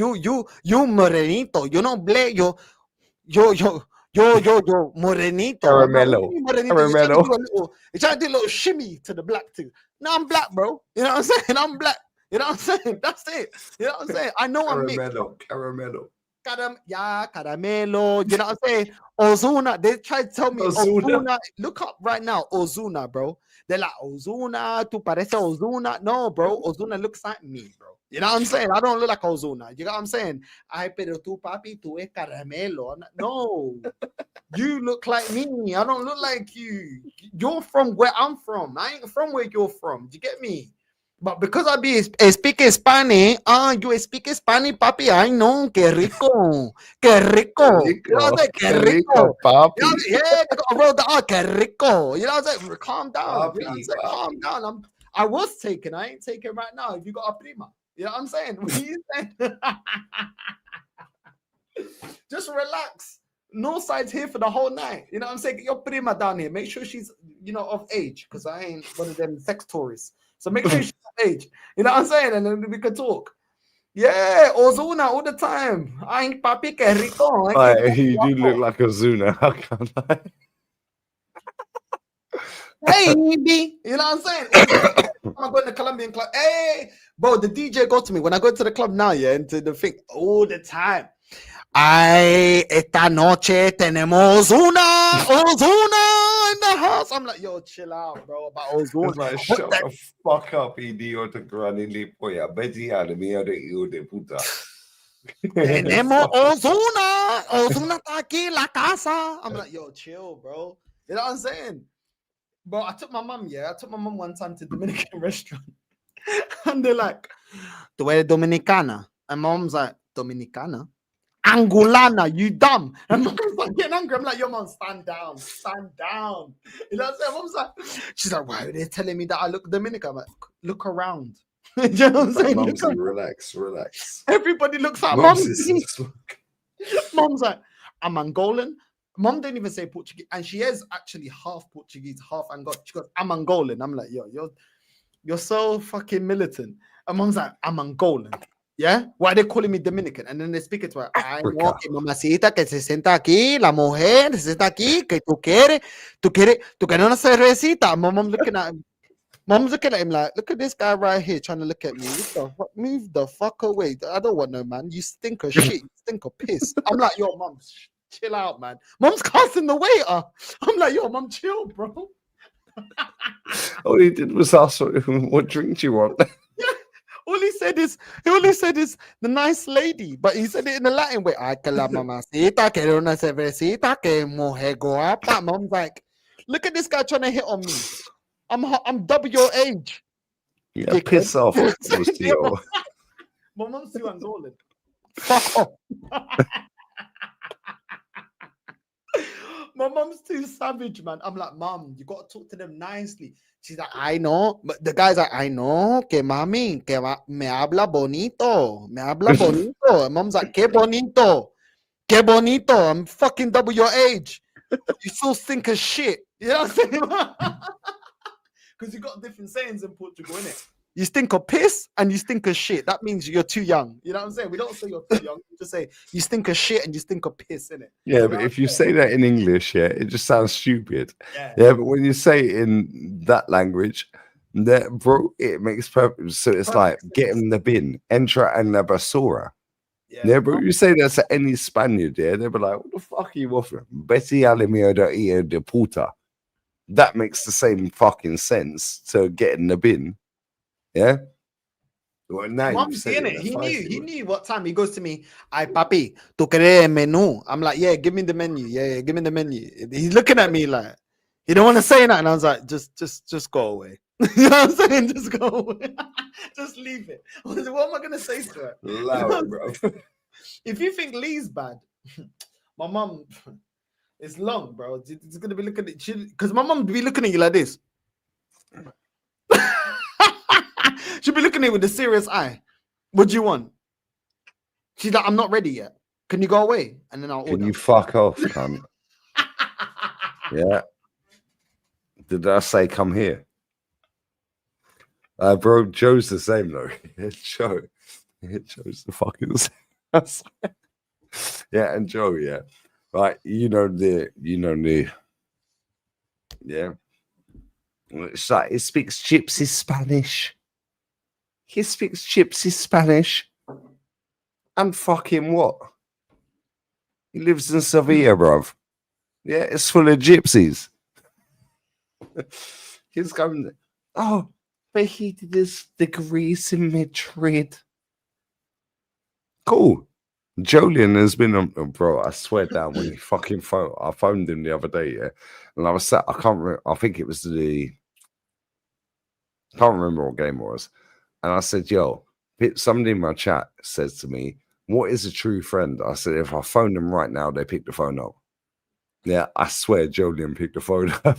morenito. You're not black. Yo, morenito. Caramelo. You're trying to do a little shimmy to the black too. No, I'm black, bro. You know what I'm saying? I'm black. You know what I'm saying? That's it. You know what I'm saying? I know I'm mixed. Caramelo. Caramelo. You know what I'm saying? Ozuna. They try to tell me Ozuna. Look up right now, Ozuna, bro. They're like, Ozuna, tu parece Ozuna. No, bro. Ozuna looks like me, bro. You know what I'm saying? I don't look like Ozuna. You know what I'm saying? Ay, pero tu papi, tu es caramelo. No. You look like me. I don't look like you. You're from where I'm from. I ain't from where you're from. Do you get me? But because I speak Spanish, you speak Spanish, papi. I know, que rico, que rico. You know what I'm saying? Que rico, papi. You know, yeah, bro, que rico. You know what I'm saying? Calm down. You know what I'm saying? Calm down. I was taken. I ain't taken right now. If you got a prima, you know what I'm saying? What are you saying? Just relax. No sides here for the whole night. You know what I'm saying? Get your prima down here. Make sure she's, of age, because I ain't one of them sex tourists. So make sure she's of age. You know what I'm saying? And then we can talk. Yeah, Ozuna all the time. I ain't papi que rico. You do look like Ozuna. I can't lie. Hey, you know what I'm saying? I'm going to Colombian club. Hey, bro, the DJ go to me when I go to the club now, yeah, into the thing all the time. Ay, esta noche tenemos Ozuna in the house. I'm like, yo, chill out, bro, about Ozuna. Like, shut the fuck up, idiota granny polla. Betty out of me, hijo de puta. Tenemos Ozuna. Ozuna está aquí en la casa. I'm like, yo, chill, bro. You know what I'm saying? Bro, I took my mum one time to Dominican restaurant. And they're like, tú eres dominicana? And mom's like, dominicana? Angolana, you dumb. And mom's like getting angry. I'm like, yo, mom, stand down. You know what I'm saying? Mom's like, she's like, why are they telling me that I look Dominican? I'm like, look around. You know what I'm saying? Mumsy, relax. Everybody looks at mom. Mom's like, I'm Angolan. Mom didn't even say Portuguese, and she is actually half Portuguese, half Angolan. She goes, I'm Angolan. I'm like, yo, you're so fucking militant. And mom's like, I'm Angolan. Yeah? Why are they calling me Dominican? And then they speak it to her. Ay, no, que mamacita, que se sienta aquí, la mujer, se sienta aquí, que tú quieres una cervecita. Mom's looking at him. Mom's looking at him like, look at this guy right here trying to look at me. Move the fuck away. I don't want no man. You stink of shit. You stink of piss. I'm like, yo, mom, chill out, man. Mom's casting the waiter. I'm like, yo, mom, chill, bro. All he did was ask what drink do you want. Yeah. All he said is the nice lady, but he said it in a Latin way. Ay, que la mamacita, que una cervecita, que mujer guapa. Mom's like, look at this guy trying to hit on me. I'm double your age. Yeah, piss off. My mom's too Angolan. Fuck off. My mom's too savage, man. I'm like, mom, you got to talk to them nicely. She's like, I know. But the guy's like, I know. Que mami, que me habla bonito. Me habla bonito. And mom's like, que bonito. Que bonito. I'm fucking double your age. You still stink as shit. You know what I'm saying? because you got different sayings in Portugal, innit? You stink of piss and you stink of shit. That means you're too young. You know what I'm saying? We don't say you're too young. We just say you stink of shit and you stink of piss, innit? Yeah, You but know if you say that in English, yeah, it just sounds stupid. Yeah, but when you say it in that language, that bro, it makes perfect. So it's like get in the bin, entra en la basura. Yeah, but you say that to any Spaniard, yeah, they'll be like, "What the fuck are you offering?" Betty Alimio de puta. That makes the same fucking sense to get in the bin. Yeah. Well, now Mum, you've said it. he knew what time. He goes to me, "Ay, papi, tu quieres menú?" I'm like, "Yeah, give me the menu. Yeah, give me the menu." He's looking at me like he don't want to say that, and I was like, "Just go away." You know what I'm saying? Just go away. Just leave it. What am I gonna say to her? Loud, bro. If you think Lee's bad, my mum, it's long, bro. It's gonna be looking at you because my mum be looking at you like this. She'll be looking at you with a serious eye. What do you want? She's like, I'm not ready yet. Can you go away? And then I'll order. Can you fuck off, cunt? Yeah. Did I say come here? Bro, Joe's the same though. Joe's the fucking same. Yeah, and Joe, yeah. Right, yeah. It's like he speaks gypsy Spanish. He speaks gypsy Spanish. And fucking what? He lives in Sevilla, bruv. Yeah, it's full of gypsies. He's going, oh, but he did his degrees in Madrid. Cool. Jolien has been on, bro. I swear down when he fucking phoned. I phoned him the other day, yeah, and I was sat. I can't remember. I think it was can't remember what game it was. And I said, yo, somebody in my chat says to me, what is a true friend? I said, if I phone them right now, they pick the phone up. Yeah, I swear Jolien picked the phone up.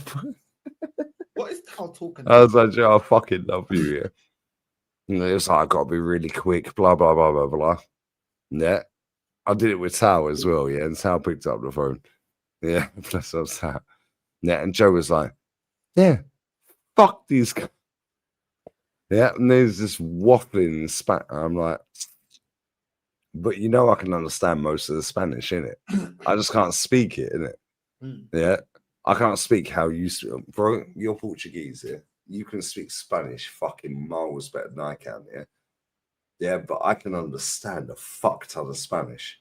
What is Tal talking I was like, Joe, I fucking love you, yeah. And it was like, I got to be really quick, blah, blah, blah, blah, blah. Yeah. I did it with Tal as well, yeah, and Tal picked up the phone. Yeah, bless us, Tal. Yeah, and Joe was like, yeah, fuck these guys. Yeah, and there's this waffling spat. I'm like, but you know I can understand most of the Spanish, innit? I just can't speak it, innit? Yeah, I can't speak how you speak. Bro, you're Portuguese, yeah? You can speak Spanish fucking miles better than I can, yeah? Yeah, but I can understand a fuck ton of Spanish.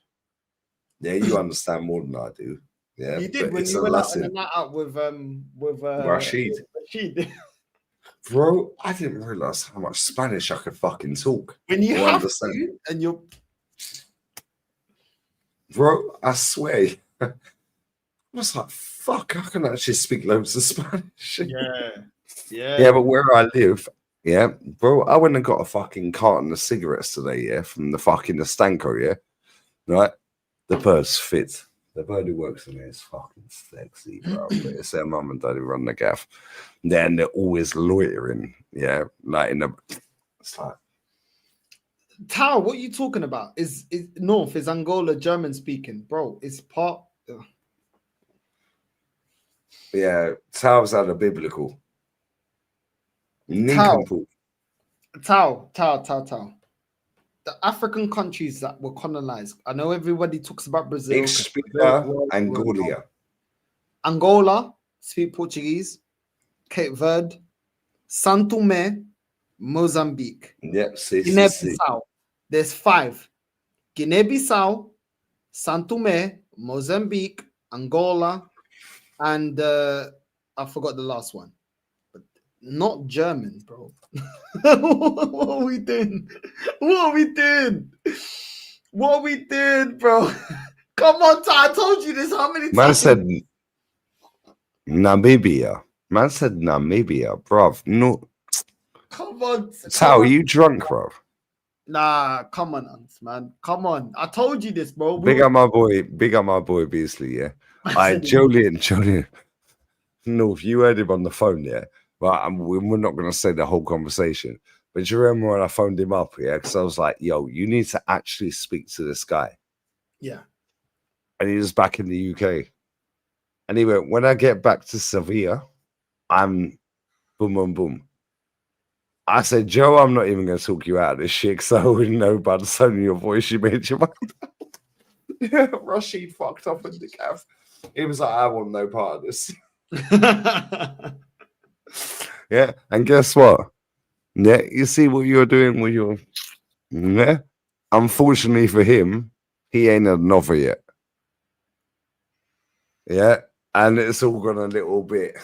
Yeah, you understand more than I do. Yeah, you did but when it's you a went lesson. out on a night out with Rashid. Rashid. Bro, I didn't realize how much Spanish I could fucking talk. When you or have understand. to, and you're, bro, I swear. I was like, fuck, I can actually speak loads of Spanish. Yeah, but where I live, yeah, bro, I went and got a fucking carton of cigarettes today, yeah, from the fucking Estanco, yeah, right? The bird's fit. The bird who works in there is fucking sexy, bro. But it's their mum and dad who run the gaff. Then they're always loitering, yeah, like in the. It's like, Tal, what are you talking about? Is North, is Angola German speaking? Bro, it's part. yeah, Tal's out of biblical. Tal. The African countries that were colonized. I know everybody talks about Brazil. Angola. Angola, speak Portuguese. Cape Verde, Santo Tomé, Mozambique. Yep, Guinea-Bissau. There's 5. Guinea-Bissau, Santo Tomé, Mozambique, Angola, and I forgot the last one. But not German, bro. What are we doing? What are we doing, bro? Come on, I told you this how many times? Man said Namibia. Man said Namibia, bruv. No. Come on. How are you drunk, bruv? Nah, come on, man. Come on. I told you this, bro. Big up my boy Beasley, yeah. Jolien. No, if you heard him on the phone, yeah. But we're not going to say the whole conversation. But do you remember when I phoned him up, yeah? Because I was like, yo, you need to actually speak to this guy. Yeah. And he was back in the UK. And he went, when I get back to Sevilla, I'm Boom, boom, boom. I said, Joe, I'm not even going to talk you out of this shit because I already know by the sound of your voice you made your mind up. Yeah, Rashid fucked up in the calf. He was like, I want no part of this. Yeah, and guess what? Yeah, you see what you're doing with your... Yeah. Unfortunately for him, he ain't had an offer yet. Yeah, and it's all gone a little bit.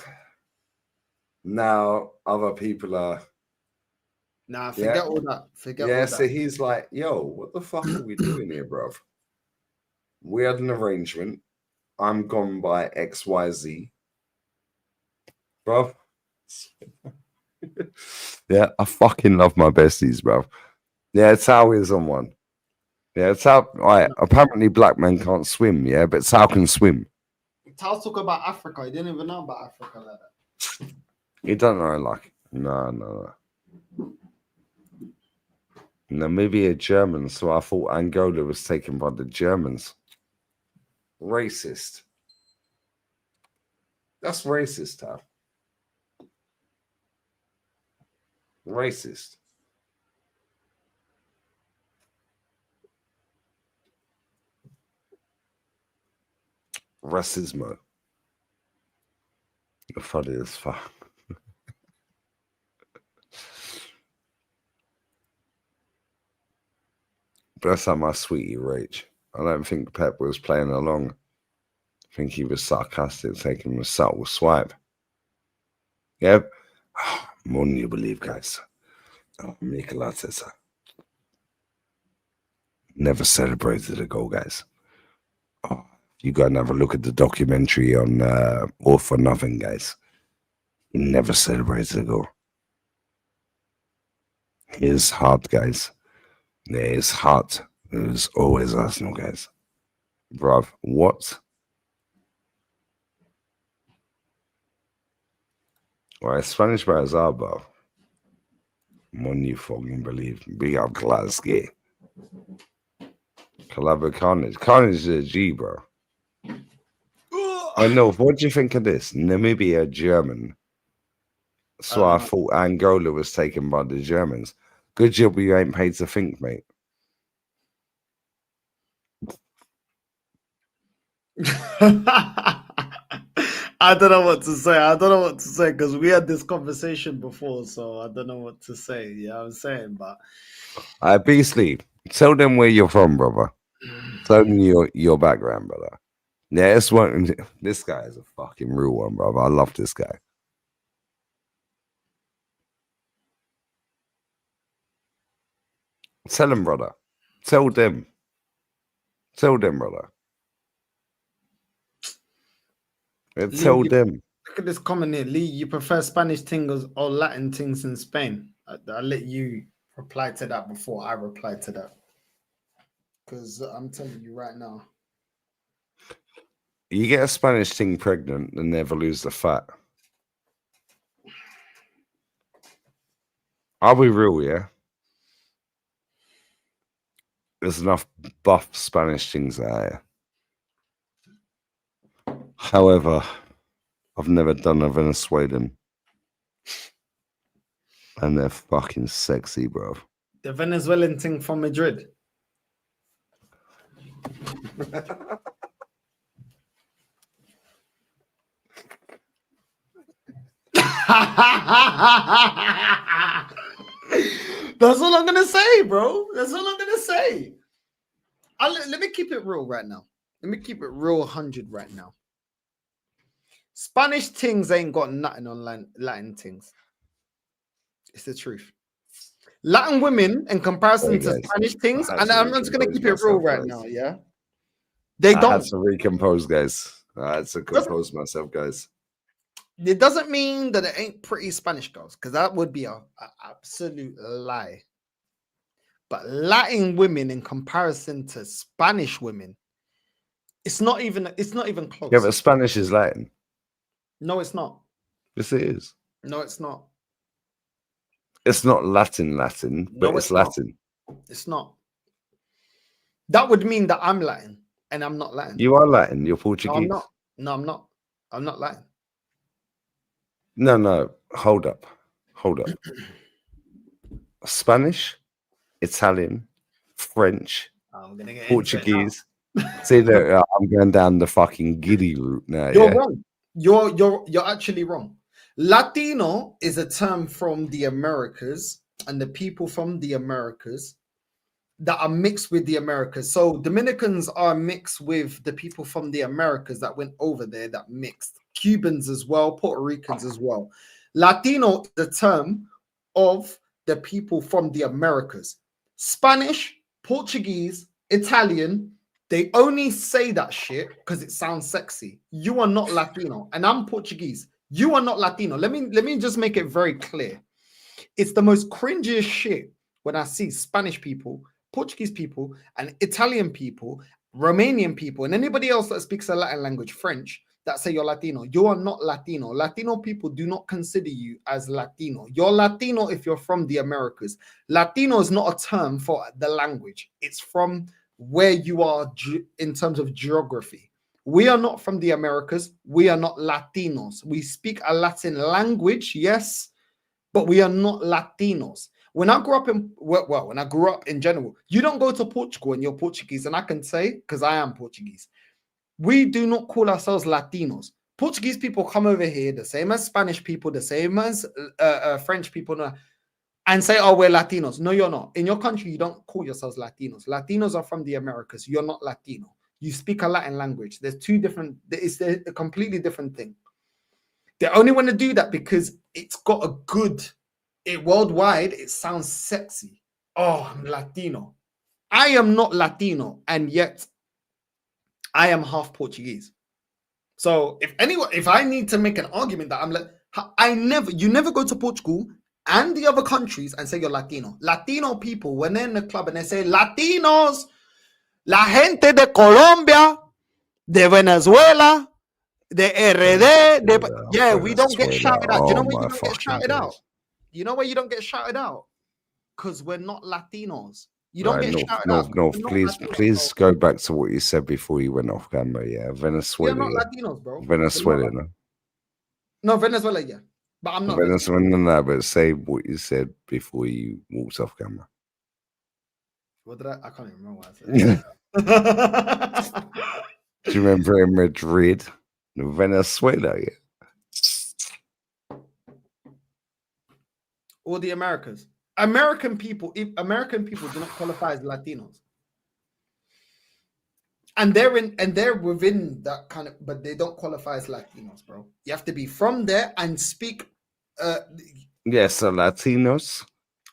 Now other people are... Nah, forget all that. Forget all yeah, that. so he's like, yo, what the fuck are we doing here, bruv? We had an arrangement. I'm gone by XYZ. Bruv. Yeah, I fucking love my besties, bruv. Yeah, Tao is on one. Yeah, Tao, right, apparently black men can't swim, yeah, but Tao can swim. Tal's talk about Africa. He didn't even know about Africa like that. You don't know, like, no. Namibia Germans, so I thought Angola was taken by the Germans. Racist. That's racist, Tao. Racist. Racismo. You're funny as fuck. But that's like my sweetie Rach. I don't think Pep was playing along. I think he was sarcastic, taking a subtle swipe. Yep. More than you believe, guys. Mikel Arteta never celebrated a goal, guys. Oh, you go and have a look at the documentary on All for Nothing, guys. He never celebrated a goal. His heart, guys. His heart is always Arsenal, guys. Bruv, what? Well, Spanish players are, bro. More than you fucking believe. Big up Glasgow. Collabo Carnage. Carnage is a G, bro. I know. What do you think of this? Namibia, German. So I thought Angola was taken by the Germans. Good job you ain't paid to think, mate. I don't know what to say. I don't know what to say because we had this conversation before, so I don't know what to say. You know what I'm saying? But Beastly, tell them where you're from, brother. Tell them your background, brother. Yeah, this guy is a fucking real one, brother. I love this guy. Tell them, brother. Tell them. Tell them, brother. Tell them. Look at this comment here. Lee, you prefer Spanish things or Latin things in Spain? I'll let you reply to that before I reply to that. Because I'm telling you right now. You get a Spanish thing pregnant and never lose the fat. I'll be real, yeah? There's enough buff Spanish things out here. However, I've never done a Venezuelan. And they're fucking sexy, bro. The Venezuelan thing from Madrid. That's all I'm gonna say, bro. That's all I'm gonna say. Let me keep it real right now. Let me keep it real 100 right now. Spanish things ain't got nothing on Latin things. It's the truth. Latin women, in comparison to Spanish things, and I'm just gonna keep it real right now. Yeah, they don't. I had to recompose, guys. I had to compose myself, guys. It doesn't mean that it ain't pretty Spanish girls, because that would be an absolute lie. But Latin women, in comparison to Spanish women, it's not even close. Yeah, but Spanish is Latin. No, it's not. Yes, it is. No, it's not. It's not Latin, but No, it's Latin. It's not. That would mean that I'm Latin, and I'm not Latin. You are Latin. You're Portuguese. No, I'm not. I'm not Latin. No. Hold up. Spanish, Italian, French, I'm gonna get Portuguese. See that I'm going down the fucking giddy route now. You're wrong. You're actually wrong. Latino is a term from the Americas and the people from the Americas that are mixed with the Americas. So Dominicans are mixed with the people from the Americas that went over there that mixed. Cubans as well, Puerto Ricans as well. Latino is the term of the people from the Americas. Spanish, Portuguese, Italian, they only say that shit because it sounds sexy. You are not Latino, and I'm Portuguese. You are not Latino. Let me just make it very clear. It's the most cringiest shit when I see Spanish people, Portuguese people, and Italian people, Romanian people, and anybody else that speaks a Latin language, French, that say you're Latino. You are not Latino. Latino people do not consider you as Latino. You're Latino if you're from the Americas. Latino is not a term for the language. It's from where you are in terms of geography. We are not from the Americas. We are not Latinos. We speak a Latin language, yes, but we are not Latinos. When I grew up when I grew up in general, you don't go to Portugal and you're Portuguese, and I can say, because I am Portuguese, we do not call ourselves Latinos. Portuguese people come over here, the same as Spanish people, the same as French people, and say, oh, we're Latinos. No, you're not. In your country, you don't call yourselves Latinos. Latinos are from the Americas. You're not Latino. You speak a Latin language. There's two different, it's a completely different thing. They only want to do that because it's got a good, worldwide, it sounds sexy. Oh, I'm Latino. I am not Latino, and yet I am half Portuguese. So if I need to make an argument that I'm like, you never go to Portugal and the other countries and say you're Latino. Latino people, when they're in the club and they say Latinos, la gente de Colombia, de Venezuela, de RD, we don't get shouted out. You know why you don't get shouted out? You know why you don't get shouted out? Because we're not Latinos. You don't get shouted out. No, please go back to what you said before you went off camera. Yeah, Venezuela. We're not Latinos, bro. Venezuela. No, Venezuela, yeah. But I'm not Venezuela. No, but say what you said before you walked off camera. What did I can't even remember what I said. Do you remember in Madrid? Venezuela, yeah. Or the Americas. American people do not qualify as Latinos. And they're within that kind of, but they don't qualify as Latinos, bro. You have to be from there and speak yes, so Latinos.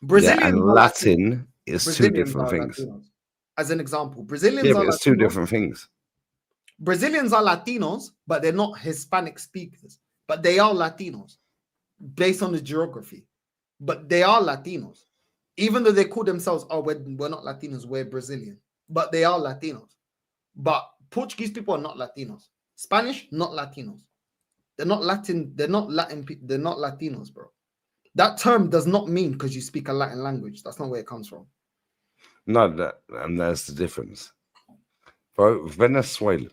Brazilian and Latin is two different things. Latinos. As an example, Brazilians are it's two different things. Brazilians are Latinos, but they're not Hispanic speakers. But they are Latinos based on the geography. But they are Latinos. Even though they call themselves, oh, we're not Latinos, we're Brazilian. But they are Latinos. But Portuguese people are not Latinos. Spanish, not Latinos. They're not Latin. They're not Latin. They're not Latinos, bro. That term does not mean because you speak a Latin language. That's not where it comes from. No, and that's the difference. Bro, Venezuela.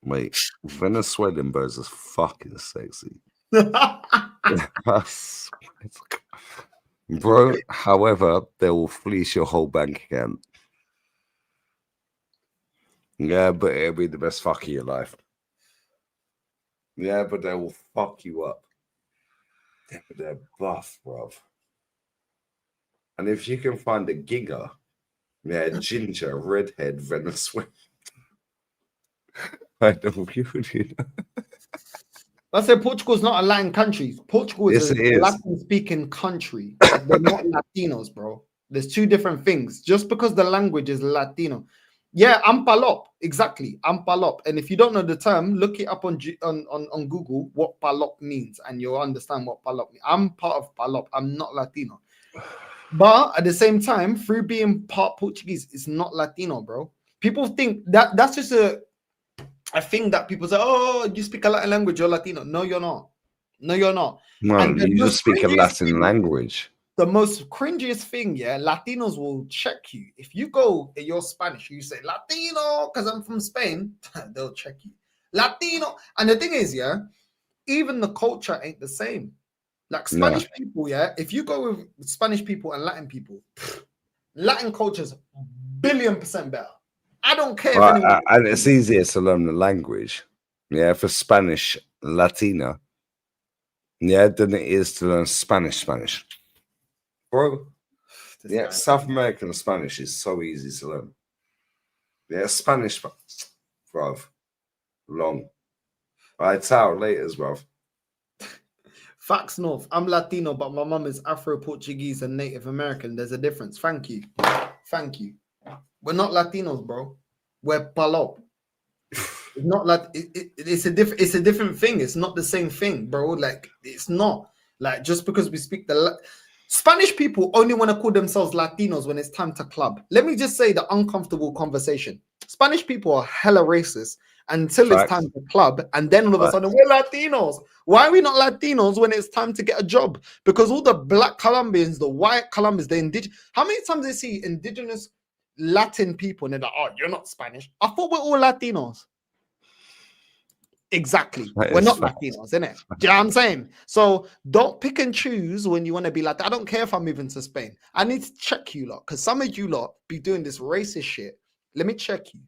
Wait, Venezuelan birds is fucking sexy. Bro, however, they will fleece your whole bank account. Yeah, but it'll be the best fuck of your life. Yeah, but they will fuck you up. Yeah, but they're buff, bruv. And if you can find a giga, yeah, ginger, redhead, Venezuela. I know you know. I said Portugal's not a Latin country. Portugal is a Latin-speaking country. They're not Latinos, bro. There's two different things. Just because the language is Latino. Yeah, I'm Palop. Exactly. I'm Palop. And if you don't know the term, look it up on Google what Palop means, and you'll understand what Palop means. I'm part of Palop. I'm not Latino. But at the same time, through being part Portuguese, it's not Latino, bro. People think that's just a thing that people say, oh, you speak a Latin language, you're Latino. No, you're not. No, you're not. No, you just speak a Latin language. The most cringiest thing, yeah, Latinos will check you. If you go and you're Spanish, you say Latino, because I'm from Spain, they'll check you. Latino. And the thing is, yeah, even the culture ain't the same. Like Spanish people, yeah, if you go with Spanish people and Latin people, Latin culture's billion% better. I don't care if anyone. And it's easier to learn the language, yeah, for Spanish Latina, yeah, than it is to learn Spanish, bro. Yeah, South American Spanish is so easy to learn. Yeah, Spanish, bro, long. I tell later, bro. Facts North. I'm Latino, but my mum is Afro-Portuguese and Native American. There's a difference. Thank you. Thank you. We're not Latinos, bro. We're Palop. It's not like it's a different thing. It's not the same thing, bro. Like it's not like just because we speak the Spanish people only want to call themselves Latinos when it's time to club. Let me just say the uncomfortable conversation. Spanish people are hella racist until it's time to club, and then all of a sudden we're Latinos. Why are we not Latinos when it's time to get a job? Because all the black Colombians, the white Colombians, the indigenous. How many times they see indigenous Latin people and they're like, "Oh, you're not Spanish." I thought we're all Latinos. Exactly. We're not Latinos, innit? Do you know what I'm saying? So don't pick and choose when you want to be like, I don't care if I'm moving to Spain. I need to check you lot because some of you lot be doing this racist shit. Let me check you.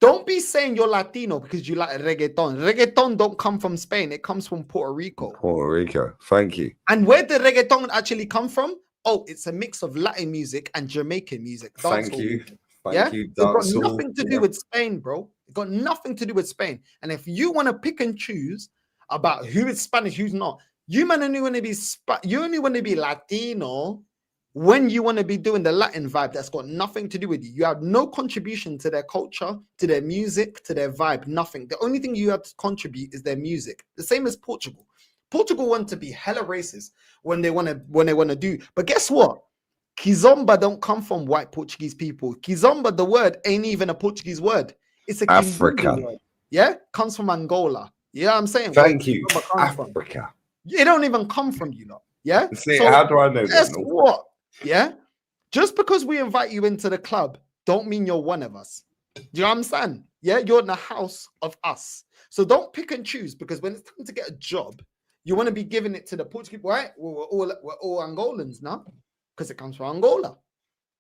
Don't be saying you're Latino because you like reggaeton. Reggaeton don't come from Spain. It comes from Puerto Rico. Puerto Rico. Thank you. And where did reggaeton actually come from? Oh, it's a mix of Latin music and Jamaican music. Thank you. Music. Thank you. It's got nothing to do with Spain, bro. It got nothing to do with Spain. And if you want to pick and choose about who is Spanish, who's not, you man only want to be you only want to be Latino when you want to be doing the Latin vibe that's got nothing to do with you. You have no contribution to their culture, to their music, to their vibe, nothing. The only thing you have to contribute is their music. The same as Portugal. Portugal want to be hella racist when they want to do. But guess what? Kizomba don't come from white Portuguese people. Kizomba, the word ain't even a Portuguese word. It's a African word. Yeah, comes from Angola. Yeah, I'm saying. Thank you. Africa. It don't even come from you lot. Yeah. See, so, how do I know guess what? Yeah. Just because we invite you into the club, don't mean you're one of us. Do you understand? Yeah, you're in the house of us. So don't pick and choose because when it's time to get a job, you want to be giving it to the Portuguese. Right? Well, we're all Angolans now because it comes from Angola.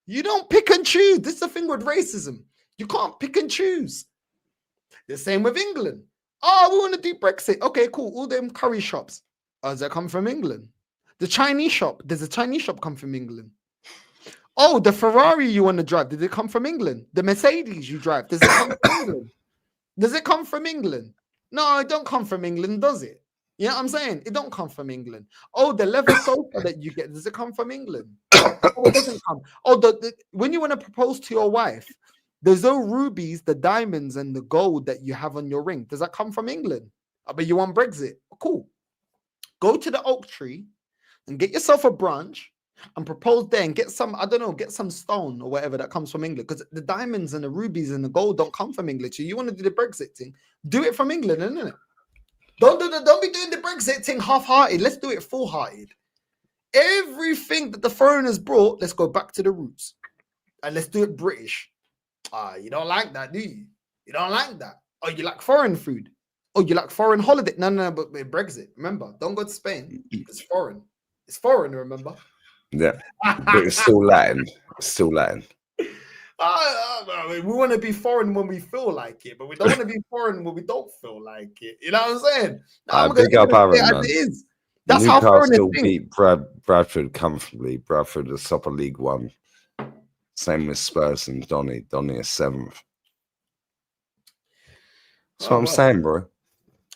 You don't pick and choose. This is the thing with racism. You can't pick and choose. The same with England. Oh, we want to do Brexit. Okay, cool. All them curry shops. Does that come from England? The Chinese shop. Does a Chinese shop come from England? Oh, the Ferrari you want to drive. Did it come from England? The Mercedes you drive. Does it come from England? Does it come from England? No, it don't come from England, does it? You know what I'm saying? It don't come from England. Oh, the leather sofa that you get. Does it come from England? Oh, it doesn't come. Oh, when you want to propose to your wife, there's no rubies, the diamonds, and the gold that you have on your ring. Does that come from England? But you want Brexit. Cool. Go to the oak tree and get yourself a branch and propose there and get some, I don't know, get some stone or whatever that comes from England. Because the diamonds and the rubies and the gold don't come from England. So you want to do the Brexit thing, do it from England, isn't it? Don't be doing the Brexit thing half-hearted. Let's do it full-hearted. Everything that the foreigners brought, let's go back to the roots. And let's do it British. You don't like that, do you? You don't like that. Oh, you like foreign food? Oh, you like foreign holiday? No, but Brexit. Remember, don't go to Spain. It's foreign. It's foreign, remember? Yeah, but it's still Latin. It's still Latin. We want to be foreign when we feel like it, but we don't want to be foreign when we don't feel like it. You know what I'm saying? I'm big up Aaron, man. As it is. That's how foreigners beat Bradford comfortably. Bradford is top of League One. Same with Spurs and Donny. Donny is 7th. That's what I'm saying, bro.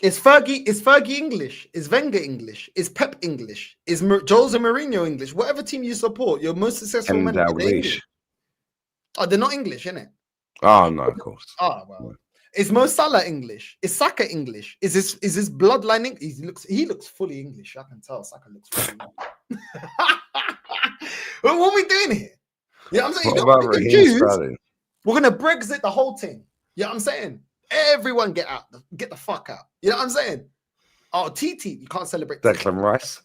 Is Fergie English? Is Wenger English? Is Pep English? Is Jose Mourinho English? Whatever team you support, your most successful manager. Oh, they're not English, innit? Oh no, of course. Oh well. Is Mo Salah English? Is Saka English? Is this bloodline? He looks fully English. I can tell Saka looks fully English. What are we doing here? Yeah, you know I'm saying? We're gonna Brexit the whole thing. You know what I'm saying? Everyone get out, get the fuck out. You know what I'm saying? Oh, TT, you can't celebrate. Declan Rice.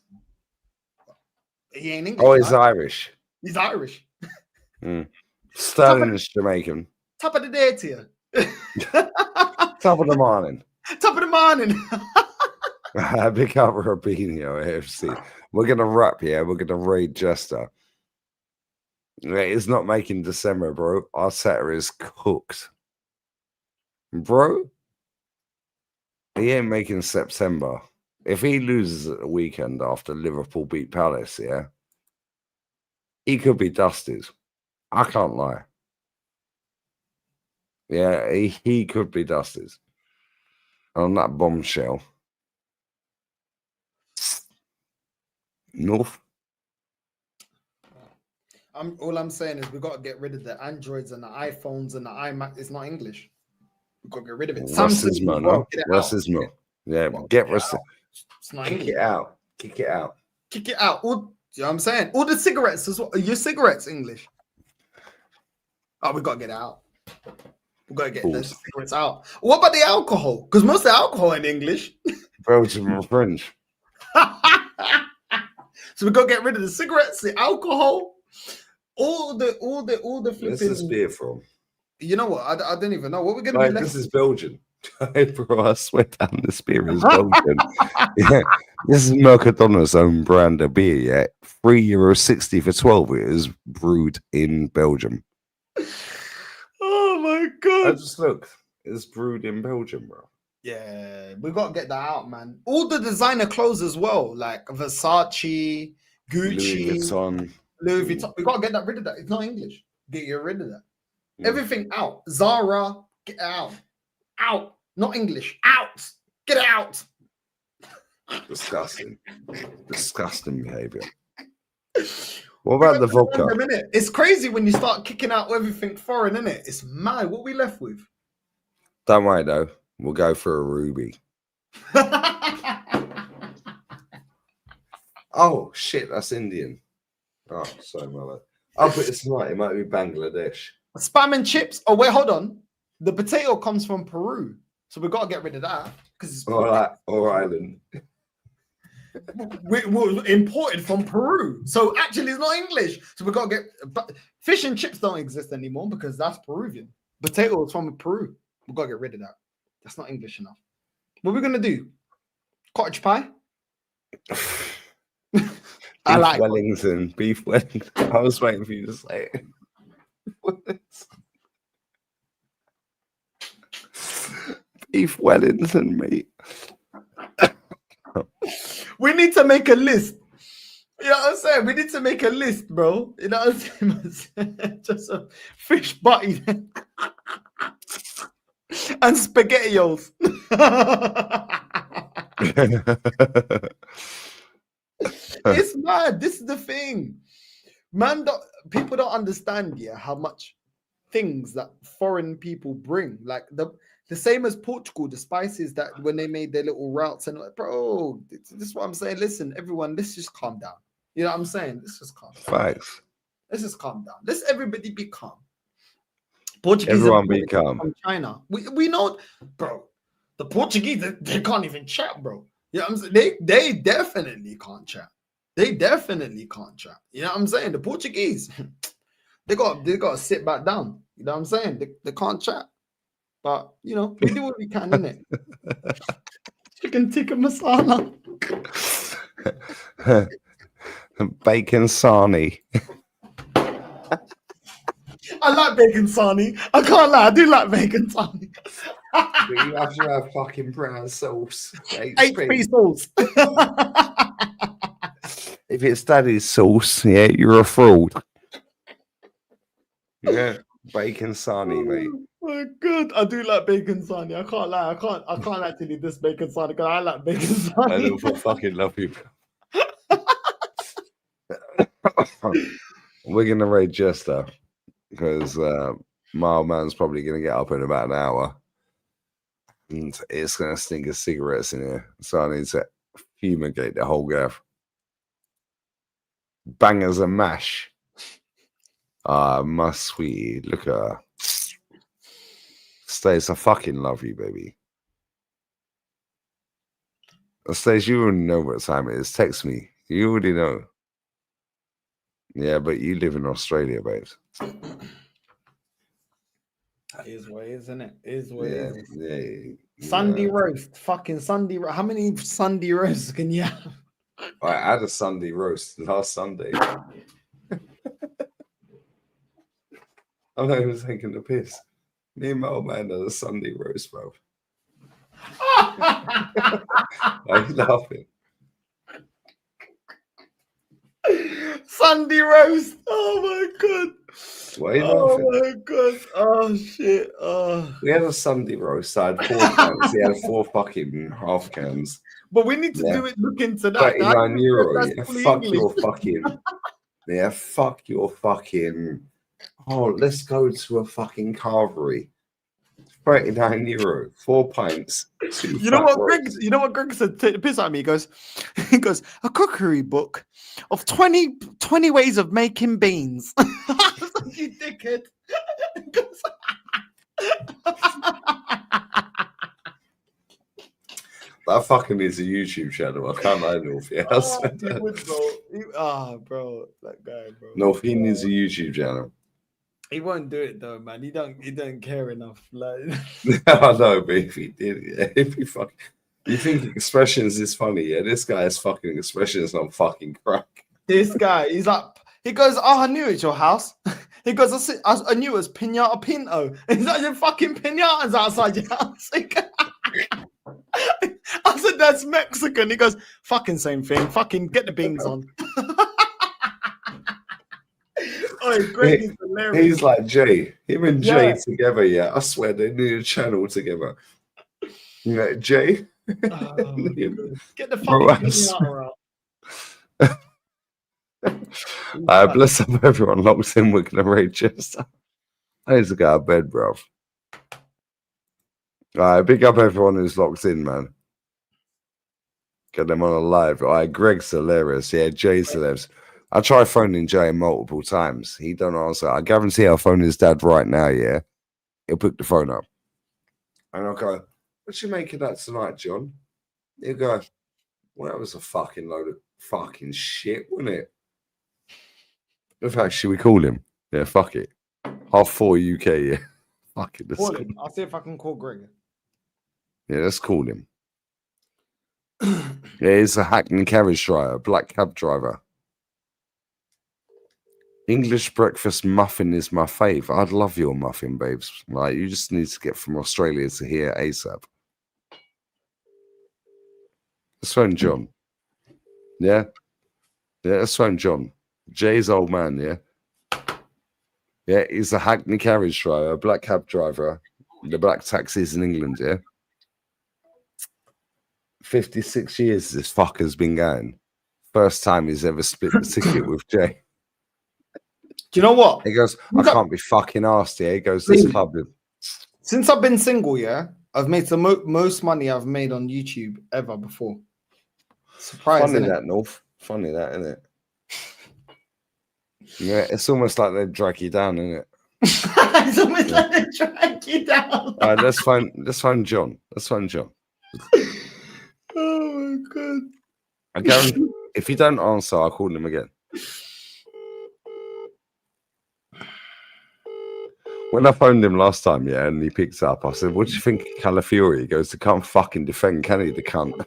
He ain't English. Oh, he's Irish. He's Irish. Sterling is Jamaican. Top of the day to you. Top of the morning. Top of the morning. Big up Robinho AFC. We're gonna wrap, yeah. We're gonna raid Jester. It's not making December, bro. Arteta is cooked, bro. He ain't making September. If he loses at the weekend after Liverpool beat Palace, yeah, he could be dusted. I can't lie. Yeah, he could be dusted on that bombshell. North. All I'm saying is we got to get rid of the Androids and the iPhones and the iMac. It's not English. We got to get rid of it. Racismo, no? Racismo. Yeah, get racism. It's not Kick English. it out. Kick it out. Kick it out. You know what I'm saying? All the cigarettes as well. Are your cigarettes English? Oh, we got to get it out. We got to get the cigarettes out. What about the alcohol? Because most of the alcohol in English. Belgium and French. So we got to get rid of the cigarettes, the alcohol, all the flipping. Where's this beer from? You know what? I don't even know. What we're going to be left This is Belgian. Bro, I swear down, this beer is Belgian. Yeah, this is Mercadona's own brand of beer. Yeah, €3.60 for 12. It is brewed in Belgium. Oh my god! I just looked. It's brewed in Belgium, bro. Yeah, we got to get that out, man. All the designer clothes as well, like Versace, Gucci, Louis Vuitton. We got to get rid of that. It's not English. Get rid of that. Everything out. Zara, get out. Out. Not English. Out. Get out. Disgusting. Disgusting behavior. What about the vodka? It's crazy when you start kicking out everything foreign, isn't it? It's mad. What we left with? Don't worry, though. We'll go for a ruby. Oh, shit. That's Indian. Oh, sorry, mother. Oh, but it's not. It might be Bangladesh. Spam and chips. Oh, wait, hold on. The potato comes from Peru. So we've got to get rid of that. Because or Ireland. We're imported from Peru. So actually, it's not English. So we've got to get... Fish and chips don't exist anymore because that's Peruvian. Potato is from Peru. We've got to get rid of that. That's not English enough. What are we going to do? Cottage pie? I like Wellington. Beef Wellington. I was waiting for you to say it. Beef Wellington, mate. We need to make a list. You know what I'm saying? We need to make a list, bro. You know what I'm saying? Just a fish butty and SpaghettiOs. It's mad. This is the thing. Man, people don't understand, yeah, how much things that foreign people bring. Like the same as Portugal, the spices that when they made their little routes and like, bro, this is what I'm saying. Listen, everyone, let's just calm down. You know what I'm saying? Let's just calm down. Facts. Let's just calm down. Let's everybody be calm. Portuguese, everyone be calm. From China, we know, bro. The Portuguese, they can't even chat, bro. You know what I'm saying? They definitely can't chat. They definitely can't chat. You know what I'm saying? The Portuguese, they got to sit back down. You know what I'm saying? They can't chat. But you know, we do what we can, innit? Chicken tikka masala. Bacon sarnie. I like bacon sarnie. I can't lie, I do like bacon sarnie. But you have to have fucking brown sauce. HP sauce. If it's daddy's sauce, yeah, you're a fraud. Yeah, bacon sarnie, mate. Oh my god, I do like bacon sarnie. I can't lie. I can't actually diss bacon sarnie because I like bacon sarnie. I do fucking love you. We're gonna raid Jester because my old man's probably gonna get up in about an hour, and it's gonna stink of cigarettes in here. So I need to fumigate the whole gaff. Bangers and mash. My sweetie, look at her. Stace, I fucking love you, baby. Stace, you already know what time it is. Text me. You already know. Yeah, but you live in Australia, babes. That is what it is, isn't it? It is what it Yeah, is. yeah. Sunday roast. Fucking Sunday roast. How many Sunday roasts can you have? I had a Sunday roast last Sunday. I know he was taking the piss. Me and my old man had a Sunday roast, bro. Why are you laughing? Sunday roast. Oh my god. Why are you Oh laughing? my god. Oh shit. Oh. We had a Sunday roast. I had 4 cans. He had 4 fucking half cans. But we need to Yeah. do it. Look into that. €39. That's Yeah, fully fuck English. your fucking. Yeah, fuck your fucking. Oh, let's go to a fucking carvery. €39, 4 pints. 2 You know fat what rolls. Greg? You know what Greg said? Take the piss out of me. He goes, a cookery book of 20 ways of making beans. You dickhead. That fucking is a YouTube channel. I can't lie, North. Yeah, bro, that guy, bro. North, he needs a YouTube channel. He won't do it though, man. He don't care enough. Like, I know, but if he did, yeah, if he fucking. You think expressions is funny? Yeah, this guy's fucking expressions on fucking crack. this guy, he's like, he goes, oh, I knew it's your house. He goes, I knew it was Pinata Pinto. Is that your fucking pinatas outside your house? I said, that's Mexican. He goes, fucking same thing. Fucking get the beans on. Oh, Greg is hilarious. He's like Jay. Him and Jay together, yeah. I swear they need a channel together. You know, Jay. Oh, get the fucking pinata out. Bless up everyone locked in. We're gonna raid Chester. I need to go to bed, bro. Big up everyone who's locked in, man. Get them on a live. Greg's hilarious. Yeah, Jay's hilarious. I try phoning Jay multiple times. He don't answer. I guarantee I'll phone his dad right now, yeah? He'll pick the phone up. And I'll go, what you make of that tonight, John? He'll go, well, that was a fucking load of fucking shit, wasn't it? In fact, should we call him? Yeah, fuck it. 4:30 UK, yeah. Fuck it. Call him. I'll see if I can call Greg. Yeah, let's call him. Yeah, he's a Hackney carriage driver, black cab driver. English breakfast muffin is my fave. I'd love your muffin, babes. Like, you just need to get from Australia to here ASAP. Let's phone John. Yeah? Yeah, let's phone John. Jay's old man, yeah? Yeah, he's a Hackney carriage driver, black cab driver. The black taxis in England, yeah? 56 years this fucker's been going. First time he's ever split the ticket with Jay. Do you know what? He goes, I can't be fucking arsed, yeah? He goes, this club. Since I've been single, yeah, I've made the most money I've made on YouTube ever before. Surprising. Funny that, North. Funny that, isn't it? Yeah, it's almost like they drag you down, isn't it? It's almost like they drag you down. All right, let's phone John. Let's phone John. Oh my god! I guarantee if you don't answer, I'll call him again. When I phoned him last time, yeah, and he picked up, I said, "What do you think of Calafiori?" He goes, "He can't fucking defend, can he? The cunt."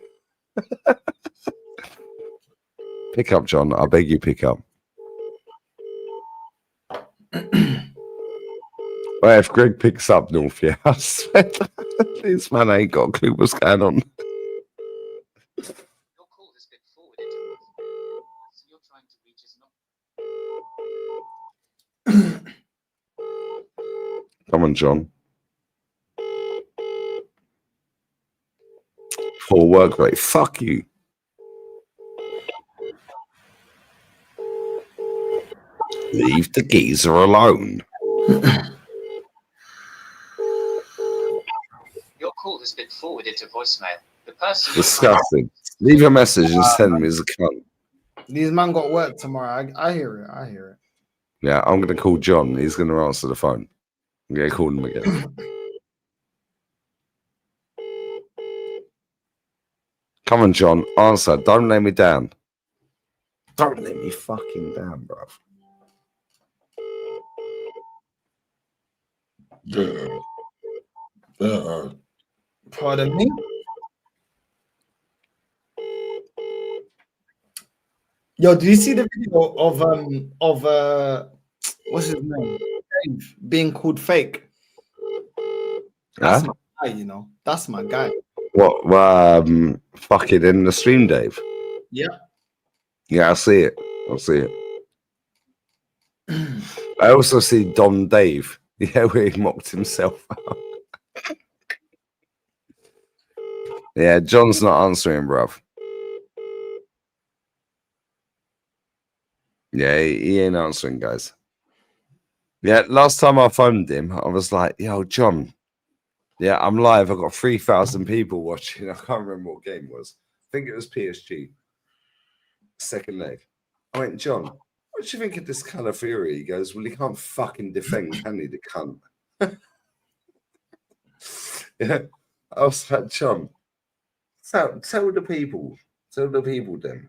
Pick up, John. I beg you, pick up. Well, if Greg picks up, North, yeah, I swear this man ain't got a clue what's going on. Come on, John. Poor work rate. Fuck you. Leave the geezer alone. Your call has been forwarded to voicemail. The person. Disgusting. Leave a message and send me as a cunt. These man got work tomorrow. I hear it. I hear it. Yeah, I'm going to call John. He's going to answer the phone. I'm going to call him again. Come on, John. Answer. Don't let me down. Don't let me fucking down, bruv. Pardon me. Yo, do you see the video of what's his name? Dave being called fake? That's Huh? my guy, you know. That's my guy. What? Fuck it in the stream, Dave. Yeah. Yeah, I see it. I see it. I also see Don Dave. Yeah, where he mocked himself out. Yeah, John's not answering, bruv. Yeah, he ain't answering, guys. Yeah, last time I phoned him, I was like, yo, John. Yeah, I'm live. I've got 3,000 people watching. I can't remember what game it was. I think it was PSG. Second leg. I went, John, what do you think of this Calafiori? He goes, well, he can't fucking defend, can he, the cunt? Yeah. I was like, John, tell the people then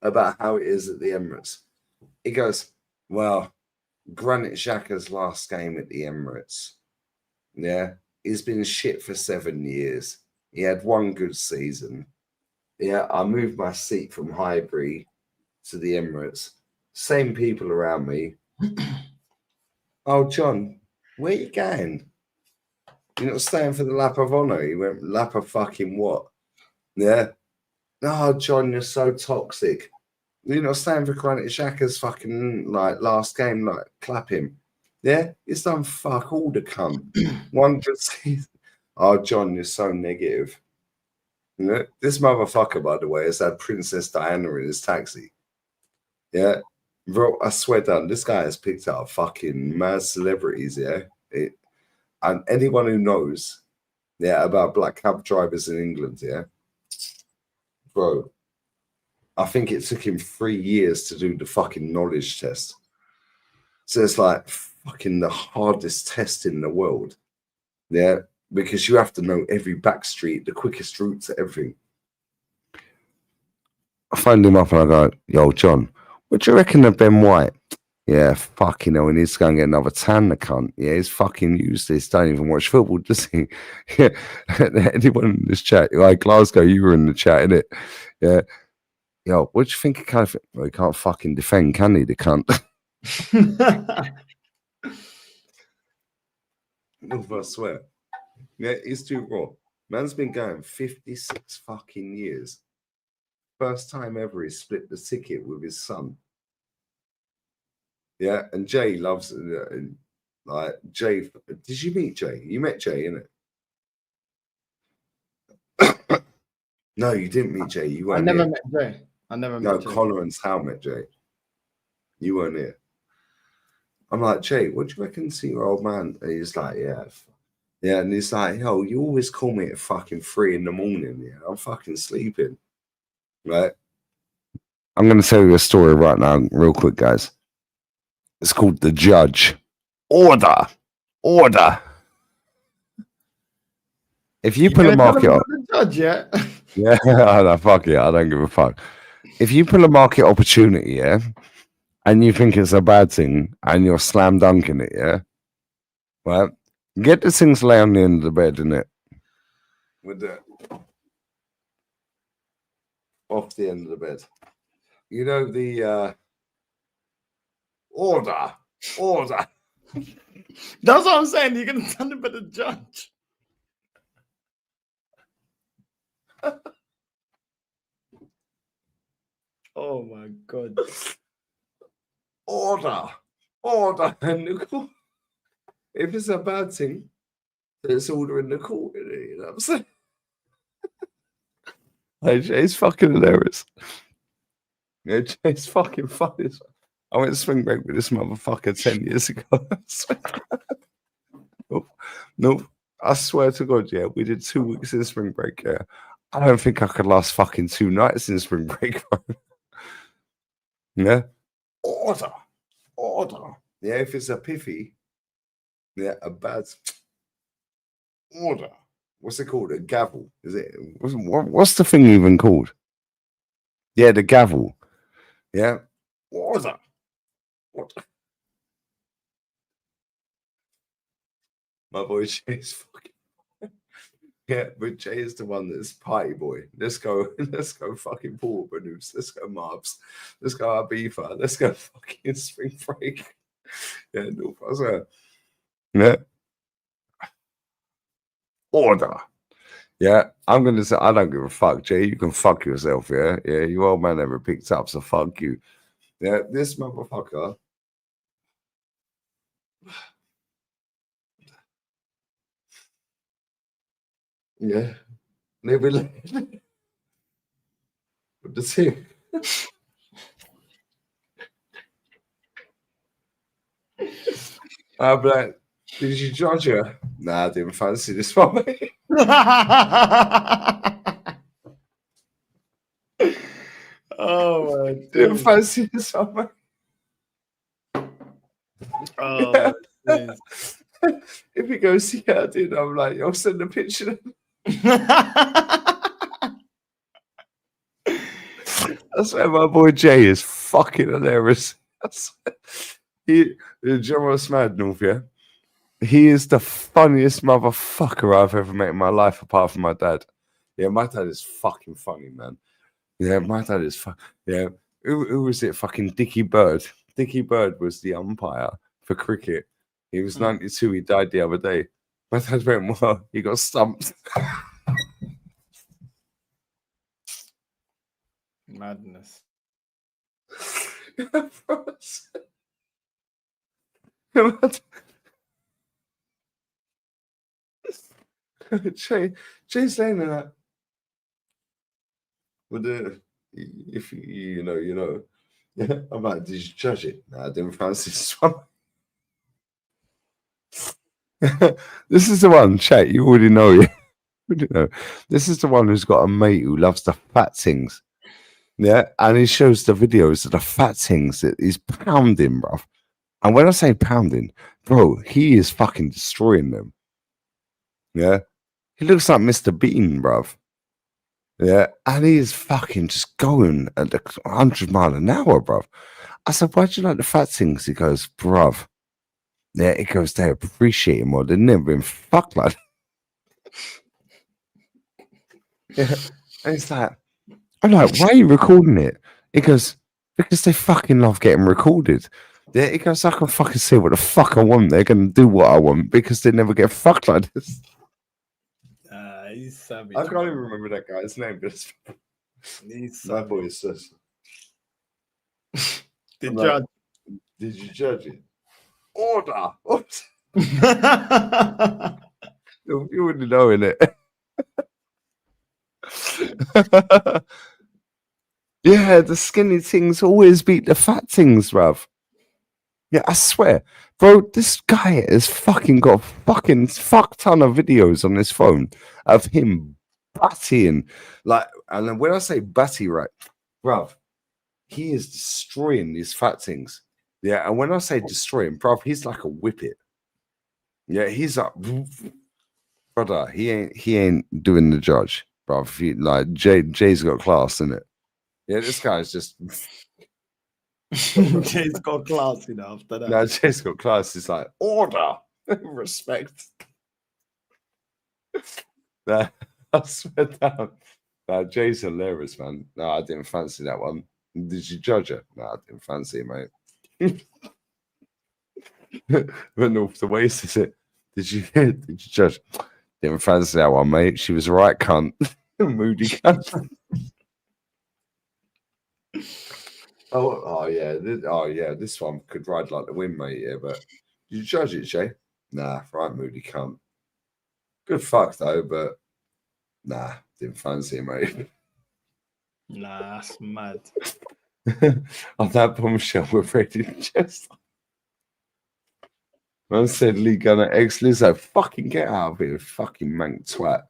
about how it is at the Emirates. He goes, well, Granit Xhaka's last game at the Emirates. Yeah, he's been shit for 7 years. He had one good season. Yeah, I moved my seat from Highbury to the Emirates. Same people around me. Oh, John, where you going? You're not staying for the lap of honour. He went, lap of fucking what? Yeah. Oh, John, you're so toxic. You're not staying for Granit Xhaka's fucking like last game. Like, clap him. Yeah, he's done fuck all the cunt. One good season. Oh, John, you're so negative. You know, this motherfucker, by the way, has had Princess Diana in his taxi. Yeah, bro, I swear down, this guy has picked out fucking mad celebrities. Yeah, and anyone who knows, yeah, about black cab drivers in England, yeah, bro, I think it took him 3 years to do the fucking knowledge test. So it's like fucking the hardest test in the world. Yeah, because you have to know every back street, the quickest route to everything. I phoned him up and I go, yo, John, what do you reckon of Ben White? Yeah, fucking hell, he needs to go and get another tan, the cunt. Yeah, he's fucking useless. Don't even watch football, does he? Yeah. Anyone in this chat? Like Glasgow, you were in the chat, innit? Yeah. Yo, what do you think of Calif? Well, he can't fucking defend, can he, the cunt? No, I swear. Yeah, he's too raw. Man's been going 56 fucking years. First time ever he split the ticket with his son. Yeah, and Jay loves like Jay. Did you meet Jay? You met Jay, innit? No, you didn't meet Jay. You weren't. I never here. met Jay. I never No, met Jay. Connor and Sal met Jay. You weren't here. I'm like, Jay, what do you reckon to your old man? And he's like, yeah. Yeah, and he's like, yo, you always call me at fucking 3 in the morning. Yeah, I'm fucking sleeping. Right? I'm going to tell you a story right now, real quick, guys. It's called The Judge. Order. Order. If you pull a market up. The judge, yeah? Yeah, no, fuck it. I don't give a fuck. If you pull a market opportunity, yeah, and you think it's a bad thing and you're slam dunking it, yeah, well, get the things lay on the end of the bed, innit? With the off the end of the bed. You know, the order. That's what I'm saying. You're gonna turn it by the judge. Oh my god. Order. If it's a bad thing, it's order in the court, you know what I'm saying? Hey, Jay's fucking hilarious. Yeah, Jay's fucking funny. I went to spring break with this motherfucker 10 years ago. No, I swear to God, yeah, we did 2 weeks in spring break, yeah. I don't think I could last fucking 2 nights in spring break, bro. Yeah. Order. Yeah, if it's a piffy, yeah, a bad order. What's it called? A gavel? Is it? What's the thing even called? Yeah, the gavel. Yeah. Order. My boy Jay's fucking. Yeah, but Jay is the one that's party boy. Let's go fucking Paul Banoos. Let's go Marbs. Let's go Ibiza. Let's go fucking spring break. Yeah, no, yeah. Order. Yeah, I'm gonna say I don't give a fuck, Jay. You can fuck yourself, yeah? Yeah, you old man never picked up, so fuck you. Yeah, this motherfucker. Yeah. Maybe what does he? I'm like, did you judge her? Nah, I didn't fancy this one, mate. Oh my Didn't days. fancy this one, mate. Oh my days. If he goes, yeah, I did, I'm like, I'll send a picture. That's why my boy Jay is fucking hilarious. Jerome Mad North, yeah? He is the funniest motherfucker I've ever met in my life, apart from my dad. Yeah, my dad is fucking funny, man. Yeah, my dad is yeah. Who was it? Fucking Dickie Bird. Dickie Bird was the umpire for cricket. He was 92. He died the other day. My dad went, well, he got stumped. Madness. Jay's saying that. But if you know. Yeah, I'm like, did you judge it? No, I didn't fancy this one. This is the one, chat. You already know it. This is the one who's got a mate who loves the fat things. Yeah, and he shows the videos of the fat things that he's pounding, bruv. And when I say pounding, bro, he is fucking destroying them. Yeah, he looks like Mr. Bean, bruv. Yeah, and he is fucking just going at 100 mile an hour, bruv. I said, why do you like the fat things? He goes, bruv. Yeah, he goes, they appreciate him more. They've never been fucked like that. Yeah, and it's like, I'm like, why are you recording it? He goes, because they fucking love getting recorded. Yeah, he goes, I can fucking say what the fuck I want. They're going to do what I want because they never get fucked like this. He's savage. I can't even remember that guy's name. But my boy says, did you judge it? Order. You wouldn't know, innit? Yeah, the skinny things always beat the fat things, bruv. Yeah, I swear. Bro, this guy has fucking got a fuck ton of videos on his phone of him batting. Like, and then when I say batty, right, bruv, he is destroying these fat things. Yeah, and when I say destroying, bruv, he's like a whippet. Yeah, he's like, brother, he ain't doing the judge, bruv. Like, Jay's got class, innit? Yeah, this guy's just. Jay's got class, you know, after that. No, Jay's got class. It's like, order, respect. Nah, I swear down. Nah, Jay's hilarious, man. No, I didn't fancy that one. Did you judge her? No, I didn't fancy it, mate. But no, the way he says it, did you judge? Didn't fancy that one, mate. She was a right cunt. Moody cunt. Oh yeah, this one could ride like the wind, mate. Yeah, but did you judge it, Jay? Nah, right, moody cunt. Good fuck though, but nah, didn't fancy it, mate. Nah, that's mad. On that bombshell, we're ready to just. Man said Lee Gunner ex Lizzo, fucking get out of here, fucking mank twat.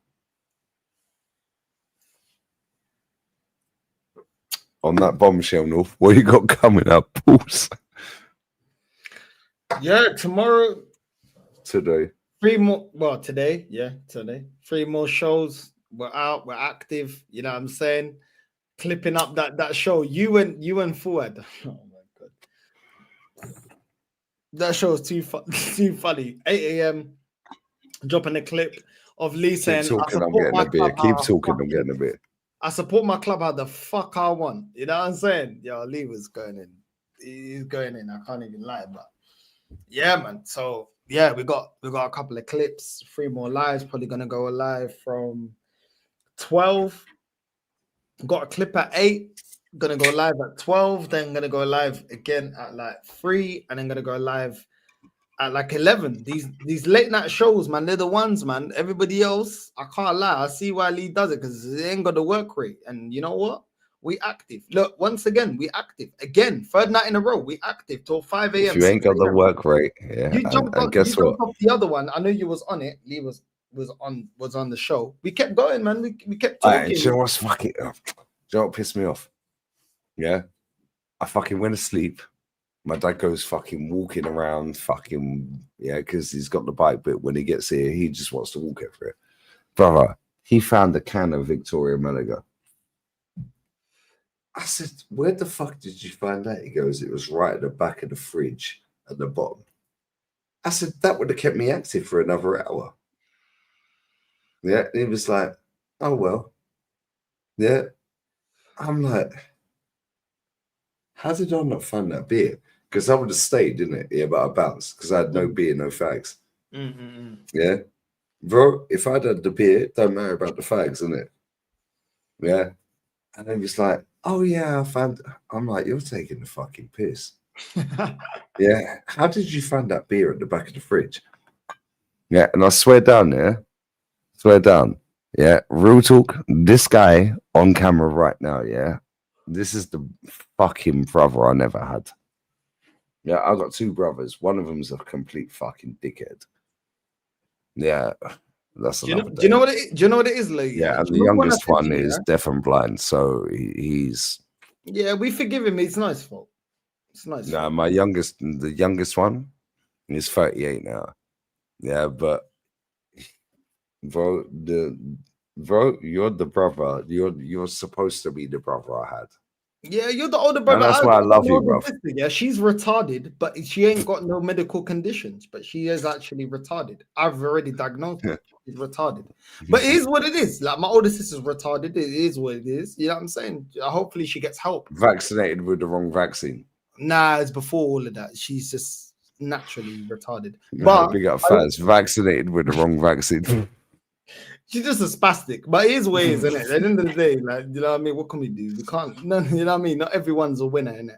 On that bombshell, North, what you got coming up, Pauls? Yeah, tomorrow. Today. 3 more. Well, today. Yeah, today. 3 more shows. We're out. We're active. You know what I'm saying? Clipping up that show. You and Fuad. Oh my god. That show is too funny. 8 a.m. dropping a clip of Lee Keep saying, "I talking, I'm support getting my a beer. club. Keep How I talking, I'm fucking- getting a beer. I support my club how the fuck I want." You know what I'm saying? Yo, Lee was going in. He's going in. I can't even lie, but yeah, man. So yeah, we got a couple of clips, 3 more lives. Probably gonna go live from 12. Got a clip at 8. Gonna go live at 12. Then gonna go live again at like 3, and then gonna go live at like 11. These late night shows, man, they're the ones, man. Everybody else, I can't lie. I see why Lee does it because it ain't got the work rate. And you know what? We active. Look, once again, we active. Again, 3rd night in a row, we active till 5 If a.m. you ain't 6 got the a.m. work rate, yeah, You jumped and on. guess You what? jumped off the other one. I know you was on it. Lee was on the show. We kept going, man. We kept All talking. right, do you know what's fucking? Do you know what pissed me off? Yeah, I fucking went to sleep. My dad goes fucking walking around, fucking because he's got the bike. But when he gets here, he just wants to walk it for it, brother. He found a can of Victoria Malaga. I said, "Where the fuck did you find that?" He goes, "It was right at the back of the fridge at the bottom." I said, "That would have kept me active for another hour." Yeah, and he was like, "Oh well." Yeah, I'm like, how did I not find that beer? Because I would have stayed, didn't it? Yeah, but I bounced because I had no beer, no fags. Yeah, bro. If I'd had the beer, don't matter about the fags, innit? Yeah. And then he's like, "Oh yeah, I found." I'm like, "You're taking the fucking piss." Yeah. How did you find that beer at the back of the fridge? Yeah, and I swear down, yeah, real talk. This guy on camera right now, yeah, this is the fucking brother I never had. Yeah, I got 2 brothers. One of them's a complete fucking dickhead. Yeah, that's Do you another know? Do you know day. what it? Do you know what it is, Lee? Yeah, and Do the you remember when I youngest said one to you, is deaf and blind, so he's yeah, we forgive him. It's not his fault. It's not his no. fault. The youngest one, is 38 now. Yeah, but bro, you're the brother. You're supposed to be the brother I had. Yeah, you're the older And brother. that's I why I got love an you, older bro. sister. Yeah, she's retarded, but she ain't got no medical conditions. But she is actually retarded. I've already diagnosed her. She's retarded. But it is what it is. Like my older sister's retarded. It is what it is. You know what I'm saying? Hopefully she gets help. Vaccinated with the wrong vaccine. Nah, it's before all of that. She's just naturally retarded. No, But big up Faz. Vaccinated with the wrong vaccine. she's just a spastic, but it is what it is, isn't it? At the end of the day, like, you know what I mean? What can we do? We can't, no, you know what I mean? Not everyone's a winner, innit?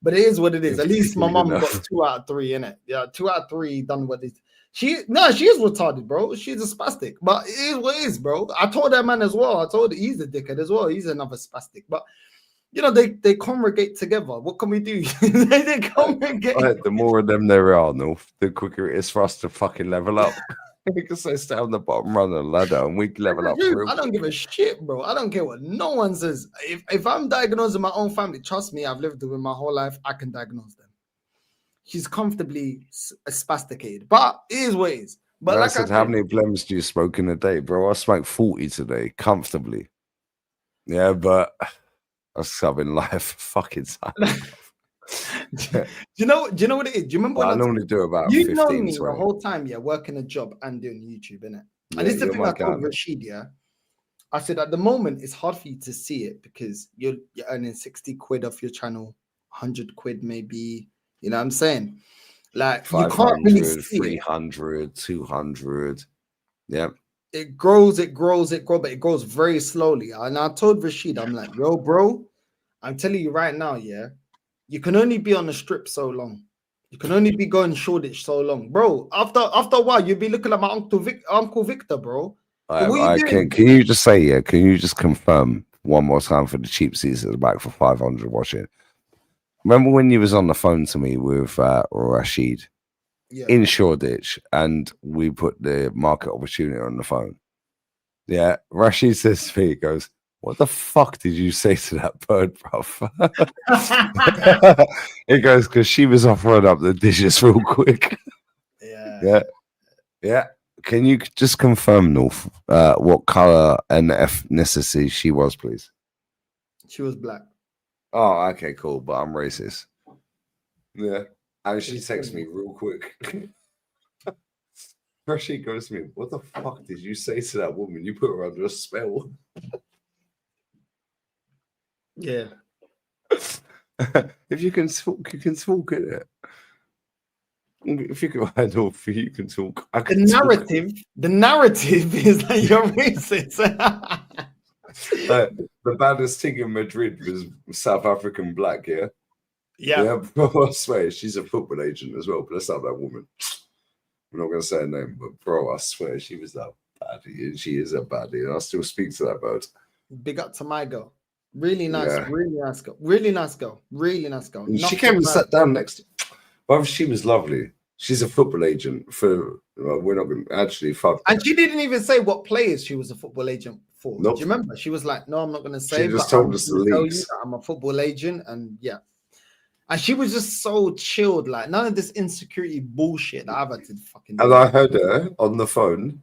But it is what it is. At least my mum got 2 out of 3, innit? Yeah, 2 out of 3 done what it is. She is retarded, bro. She's a spastic, but it is what it is, bro. I told that man as well. I told he's a dickhead as well. He's another spastic, but you know, they congregate together. What can we do? they congregate. The more of them there are, no, the quicker it is for us to fucking level up. Because they stay on the bottom run of the ladder and we level up. I don't give a shit, bro. I don't care what no one says. If I'm diagnosing my own family, trust me, I've lived with my whole life. I can diagnose them. She's comfortably spasticated, but it is what it is. But I said, how many blems do you smoke in a day, bro? I smoked 40 today, comfortably. Yeah, but I was having life fucking time. Do you know what it is? Do you remember when I normally do about 15, know me 20. the whole time, yeah, working a job and doing YouTube, innit? Yeah, And this is the you're thing my I told guy. Rashid, yeah. I said at the moment it's hard for you to see it because you're earning 60 quid off your channel, 100 quid maybe. You know what I'm saying? Like you can't really 500, see 300, 200. Yeah. it grows, but it grows very slowly. And I told Rashid, I'm like, yo, bro, I'm telling you right now, yeah, you can only be on the strip so long. You can only be going Shoreditch so long, bro. After a while, you'll be looking at my Uncle Victor, bro. So what are you doing? Can you just say, yeah, can you just confirm one more time for the cheap seats at the back for 500 watching? Remember when you was on the phone to me with Rashid in Shoreditch and we put the market opportunity on the phone? Yeah, Rashid says to me, he goes, what the fuck did you say to that bird, bruv? He goes, because she was offering up the dishes real quick. Yeah. Can you just confirm, North, what color and ethnicity she was, please? She was black. Oh, okay, cool. But I'm racist. Yeah. And she texts me real quick. Rashid goes to me, what the fuck did you say to that woman? You put her under a spell. Yeah. If you can talk, you can talk, innit? If you can handle, you can talk. The narrative is that you're racist. The baddest thing in Madrid was South African black, yeah? Yeah. Bro, I swear, she's a football agent as well, but that's not that woman. I'm not going to say her name, but bro, I swear, she was that baddie, and she is a baddie, and I still speak to that bird. Big up to my girl. Really nice, Yeah. really nice girl. Really nice girl. Really nice girl. And she came and sat down next to but she was lovely. She's a football agent for, we're not going to actually fuck. And she didn't even say what players she was a football agent for. Nope. Do you remember? She was like, no, I'm not going to say. She just told us the leagues. I'm a football agent, and yeah. And she was just so chilled, like none of this insecurity bullshit that I've had to fucking do. And I heard her on the phone,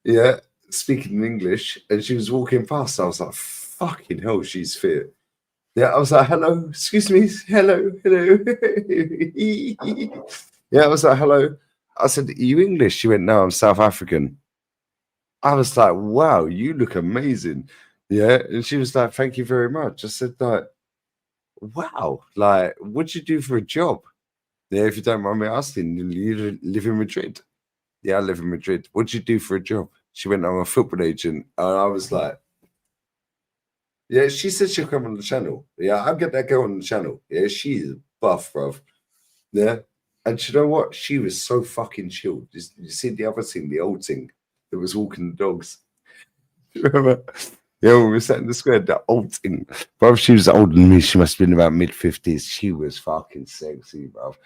yeah, speaking in English, and she was walking past. I was like, fucking hell, she's fit. Yeah, I was like, hello, excuse me, hello. Yeah, I was like, hello. I said, are you English? She went, no, I'm South African. I was like, wow, you look amazing. Yeah, and she was like, thank you very much. I said, like, wow, like, what'd you do for a job? Yeah, if you don't mind me asking, you live in Madrid? Yeah, I live in Madrid. What'd you do for a job? She went, I'm a football agent. And I was like, yeah, she said she'll come on the channel. Yeah, I'll get that girl on the channel. Yeah, she's buff, bruv. Yeah. And you know what? She was so fucking chilled. You see the other thing, the old thing that was walking the dogs. Do you remember? Yeah, when we were sat in the square, the old thing. Bruv, she was older than me. She must have been about mid-50s. She was fucking sexy, bruv.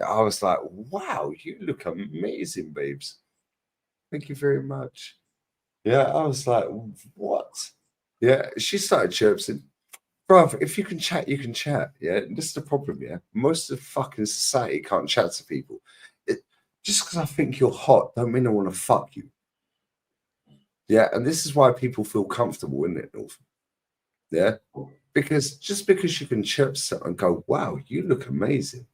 I was like, wow, you look amazing, babes. Thank you very much. Yeah, I was like, what? Yeah, she started chirping. Bruv, if you can chat, you can chat. Yeah, this is the problem, yeah? Most of fucking society can't chat to people. Just because I think you're hot don't mean I want to fuck you. Yeah, and this is why people feel comfortable, isn't it, North? Yeah, because just because you can chirp someone and go, wow, you look amazing.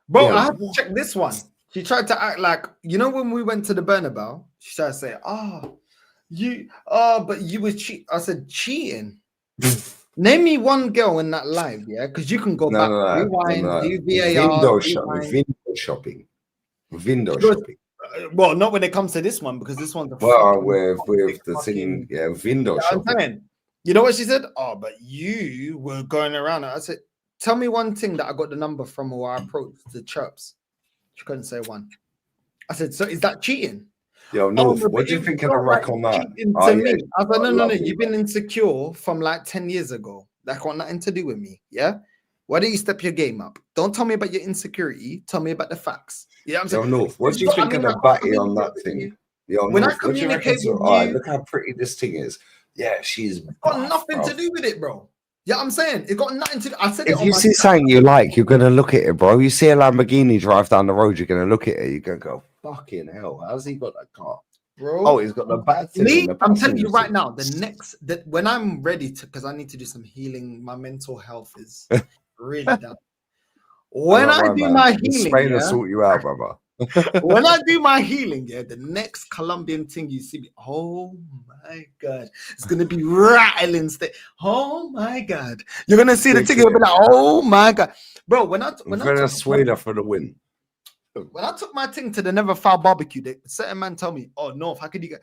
Bro, Yeah, I have to check this one. She tried to act like, you know, when we went to the Bernabeu, she tried to say, but you were cheating. I said, cheating? Name me one girl in that live, yeah? Because you can go back, rewind, do VAR. Window shopping. Well, not when it comes to this one, because this one's with the thing, yeah, window shopping. You know what she said? Oh, but you were going around. I said, tell me one thing that I got the number from or I approached the chirps. She couldn't say one. I said, so is that cheating? Yo, North, what do you think of the rack on that? To me. I said, no, you've been insecure from like 10 years ago. That got nothing to do with me. Yeah. Why don't you step your game up? Don't tell me about your insecurity. Tell me about the facts. Yeah, I'm saying. Yo, North, what do you think of the batty on that thing? Yo, when North, I communicate with you, look how pretty this thing is. Yeah, she's got nothing to do with it, bro. Yeah, I'm saying it got nothing to do. I said if you see something you like, you're gonna look at it, bro. You see a Lamborghini drive down the road, you're gonna look at it. You're gonna go, fucking hell, how's he got that car? Bro, oh, he's got the bat. I'm telling you right now, that when I'm ready to, because I need to do some healing, my mental health is really down. When I do my healing, Spain will sort you out, brother. When I do my healing, yeah, the next Colombian thing you see me, oh my god, it's gonna be rattling. Oh my god, you're gonna see the thing. You'll be like, oh my god, bro. When Venezuela for the win. When I took my thing to the Never Foul barbecue, the certain man tell me, "Oh North, how can you get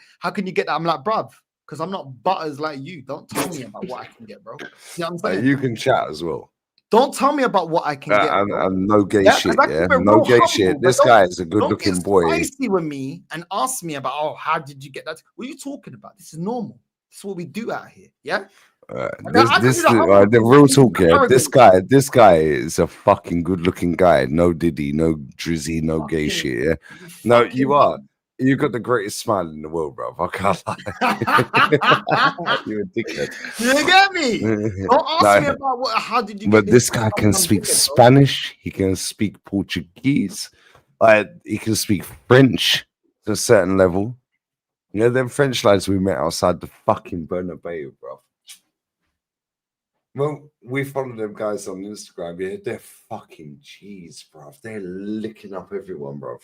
that?" I'm like, bruv, because I'm not butters like you. Don't tell me about what I can get, bro. You know what I'm saying? You can chat as well. Don't tell me about what I can get. And no gay shit, yeah? No gay shit. This guy is a good-looking boy. Don't get spicy with me and ask me about, oh, how did you get that? What are you talking about? This is normal. This is what we do out here, yeah? The real talk here. This guy is a fucking good-looking guy. No diddy, no drizzy, no gay shit, yeah? No, you are. You got the greatest smile in the world, bro. I can't lie. You're a dickhead. You get me? Don't ask me about how did you get But this guy can speak Spanish. He can speak Portuguese. He can speak French to a certain level. You know, them French lads we met outside the fucking Bernabeu, bro. Well, we follow them guys on Instagram. Yeah, they're fucking cheese, bro. They're licking up everyone, bro.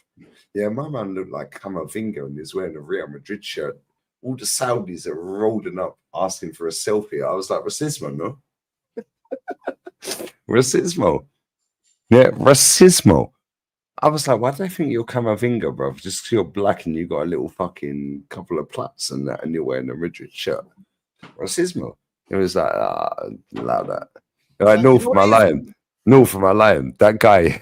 Yeah, my man looked like Camavinga and he's wearing a Real Madrid shirt. All the Saudis are rolling up asking for a selfie. I was like, racismo, no? Racismo. Yeah, racismo. I was like, why do they think you're Camavinga, bro? Just 'cause you're black and you got a little fucking couple of plaits and that, and you're wearing a Madrid shirt. Racismo. It was like, allow that. Like, no, for my lion. No, for my lion. That guy,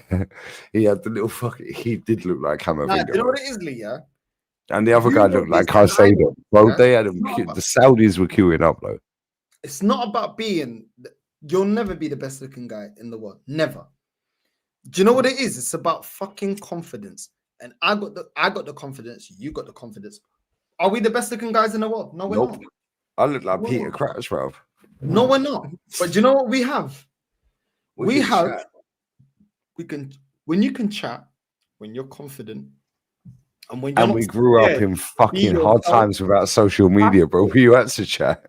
he had the little fucking, he did look like Camavinga. You know what it is, Lee, yeah? And the other guy looked like Caicedo. Bro, they had him, the Saudis were queuing up, though. It's not about being, you'll never be the best looking guy in the world. Never. Do you know what it is? It's about fucking confidence. And I got the confidence, you got the confidence. Are we the best looking guys in the world? No, we're not. I look like Peter Crouch, bro. No, we're not. But do you know what we have? When you can chat, when you're confident, and when you're we grew up in fucking hard times without social media, bro. You had to chat.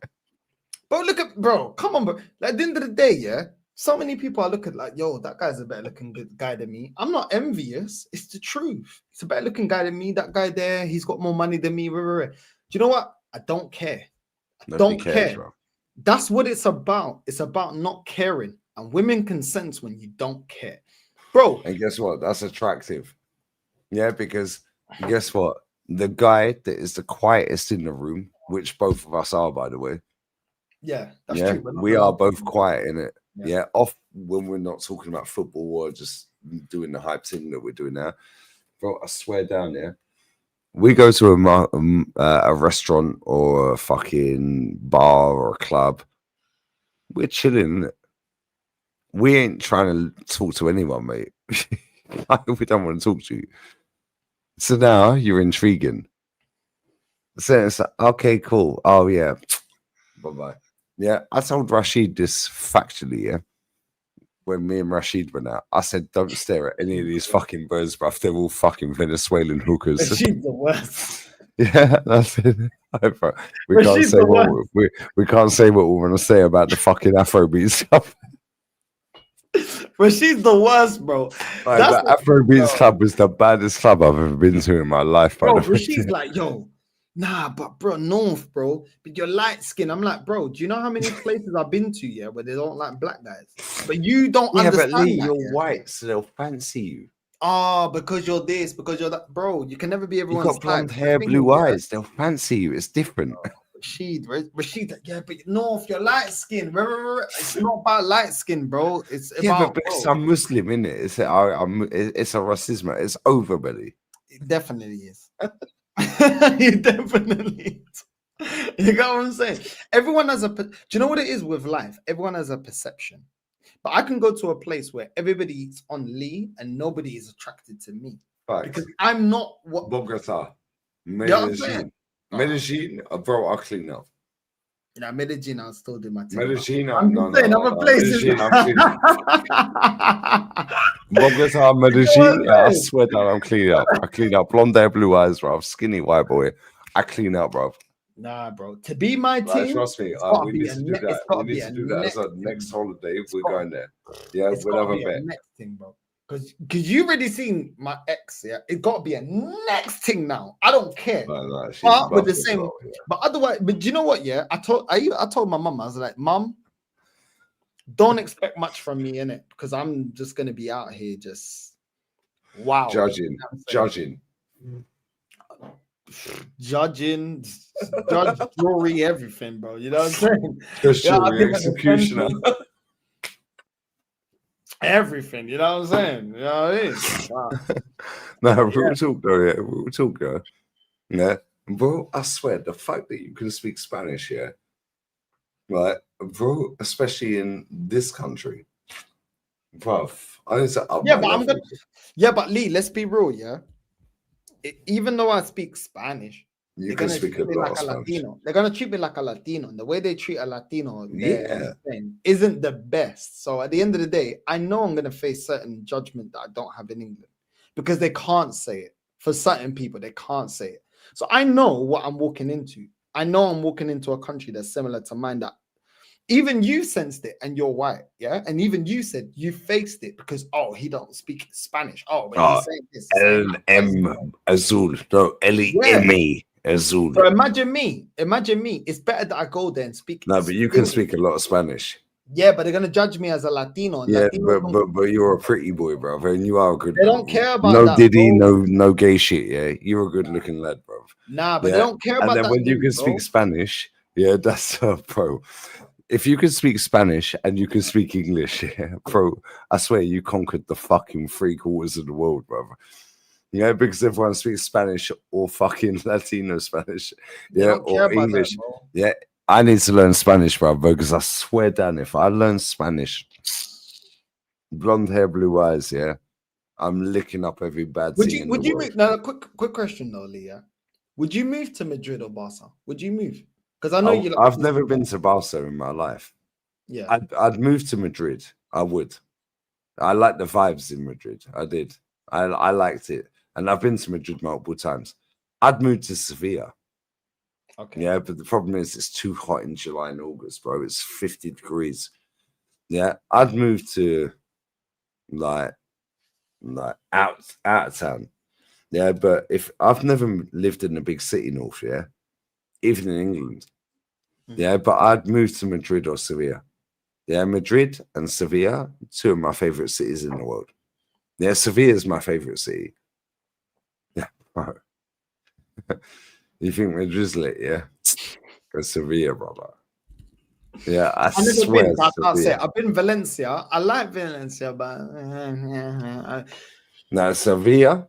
But look at, bro, come on, bro. Like, at the end of the day, yeah, so many people are looking like, yo, that guy's a better looking guy than me. I'm not envious. It's the truth. It's a better looking guy than me. That guy there, he's got more money than me. Do you know what? I don't care. Don't care. Bro. That's what it's about. It's about not caring. And women can sense when you don't care. Bro. And guess what? That's attractive. Yeah, because guess what? The guy that is the quietest in the room, which both of us are, by the way. Yeah, that's true. We are both quiet in it. Yeah, off when we're not talking about football or just doing the hype thing that we're doing now. Bro, I swear down there. We go to a restaurant or a fucking bar or a club. We're chilling. We ain't trying to talk to anyone, mate. We don't want to talk to you. So now you're intriguing. So it's like, okay, cool. Oh, yeah. Bye-bye. Yeah, I told Rashid this factually, yeah. When me and Rashid went out, I said, don't stare at any of these fucking birds, bruv. They're all fucking Venezuelan hookers. Rashid's the worst. Yeah, that's it. We can't say what we can't say what we want to say about the fucking Afrobeat stuff. Rashid's the worst, bro. Like, the Afrobeats club was the baddest club I've ever been to in my life. Bro, Rashid's like, yo, nah, but bro, North, bro, but you're light skin. I'm like, bro, do you know how many places I've been to, yeah, where they don't like black guys? But you don't understand. But Lee, that, you're white, so they'll fancy you. Oh, because you're this, because you're that, bro. You can never be everyone's type. You got blonde hair, blue eyes. They'll fancy you. It's different. Rashid, yeah, but North, you're light skin. It's not about light skin, bro. It's about. But it's a Muslim, isn't it? It's a racism. It's over, buddy. It definitely is. It definitely is. You got what I'm saying? Everyone has do you know what it is with life? Everyone has a perception. But I can go to a place where everybody's on Lee and nobody is attracted to me. Right. Because I'm not what Bogota, Medellin. Medellin, bro, I'll clean up. Yeah, Medellin, I'll still do my thing. Medellin, I'm saying other places. Bogota, Medellin, I swear that I'm cleaning up. I clean up. Blonde hair, blue eyes, bro. Skinny white boy. I clean up, bro. Nah, bro. To be my team, trust me. We need to do that. We need to do that as a next holiday. We're going there. Yeah, we'll have a bet. Next thing, bro. Because you already seen my ex, yeah. It got to be a next thing now. I don't care. But with the same. Well, yeah. But otherwise, but you know what? Yeah, I told my mum, I was like, Mum, don't expect much from me, innit? Because I'm just gonna be out here just judging. Judge, jury, everything, bro. You know what I'm saying? Just jury, executioner. Everything, you know what I'm saying? You know what I mean? Wow. No, we'll talk though, yeah. We'll talk, girl. Yeah. Bro, I swear, the fact that you can speak Spanish, yeah, right, bro, especially in this country, bro, I need to up but Lee, let's be real, yeah. Even though I speak Spanish, you can speak a lot of Spanish. Latino. They're gonna treat me like a Latino, and the way they treat a Latino isn't the best. So at the end of the day, I know I'm gonna face certain judgment that I don't have in England because they can't say it. For certain people, they can't say it. So I know what I'm walking into. I know I'm walking into a country that's similar to mine, that Even you sensed it, and you're white, yeah. And even you said you faced it because he don't speak Spanish. Oh, but he's saying this. He's saying that. LM Azul. No, LEME Azul. So imagine me. It's better that I go there and speak. No, but you can speak a lot of Spanish. Yeah, but they're gonna judge me as a Latino. Yeah, Latinos but you're a pretty boy, bro, and you are a good. They don't care about no that, Diddy, bro. no gay shit. Yeah, you're a good looking lad, bro. Nah, but they don't care about that. And then when you can bro. speak Spanish, yeah, that's bro. If you can speak Spanish and you can speak English, yeah, bro, I swear you conquered the fucking 3/4 of the world, brother. Yeah, because everyone speaks Spanish or fucking Latino Spanish, yeah, or English. Yeah, I need to learn Spanish, bro, because I swear down, if I learn Spanish, blonde hair, blue eyes, yeah, I'm licking up every bad thing. Would you move? No, quick question though, Leah. Would you move to Madrid or Barca? Would you move? Because I know you. I've never been to Barca in my life. Yeah, I'd move to Madrid. I would. I like the vibes in Madrid. I did. I liked it, and I've been to Madrid multiple times. I'd move to Sevilla. Okay. Yeah, but the problem is it's too hot in July and August, bro. It's 50 degrees. Yeah, I'd move to like out of town. Yeah, but if I've never lived in a big city north, yeah, even in England. Yeah, but I'd move to Madrid or Sevilla. Yeah, Madrid and Sevilla, two of my favorite cities in the world. Yeah, Sevilla is my favorite city. Yeah, bro. You think Madrid's lit, yeah? Go Sevilla, brother. Yeah, I swear. Been, but I can't say I've been Valencia. I like Valencia, but no, Sevilla.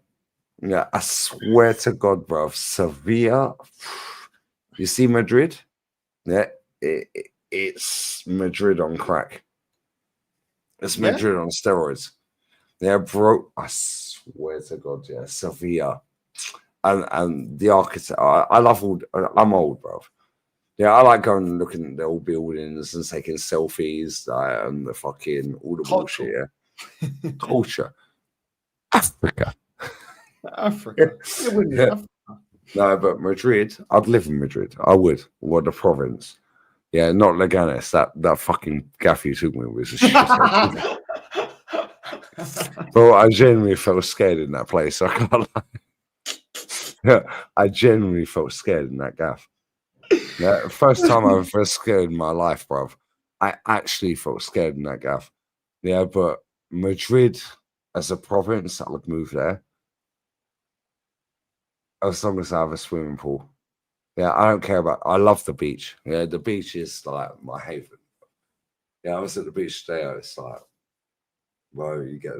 Yeah, I swear to God, bro. Sevilla. You see Madrid? Yeah, it's Madrid on crack. It's Madrid on steroids. Yeah, bro. I swear to God, yeah, Sevilla. And the architect. I love all. I'm old, bro. Yeah, I like going and looking at the old buildings and taking selfies and the fucking all the bullshit. Yeah, culture. Africa. Yeah. No, but Madrid. I'd live in Madrid. I would. What the province? Yeah, not Leganes. That fucking gaff you took me was a shit. Bro, I genuinely felt scared in that place. I can't lie. Yeah, I genuinely felt scared in that gaff. Yeah, first time I ever scared in my life, bro. I actually felt scared in that gaff. Yeah, but Madrid as a province, I would move there. As long as I have a swimming pool. Yeah, I don't care about. I love the beach. Yeah, the beach is like my haven. Yeah, I was at the beach today. It's like, bro, you get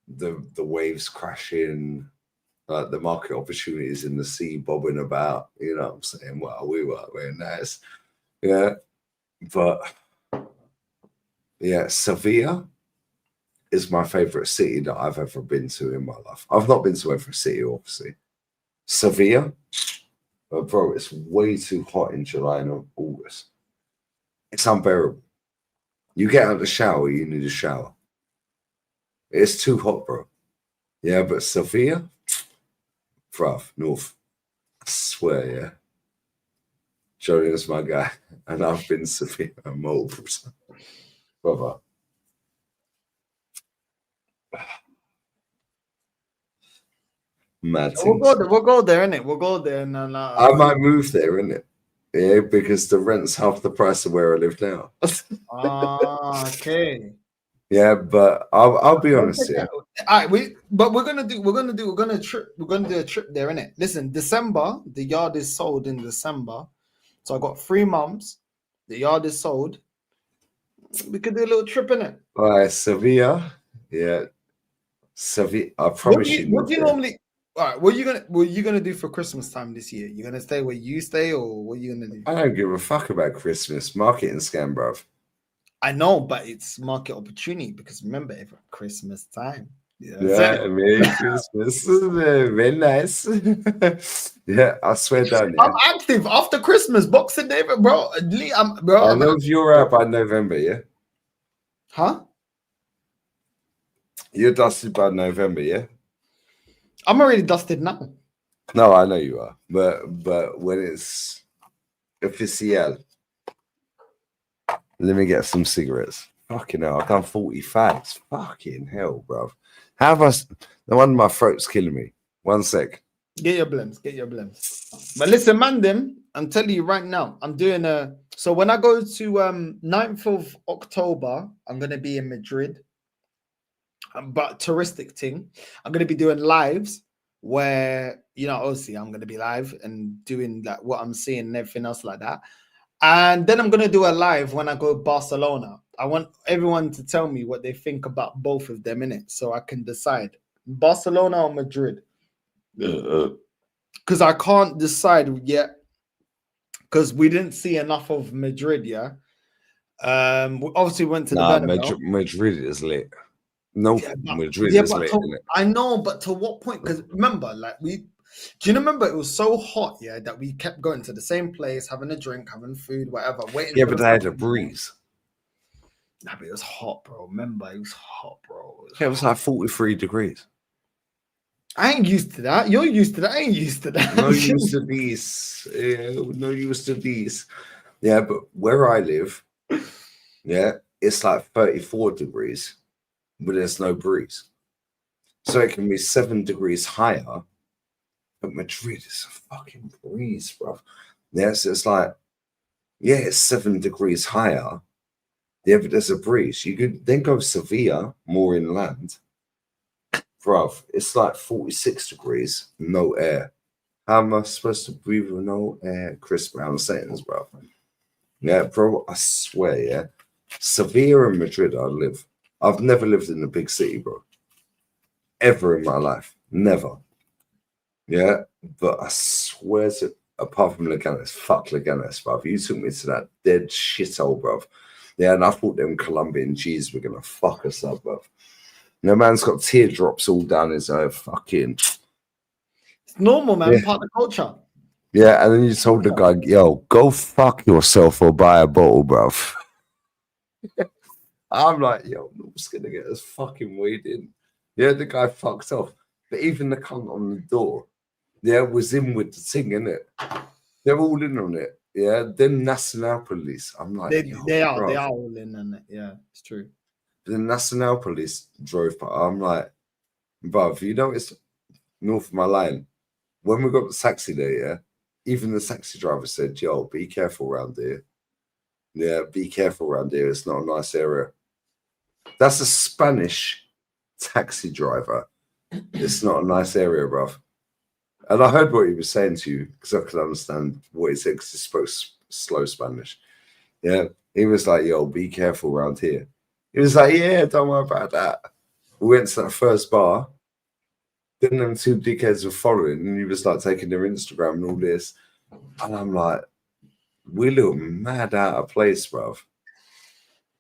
the waves crashing, like the market opportunities in the sea bobbing about. You know what I'm saying? Well, we were very nice. Yeah, but yeah, Sevilla is my favorite city that I've ever been to in my life. I've not been to every city, obviously. Sevilla. But bro, it's way too hot in July and August. It's unbearable. You get out of the shower, you need a shower. It's too hot, bro. Yeah, but Sevilla, bruv, North. I swear, yeah. Julian's my guy. And I've been to Sevilla multiple times. Brother. Mad we'll go there, innit? We'll go there. And I might move there, innit? Yeah, because the rent's half the price of where I live now. Okay. Yeah, but I'll be honest, yeah. All right, we're gonna do a trip there, innit? Listen, December, the yard is sold in December. So I got 3 months. The yard is sold. We could do a little trip, innit? All right, Sevilla. Yeah. Sevilla. I promise you. What do you normally? All right, what are you gonna do for Christmas time this year? You gonna stay where you stay, or what are you gonna do? I don't give a fuck about Christmas. Marketing scam, bruv. I know, but it's market opportunity because remember, every Christmas time. Yeah, Merry Christmas. Very nice. Yeah, I swear down. I'm active after Christmas, Boxing Day, bro. I know you're out by November, yeah? Huh? You're dusted by November, yeah? I'm already dusted now. No, I know you are. But when it's official, Let me get some cigarettes. Fucking hell, I've done 40 fags. Fucking hell, bruv. How have I... No wonder my throat's killing me. 1 sec. Get your blems. Get your blems. But listen, man, them, I'm telling you right now, I'm doing a... So when I go to 9th of October, I'm going to be in Madrid. But touristic thing, I'm going to be doing lives where, you know, obviously I'm going to be live and doing like what I'm seeing and everything else like that. And then I'm going to do a live when I go to Barcelona. I want everyone to tell me what they think about both of them in it so I can decide. Barcelona or Madrid? Because I can't decide yet because we didn't see enough of Madrid, yeah? We obviously went to the Bernabeu. Madrid is lit. No, Yeah, Madrid is lit, to, I know, but to what point? Because remember, like do you remember it was so hot, yeah, that we kept going to the same place, having a drink, having food, whatever, waiting. Yeah, but they had a breeze. Nah, but it was hot, bro. Remember, it was hot, bro. It was like 43 degrees. I ain't used to that. You're used to that. I ain't used to that. No used to these. No used to these. Yeah, but where I live, yeah, it's like 34 degrees, but there's no breeze. So it can be 7 degrees higher, but Madrid is a fucking breeze, bro. Yeah, so it's like, yeah, it's 7 degrees higher. Yeah, but there's a breeze. You could then go Sevilla, more inland. Bruv, it's like 46 degrees, no air. How am I supposed to breathe with no air? Chris Brown saying, bro. Yeah, bro, I swear, yeah. Sevilla and Madrid, I live. I've never lived in a big city, bro. Ever in my life. Never. Yeah, but I swear to, apart from Leganes, fuck Leganes, bruv. You took me to that dead shithole, bruv. Yeah, and I thought them Colombian G's were going to fuck us up, bruv. No man's got teardrops all down his fucking... It's normal, man. Yeah. Part of the culture. Yeah, and then you told the guy, yo, go fuck yourself or buy a bottle, bruv. I'm like, yo, I'm just going to get us fucking weed in. Yeah, the guy fucked off. But even the cunt on the door, yeah, was in with the thing, innit? They're all in on it. Yeah, them Nacional Police. I'm like, they are all in on it. Yeah, it's true. The Nacional Police drove by. I'm like, bruv, you know, it's north of my line. When we got the taxi there, yeah, even the taxi driver said, yo, be careful around here. Yeah, be careful around here. It's not a nice area. That's a Spanish taxi driver. It's not a nice area, bruv. And I heard what he was saying to you because I could understand what he said because he spoke slow Spanish. Yeah, he was like, yo, be careful around here. He was like, yeah, don't worry about that. We went to that first bar. Then them two dickheads were following and he was like taking their Instagram and all this. And I'm like, we look mad out of place, bruv.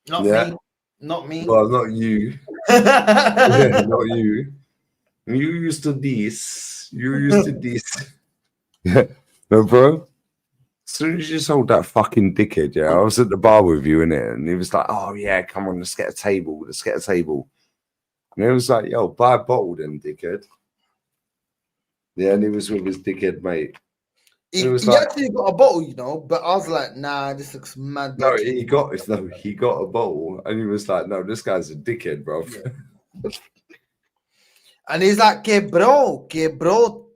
Not me. Not me. Well, not you. Yeah, not you. You used to this. You used to this. Yeah. No, bro. As soon as you sold that fucking dickhead, yeah, I was at the bar with you, innit? And he was like, oh, yeah, come on, let's get a table. Let's get a table. And he was like, yo, buy a bottle then, dickhead. Yeah, and he was with his dickhead mate. He actually got a bottle, you know, but I was like, nah, this looks mad. No, he got a bottle, and he was like, no, this guy's a dickhead, bro. Yeah. And he's like, que bro,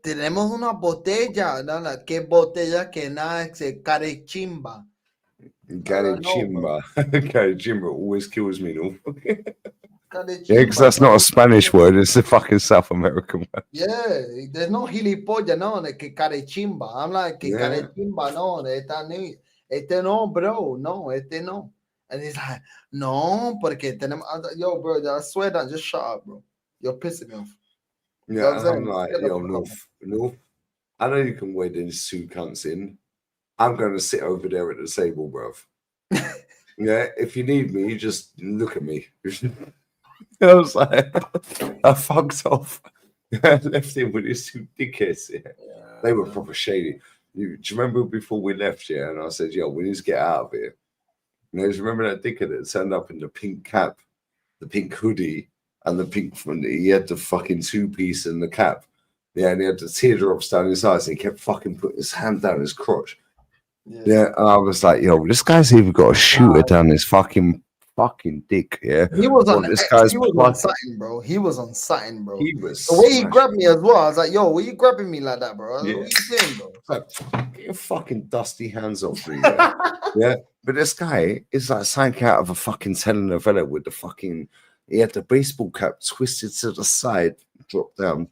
tenemos una botella, no, que botella que nada, se carechimba. Carechimba. Carechimba always kills me, no? Yeah, because that's not a Spanish word, it's a fucking South American word. Yeah, there's no gilipollas, no, que carechimba. I'm like, que carechimba, no, este no, bro, no, este no. And he's like, no, porque tenemos, yo, bro, I swear that, just shut up, bro. You're pissing me off. Yeah, you know I'm like, yo, North, I know you can wear these two cunts in. I'm going to sit over there at the table, bruv. Yeah, if you need me, you just look at me. I was like, I fucked off. I left him with his two dickheads. Yeah. They were proper shady. Do you remember before we left, yeah? And I said, yo, we need to get out of here. You know, remember that dickhead that turned up in the pink cap, the pink hoodie, and the pink front? He had the fucking two-piece and the cap. Yeah, and he had the teardrops down his eyes. And he kept fucking putting his hand down his crotch. Yeah, and I was like, yo, this guy's even got a shooter down his fucking dick. Yeah, He was on this guy's he was on plug. something, bro. He was on something, bro. He was The way he smashed. grabbed me as well. I was like, yo, what you grabbing me like that, bro? Yeah. What you doing, bro? It's like, get your fucking dusty hands off me. Yeah. Yeah. But this guy is like something out of a fucking telenovela with the fucking, he had the baseball cap twisted to the side, dropped down,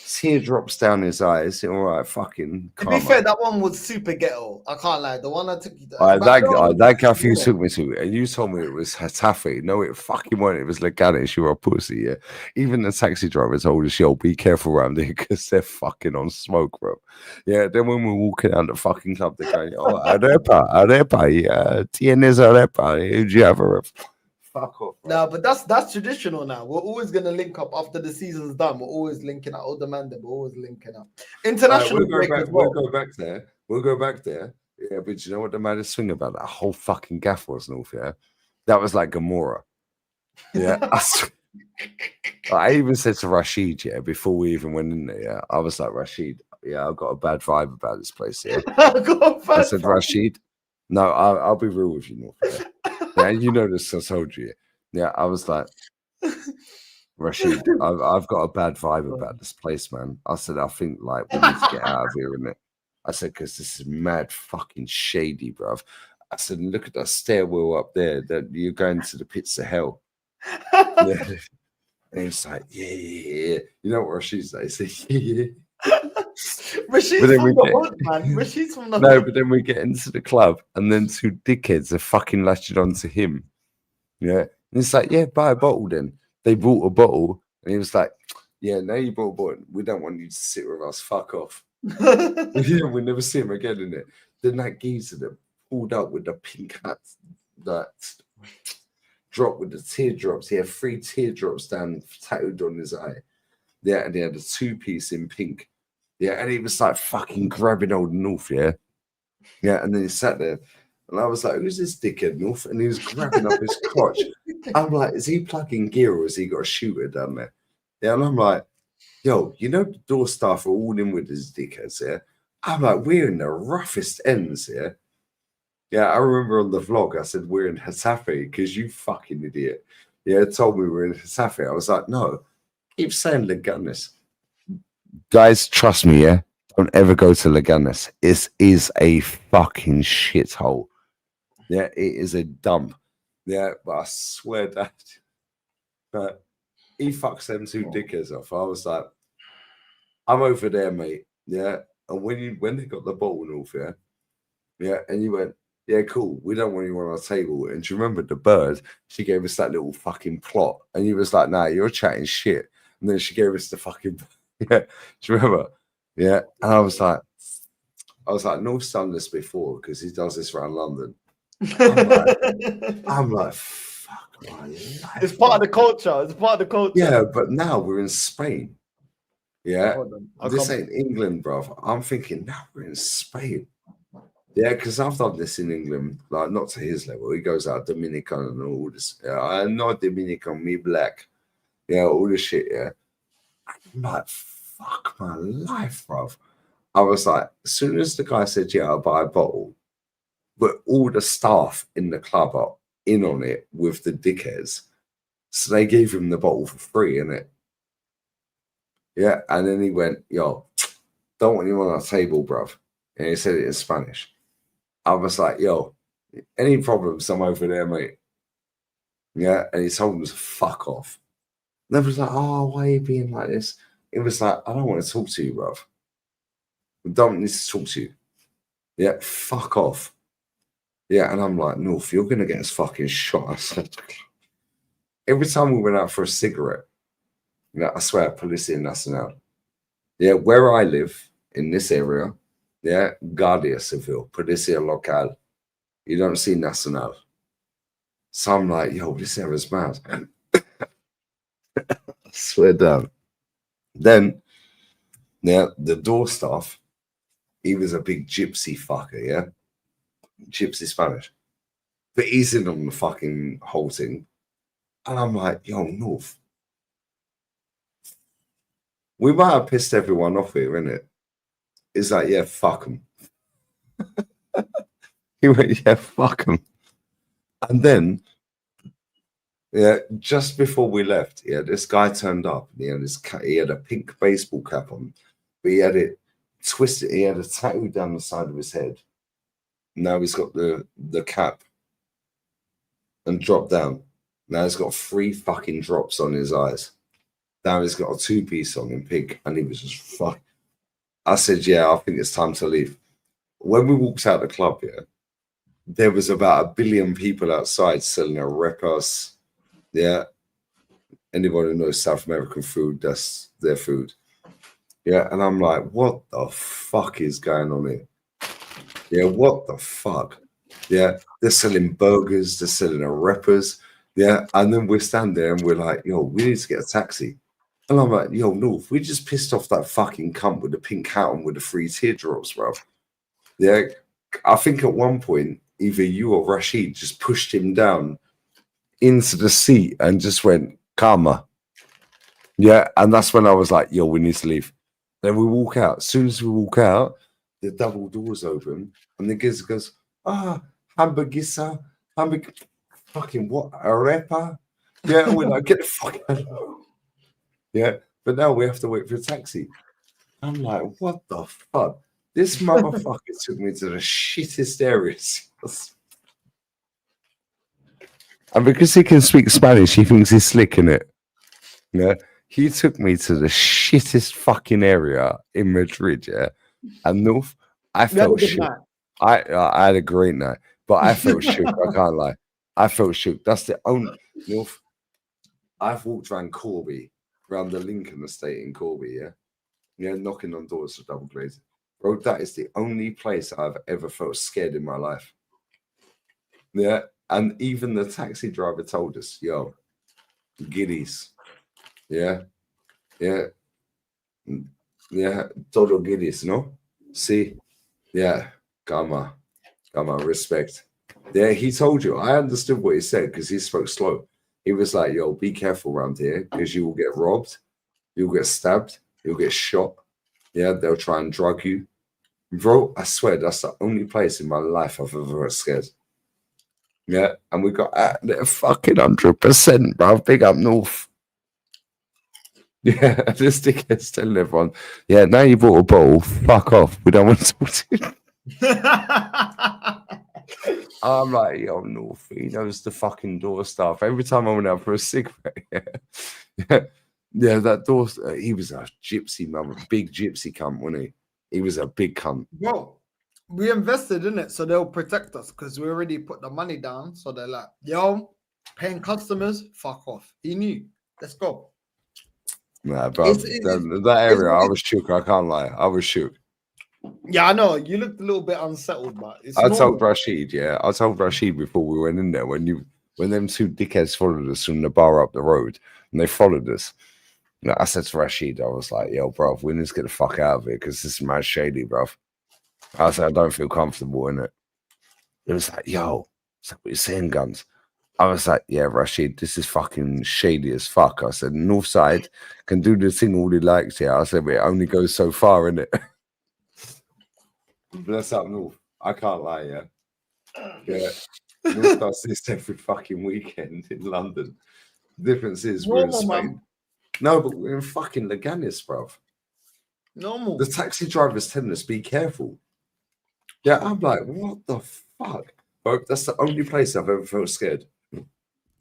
tear drops down his eyes. All right, fucking. To be fair, that one was super ghetto. I can't lie. The one I took you. That gaff you took me to, and you told me it was Hatafe. No, it fucking wasn't. It was Leganes. You were a pussy, yeah. Even the taxi driver told us, yo, be careful around here because they're fucking on smoke, bro. Yeah, then when we're walking out the fucking club, they're going, oh, arepa, yeah, tienes arepa. Who'd you have a fuck off, bro. No, but that's traditional now. We're always gonna link up after the season's done. We're always linking up. All the man, we're always linking up. International break as well. We'll go back there. We'll go back there. Yeah, but you know what the maddest thing about that whole fucking gaff was, North? Yeah, that was like Gamora. Yeah, I even said to Rashid, yeah, before we even went in there, yeah, I was like, Rashid, yeah, I've got a bad vibe about this place. Yeah, I said, Rashid, no, I'll be real with you, North. Yeah, yeah, you know this. I told you. Yeah, I was like, Rashid, I've got a bad vibe about this place, man. I said, I think like we need to get out of here, innit? I said, because this is mad fucking shady, bruv. I said, look at that stairwell up there that you're going to the pits of hell. Yeah. And it's like, yeah. You know what Rashid's like? He said, yeah. Rashid's from the hood, man. Rashid's from the hood. No, but then we get into the club and then two dickheads are fucking latching onto him. Yeah. And it's like, yeah, buy a bottle then. They bought a bottle and he was like, yeah, now you bought a bottle. We don't want you to sit with us. Fuck off. Yeah, we never see him again, innit? Then that geezer that pulled up with the pink hat that dropped with the teardrops. He had 3 teardrops down tattooed on his eye. Yeah, and he had a 2-piece in pink. Yeah, and he was like fucking grabbing old North, yeah. Yeah, and then he sat there. And I was like, who's this dickhead, North? And he was grabbing up his crotch. I'm like, is he plugging gear or has he got a shooter down there? Yeah, and I'm like, yo, you know the door staff are all in with his dickheads, yeah? I'm like, we're in the roughest ends, yeah? Yeah, I remember on the vlog, I said, we're in Hatafe because you fucking idiot. Yeah, told me we're in Hatafe. I was like, no, keep saying Leganes. Guys, trust me, yeah? Don't ever go to Leganes. It is a fucking shithole. Yeah, it is a dump. Yeah, but I swear that he fucks them 2 dickheads off. I was like, I'm over there, mate. Yeah. And when they got the bottle North, yeah. Yeah, and you went, yeah, cool. We don't want you on our table. And do you remember the bird? She gave us that little fucking plot. And you was like, nah, you're chatting shit. And then she gave us the fucking yeah. Do you remember? Yeah. And I was like, North's done this before because he does this around London. I'm like, fuck my life. It's part of the culture. It's part of the culture. Yeah, but now we're in Spain. Yeah. This ain't England, bro. I'm thinking now we're in Spain. Yeah, because I've done this in England, like not to his level. He goes out Dominican and all this. Yeah, I'm not Dominican, me black. Yeah, all this shit. Yeah. I'm like, fuck my life, bro. I was like, as soon as the guy said, yeah, I'll buy a bottle, but all the staff in the club are in on it with the dickheads. So they gave him the bottle for free, innit? Yeah, and then he went, yo, don't want you on our table, bruv. And he said it in Spanish. I was like, yo, any problems, I'm over there, mate. Yeah, and he told him to fuck off. And they was like, oh, why are you being like this? It was like, I don't want to talk to you, bruv. I don't need to talk to you. Yeah, fuck off. Yeah, and I'm like, North, you're going to get us fucking shot. I said, every time we went out for a cigarette, you know, I swear, Policia Nacional. Yeah, where I live, in this area, yeah, Guardia Civil, Policia Local. You don't see Nacional. So I'm like, yo, this area's mad. I swear down. Then, yeah, the door staff, he was a big gypsy fucker, yeah? Gypsy Spanish. But he's in on the fucking whole thing. And I'm like, yo, North. We might have pissed everyone off here, innit? It's like, yeah, fuck them. He went, yeah, fuck him. And then, yeah, just before we left, yeah, this guy turned up. He had a pink baseball cap on, but he had it twisted. He had a tattoo down the side of his head. Now he's got the cap and dropped down. Now he's got 3 fucking drops on his eyes. Now he's got a 2-piece on in pink, and he was just fuck. I said, yeah, I think it's time to leave. When we walked out the club, yeah, there was about 1 billion people outside selling arepas. Yeah. Anybody who knows South American food, that's their food. Yeah. And I'm like, what the fuck is going on here? Yeah. What the fuck? Yeah. They're selling burgers. They're selling arepas. Yeah. And then we're standing there and we're like, yo, we need to get a taxi. And I'm like, yo, North, we just pissed off that fucking cunt with the pink hat on with the 3 teardrops, bro. Yeah. I think at one point, either you or Rashid just pushed him down into the seat and just went, karma. Yeah. And that's when I was like, yo, we need to leave. Then we walk out. As soon as we walk out, the double doors open and the giz goes, hamburguesa, fucking what? Arepa? Yeah. And we're like, get the fuck out. Yeah. But now we have to wait for a taxi. I'm like, what the fuck? This motherfucker took me to the shittest areas. And because he can speak Spanish, he thinks he's slick in it. Yeah. He took me to the shittest fucking area in Madrid, yeah. And North, I felt shook. I had a great night, but I felt shook. I can't lie. I felt shook. That's the only North. I've walked around Corby, around the Lincoln estate in Corby, yeah. Yeah, knocking on doors for double glazing. Bro, that is the only place I've ever felt scared in my life. Yeah. And even the taxi driver told us, yo, giddies. Yeah. Yeah. Yeah. Todo giddies, no? See? Yeah. Come on, respect. Yeah, he told you. I understood what he said because he spoke slow. He was like, yo, be careful around here because you will get robbed, you'll get stabbed, you'll get shot. Yeah, they'll try and drug you. Bro, I swear that's the only place in my life I've ever got scared. Yeah, and we got at there fucking 100%, bro. Big up North. Yeah, this dickhead's telling everyone, yeah, now you bought a bottle, fuck off. We don't want to talk to you. I'm like, yo, North, he knows the fucking door stuff. Every time I went out for a cigarette, yeah, that door, he was a gypsy, man, big gypsy cunt, wasn't he? He was a big cunt. Bro, we invested in it, so they'll protect us because we already put the money down. So they're like, yo, paying customers, fuck off. He knew. Let's go. Nah, bro, that area, I was shook. I can't lie. I was shook. Yeah, I know. You looked a little bit unsettled, but it's I told Rashid, yeah. I told Rashid before we went in there when them 2 dickheads followed us from the bar up the road and they followed us. You know, I said to Rashid, I was like, yo, bro, we need to get the fuck out of here because this is mad shady, bro. I said, I don't feel comfortable in it. It was like, yo, it's like what you're saying, guns. I was like, yeah, Rashid, this is fucking shady as fuck. I said, Northside can do the thing all he likes here. I said, but it only goes so far, innit? Bless up North. I can't lie, yeah. Yeah. North does this every fucking weekend in London. The difference is we're in Spain. Man. No, but we're in fucking Leganes, bruv. Normal. The taxi drivers telling us, be careful. Yeah, I'm like, what the fuck? Bro, that's the only place I've ever felt scared.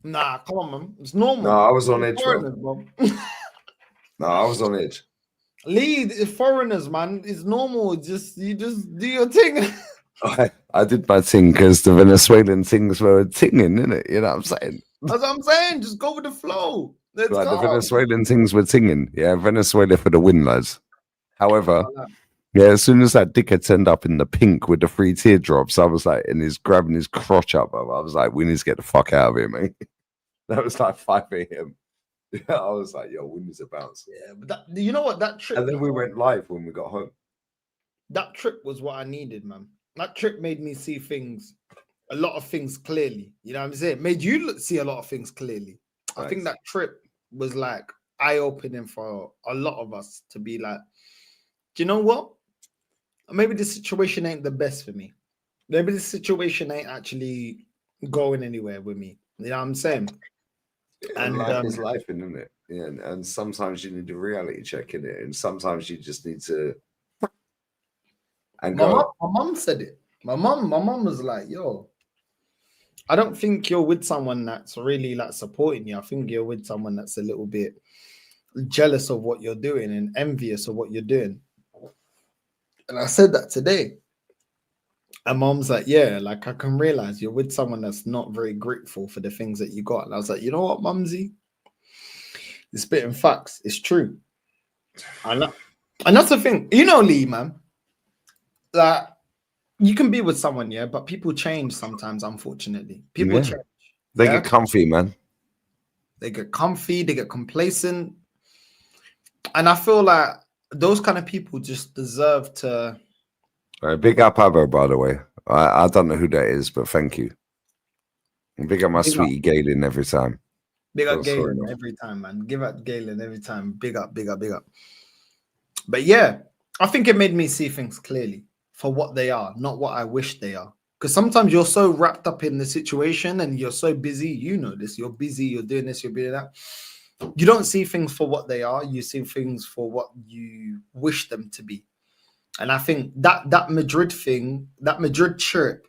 Nah, come on, man. It's normal. No, I was on edge, bro. No, I was on edge. Lead is foreigners, man. It's normal. You just do your thing. I did my thing because the Venezuelan things were tinging, innit? You know what I'm saying? That's what I'm saying. Just go with the flow. Let's go. The Venezuelan things were tinging. Yeah, Venezuela for the win, lads. However, yeah, as soon as that dickhead turned up in the pink with the 3 teardrops, I was like, and he's grabbing his crotch up. I was like, we need to get the fuck out of here, mate. That was like 5 a.m. Yeah, I was like, yo, we need to bounce. Yeah, but you know what? That trip. And then we went live when we got home. That trip was what I needed, man. That trip made me see a lot of things clearly. You know what I'm saying? Made you see a lot of things clearly. Nice. I think that trip was like eye-opening for a lot of us to be like, do you know what? Maybe the situation ain't the best for me. maybe the situation ain't actually going anywhere with me. You know what I'm saying? And life is life, isn't it? Yeah, and sometimes you need a reality check in it, and sometimes you just need to. And my mom said it. My mom was like, "Yo, I don't think you're with someone that's really like supporting you. I think you're with someone that's a little bit jealous of what you're doing and envious of what you're doing." And I said that today. And mom's like, yeah, like I can realize you're with someone that's not very grateful for the things that you got. And I was like, you know what, mumsy? You're spitting facts. It's true. And that's the thing. You know, Lee, man, like you can be with someone, yeah, but people change sometimes, unfortunately. People change. They get comfy, man. They get comfy, they get complacent. And I feel like those kind of people just deserve to. Big up Abba, by the way. I don't know who that is, but thank you. And big up my sweetie Galen every time. Big up Galen every time, man. Give up Galen every time. Big up, big up, big up. But yeah, I think it made me see things clearly for what they are, not what I wish they are. Because sometimes you're so wrapped up in the situation and you're so busy. You know this. You're busy. You're doing this. You're doing that. You don't see things for what they are. You see things for what you wish them to be. And I think that Madrid thing, that Madrid trip,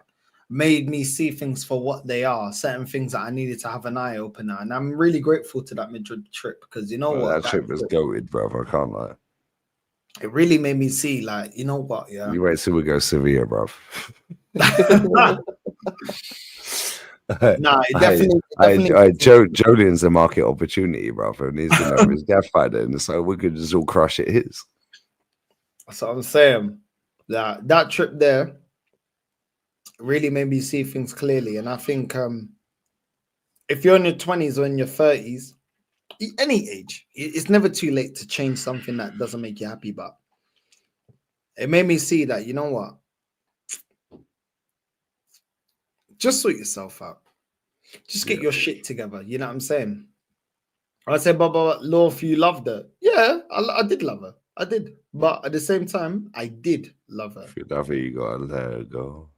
made me see things for what they are. Certain things that I needed to have an eye opener, and I'm really grateful to that Madrid trip because you know what, that trip was goated, bro. I can't lie. It really made me see, like, you know what, yeah. You wait till we go Sevilla, bro. Nah, definitely. Julian's a market opportunity, bro, and he's gonna have his gaff fighter, and so we could just all crush it. His. That's what I'm saying. That trip there really made me see things clearly, and I think if you're in your 20s or in your 30s, any age, it's never too late to change something that doesn't make you happy. But it made me see that, you know what, just sort yourself out. Just get your shit together. You know what I'm saying? I said, Baba, Love, you loved her. Yeah, I did love her. I did. But at the same time, I did love her. If you love her, you gotta let her go.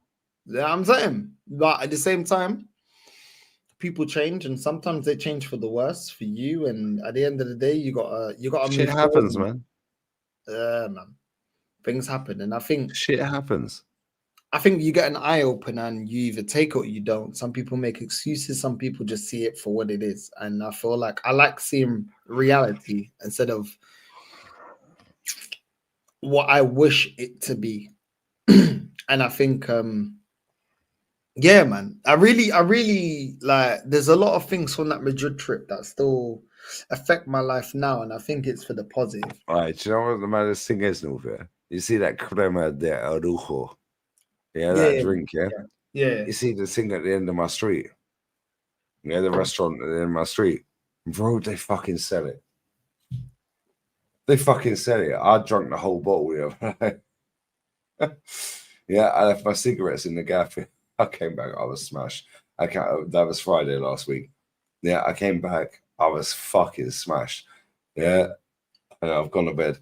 Yeah, I'm saying. But at the same time, people change, and sometimes they change for the worse for you. And at the end of the day, you gotta shit move happens, forward. man. Yeah, man. Things happen. And I think shit happens. I think you get an eye opener and you either take it or you don't. Some people make excuses, some people just see it for what it is. And I feel like I like seeing reality instead of what I wish it to be. And I think yeah, man, I really like there's a lot of things from that Madrid trip that still affect my life now, and I think it's for the positive. All right, do you know what the maddest thing is, Nova? You see that crema de arujo? Yeah, that drink, yeah. You see the thing at the end of my street? Yeah, the restaurant at the end of my street. Bro, they fucking sell it. They fucking sell it. I drank the whole bottle. Yeah, I left my cigarettes in the gaff. I came back. I was smashed. That was Friday last week. Yeah, I came back. I was fucking smashed. Yeah, and I've gone to bed.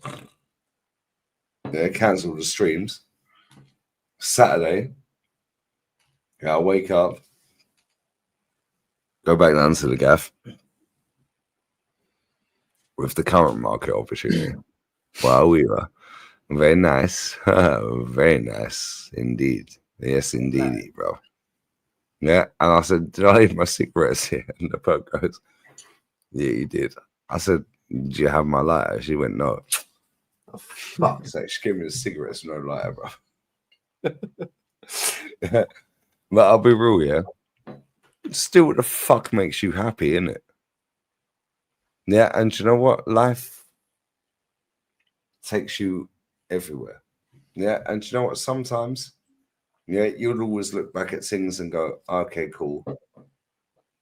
Yeah, cancelled the streams. Saturday. Yeah, I wake up. Go back down to the gaff. With the current market opportunity. Wow, we were. Very nice. Very nice indeed. Yes, indeed, bro. Yeah. And I said, did I leave my cigarettes here? And the perk goes, yeah, you did. I said, do you have my lighter? She went, no. Oh, fuck's sake. She gave me the cigarettes, no lighter, bro. But I'll be real, yeah. Still, what the fuck makes you happy, innit? Yeah, and you know what? Life takes you everywhere. Yeah, and you know what? Sometimes, yeah, you'll always look back at things and go, okay, cool.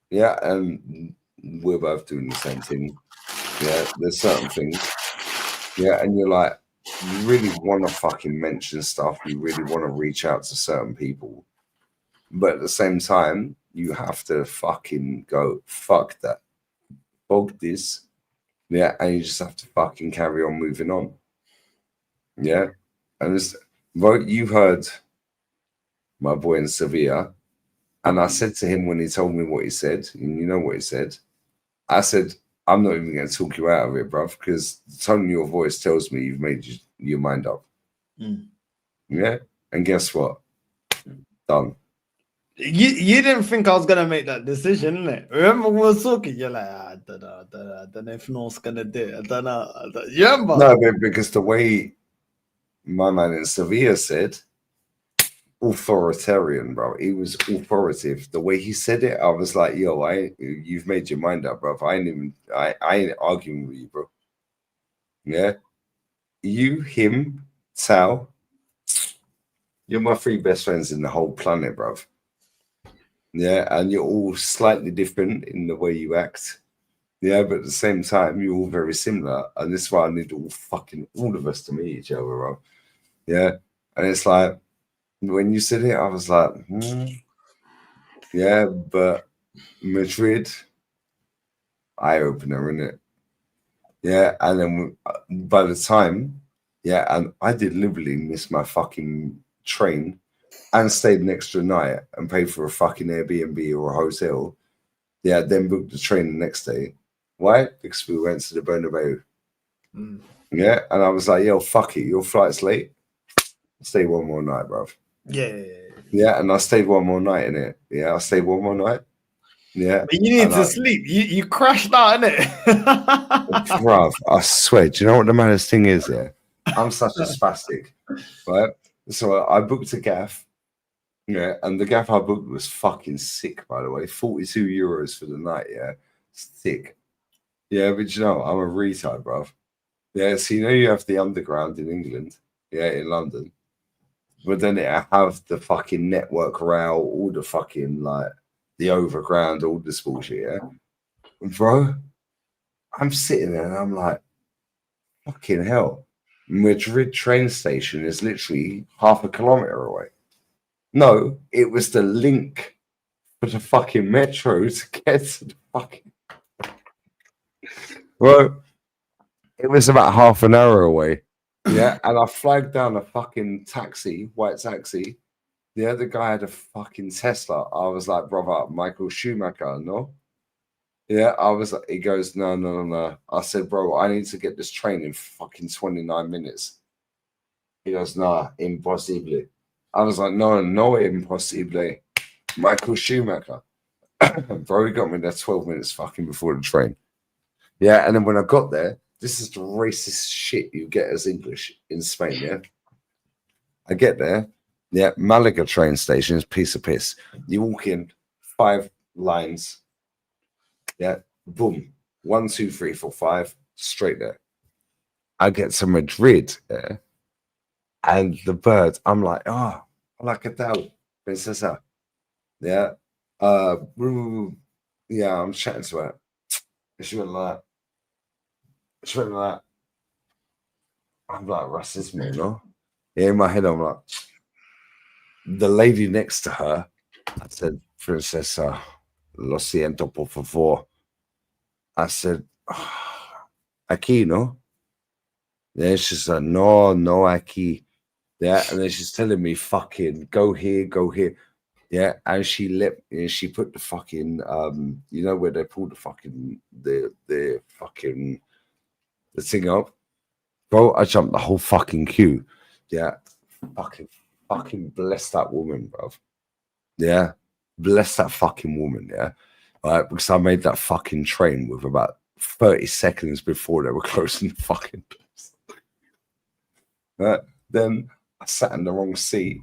Yeah, and we're both doing the same thing. Yeah, there's certain things. Yeah, and you're like, you really want to fucking mention stuff. You really want to reach out to certain people. But at the same time, you have to fucking go, fuck that. Fuck this. Yeah, and you just have to fucking carry on moving on. Yeah. And it's, well, you heard my boy in Sevilla. And I said to him when he told me what he said, and you know what he said, I said, I'm not even going to talk you out of it, bruv, because the tone of your voice tells me you've made your mind up. Yeah? And guess what? Done. You didn't think I was gonna make that decision, innit? Remember we were talking, you're like, I don't know if North's gonna do it. I don't know. You remember? No, but because the way my man in Sevilla said, authoritarian, bro. He was authoritative. The way he said it, I was like, yo, you've made your mind up, bro. I ain't arguing with you, bro. Yeah? You, him, Tal, you're my three best friends in the whole planet, bro. Yeah, and you're all slightly different in the way you act. Yeah, but at the same time, you're all very similar. And this is why I need all of us to meet each other, bro. Yeah. And it's like, when you said it, I was like, yeah, but Madrid, eye opener, innit? Yeah, and then by the time, yeah, and I did literally miss my fucking train and stayed an extra night and paid for a fucking Airbnb or a hotel. Yeah, then booked the train the next day. Why? Because we went to the Bernabeu. Yeah, and I was like, yo, fuck it, your flight's late. Stay one more night, bruv. Yeah, and I stayed one more night in it. Yeah, I stayed one more night. Yeah. But you need to sleep. You crashed out, innit? Bruv, I swear, do you know what the maddest thing is there? I'm such a spastic, right? So I booked a gaff. Yeah, and the gaff I booked was fucking sick, by the way. 42 euros for the night, yeah. Sick. Yeah, but you know, I'm a retard, bruv. Yeah, so you know you have the underground in England, yeah, in London. But then it have the fucking network rail, all the fucking like the overground, all this bullshit, yeah. Bro, I'm sitting there and I'm like, fucking hell. Madrid train station is literally half a kilometer away. No, it was the link for the fucking metro to get to the fucking. Bro, it was about half an hour away. Yeah, and I flagged down a fucking taxi, white taxi. The other guy had a fucking Tesla. I was like, brother, Michael Schumacher, no? Yeah, I was like, he goes, no. I said, bro, I need to get this train in fucking 29 minutes. He goes, nah, impossible. I was like, no, impossible. Michael Schumacher. Bro, he got me there 12 minutes fucking before the train. Yeah, and then when I got there, this is the racist shit you get as English in Spain, yeah? I get there, yeah, Malaga train station is piece of piss. You walk in, 5 lines, yeah, boom, 1, 2, 3, 4, 5, straight there. I get to Madrid, yeah, and the bird, I'm like, oh, hola, ¿qué tal, princesa? Yeah, yeah, I'm chatting to her. She went like that. I'm like, racismo, no? Yeah, in my head, I'm like, the lady next to her, I said, Princesa, lo siento, por favor. I said, aquí, no? Yeah, she said, no, aquí. Yeah, and then she's telling me, fucking, go here. Yeah, and she put the fucking, you know where they pull the fucking, the thing up? Bro, I jumped the whole fucking queue. Yeah, fucking bless that woman, bro. Yeah, bless that fucking woman, yeah. Right, because I made that fucking train with about 30 seconds before they were closing the fucking doors. Then I sat in the wrong seat.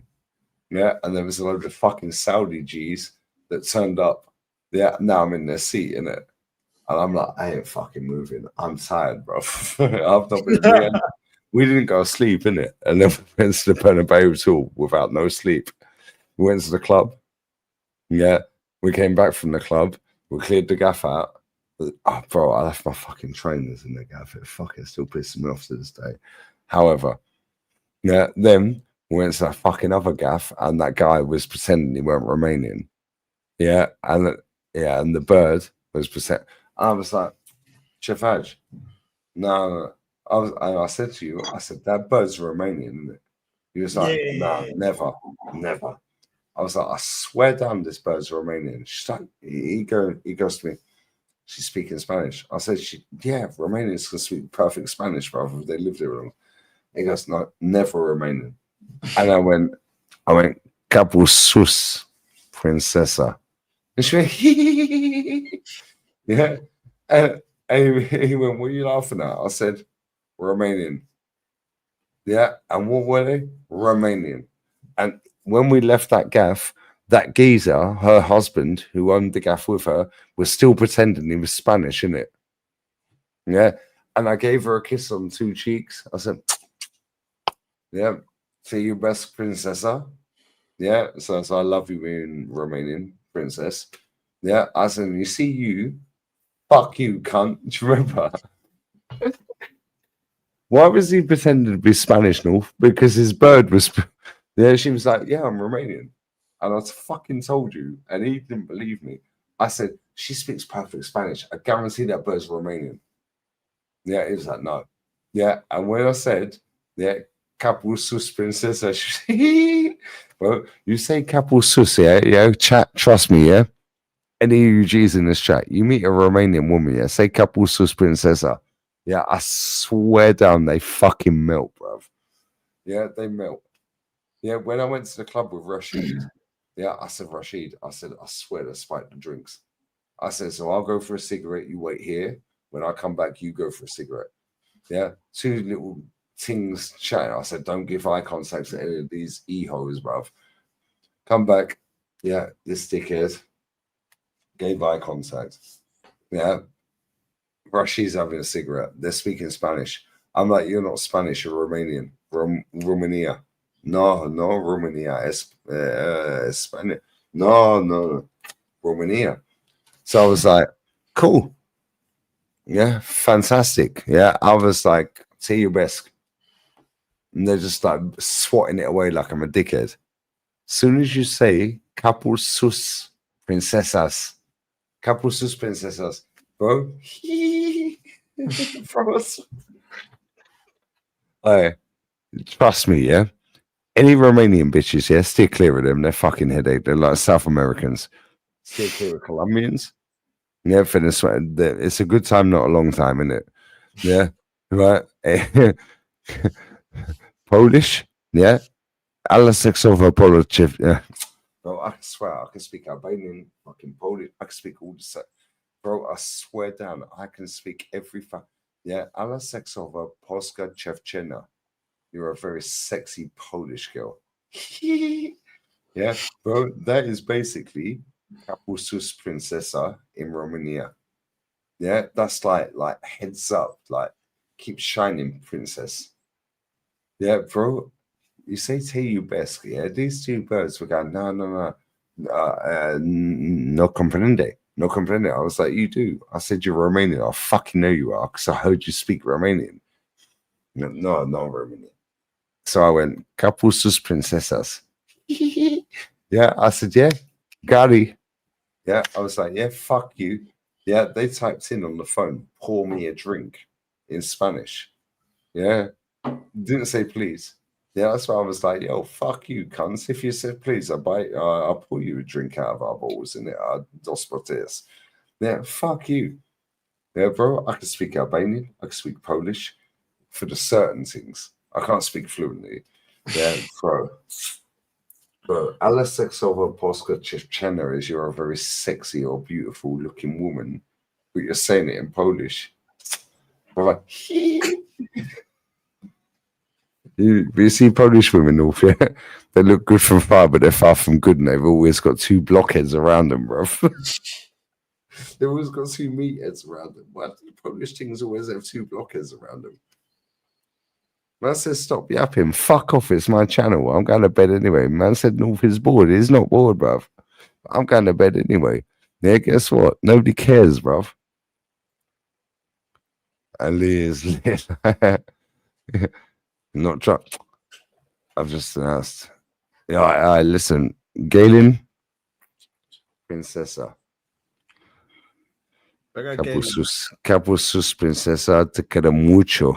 Yeah, and there was a load of fucking Saudi G's that turned up. Yeah, now I'm in their seat, innit? And I'm like, I ain't fucking moving. I'm tired, bro. I've not been. We didn't go to sleep, innit? And then we went to the Bernabeu tour without no sleep. We went to the club. Yeah, we came back from the club. We cleared the gaff out. Oh, bro, I left my fucking trainers in the gaff. It fucking still pisses me off to this day. However, yeah, then we went to that fucking other gaff, and that guy was pretending he weren't Romanian. Yeah, and the bird was pretending. I was like, Chefaj, no. I said to you, I said, that bird's Romanian, isn't it? He was like, nah, never. I was like, I swear down, this bird's Romanian. She's like, he goes to me, she's speaking Spanish. I said, yeah, Romanians can speak perfect Spanish, brother, if they lived here long. He goes, no, never Romanian. And I went, Capul sus, princesa. And she went, yeah. And he went, what are you laughing at? I said, Romanian. Yeah. And what were they? Romanian. And when we left that gaff, that geezer, her husband, who owned the gaff with her, was still pretending he was Spanish, innit? Yeah. And I gave her a kiss on 2 cheeks. I said, yeah, see you best, princesa. Yeah. So I love you in Romanian, princess. Yeah. I said, you see you, fuck you, cunt. Do you remember? Why was he pretending to be Spanish, North? Because his bird was... Yeah, she was like, yeah, I'm Romanian. And I fucking told you, and he didn't believe me. I said, she speaks perfect Spanish. I guarantee that bird's Romanian. Yeah, he was like, no. Yeah, and when I said, yeah, Capul sus princesa, well, you say Capul sus, yeah, chat, trust me, yeah? Any UGs in this chat, you meet a Romanian woman, yeah, say Capul sus princesa. Yeah, I swear down, they fucking melt, bruv. Yeah, they melt. Yeah, when I went to the club with Rashid, yeah, I said, Rashid, I swear to spike the drinks. I said, so I'll go for a cigarette, you wait here. When I come back, you go for a cigarette. Yeah, 2 little things chatting. I said, don't give eye contact to any of these e-hoes, bruv. Come back. Yeah, this dickhead gave eye contact. Yeah, Rashid's having a cigarette. They're speaking Spanish. I'm like, you're not Spanish, you're Romanian. Romania. No, Romania. Spanish. No, Romania. So I was like, cool. Yeah, fantastic. Yeah, I was like, say your best. And they're just like swatting it away like I'm a dickhead. Soon as you say Capul sus princesas, bro. Hey, trust me, yeah. Any Romanian bitches, yeah, steer clear of them. They're fucking headache. They're like South Americans. Steer clear of Colombians. Yeah, for this one, it's a good time, not a long time, isn't it? Yeah, right. Polish, yeah. Alla sexowa Polish. Yeah. Bro, I swear I can speak Albanian, fucking Polish. I can speak all the stuff. Bro, I swear down, I can speak every yeah. Alla sexowa Polska Chevchena. You're a very sexy Polish girl. Yeah, bro, that is basically Capul sus princesa in Romania. Yeah, that's like heads up, like keep shining, princess. Yeah, bro, you say to you best. Yeah, these 2 birds were going, no, no comprende. No comprende. I was like, you do. I said, you're Romanian. I fucking know you are because I heard you speak Romanian. No, Romanian. So I went, Capul sus princesas. Yeah, I said, yeah, Gary. Yeah, I was like, yeah, fuck you. Yeah, they typed in on the phone, pour me a drink in Spanish. Yeah, didn't say please. Yeah, that's why I was like, yo, fuck you, cunts. If you said please, I'll pour you a drink out of our balls in it. Dos botellas. Yeah, fuck you. Yeah, bro, I can speak Albanian. I can speak Polish for the certain things. I can't speak fluently. Yeah, bro. Bro, alla sexowa Polska Chevchena is you're a very sexy or beautiful looking woman, but you're saying it in Polish. But like, you see Polish women, North, yeah? They look good from far, but they're far from good, and they've always got 2 blockheads around them, bro. They've always got 2 meatheads around them. Why do the Polish things always have 2 blockheads around them? Man says, stop yapping. Fuck off. It's my channel. I'm going to bed anyway. Man said North is bored. He's not bored, bruv. I'm going to bed anyway. Yeah, guess what? Nobody cares, bruv. Ali is lit. Not trying. I've just asked. Yeah, I listen. Galen, Princesa. Capul sus Princesa. Te quiero mucho.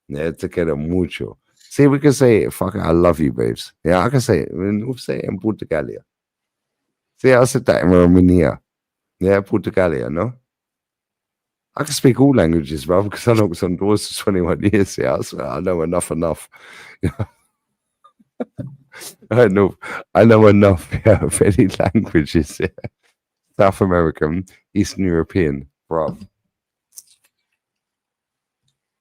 Yeah, te quiero mucho. See, we can say it. Fuck it, I love you, babes. Yeah, I can say it. We'll say it in Portugalia. See, I said that in Romania. Yeah, Portugalia, no? I can speak all languages, bro, because I knocked on doors for 21 years. Yeah, I swear, I know enough. I know enough of any languages. Yeah. South American, Eastern European, bro.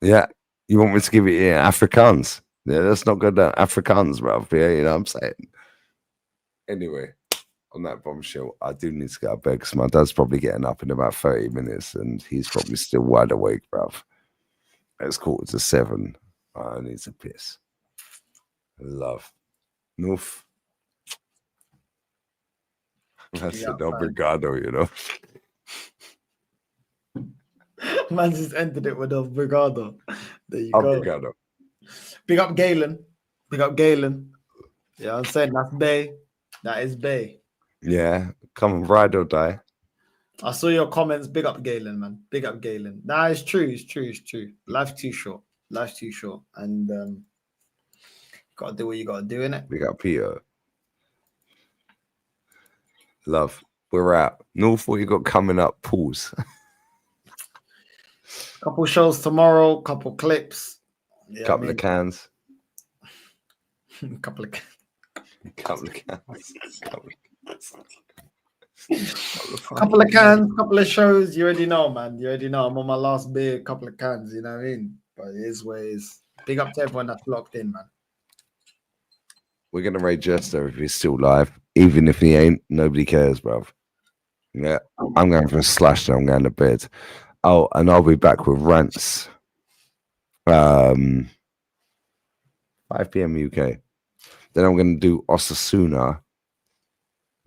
Yeah, you want me to give it Afrikaans? Yeah, that's not good. Afrikaans, bro. Yeah, you know what I'm saying? Anyway, on that bombshell, I do need to get out bed because my dad's probably getting up in about 30 minutes and he's probably still wide awake, bruv. It's 7:15. I need to piss. Love. Noof. That's it. Obrigado, you know. Man just ended it with obrigado. There you Obrigado. go. Big up Galen. Big up Galen. Yeah, I'm saying that's Bay. That is Bay. Yeah, come on, ride or die. I saw your comments. Big up Galen, man. Big up Galen. Nah, it's true. It's true. It's true. Life's too short. Life's too short. And gotta do what you gotta do, innit? Big up Peter. Love. We're out. North, what you got coming up? Pause. Couple shows tomorrow, couple clips. Yeah, couple of cans. couple of cans. couple of cans, couple of shows. You already know, man. You already know. I'm on my last beer, couple of cans. You know what I mean? But it is what it is. Big up to everyone that's locked in, man. We're gonna rate Jester if he's still live. Even if he ain't, nobody cares, bruv. Yeah, I'm going for a slash and I'm going to bed. Oh, and I'll be back with rants. 5 p.m. UK. Then I'm going to do Osasuna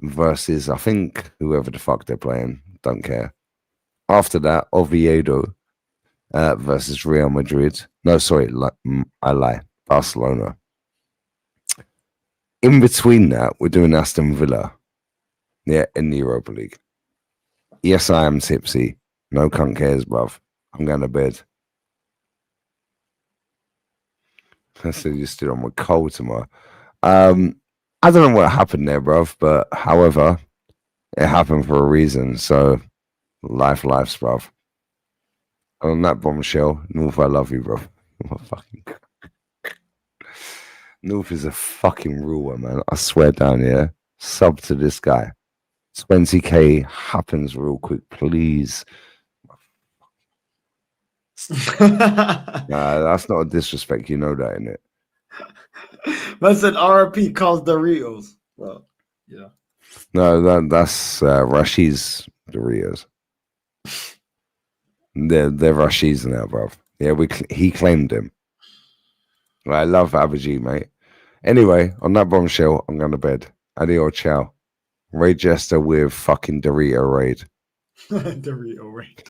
versus, I think, whoever the fuck they're playing. Don't care. After that, Oviedo versus Real Madrid. No, sorry, I lie. Barcelona. In between that, we're doing Aston Villa. Yeah, in the Europa League. Yes, I am tipsy. No cunt cares, bruv. I'm going to bed. I said you're still on my cold tomorrow. I don't know what happened there, bruv, but however, it happened for a reason. So, life's, bruv. On that bombshell, North, I love you, bruv. North is a fucking ruler, man. I swear down here. Sub to this guy. 20k happens real quick, please. Nah, that's not a disrespect. You know that, innit? Man said RP calls Doritos. Well, yeah. No, that's Rashid's Doritos. They're Rashid's now, bruv. Yeah, he claimed them. I love Abaji, mate. Anyway, on that bombshell, I'm going to bed. Adios, ciao. Raid Jester with fucking Dorito Raid. Dorito Raid.